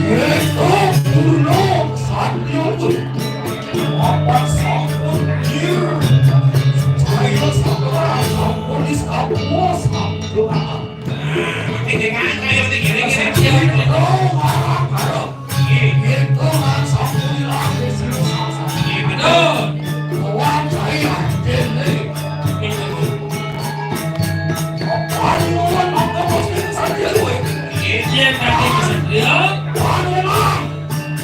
Itu purno kesatria itu. Apa sangkut dia? Saya sekarang sangkut di sebuah sangkut. Makin jemaah kayu nih gini-gini. Dia Patih kesatria.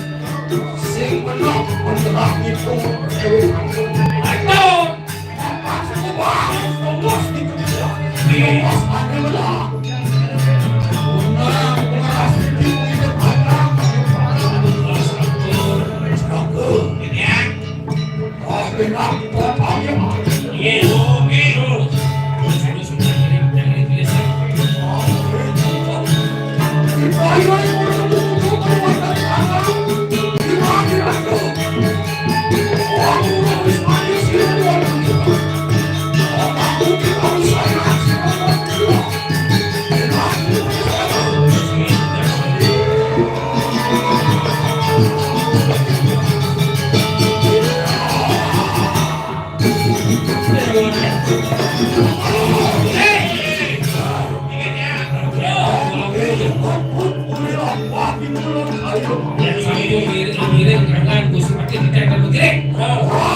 Miring jangan Gusti Patih kita akan bergerak.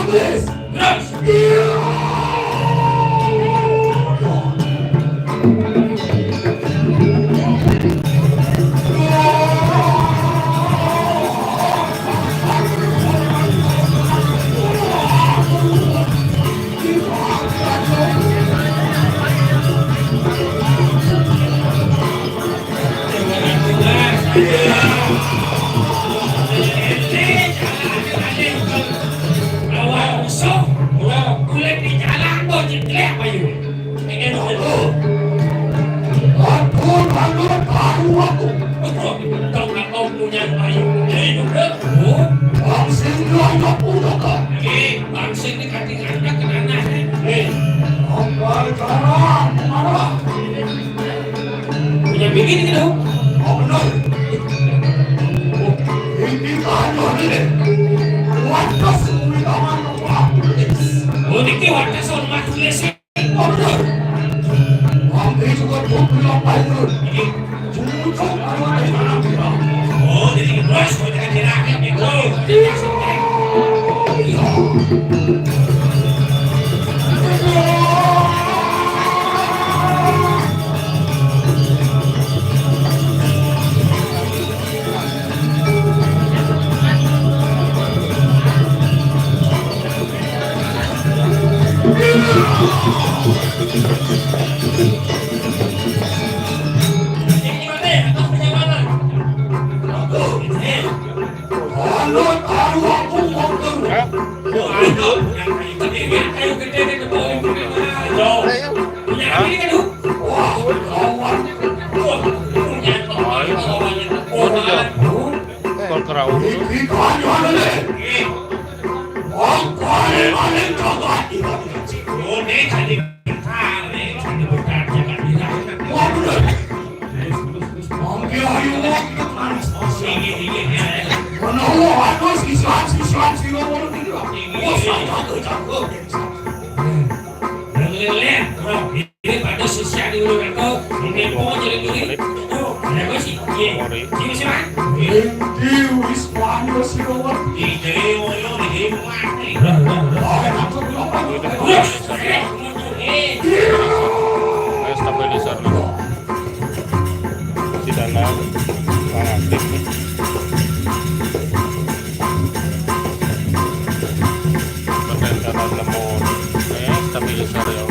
Terus. Punya begini gitu. Oh benar. Ini kan ini. Wakas ulidaman wakulis. Oh ini wakas orang tulis. Oh benar. Kami juga berbilang baik. Jujur kami dari tanah kita. Oh jadi terus kita tidak itu. Alut arwah kumongkeng. Iki kanyang le. Wong kare maling jagat ira. Wah bener. Mangke ayu wong itu manis. Menawa harus Islam sila orang tidak. Oh jago. Ini pada sosial di luar kau, ini mau jadi duit. Ada apa sih? Ini siapa? Di Wismanya sila orang. Stabilisar dulu di dalam aktif nih. Berkaitan lemon stabilisar ya.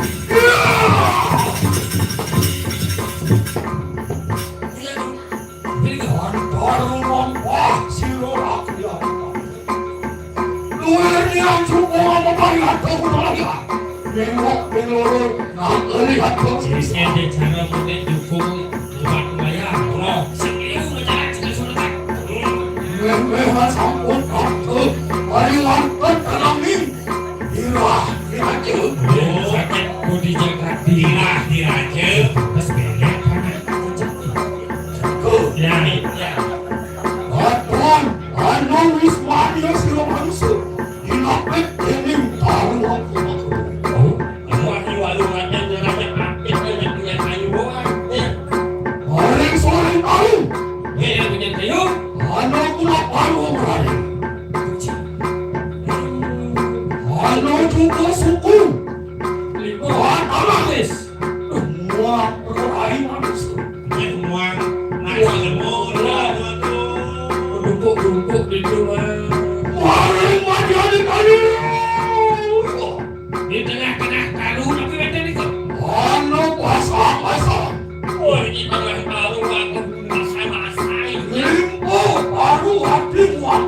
Jadi ada cara mungkin dukung buat bayar. Kalau sekali menjalan juga sudah. Memang sampun waktu pariwanten kalamin. Diraja. Sakit budi jaga diraja. Terus belek kanan. Ya. Atuan anu Wismanya sila bangsa. Inapit dening tahu aku. Maring soreng tahu. Anu kula paru berani. Anu juga suku. Wan alis. Muak berai manusia. Dukuk di rumah. Maring majani kayu. Di tengah-tengah karung apa benda ni kau? Anu basah. Oh ini tengah karung aku masai. Limpo baru hati muak.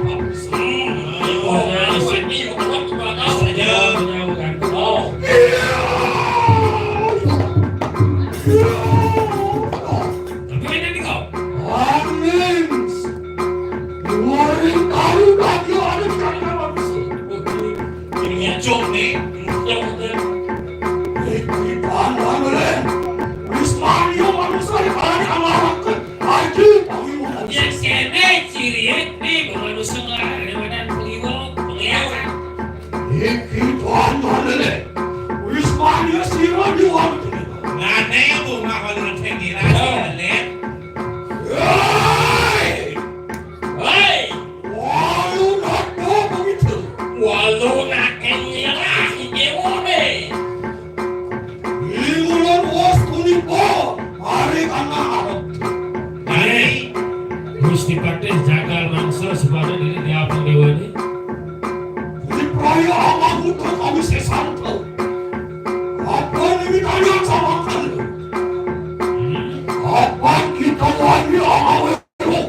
Oh ini aku bakal saja menjauhkan kau. Apa benda ni kau? Amin. Maring tahu lagi ada kaya manusia. Ini jom ni. Ikan boleh. Wismanya manusia yang amarahkan. Haji panggil. Yang sene ciri ni bermanusia daripada peliwak pengiyakan. Iki tuan boleh. Wismanya sila diwak. Hei! Walau nak begitu. Walau nak kenyang ibu ni. Imulan was kunipo. Mari kana arok. Mari. Gusti Patih jagal mangsa supaya diri dia pun dewa ni. Dipraya Allah untuk kami sesanto. Apa ini tanya sama kamu? Apa kita wajib Allah itu?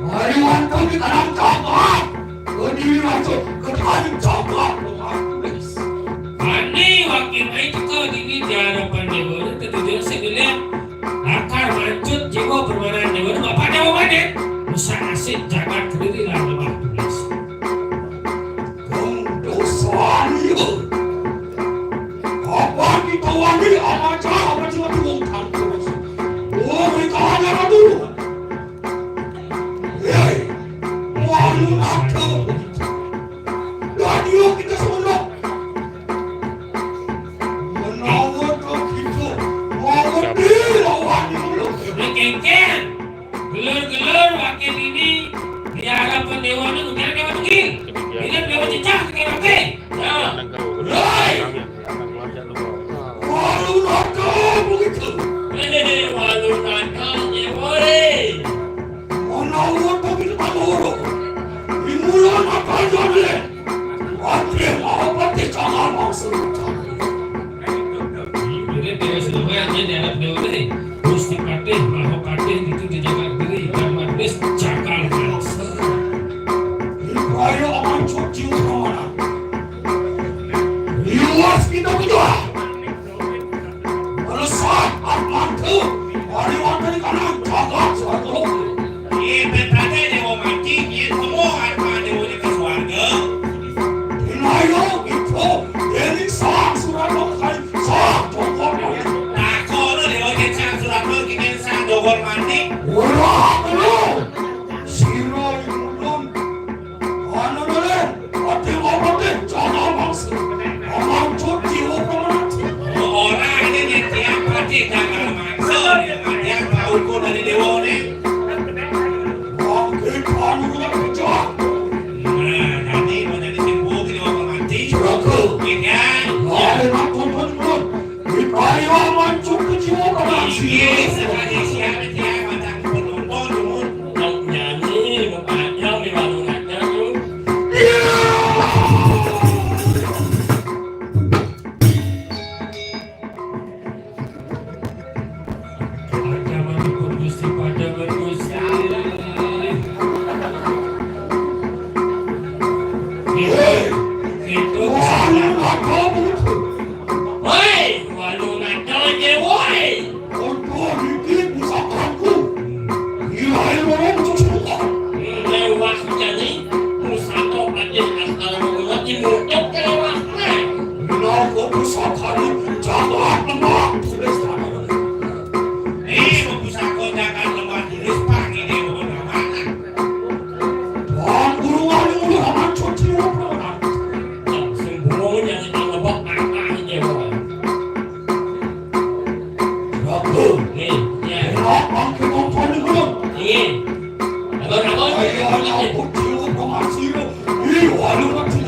Mari wanita kita nak jaga. Kediri raja ketahui jaga. Ani wakil itu kau dini di hadapan dewa ni tertujuan segala akar mancut jiwa permainan dewa ni apa dewa mana? Musa asyik jaga kediri lah lemah tulis. Dosa ni. Apa kita wajib Allah jaga apa cuma diungkap terus. Oh mereka hanya dulu. Hei, walau nak begitu. Radio kita semua. Menawar begitu. Mau dilawan dulu. Kengkeng, gelur-gelur wakil ini di hadapan dewa ni kemudian dewa tu Mulon apa jadinya? Waktu mau pati jangan maksud. Jadi dia sebenarnya dia anak dewa Gusti Patih, Mahapatih itu dijaga diri dan Martis cakal bangsa. Ayo aman cuci mana? Luas kita berdua. Saat aman tu, hari waktu di kanan jaga suatu. Ini berarti dewa mati, ini semua harta dewa di keluarga. Ayo itu, ini sah surat lokal, sah pokoknya. Tak kono dewa kencang surat lo kita sang dogor mati. Wah, belum. Siro belum. Anu boleh, hati mau hati, jangan maksud. Aman cuci hukuman. Orang ini tiap mati jangan maksud, yang tahu kau dari dewa ni. Makin anu nak kerja. Nah, jadi menjadi simbol dewa mati. Jaga. Ini Ada nak tuan-tuan. Ayo aman cuci hukuman. ini sekali siapa tiap macam penonton jumur. Kau nyanyi, bapaknya memang ngajar tu. Ada mengikut Gusti pada bergusti. Itu salah. Woi, walau ngajar je, woi. Untuk bikin pusakaku. Gila orang cuci hukuman. Lewat jadi Musato aja asal mengulat dimutuk lewatnya. Aku pusakaku jangan lemah tulis tangan. Bisa kau jangan lemah tulis panggil dewa mana? Dan gurungan ini aman cuci hukuman. Sembunyinya kita lebok apa dewa. Jaga. Nih, ya, Enak makin nonton dulu. ini. Abang-abang, Ayo aku cium pengasih. Ini walau nanti.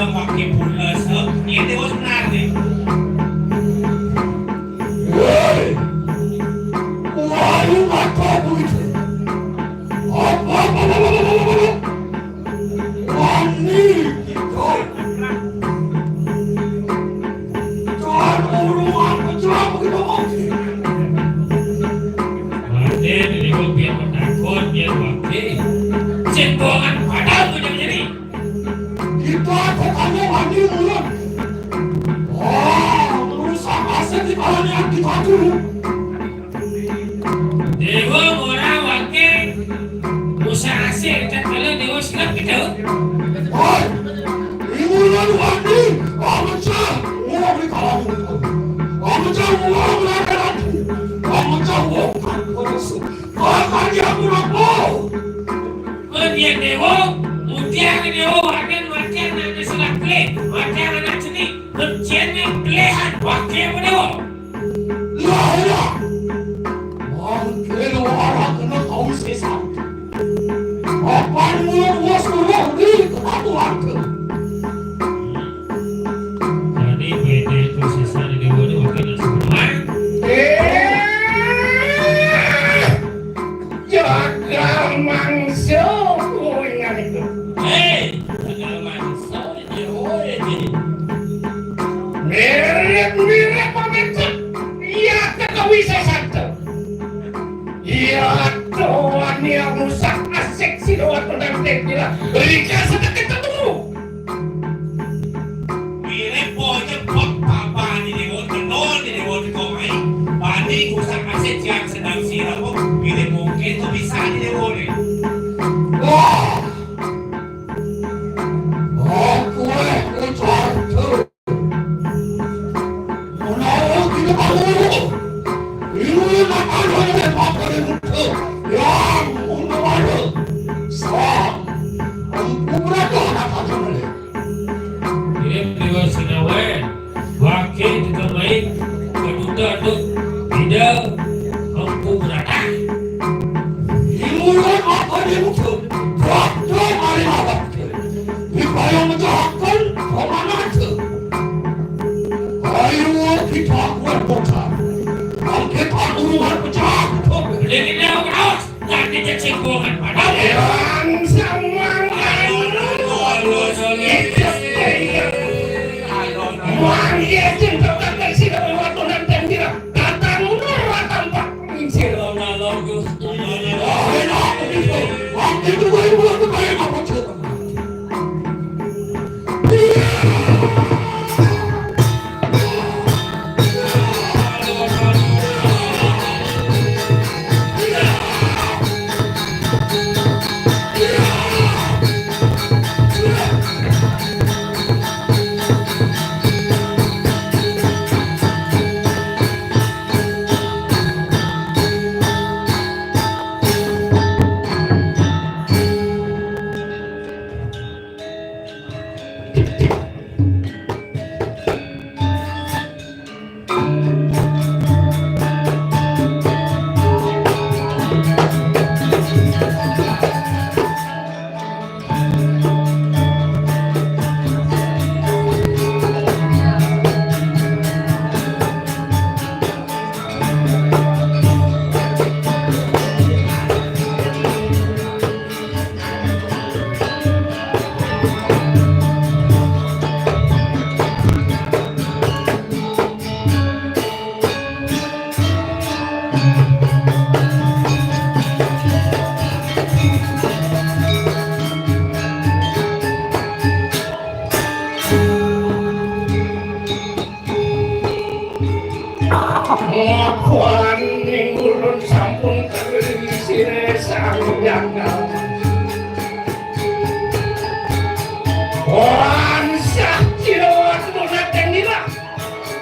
Wakil pulas, ini dewa sebenarnya. Walau mata begitu. Apa? Wani kita. Tuhan uruan berjuang begitu mati. Mati, jadi kau biar takut, biar wakil. Cembokan padahal punya jadi. Kita bukannya wani mulut. Merusak aset di kalangan kita dulu. Dewa orang wakil usaha hasil dan kalau dewa silap kita. Hai, imulan wani, amuca, mau beli kalangan itu. Amuca mau belajar lagi. Amuca mau bersu. Bahkan dia kurang mau. Kemudian dewa, ujian dewa wakil nanti selap mirip pamencet. Iya kagak bisa satu. Iya doan yang rusak asik si doan pendantek gila. Berikan sedikit ketemu. Mirip pojok kok apa ini mau tenor ini mau dikomai. Banding rusak aset yang sedang siram kok. Mirip mungkin tuh bisa ini boleh. Wah. Aku ucap tuh. Menau kita baru. Ini nak ada yang apa itu? Yang baru. Sang. Aku berada apa macam Ini beliau senawe, wakil juga baik, kedua tuh tidak mampu berada. Imuran apa itu? Waktu hari apa? Yang menjahkan kemana itu? Ayo kita buat bocah. Kita urusan pecah. Ini awas, nanti cengkongan pada Yang sama Wang ye cinta kata sila waktu nanti tidak datang murah tampak mincir. Enak itu. Waktu itu baru waktu baru apa cerita? Lakuan ulun sampun kerisine sang jangan. Wan sakti lawan donateng nila.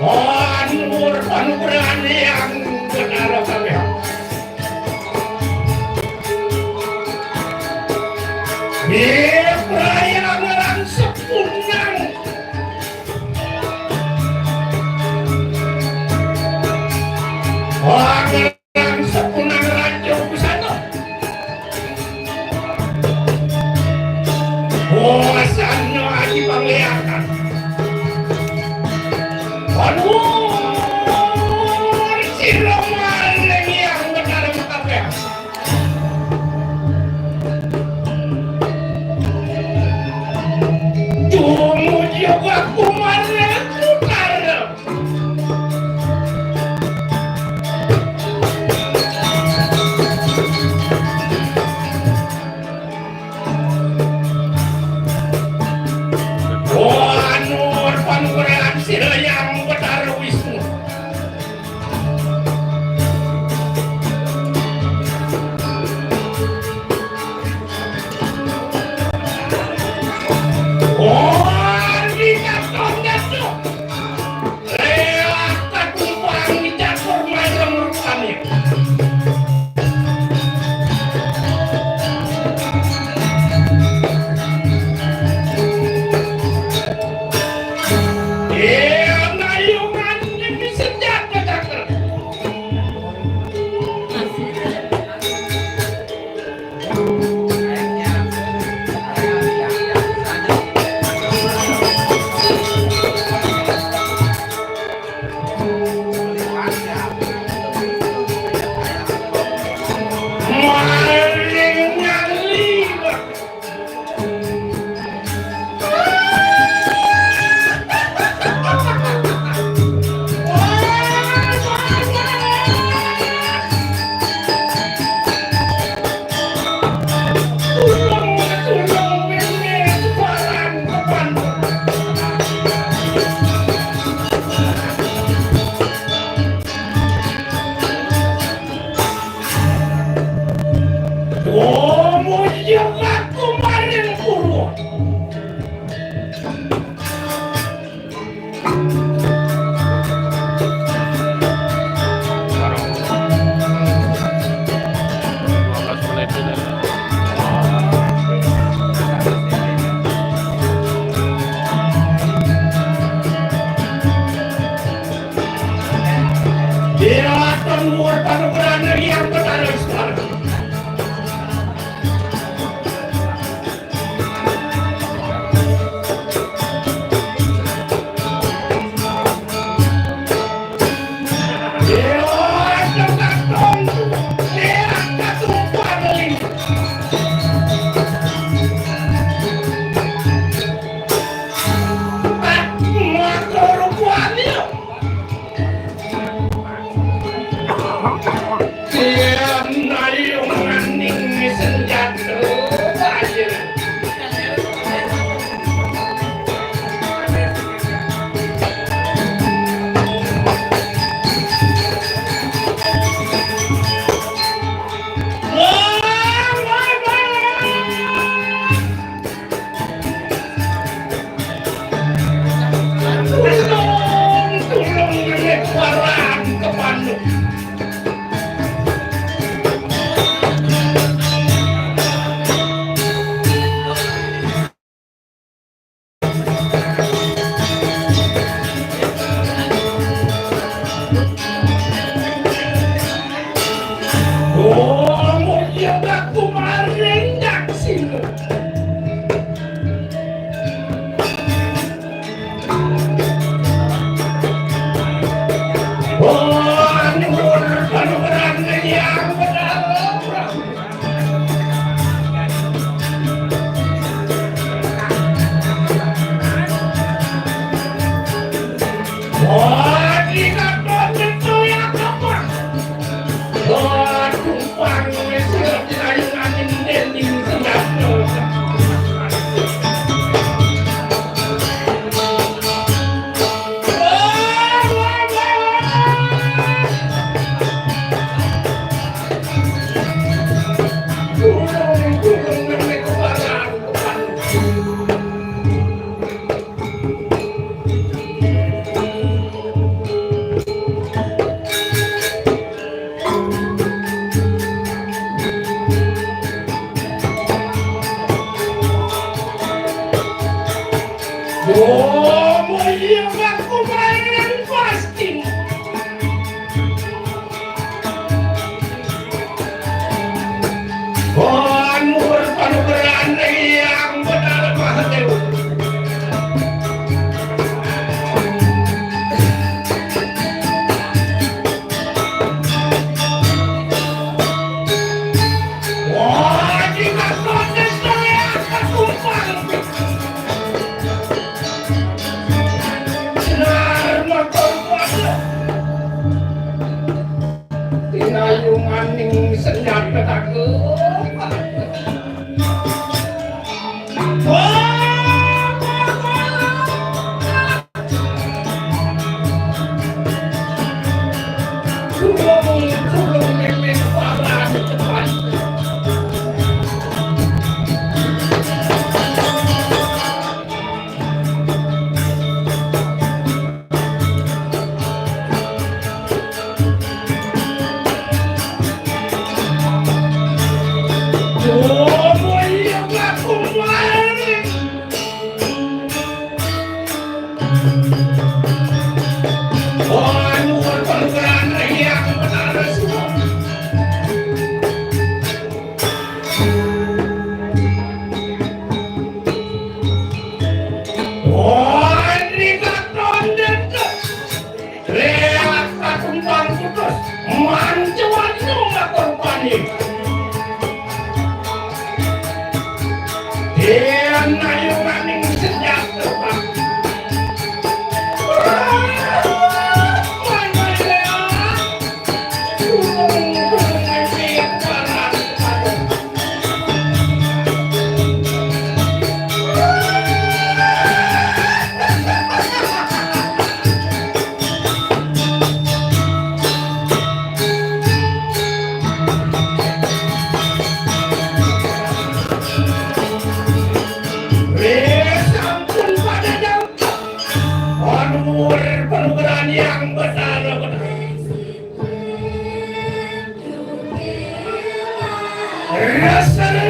Wan mur panugrahan yang benar kami. Perayaan orang sepunang. Nur panugrana yang benar.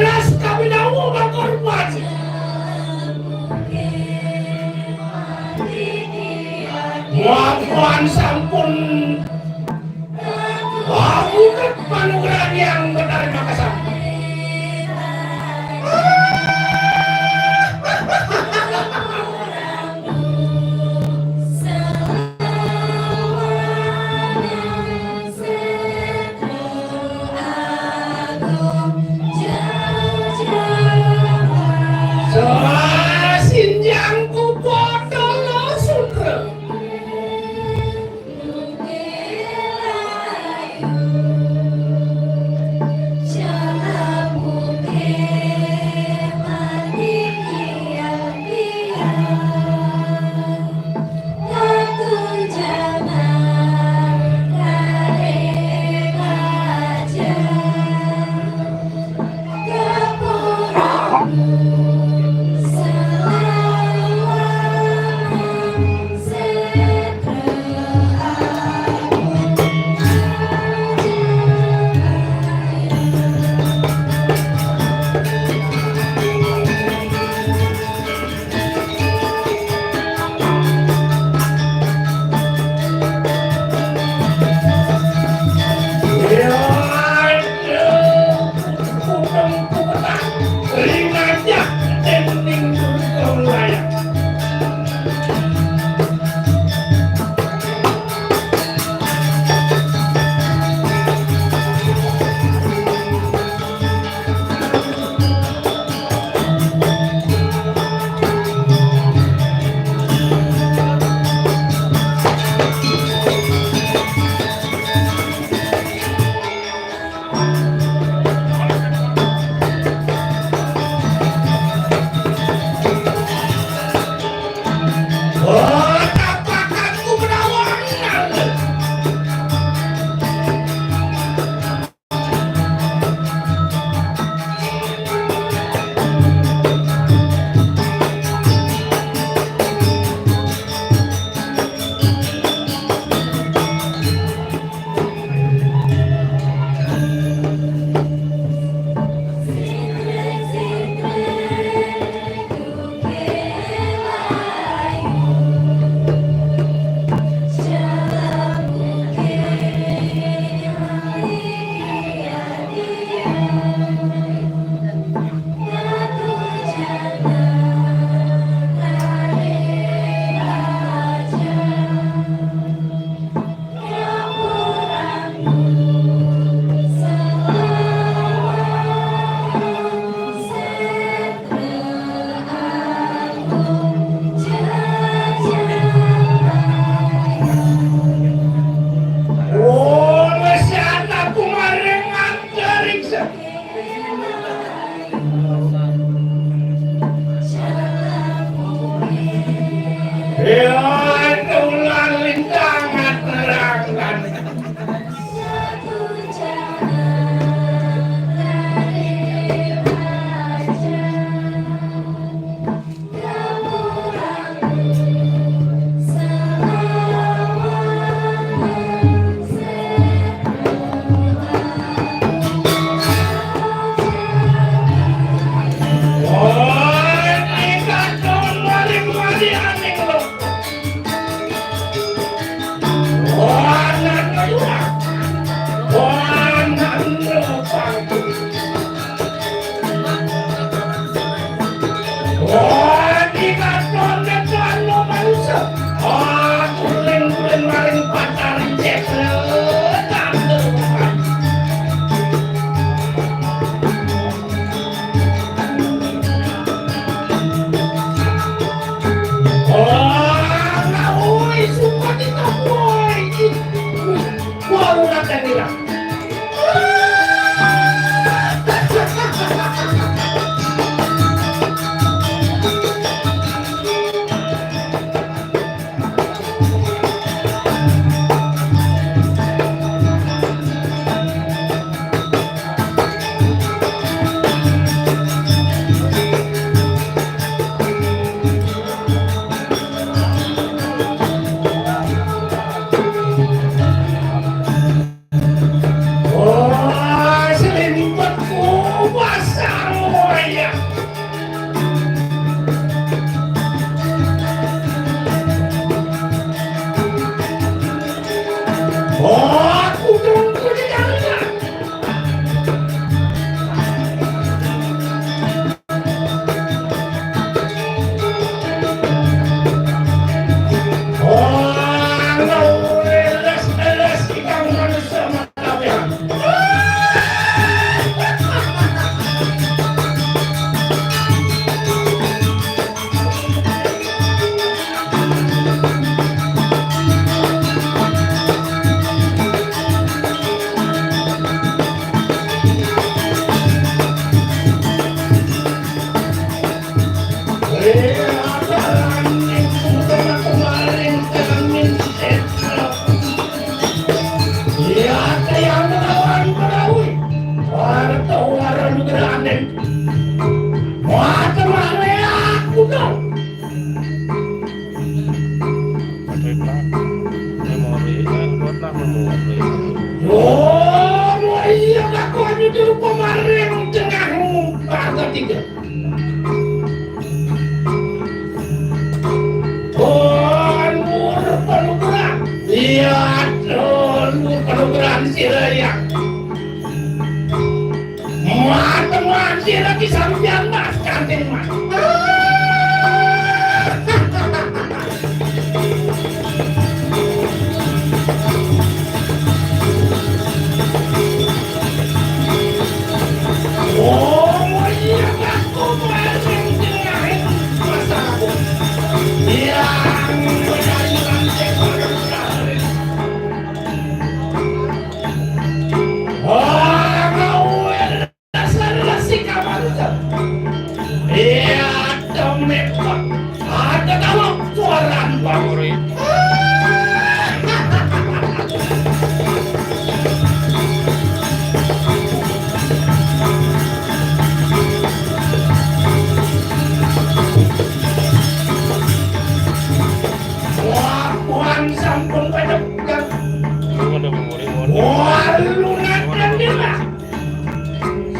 Ras kami nawa berkorban. Muapan sampun Ya, tulang lintangan terangkan.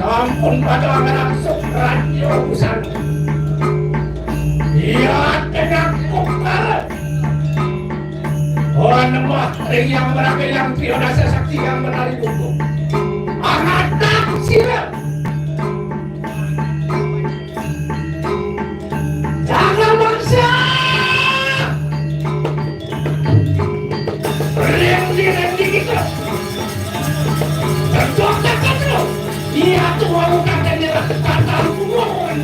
Sampun pada langsung radio urusan. Iya tegak kupar. Oh nembah yang berakhir yang triodasa sakti yang menari buku. Anak sila. Jangan bangsa. Rendi kita. Terjogak lo. Dia tuh mau katanya kata hubungan.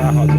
sahod